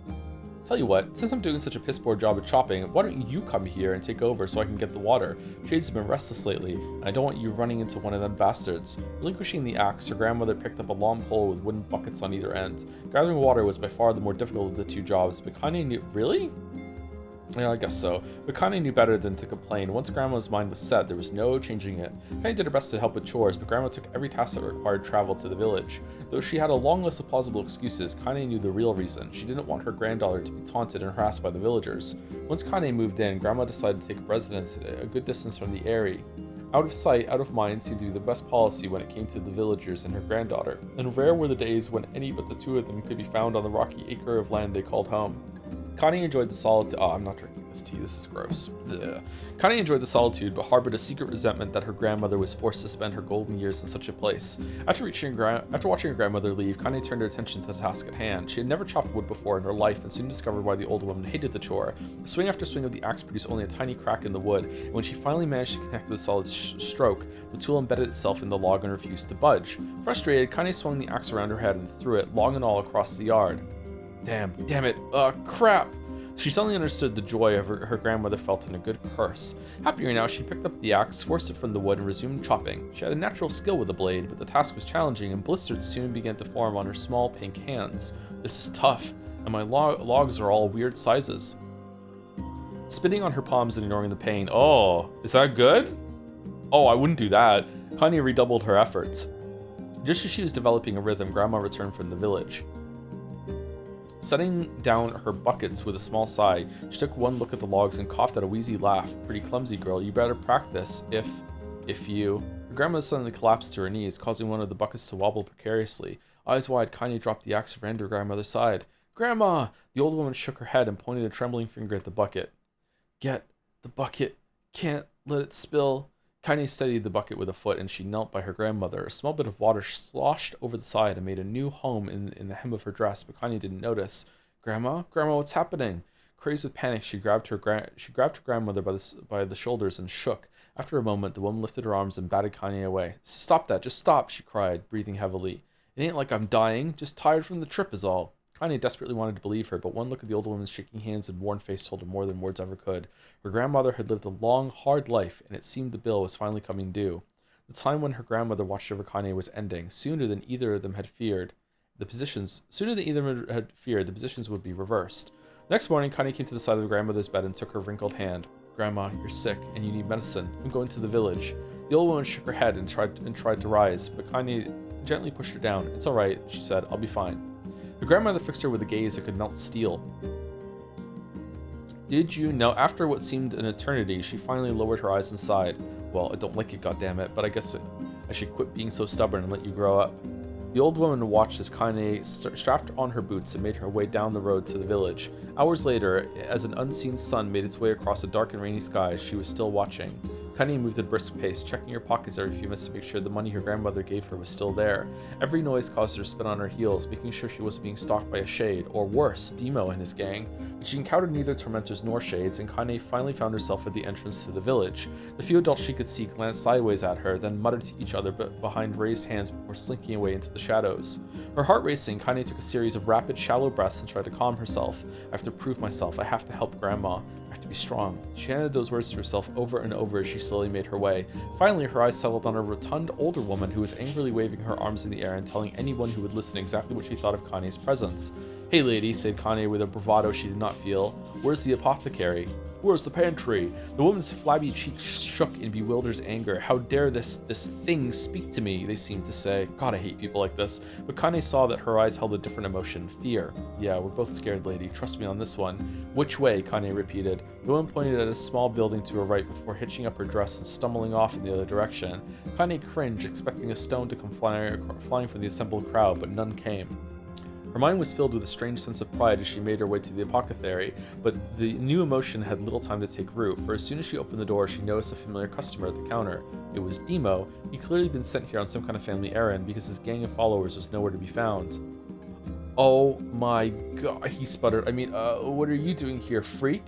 Tell you what, since I'm doing such a piss-poor job at chopping, why don't you come here and take over so I can get the water? Shades have been restless lately, and I don't want you running into one of them bastards. Relinquishing the axe, her grandmother picked up a long pole with wooden buckets on either end. Gathering water was by far the more difficult of the two jobs, but Kaine knew— Really? Yeah, I guess so. But Connie knew better than to complain. Once Grandma's mind was set, there was no changing it. Connie did her best to help with chores, but Grandma took every task that required travel to the village. Though she had a long list of plausible excuses, Connie knew the real reason. She didn't want her granddaughter to be taunted and harassed by the villagers. Once Connie moved in, Grandma decided to take up residence a good distance from the Eyrie. Out of sight, out of mind seemed to be the best policy when it came to the villagers and her granddaughter, and rare were the days when any but the two of them could be found on the rocky acre of land they called home. Connie enjoyed the solitude. Oh, I'm not drinking this tea. This is gross. Ugh. Connie enjoyed the solitude, but harbored a secret resentment that her grandmother was forced to spend her golden years in such a place. After watching her grandmother leave, Connie turned her attention to the task at hand. She had never chopped wood before in her life, and soon discovered why the old woman hated the chore. Swing after swing of the axe produced only a tiny crack in the wood, and when she finally managed to connect with a solid stroke, the tool embedded itself in the log and refused to budge. Frustrated, Connie swung the axe around her head and threw it, long and all, across the yard. Damn it, crap! She suddenly understood the joy of her grandmother felt in a good curse. Happier now, she picked up the axe, forced it from the wood, and resumed chopping. She had a natural skill with the blade, but the task was challenging, and blisters soon began to form on her small pink hands. This is tough, and my logs are all weird sizes. Spitting on her palms and ignoring the pain. Oh, is that good? Oh, I wouldn't do that. Connie redoubled her efforts. Just as she was developing a rhythm, Grandma returned from the village. Setting down her buckets with a small sigh, she took one look at the logs and coughed at a wheezy laugh. Pretty clumsy girl, you better practice if you... Her grandmother suddenly collapsed to her knees, causing one of the buckets to wobble precariously. Eyes wide, Connie dropped the axe and ran to her grandmother's side. Grandma! The old woman shook her head and pointed a trembling finger at the bucket. Get the bucket. Can't let it spill. Connie steadied the bucket with a foot, and she knelt by her grandmother. A small bit of water sloshed over the side and made a new home in the hem of her dress, but Connie didn't notice. Grandma, what's happening? Crazed with panic, she grabbed her grandmother by the shoulders and shook. After a moment, the woman lifted her arms and batted Connie away. Stop that! Just stop! She cried, breathing heavily. It ain't like I'm dying. Just tired from the trip is all. Connie desperately wanted to believe her, but one look at the old woman's shaking hands and worn face told her more than words ever could. Her grandmother had lived a long, hard life, and it seemed the bill was finally coming due. The time when her grandmother watched over Connie was ending. Sooner than either of them had feared, the positions would be reversed. Next morning, Connie came to the side of the grandmother's bed and took her wrinkled hand. Grandma, you're sick, and you need medicine. I'm going to the village. The old woman shook her head and tried to rise, but Connie gently pushed her down. It's all right, she said. I'll be fine. The grandmother fixed her with a gaze that could melt steel. Did you know? After what seemed an eternity, she finally lowered her eyes and sighed. Well, I don't like it, goddammit, but I guess I should quit being so stubborn and let you grow up. The old woman watched as Connie strapped on her boots and made her way down the road to the village. Hours later, as an unseen sun made its way across a dark and rainy sky, she was still watching. Connie moved at a brisk pace, checking her pockets every few minutes to make sure the money her grandmother gave her was still there. Every noise caused her to spin on her heels, making sure she wasn't being stalked by a shade, or worse, Demo and his gang. But she encountered neither tormentors nor shades, and Connie finally found herself at the entrance to the village. The few adults she could see glanced sideways at her, then muttered to each other behind raised hands before slinking away into the shadows. Her heart racing, Connie took a series of rapid, shallow breaths and tried to calm herself. I have to prove myself. I have to help Grandma. I have to be strong. She handed those words to herself over and over as she slowly made her way. Finally, her eyes settled on a rotund older woman who was angrily waving her arms in the air and telling anyone who would listen exactly what she thought of Connie's presence. Hey lady, said Connie with a bravado she did not feel. Where's the apothecary? Where's the pantry? The woman's flabby cheeks shook in bewildered anger. How dare this thing speak to me, they seemed to say. God, I hate people like this. But Connie saw that her eyes held a different emotion. Fear. Yeah, we're both scared, lady. Trust me on this one. Which way? Connie repeated. The woman pointed at a small building to her right before hitching up her dress and stumbling off in the other direction. Connie cringed, expecting a stone to come flying from the assembled crowd, but none came. Her mind was filled with a strange sense of pride as she made her way to the apothecary, but the new emotion had little time to take root, for as soon as she opened the door, she noticed a familiar customer at the counter. It was Demo. He'd clearly been sent here on some kind of family errand because his gang of followers was nowhere to be found. Oh my god, he sputtered. What are you doing here, freak?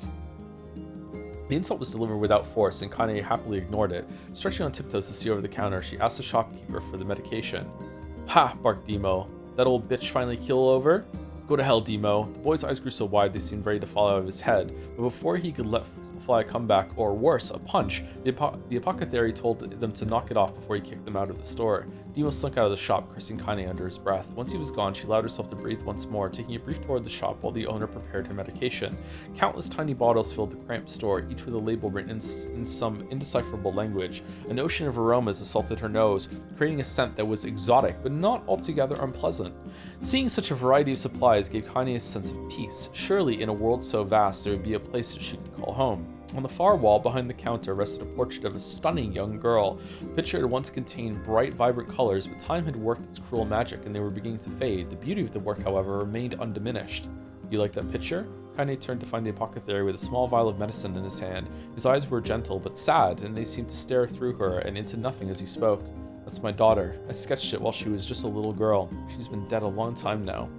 The insult was delivered without force, and Connie happily ignored it. Stretching on tiptoes to see over the counter, she asked the shopkeeper for the medication. Ha, barked Demo. That old bitch finally keel over? Go to hell, Demo. The boy's eyes grew so wide they seemed ready to fall out of his head, but before he could let fly a comeback, or worse, a punch, the apothecary told them to knock it off before he kicked them out of the store. Demo slunk out of the shop, cursing Kaine under his breath. Once he was gone, she allowed herself to breathe once more, taking a brief tour of the shop while the owner prepared her medication. Countless tiny bottles filled the cramped store, each with a label written in some indecipherable language. An ocean of aromas assaulted her nose, creating a scent that was exotic, but not altogether unpleasant. Seeing such a variety of supplies gave Kaine a sense of peace. Surely, in a world so vast, there would be a place that she could call home. On the far wall behind the counter rested a portrait of a stunning young girl. The picture had once contained bright, vibrant colors, but time had worked its cruel magic and they were beginning to fade. The beauty of the work, however, remained undiminished. You like that picture? Kaine turned to find the apothecary with a small vial of medicine in his hand. His eyes were gentle but sad, and they seemed to stare through her and into nothing as he spoke. That's my daughter. I sketched it while she was just a little girl. She's been dead a long time now.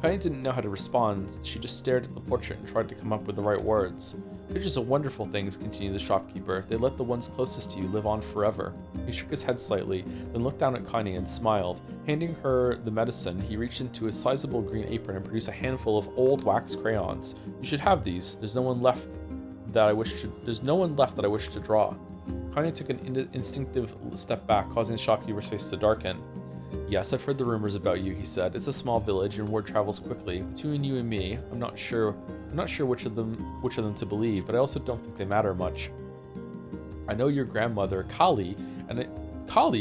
Kaine didn't know how to respond. She just stared at the portrait and tried to come up with the right words. Pictures are wonderful things, continued the shopkeeper. They let the ones closest to you live on forever. He shook his head slightly, then looked down at Kaine and smiled. Handing her the medicine, he reached into his sizable green apron and produced a handful of old wax crayons. You should have these. There's no one left that I wish to draw. Kaine took an instinctive step back, causing the shopkeeper's face to darken. Yes, I've heard the rumors about you, he said. It's a small village and word travels quickly. Between you and me, I'm not sure which of them to believe, but I also don't think they matter much. I know your grandmother, Kali,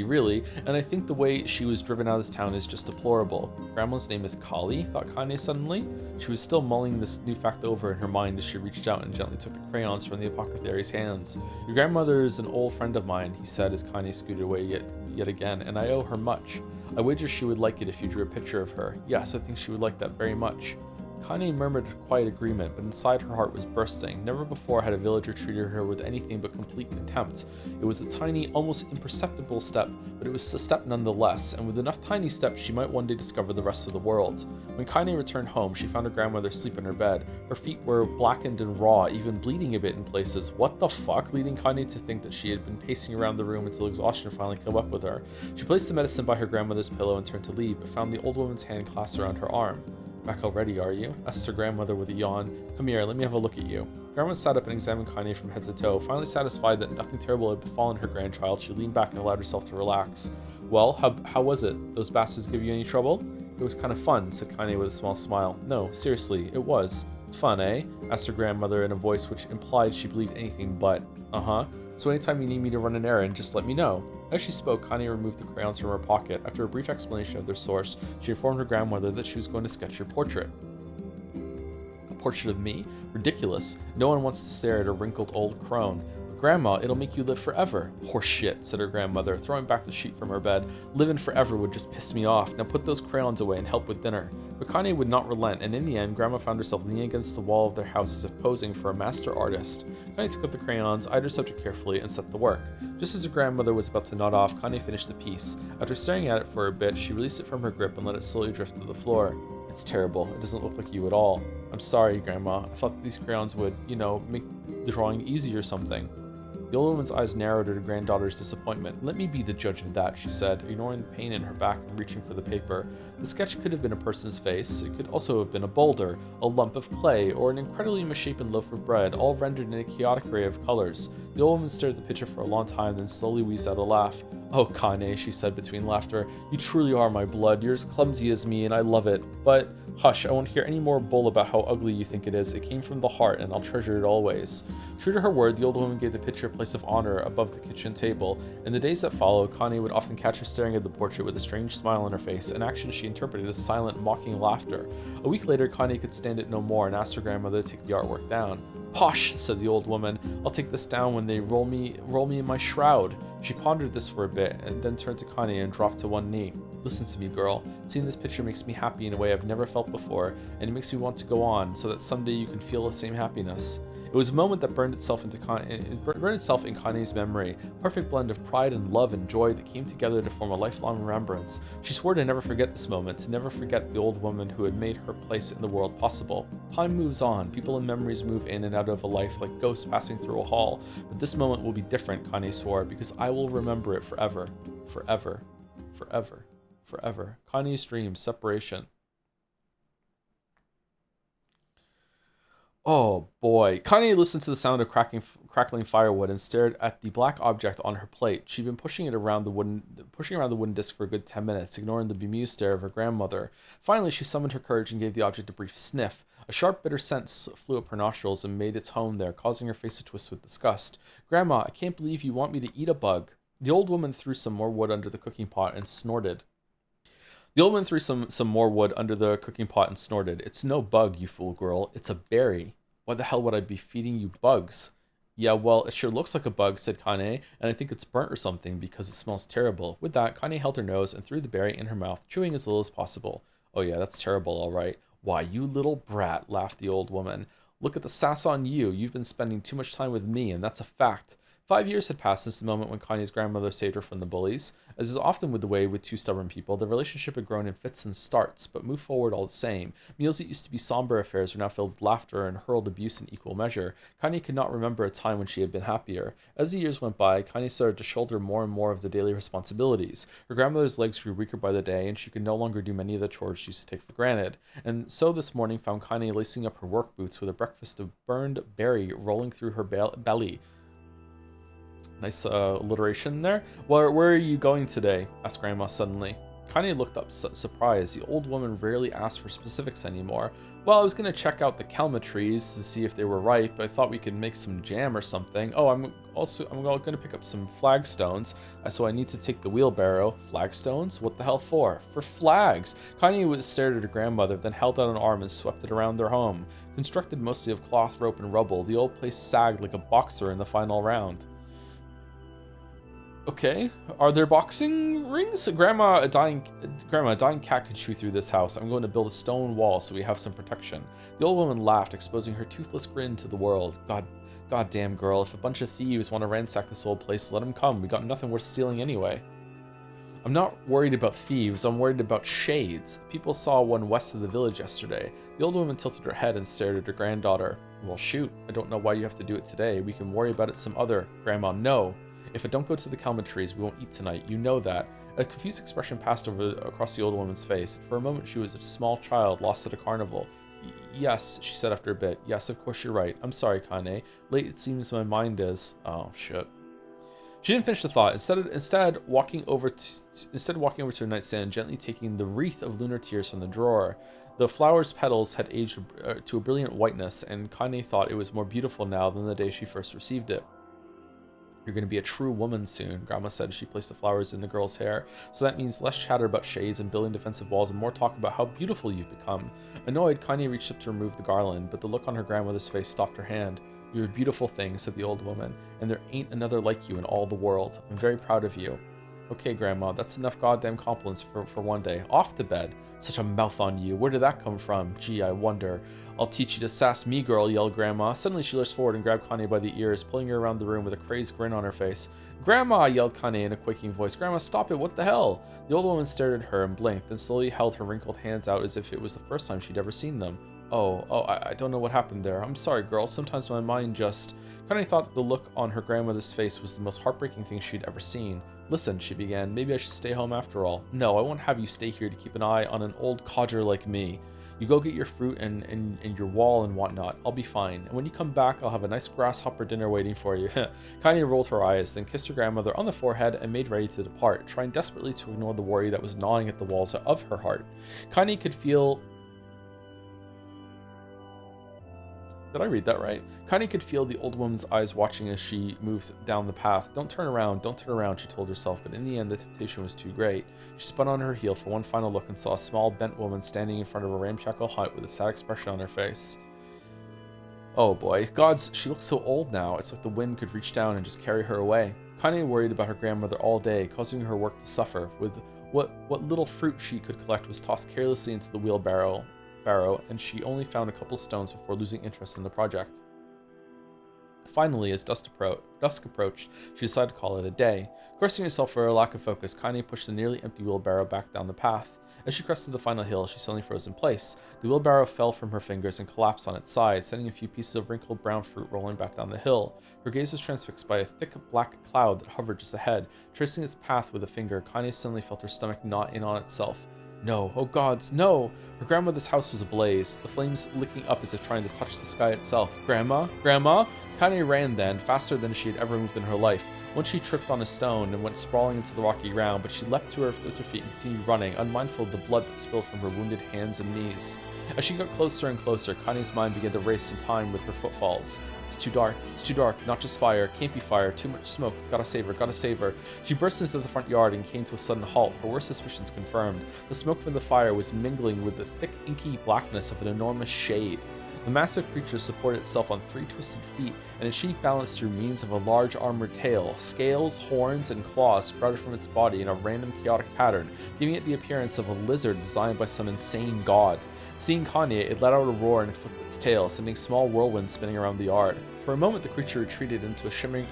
really, and I think the way she was driven out of this town is just deplorable. Grandma's name is Kali, thought Kaine suddenly. She was still mulling this new fact over in her mind as she reached out and gently took the crayons from the apothecary's hands. Your grandmother is an old friend of mine, he said as Kaine scooted away yet again, and I owe her much. I wager she would like it if you drew a picture of her. Yes, I think she would like that very much. Kaine murmured a quiet agreement, but inside her heart was bursting. Never before had a villager treated her with anything but complete contempt. It was a tiny, almost imperceptible step, but it was a step nonetheless, and with enough tiny steps she might one day discover the rest of the world. When Kaine returned home, she found her grandmother asleep in her bed. Her feet were blackened and raw, even bleeding a bit in places. What the fuck? Leading Kaine to think that she had been pacing around the room until exhaustion finally came up with her. She placed the medicine by her grandmother's pillow and turned to leave, but found the old woman's hand clasped around her arm. Back already, are you? Asked her grandmother with a yawn. Come here, let me have a look at you. Grandma sat up and examined Kaine from head to toe. Finally satisfied that nothing terrible had befallen her grandchild, she leaned back and allowed herself to relax. Well, how was it? Those bastards give you any trouble? It was kind of fun, said Kaine with a small smile. No, seriously, it was. Fun, eh? Asked her grandmother in a voice which implied she believed anything but. Uh-huh. So anytime you need me to run an errand, just let me know. As she spoke, Kaine removed the crayons from her pocket. After a brief explanation of their source, she informed her grandmother that she was going to sketch your portrait. A portrait of me? Ridiculous. No one wants to stare at a wrinkled old crone. But Grandma, it'll make you live forever. Horseshit, said her grandmother, throwing back the sheet from her bed. Living forever would just piss me off. Now put those crayons away and help with dinner. But Kaine would not relent, and in the end, Grandma found herself leaning against the wall of their house as if posing for a master artist. Kaine took up the crayons, eyed her subject carefully, and set to work. Just as her grandmother was about to nod off, Kaine finished the piece. After staring at it for a bit, she released it from her grip and let it slowly drift to the floor. It's terrible. It doesn't look like you at all. I'm sorry, Grandma. I thought these crayons would, make the drawing easy or something. The old woman's eyes narrowed at her granddaughter's disappointment. Let me be the judge of that, she said, ignoring the pain in her back and reaching for the paper. The sketch could have been a person's face. It could also have been a boulder, a lump of clay, or an incredibly misshapen loaf of bread, all rendered in a chaotic array of colors. The old woman stared at the picture for a long time, then slowly wheezed out a laugh. Oh, Kaine, she said between laughter, you truly are my blood. You're as clumsy as me, and I love it. But hush, I won't hear any more bull about how ugly you think it is. It came from the heart, and I'll treasure it always. True to her word, the old woman gave the picture a place of honor above the kitchen table. In the days that followed, Kaine would often catch her staring at the portrait with a strange smile on her face, an action she interpreted as silent, mocking laughter. A week later, Kaine could stand it no more and asked her grandmother to take the artwork down. Posh, said the old woman. I'll take this down when they roll me in my shroud. She pondered this for a bit and then turned to Kaine and dropped to one knee. Listen to me, girl. Seeing this picture makes me happy in a way I've never felt before, and it makes me want to go on so that someday you can feel the same happiness. It was a moment that burned itself in Kaine's memory, a perfect blend of pride and love and joy that came together to form a lifelong remembrance. She swore to never forget this moment, to never forget the old woman who had made her place in the world possible. Time moves on, people and memories move in and out of a life like ghosts passing through a hall, but this moment will be different, Kaine swore, because I will remember it forever. Forever. Forever. Forever. Kaine's dream, separation. Oh boy. Kanye listened to the sound of crackling firewood and stared at the black object on her plate. She'd been pushing around the wooden disc for a good 10 minutes, ignoring the bemused stare of her grandmother. Finally, she summoned her courage and gave the object a brief sniff. A sharp, bitter scent flew up her nostrils and made its home there, causing her face to twist with disgust. Grandma, I can't believe you want me to eat a bug. The old woman threw some more wood under the cooking pot and snorted. The old woman threw some more wood under the cooking pot and snorted. It's no bug, you fool girl. It's a berry. Why the hell would I be feeding you bugs? Yeah, well, it sure looks like a bug, said Kane, and I think it's burnt or something because it smells terrible. With that, Kane held her nose and threw the berry in her mouth, chewing as little as possible. Oh yeah, that's terrible, all right. Why, you little brat, laughed the old woman. Look at the sass on you. You've been spending too much time with me, and that's a fact. 5 years had passed since the moment when Kanye's grandmother saved her from the bullies. As is often the way with two stubborn people, the relationship had grown in fits and starts, but moved forward all the same. Meals that used to be somber affairs were now filled with laughter and hurled abuse in equal measure. Kanye could not remember a time when she had been happier. As the years went by, Kanye started to shoulder more and more of the daily responsibilities. Her grandmother's legs grew weaker by the day, and she could no longer do many of the chores she used to take for granted. And so this morning found Kanye lacing up her work boots with a breakfast of burned berry rolling through her belly. Nice alliteration there. Where are you going today? Asked Grandma suddenly. Kanye looked up surprised. The old woman rarely asked for specifics anymore. Well, I was going to check out the kelma trees to see if they were ripe. I thought we could make some jam or something. Oh, I'm going to pick up some flagstones. So I need to take the wheelbarrow. Flagstones? What the hell for? For flags. Kanye stared at her grandmother, then held out an arm and swept it around their home. Constructed mostly of cloth, rope, and rubble, the old place sagged like a boxer in the final round. Okay, are there boxing rings? Grandma, a dying cat could chew through this house. I'm going to build a stone wall so we have some protection. The old woman laughed, exposing her toothless grin to the world. Goddamn girl, if a bunch of thieves want to ransack this old place, let them come. We got nothing worth stealing anyway. I'm not worried about thieves, I'm worried about shades. People saw one west of the village yesterday. The old woman tilted her head and stared at her granddaughter. Well, shoot, I don't know why you have to do it today. We can worry about it some other. Grandma, no. If I don't go to the kelma trees, we won't eat tonight. You know that. A confused expression passed across the old woman's face. For a moment, she was a small child lost at a carnival. Yes, she said after a bit. Yes, of course you're right. I'm sorry, Kane. Late it seems my mind is. Oh, shit. She didn't finish the thought. Instead walking over to her nightstand and gently taking the wreath of lunar tears from the drawer. The flower's petals had aged to a brilliant whiteness, and Kane thought it was more beautiful now than the day she first received it. You're going to be a true woman soon, Grandma said as she placed the flowers in the girl's hair. So that means less chatter about shades and building defensive walls and more talk about how beautiful you've become. Annoyed, Kanye reached up to remove the garland, but the look on her grandmother's face stopped her hand. You're a beautiful thing, said the old woman, and there ain't another like you in all the world. I'm very proud of you. Okay, Grandma, that's enough goddamn compliments for one day. Off to bed. Such a mouth on you. Where did that come from? Gee, I wonder. I'll teach you to sass me, girl, yelled Grandma. Suddenly she lurched forward and grabbed Kanye by the ears, pulling her around the room with a crazed grin on her face. Grandma, yelled Kanye in a quaking voice. Grandma, stop it, what the hell? The old woman stared at her and blinked, then slowly held her wrinkled hands out as if it was the first time she'd ever seen them. I don't know what happened there. I'm sorry, girl. Sometimes my mind just... Kanye thought the look on her grandmother's face was the most heartbreaking thing she'd ever seen. Listen, she began, maybe I should stay home after all. No, I won't have you stay here to keep an eye on an old codger like me. You go get your fruit and your wall and whatnot. I'll be fine. And when you come back, I'll have a nice grasshopper dinner waiting for you. Kanye rolled her eyes, then kissed her grandmother on the forehead and made ready to depart, trying desperately to ignore the worry that was gnawing at the walls of her heart. Kanye could feel... Did I read that right? Kanye could feel the old woman's eyes watching as she moved down the path. Don't turn around, she told herself, but in the end the temptation was too great. She spun on her heel for one final look and saw a small, bent woman standing in front of a ramshackle hut with a sad expression on her face. Oh boy, gods, she looks so old now, it's like the wind could reach down and just carry her away. Kanye worried about her grandmother all day, causing her work to suffer. With what little fruit she could collect was tossed carelessly into the wheelbarrow, and she only found a couple stones before losing interest in the project. Finally, as dusk approached, she decided to call it a day. Cursing herself for her lack of focus, Kanye pushed the nearly empty wheelbarrow back down the path. As she crested the final hill, she suddenly froze in place. The wheelbarrow fell from her fingers and collapsed on its side, sending a few pieces of wrinkled brown fruit rolling back down the hill. Her gaze was transfixed by a thick black cloud that hovered just ahead. Tracing its path with a finger, Kanye suddenly felt her stomach knot in on itself. No, oh gods, no! Her grandmother's house was ablaze, the flames licking up as if trying to touch the sky itself. Grandma? Grandma? Kanye ran then, faster than she had ever moved in her life. Once she tripped on a stone and went sprawling into the rocky ground, but she leapt to her feet and continued running, unmindful of the blood that spilled from her wounded hands and knees. As she got closer and closer, Kanye's mind began to race in time with her footfalls. It's too dark, not just fire, can't be fire, too much smoke, gotta save her. She burst into the front yard and came to a sudden halt, her worst suspicions confirmed. The smoke from the fire was mingling with the thick, inky blackness of an enormous shade. The massive creature supported itself on 3 twisted feet, and its sheath balanced through means of a large armored tail. Scales, horns, and claws sprouted from its body in a random chaotic pattern, giving it the appearance of a lizard designed by some insane god. Seeing Kanye, it let out a roar and flipped its tail, sending small whirlwinds spinning around the yard. For a moment, the creature retreated into a shimmering,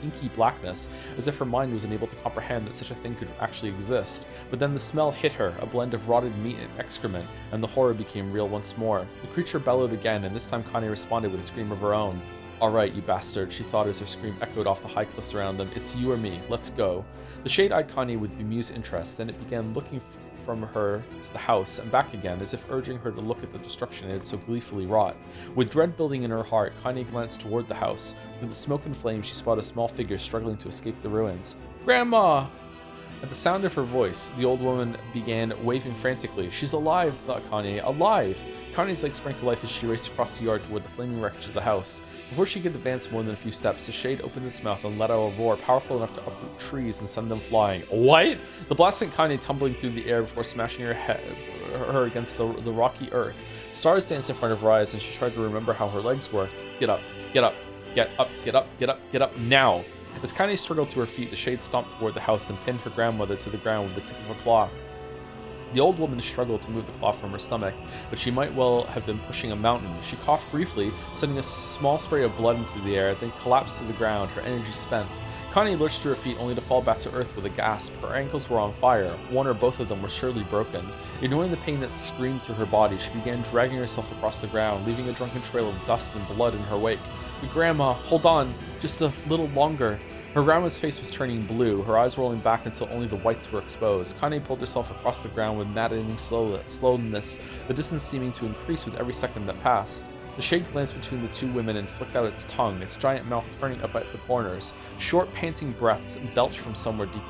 inky blackness, as if her mind was unable to comprehend that such a thing could actually exist. But then the smell hit her, a blend of rotted meat and excrement, and the horror became real once more. The creature bellowed again, and this time Kanye responded with a scream of her own. Alright, you bastard, she thought as her scream echoed off the high cliffs around them. It's you or me, let's go. The shade eyed Kanye with bemused interest, then it began looking from her to the house and back again, as if urging her to look at the destruction it had so gleefully wrought. With dread building in her heart, Kanye glanced toward the house. Through the smoke and flame, she spotted a small figure struggling to escape the ruins. Grandma! At the sound of her voice, the old woman began waving frantically. She's alive, thought Kanye. Alive! Kanye's legs sprang to life as she raced across the yard toward the flaming wreckage of the house. Before she could advance more than a few steps, the shade opened its mouth and let out a roar powerful enough to uproot trees and send them flying. What? The blast sent Kanye tumbling through the air before smashing her against the rocky earth. Stars danced in front of her eyes, and she tried to remember how her legs worked. Get up, get up, get up, get up, get up, get up, now! As Kanye struggled to her feet, the shade stomped toward the house and pinned her grandmother to the ground with the tip of a claw. The old woman struggled to move the claw from her stomach, but she might well have been pushing a mountain. She coughed briefly, sending a small spray of blood into the air, then collapsed to the ground, her energy spent. Connie lurched to her feet only to fall back to earth with a gasp. Her ankles were on fire. One or both of them were surely broken. Ignoring the pain that screamed through her body, she began dragging herself across the ground, leaving a drunken trail of dust and blood in her wake. But Grandma, hold on, just a little longer. Her grandma's face was turning blue, her eyes rolling back until only the whites were exposed. Connie pulled herself across the ground with maddening slowness, the distance seeming to increase with every second that passed. The shade glanced between the two women and flicked out its tongue, its giant mouth turning up at the corners. Short, panting breaths belched from somewhere deep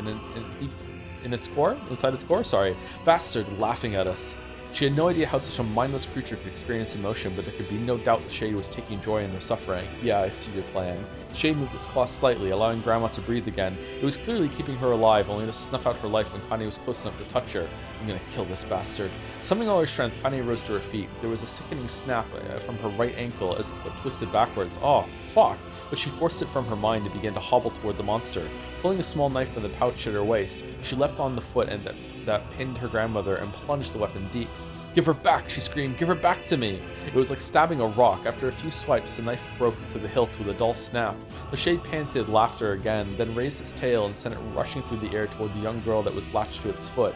in its core? Inside its core? Sorry. Bastard, laughing at us. She had no idea how such a mindless creature could experience emotion, but there could be no doubt the Shade was taking joy in their suffering. Yeah, I see your plan. The Shade moved its claws slightly, allowing Grandma to breathe again. It was clearly keeping her alive, only to snuff out her life when Connie was close enough to touch her. I'm gonna kill this bastard. Summoning all her strength, Connie rose to her feet. There was a sickening snap from her right ankle as the foot twisted backwards. Oh, fuck! But she forced it from her mind and began to hobble toward the monster. Pulling a small knife from the pouch at her waist, she leapt on the foot and that pinned her grandmother and plunged the weapon deep. Give her back, she screamed. Give her back to me. It was like stabbing a rock. After a few swipes, the knife broke to the hilt with a dull snap. The Shade panted laughter again, then raised its tail and sent it rushing through the air toward the young girl that was latched to its foot.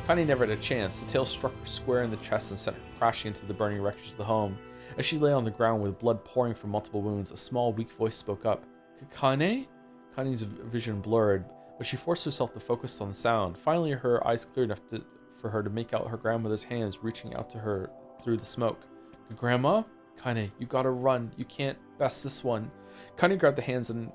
Connie never had a chance. The tail struck her square in the chest and sent her crashing into the burning wreckage of the home. As she lay on the ground with blood pouring from multiple wounds, a small, weak voice spoke up. Kane? Connie's vision blurred, but she forced herself to focus on the sound. Finally, her eyes cleared enough for her to make out her grandmother's hands reaching out to her through the smoke. Grandma? Kane, you gotta run. You can't best this one. Kane grabbed the hands and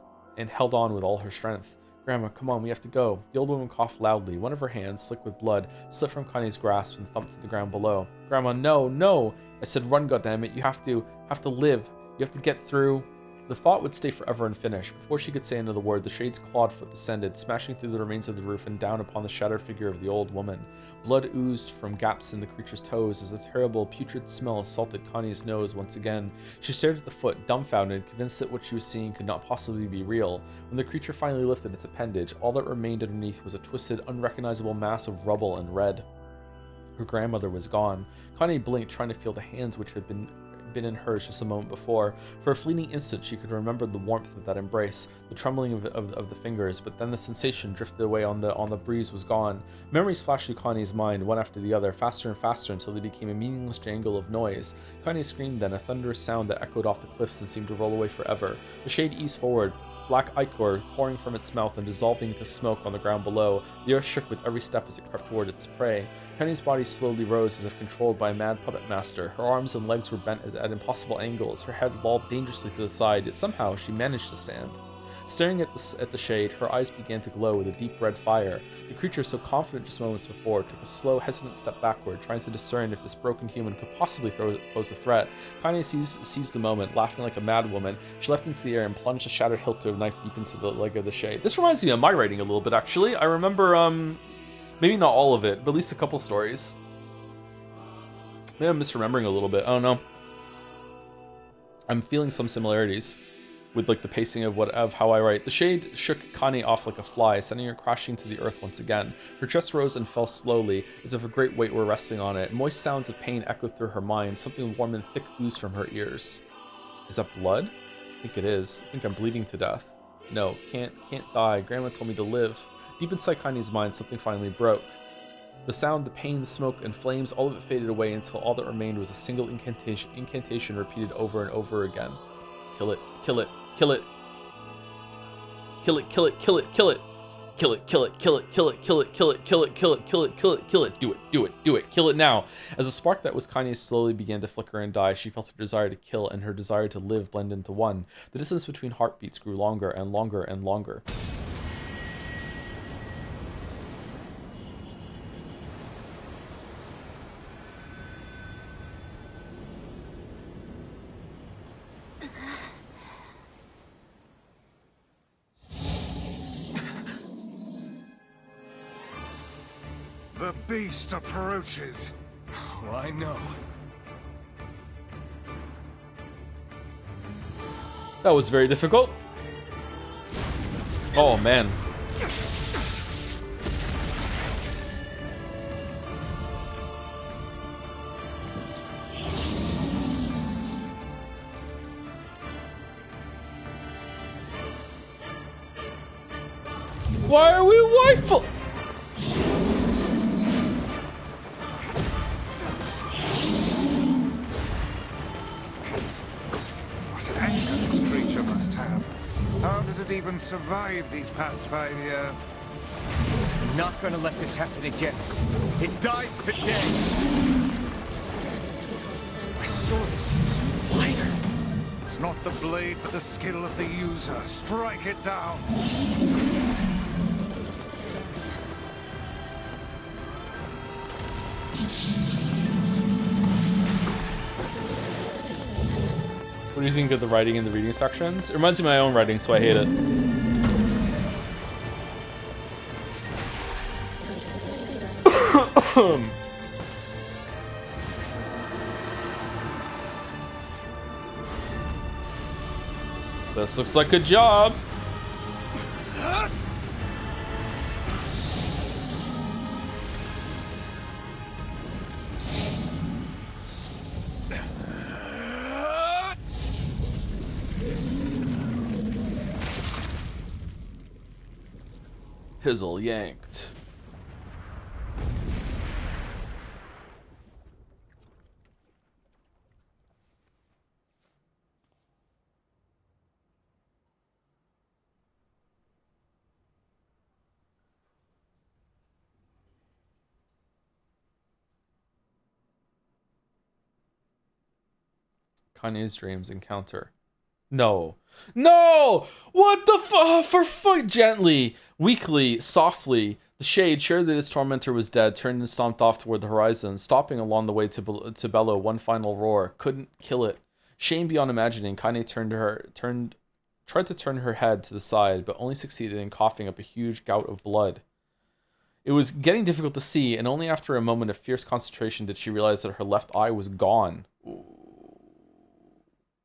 held on with all her strength. Grandma, come on, we have to go. The old woman coughed loudly. One of her hands, slick with blood, slipped from Kane's grasp and thumped to the ground below. Grandma, no, no! I said run, goddammit. You have to live. You have to get through. The thought would stay forever unfinished. Before she could say another word, the Shade's clawed foot descended, smashing through the remains of the roof and down upon the shattered figure of the old woman. Blood oozed from gaps in the creature's toes as a terrible, putrid smell assaulted Connie's nose once again. She stared at the foot, dumbfounded, convinced that what she was seeing could not possibly be real. When the creature finally lifted its appendage, all that remained underneath was a twisted, unrecognizable mass of rubble and red. Her grandmother was gone. Connie blinked, trying to feel the hands which had been in hers just a moment before. For a fleeting instant, she could remember the warmth of that embrace, the trembling of the fingers, but then the sensation drifted away on the breeze was gone. Memories flashed through Connie's mind, one after the other, faster and faster until they became a meaningless jangle of noise. Connie screamed then, a thunderous sound that echoed off the cliffs and seemed to roll away forever. The Shade eased forward, black ichor pouring from its mouth and dissolving into smoke on the ground below. The earth shook with every step as it crept toward its prey. Penny's body slowly rose as if controlled by a mad puppet master. Her arms and legs were bent at impossible angles. Her head lolled dangerously to the side, yet somehow she managed to stand. Staring at the shade, her eyes began to glow with a deep red fire. The creature, so confident just moments before, took a slow, hesitant step backward, trying to discern if this broken human could possibly pose a threat. Kaine seized the moment, laughing like a mad woman. She leapt into the air and plunged a shattered hilt of a knife deep into the leg of the shade. This reminds me of my writing a little bit, actually. I remember, maybe not all of it, but at least a couple stories. Maybe I'm misremembering a little bit. I don't know. I'm feeling some similarities with like the pacing of how I write. The shade shook Connie off like a fly, sending her crashing to the earth once again. Her chest rose and fell slowly, as if a great weight were resting on it. Moist sounds of pain echoed through her mind. Something warm and thick oozed from her ears. Is that blood? I think it is. I think I'm bleeding to death. No, can't die. Grandma told me to live. Deep inside Connie's mind, something finally broke. The sound, the pain, the smoke, and flames, all of it faded away until all that remained was a single incantation repeated over and over again. Kill it, kill it, kill it. Kill it, kill it, kill it, kill it. Kill it, kill it, kill it, kill it, kill it, kill it, kill it, kill it, kill it, kill it, kill it. Do it, do it, do it. Kill it now. As the spark that was Kanye's slowly began to flicker and die, she felt her desire to kill and her desire to live blend into one. The distance between heartbeats grew longer and longer and longer. The beast approaches. Oh, I know. That was very difficult. Oh, man. Why are we wifeful? What anger this creature must have. How did it even survive these past 5 years? I'm not gonna let this happen again. It dies today. My sword feels lighter. It's not the blade, but the skill of the user. Strike it down. What do you think of the writing in the reading sections? It reminds me of my own writing, so I hate it. This looks like a job. Pizzle yanked. Kanye's dreams encounter. No. No! What the for fuck? Gently, weakly, softly, the shade, sure that its tormentor was dead, turned and stomped off toward the horizon, stopping along the way to bellow one final roar. Couldn't kill it. Shame beyond imagining, Kanye tried to turn her head to the side, but only succeeded in coughing up a huge gout of blood. It was getting difficult to see, and only after a moment of fierce concentration did she realize that her left eye was gone.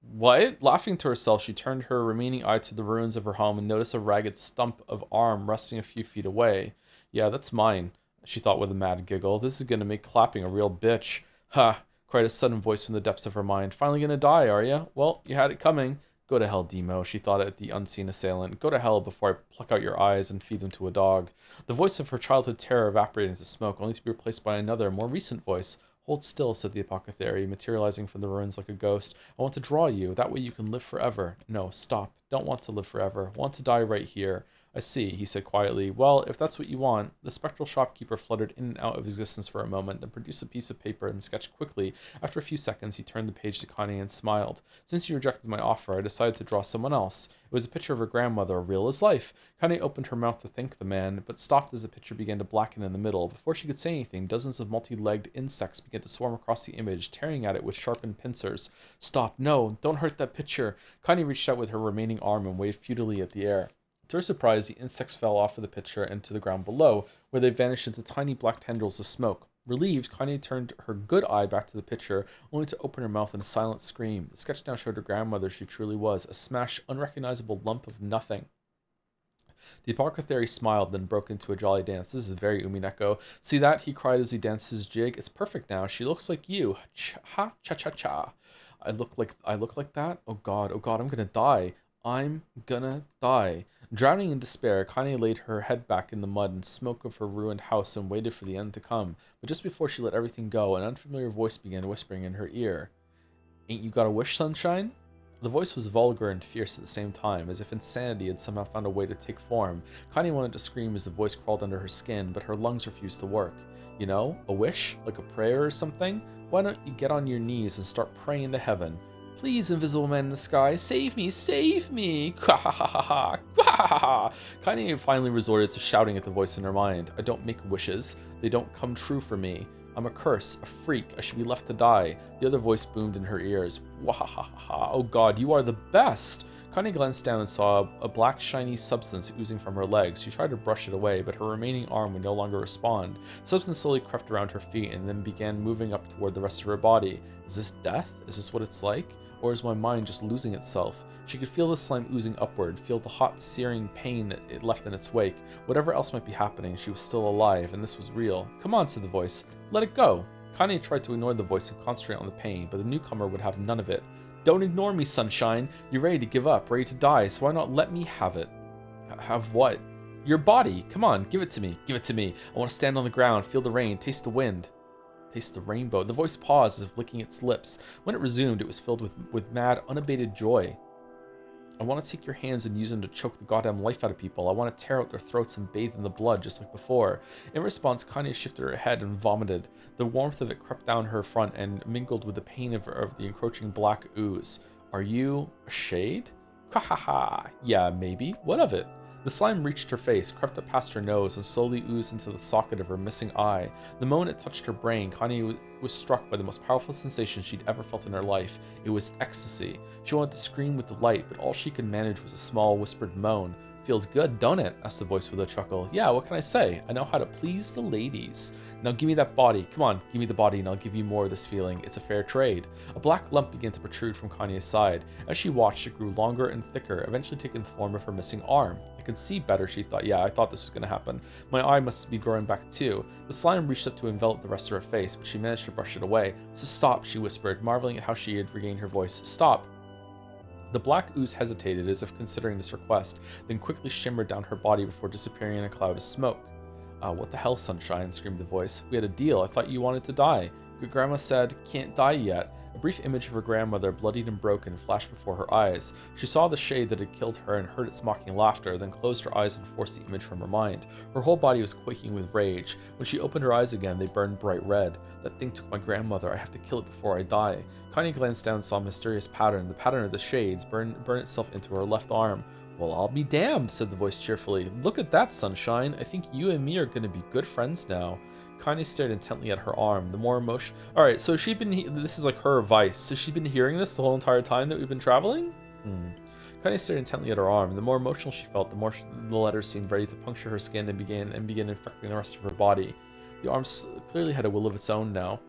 What? Laughing to herself, she turned her remaining eye to the ruins of her home and noticed a ragged stump of arm resting a few feet away. Yeah, that's mine, she thought with a mad giggle. This is gonna make clapping a real bitch. Ha! Cried a sudden voice from the depths of her mind. Finally gonna die, are ya? Well, you had it coming. Go to hell, Demo, she thought at the unseen assailant. Go to hell before I pluck out your eyes and feed them to a dog. The voice of her childhood terror evaporated into smoke, only to be replaced by another, more recent voice. Hold still, said the apothecary, materializing from the ruins like a ghost. I want to draw you. That way you can live forever. No, stop. Don't want to live forever. Want to die right here. I see, he said quietly. Well, if that's what you want. The spectral shopkeeper fluttered in and out of existence for a moment, then produced a piece of paper and sketched quickly. After a few seconds, he turned the page to Connie and smiled. Since you rejected my offer, I decided to draw someone else. It was a picture of her grandmother, real as life. Connie opened her mouth to thank the man, but stopped as the picture began to blacken in the middle. Before she could say anything, dozens of multi-legged insects began to swarm across the image, tearing at it with sharpened pincers. Stop, no, don't hurt that picture. Connie reached out with her remaining arm and waved futilely at the air. To her surprise, the insects fell off of the picture and to the ground below, where they vanished into tiny black tendrils of smoke. Relieved, Connie turned her good eye back to the picture, only to open her mouth in a silent scream. The sketch now showed her grandmother she truly was, a smashed, unrecognizable lump of nothing. The apothecary smiled, then broke into a jolly dance. This is very Umineko. See that? He cried as he danced his jig. It's perfect now. She looks like you. Ha, cha-cha-cha. I look like that? Oh God, I'm gonna die. I'm gonna die. Drowning in despair, Connie laid her head back in the mud and smoke of her ruined house and waited for the end to come. But just before she let everything go, an unfamiliar voice began whispering in her ear. Ain't you got a wish, sunshine? The voice was vulgar and fierce at the same time, as if insanity had somehow found a way to take form. Connie wanted to scream as the voice crawled under her skin, but her lungs refused to work. You know, a wish? Like a prayer or something? Why don't you get on your knees and start praying to heaven? Please, invisible man in the sky, save me, save me! Connie finally resorted to shouting at the voice in her mind. I don't make wishes. They don't come true for me. I'm a curse, a freak. I should be left to die. The other voice boomed in her ears. Wahahaha! Oh God, you are the best! Connie glanced down and saw a black shiny substance oozing from her legs. She tried to brush it away, but her remaining arm would no longer respond. The substance slowly crept around her feet and then began moving up toward the rest of her body. Is this death? Is this what it's like? Or is my mind just losing itself? She could feel the slime oozing upward, feel the hot, searing pain it left in its wake. Whatever else might be happening, she was still alive, and this was real. Come on, said the voice. Let it go. Connie tried to ignore the voice and concentrate on the pain, but the newcomer would have none of it. Don't ignore me, sunshine. You're ready to give up, ready to die, so why not let me have it? Have what? Your body. Come on, give it to me. Give it to me. I want to stand on the ground, feel the rain, taste the wind. Taste the rainbow. The voice paused as if licking its lips. When it resumed, it was filled with mad, unabated joy. I want to take your hands and use them to choke the goddamn life out of people. I want to tear out their throats and bathe in the blood, just like before. In response, Connie shifted her head and vomited. The warmth of it crept down her front and mingled with the pain of the encroaching black ooze. Are you a shade? Ha! Yeah, maybe. What of it? The slime reached her face, crept up past her nose, and slowly oozed into the socket of her missing eye. The moment it touched her brain, Connie was struck by the most powerful sensation she'd ever felt in her life. It was ecstasy. She wanted to scream with delight, but all she could manage was a small, whispered moan. Feels good, don't it? Asked the voice with a chuckle. Yeah, what can I say? I know how to please the ladies. Now give me that body. Come on, give me the body and I'll give you more of this feeling. It's a fair trade. A black lump began to protrude from Connie's side. As she watched, it grew longer and thicker, eventually taking the form of her missing arm. I could see better, she thought. Yeah, I thought this was going to happen. My eye must be growing back too. The slime reached up to envelop the rest of her face, but she managed to brush it away. So stop, she whispered, marveling at how she had regained her voice. Stop. The black ooze hesitated as if considering this request, then quickly shimmered down her body before disappearing in a cloud of smoke. What the hell, sunshine? Screamed the voice. We had a deal. I thought you wanted to die. Your grandma said, can't die yet. A brief image of her grandmother, bloodied and broken, flashed before her eyes. She saw the shade that had killed her and heard its mocking laughter, then closed her eyes and forced the image from her mind. Her whole body was quaking with rage. When she opened her eyes again, they burned bright red. That thing took my grandmother. I have to kill it before I die. Connie glanced down and saw a mysterious pattern. The pattern of the shades burn itself into her left arm. Well, I'll be damned, said the voice cheerfully. Look at that, sunshine. I think you and me are going to be good friends now. Connie stared intently at her arm. The more emotion. All right, so she'd been. This is like her advice. So she'd been hearing this the whole entire time that we've been traveling. Connie stared intently at her arm. The more emotional she felt, the more the letters seemed ready to puncture her skin and begin infecting the rest of her body. The arm clearly had a will of its own now.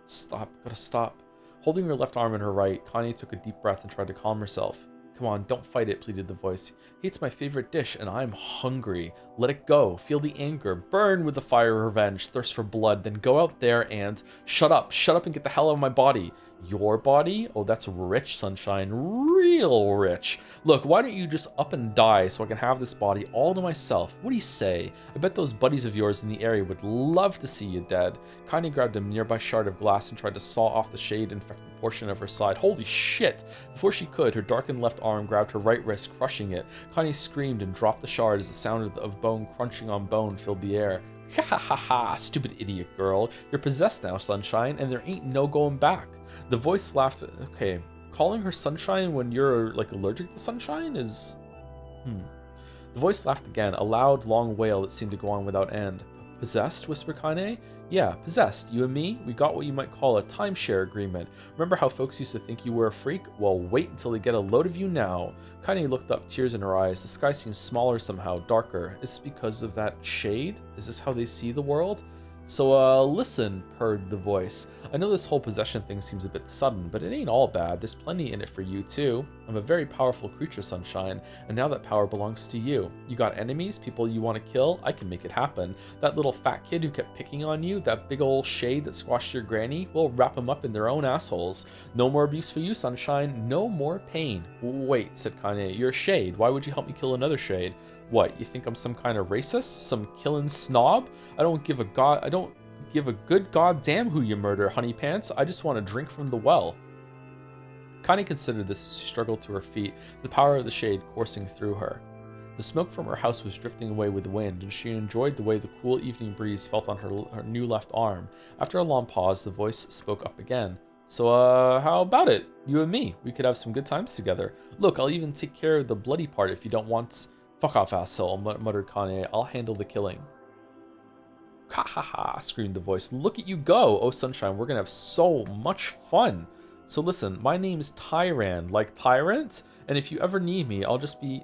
Stop. Gotta stop. Holding her left arm in her right, Connie took a deep breath and tried to calm herself. Come on, don't fight it, pleaded the voice. It's my favorite dish, and I'm hungry. Let it go. Feel the anger. Burn with the fire of revenge. Thirst for blood. Then go out there and... Shut up and get the hell out of my body. Your body? Oh, that's rich, Sunshine. Real rich. Look, why don't you just up and die so I can have this body all to myself? What do you say? I bet those buddies of yours in the area would love to see you dead. Kaine grabbed a nearby shard of glass and tried to saw off the shade-infected portion of her side. Holy shit! Before she could, her darkened left arm grabbed her right wrist, crushing it. Kaine screamed and dropped the shard as the sound of bone crunching on bone filled the air. Ha ha ha ha, stupid idiot girl. You're possessed now, Sunshine, and there ain't no going back. The voice laughed. Okay, calling her Sunshine when you're, like, allergic to sunshine is... The voice laughed again, a loud, long wail that seemed to go on without end. Possessed? Whispered Kaine. Yeah, possessed. You and me? We got what you might call a timeshare agreement. Remember how folks used to think you were a freak? Well, wait until they get a load of you now. Kaine looked up, tears in her eyes. The sky seemed smaller somehow, darker. Is this because of that shade? Is this how they see the world? So, listen, purred the voice. I know this whole possession thing seems a bit sudden, but it ain't all bad. There's plenty in it for you, too. I'm a very powerful creature, Sunshine, and now that power belongs to you. You got enemies, people you want to kill? I can make it happen. That little fat kid who kept picking on you, that big old shade that squashed your granny, we'll wrap them up in their own assholes. No more abuse for you, Sunshine. No more pain. Wait, said Kaine. You're a shade. Why would you help me kill another shade? What, you think I'm some kind of racist? Some killing snob? I don't give a good goddamn who you murder, honey pants. I just want to drink from the well. Kaine considered this as she struggled to her feet, the power of the shade coursing through her. The smoke from her house was drifting away with the wind, and she enjoyed the way the cool evening breeze felt on her new left arm. After a long pause, the voice spoke up again. So, how about it? You and me. We could have some good times together. Look, I'll even take care of the bloody part if you don't want... Fuck off, asshole, muttered Kaine. I'll handle the killing. Ha ha ha, screamed the voice. Look at you go! Oh, Sunshine, we're gonna have so much fun! So listen, my name's Tyran, like tyrant, and if you ever need me, I'll just be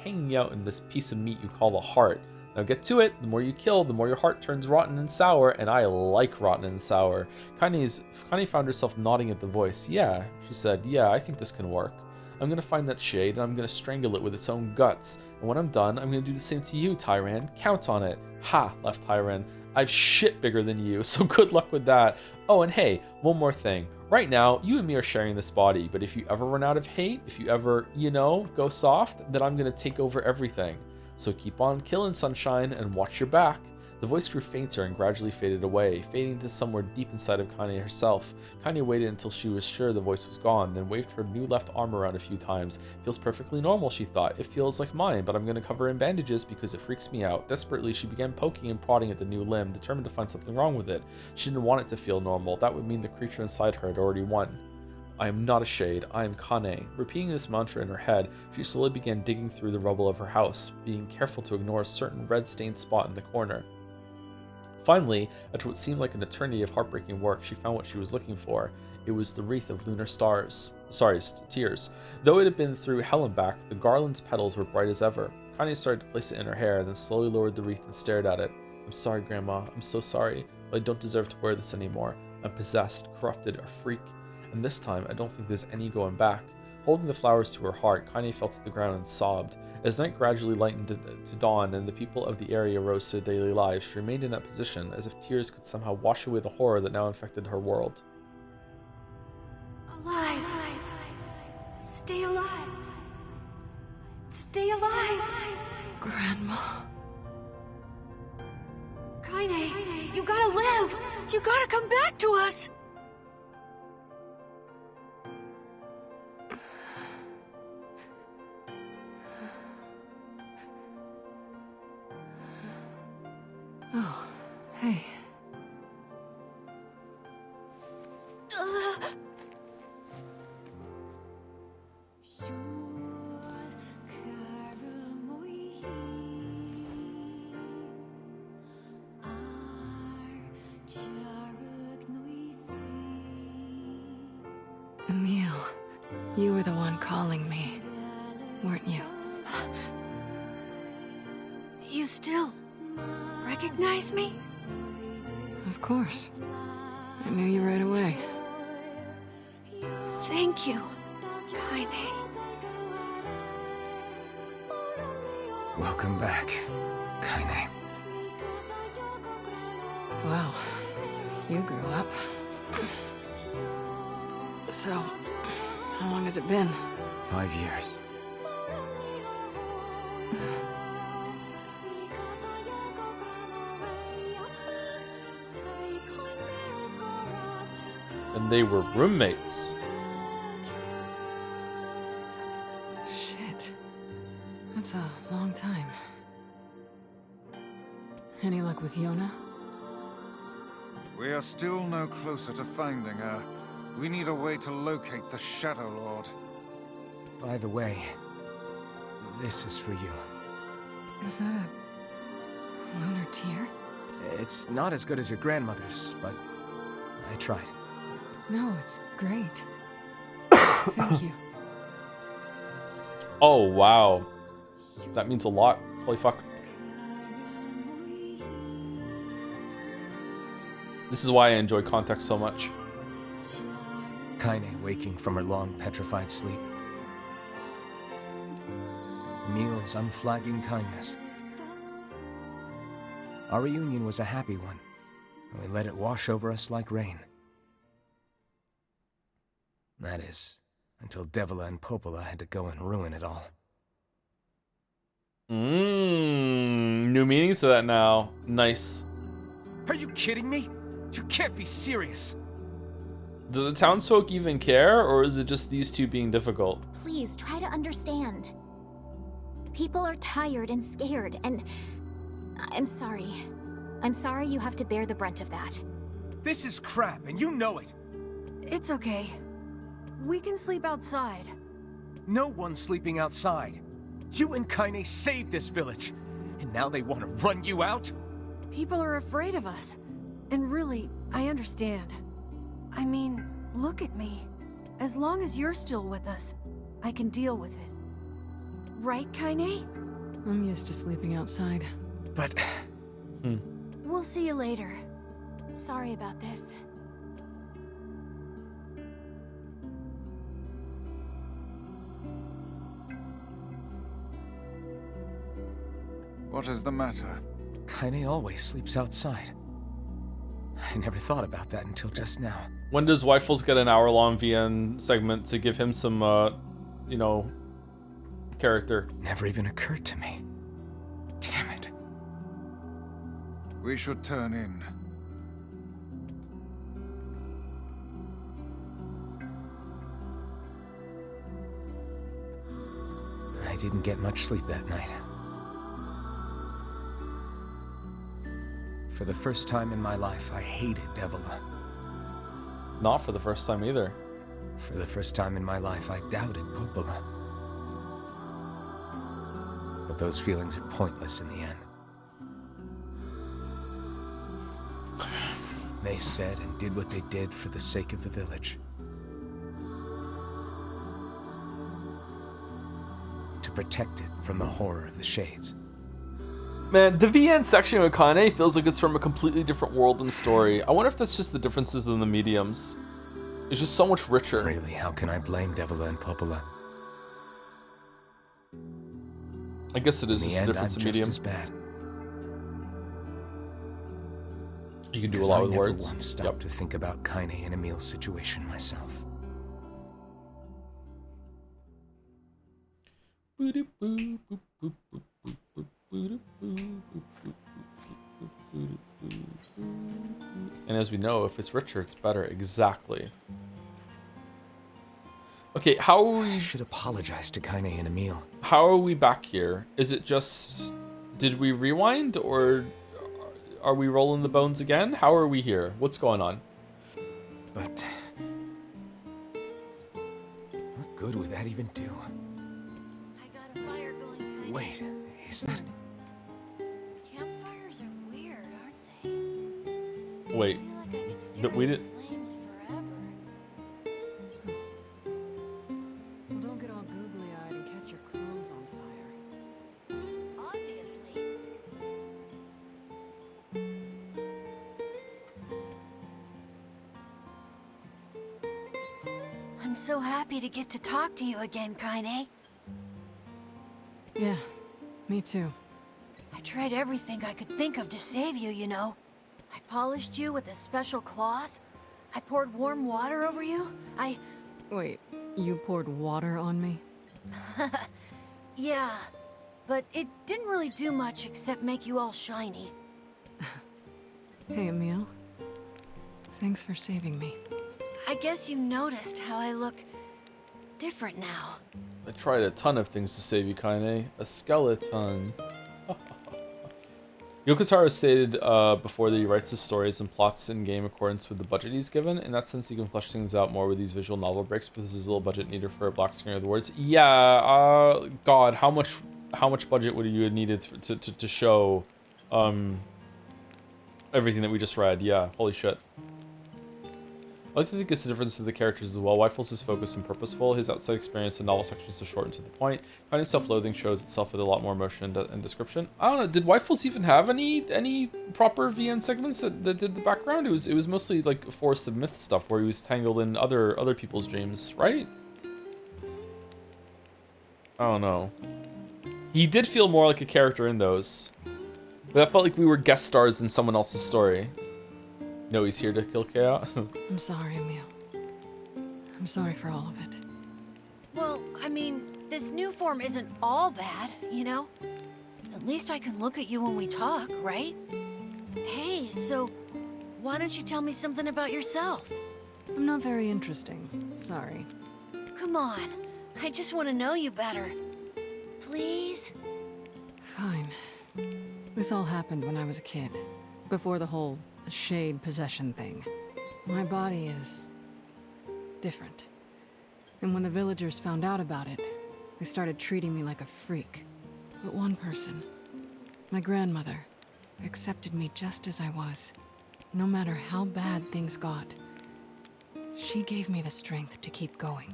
hanging out in this piece of meat you call a heart. Now get to it, the more you kill, the more your heart turns rotten and sour, and I like rotten and sour. Kaine found herself nodding at the voice. Yeah, she said, yeah, I think this can work. I'm gonna find that shade, and I'm gonna strangle it with its own guts. And when I'm done, I'm gonna do the same to you, Tyran. Count on it. Ha, laughed Tyran. I've shit bigger than you, so good luck with that. Oh, and hey, one more thing. Right now, you and me are sharing this body, but if you ever run out of hate, if you ever, go soft, then I'm gonna take over everything. So keep on killing, Sunshine, and watch your back. The voice grew fainter and gradually faded away, fading to somewhere deep inside of Kaine herself. Kaine waited until she was sure the voice was gone, then waved her new left arm around a few times. Feels perfectly normal, she thought. It feels like mine, but I'm gonna cover in bandages because it freaks me out. Desperately, she began poking and prodding at the new limb, determined to find something wrong with it. She didn't want it to feel normal. That would mean the creature inside her had already won. I am not a shade, I am Kaine. Repeating this mantra in her head, she slowly began digging through the rubble of her house, being careful to ignore a certain red-stained spot in the corner. Finally, after what seemed like an eternity of heartbreaking work, she found what she was looking for. It was the wreath of lunar tears. Though it had been through hell and back, the garland's petals were bright as ever. Kaine started to place it in her hair, then slowly lowered the wreath and stared at it. I'm sorry, Grandma. I'm so sorry, but I don't deserve to wear this anymore. I'm possessed, corrupted, a freak. And this time, I don't think there's any going back. Holding the flowers to her heart, Kaine fell to the ground and sobbed. As night gradually lightened to dawn and the people of the area rose to their daily lives, she remained in that position, as if tears could somehow wash away the horror that now infected her world. Alive! Stay alive! Stay alive! Grandma. Kaine, you gotta live! You gotta come back to us! Oh, hey. Emil, you were the one calling me, weren't you? You still recognize me? Of course. I knew you right away. Thank you, Kaine. Welcome back, Kaine. Wow, you grew up. So, how long has it been? 5 years. And they were roommates. Shit. That's a long time. Any luck with Yona? We are still no closer to finding her. We need a way to locate the Shadow Lord. By the way, this is for you. Is that a lunar tear? It's not as good as your grandmother's, but I tried. No, it's great. Thank you. Oh, wow. That means a lot. Holy fuck. This is why I enjoy context so much. Kaine waking from her long, petrified sleep. Emil's unflagging kindness. Our reunion was a happy one, and we let it wash over us like rain. That is, until Devila and Popola had to go and ruin it all. New meanings to that now. Nice. Are you kidding me? You can't be serious. Do the townsfolk even care, or is it just these two being difficult? Please try to understand. People are tired and scared, and I'm sorry. I'm sorry you have to bear the brunt of that. This is crap, and you know it. It's okay. We can sleep outside. No one's sleeping outside. You and Kaine saved this village, and now they want to run you out? People are afraid of us. And really, I understand. I mean, look at me. As long as you're still with us, I can deal with it. Right, Kaine? I'm used to sleeping outside. But... We'll see you later. Sorry about this. What is the matter? Kaine always sleeps outside. I never thought about that until just now. When does Wyfels get an hour-long VN segment to give him some, you know, character? Never even occurred to me. Damn it. We should turn in. I didn't get much sleep that night. For the first time in my life, I hated Devila. Not for the first time either. For the first time in my life, I doubted Popola. But those feelings are pointless in the end. They said and did what they did for the sake of the village. To protect it from the horror of the Shades. Man, the VN section of Kaine feels like it's from a completely different world and story. I wonder if that's just the differences in the mediums. It's just so much richer. Really, how can I blame Devila and Popola? I guess it is just a difference in medium. Just as bad. You can do a lot with words. I never once stopped to think about Kaine and Emil's situation myself. And as we know, if it's richer, it's better. Exactly. Okay, how are we... I should apologize to Kaine and Emil. How are we back here? Is it just... Did we rewind, or are we rolling the bones again? How are we here? What's going on? But... what good would that even do? I got a fire going, Kaine. Wait, is that... Campfires are weird, aren't they? Wait, but we didn't... Flames forever. Well, don't get all googly-eyed and catch your clothes on fire. Obviously. I'm so happy to get to talk to you again, Kaine. Yeah, me too. I tried everything I could think of to save you, you know. I polished you with a special cloth. I poured warm water over you. I Wait, you poured water on me? Yeah, but it didn't really do much except make you all shiny. Hey, Emil. Thanks for saving me. I guess you noticed how I look different now. I tried a ton of things to save you, Kaine. A skeleton. Yokotaro stated before that he writes his stories and plots in game accordance with the budget he's given. In that sense, he can flesh things out more with these visual novel breaks, but this is a little budget needed for a black screen of the words. Yeah, God, how much budget would you have needed to show everything that we just read? Yeah, holy shit. I like to think it's the difference of the characters as well. Wyfels is focused and purposeful. His outside experience in novel sections are short and to the point. Finding self-loathing shows itself with a lot more emotion and description. I don't know. Did Wyfels even have any proper VN segments that did the background? It was mostly like Forest of Myth stuff where he was tangled in other people's dreams, right? I don't know. He did feel more like a character in those, but I felt like we were guest stars in someone else's story. No, he's here to kill chaos. I'm sorry, Emil. I'm sorry for all of it. Well, I mean, this new form isn't all bad, you know? At least I can look at you when we talk, right? Hey, so why don't you tell me something about yourself? I'm not very interesting. Sorry. Come on. I just want to know you better. Please? Fine. This all happened when I was a kid. Before the whole shade possession thing. My body is different. And when the villagers found out about it, they started treating me like a freak. But one person, my grandmother, accepted me just as I was, no matter how bad things got. She gave me the strength to keep going.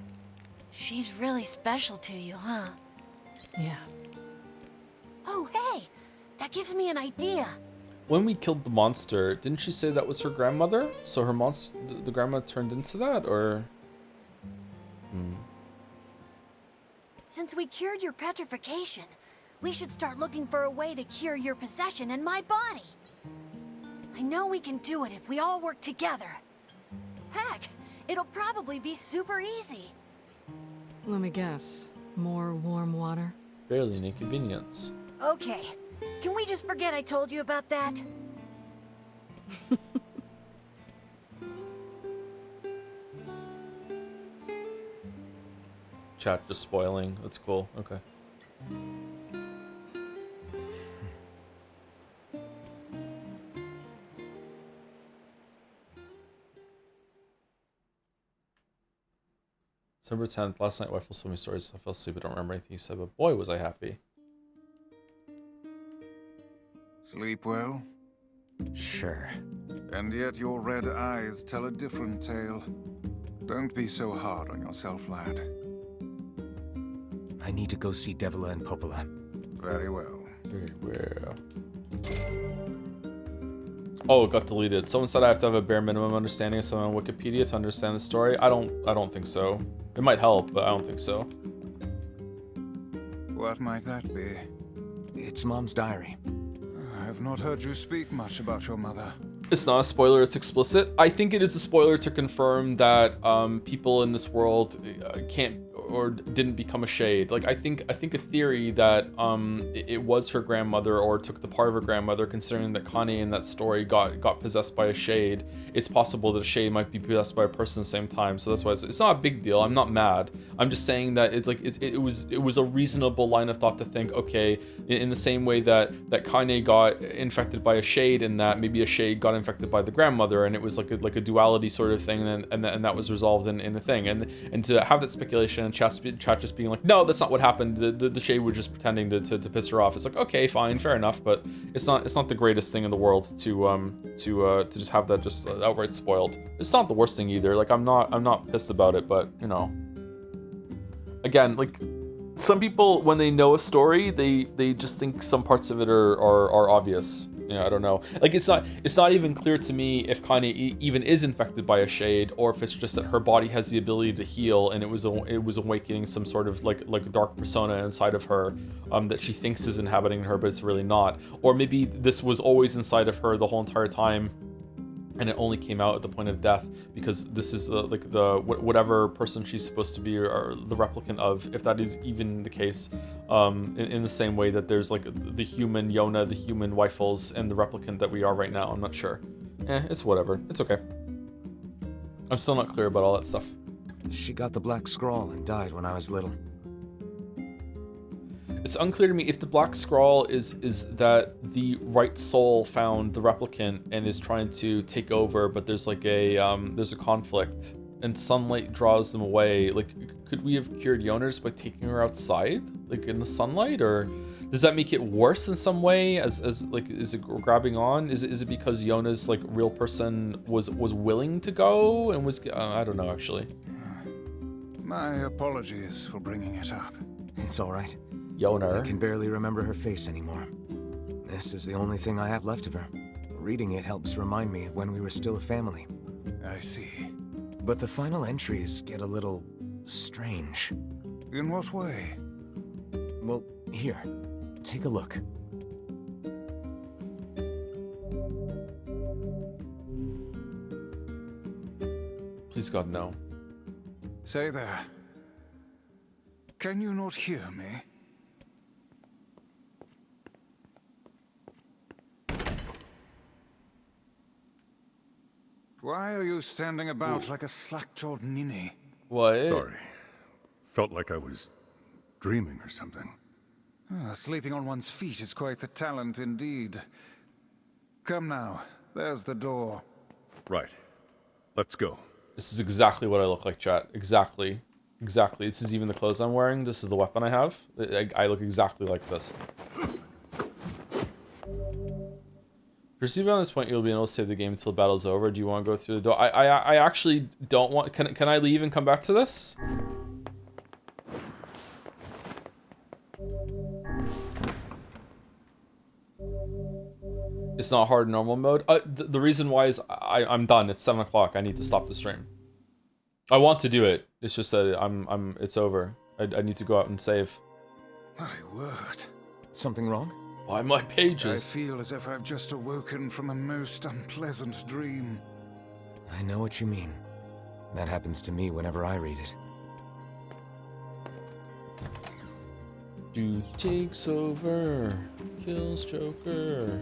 She's really special to you, huh? Yeah. Oh, hey! That gives me an idea. When we killed the monster, didn't she say that was her grandmother? So her the grandma turned into that, or? Since we cured your petrification, we should start looking for a way to cure your possession in my body. I know we can do it if we all work together. Heck, it'll probably be super easy. Let me guess. More warm water? Barely an inconvenience. Okay. Can we just forget I told you about that? Chat just spoiling. That's cool. Okay. December 10th. Last night, Wyfel told me stories. I fell asleep. I don't remember anything he said, but boy, was I happy. Sleep well? Sure. And yet your red eyes tell a different tale. Don't be so hard on yourself, lad. I need to go see Devila and Popola. Very well. Very well. Oh, it got deleted. Someone said I have to have a bare minimum understanding of something on Wikipedia to understand the story. I don't think so. It might help, but I don't think so. What might that be? It's Mom's diary. I have not heard you speak much about your mother. It's not a spoiler, it's explicit. I think it is a spoiler to confirm that people in this world can't or didn't become a shade. Like I think a theory that it was her grandmother or took the part of her grandmother, considering that Connie in that story got possessed by a shade. It's possible that a shade might be possessed by a person at the same time. So that's why it's not a big deal. I'm not mad. I'm just saying that it was a reasonable line of thought to think, okay, in the same way that Connie got infected by a shade, and that maybe a shade got infected by the grandmother, and it was like a duality sort of thing, and that was resolved in a thing, and to have that speculation and chat just being like, no, that's not what happened, the shade was just pretending to piss her off. It's like, okay, fine, fair enough, but it's not the greatest thing in the world to just have that just outright spoiled. It's not the worst thing either. Like I'm not pissed about it, but you know, again, like some people when they know a story, they just think some parts of it are obvious. Yeah, I don't know. Like it's not even clear to me if Connie even is infected by a shade, or if it's just that her body has the ability to heal, and it was awakening some sort of like dark persona inside of her that she thinks is inhabiting her, but it's really not. Or maybe this was always inside of her the whole entire time, and it only came out at the point of death because this is like whatever person she's supposed to be or the replicant of, if that is even the case, in the same way that there's like the human Yona, the human Weifels, and the replicant that we are right now. I'm not sure. It's whatever. It's okay. I'm still not clear about all that stuff. She got the black scrawl and died when I was little. It's unclear to me if the black scrawl is that the right soul found the replicant and is trying to take over, but there's like there's a conflict and sunlight draws them away. Like, could we have cured Yona by taking her outside, like in the sunlight, or does that make it worse in some way? As like, is it grabbing on? Is it because Yona's like real person was willing to go and was I don't know actually. My apologies for bringing it up. It's all right. Yona. I can barely remember her face anymore. This is the only thing I have left of her. Reading it helps remind me of when we were still a family. I see. But the final entries get a little strange. In what way? Well, here, take a look. Please God, no. Say there. Can you not hear me? Why are you standing about like a slack-jawed ninny? What? Sorry. Felt like I was dreaming or something. Sleeping on one's feet is quite the talent indeed. Come now, there's the door. Right. Let's go. This is exactly what I look like, chat. Exactly. Exactly. This is even the clothes I'm wearing. This is the weapon I have. I look exactly like this. Proceed beyond this point, you'll be able to save the game until the battle's over. Do you want to go through the door? I actually don't want... Can I leave and come back to this? It's not hard in normal mode. The reason why is I'm done. It's 7 o'clock. I need to stop the stream. I want to do it. It's just that it's over. I need to go out and save. My word. Something wrong? Why my pages? I feel as if I've just awoken from a most unpleasant dream. I know what you mean. That happens to me whenever I read it. Dude takes over. Kills Joker.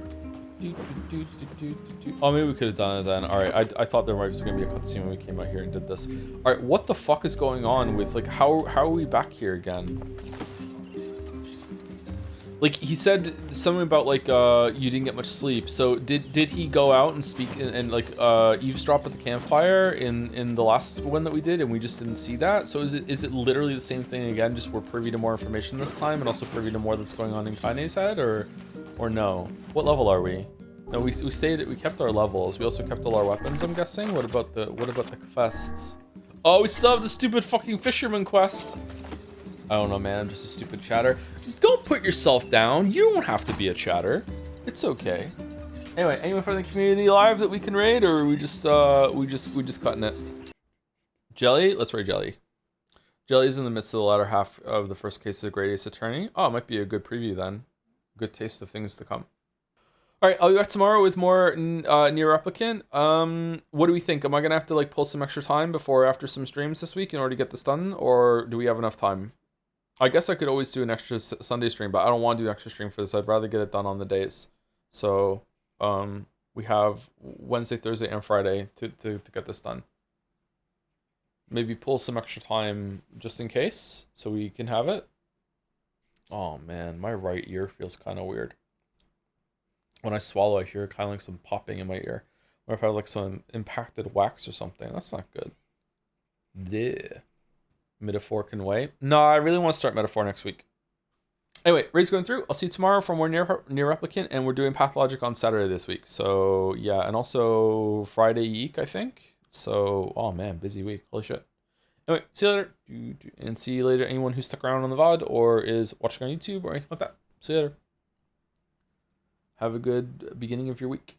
Oh, maybe we could have done it then. Alright, I thought there was going to be a cutscene when we came out here and did this. Alright, what the fuck is going on with, like, how are we back here again? Like, he said something about, like, you didn't get much sleep. So, did he go out and speak and like, eavesdrop at the campfire in the last one that we did, and we just didn't see that? So, is it literally the same thing again, just we're privy to more information this time, and also privy to more that's going on in Kaine's head, or no? What level are we? No, we kept our levels. We also kept all our weapons, I'm guessing. What about the quests? Oh, we still have the stupid fucking fisherman quest. I don't know, man. I'm just a stupid chatter. Don't put yourself down. You don't have to be a chatter. It's okay. Anyway, anyone from the community live that we can raid, or are we just cutting it? Jelly? Let's raid Jelly. Jelly's in the midst of the latter half of the first case of Great Ace Attorney. Oh, it might be a good preview then. Good taste of things to come. All right, I'll be back tomorrow with more Nier Replicant. What do we think? Am I gonna have to like pull some extra time before or after some streams this week in order to get this done, or do we have enough time? I guess I could always do an extra Sunday stream, but I don't want to do an extra stream for this. I'd rather get it done on the days. So we have Wednesday, Thursday, and Friday to get this done. Maybe pull some extra time just in case, so we can have it. Oh man, my right ear feels kind of weird. When I swallow, I hear kind of like some popping in my ear. Or if I have like some impacted wax or something. That's not good. Yeah. Metaphor can wait. No, I really want to start Metaphor next week. Anyway, raid's going through. I'll see you tomorrow for more Nier Replicant, and we're doing Pathologic on Saturday this week. So yeah, and also Friday Yeek, I think. So, oh man, busy week. Holy shit. Anyway, see you later. And see you later, anyone who stuck around on the VOD or is watching on YouTube or anything like that. See you later. Have a good beginning of your week.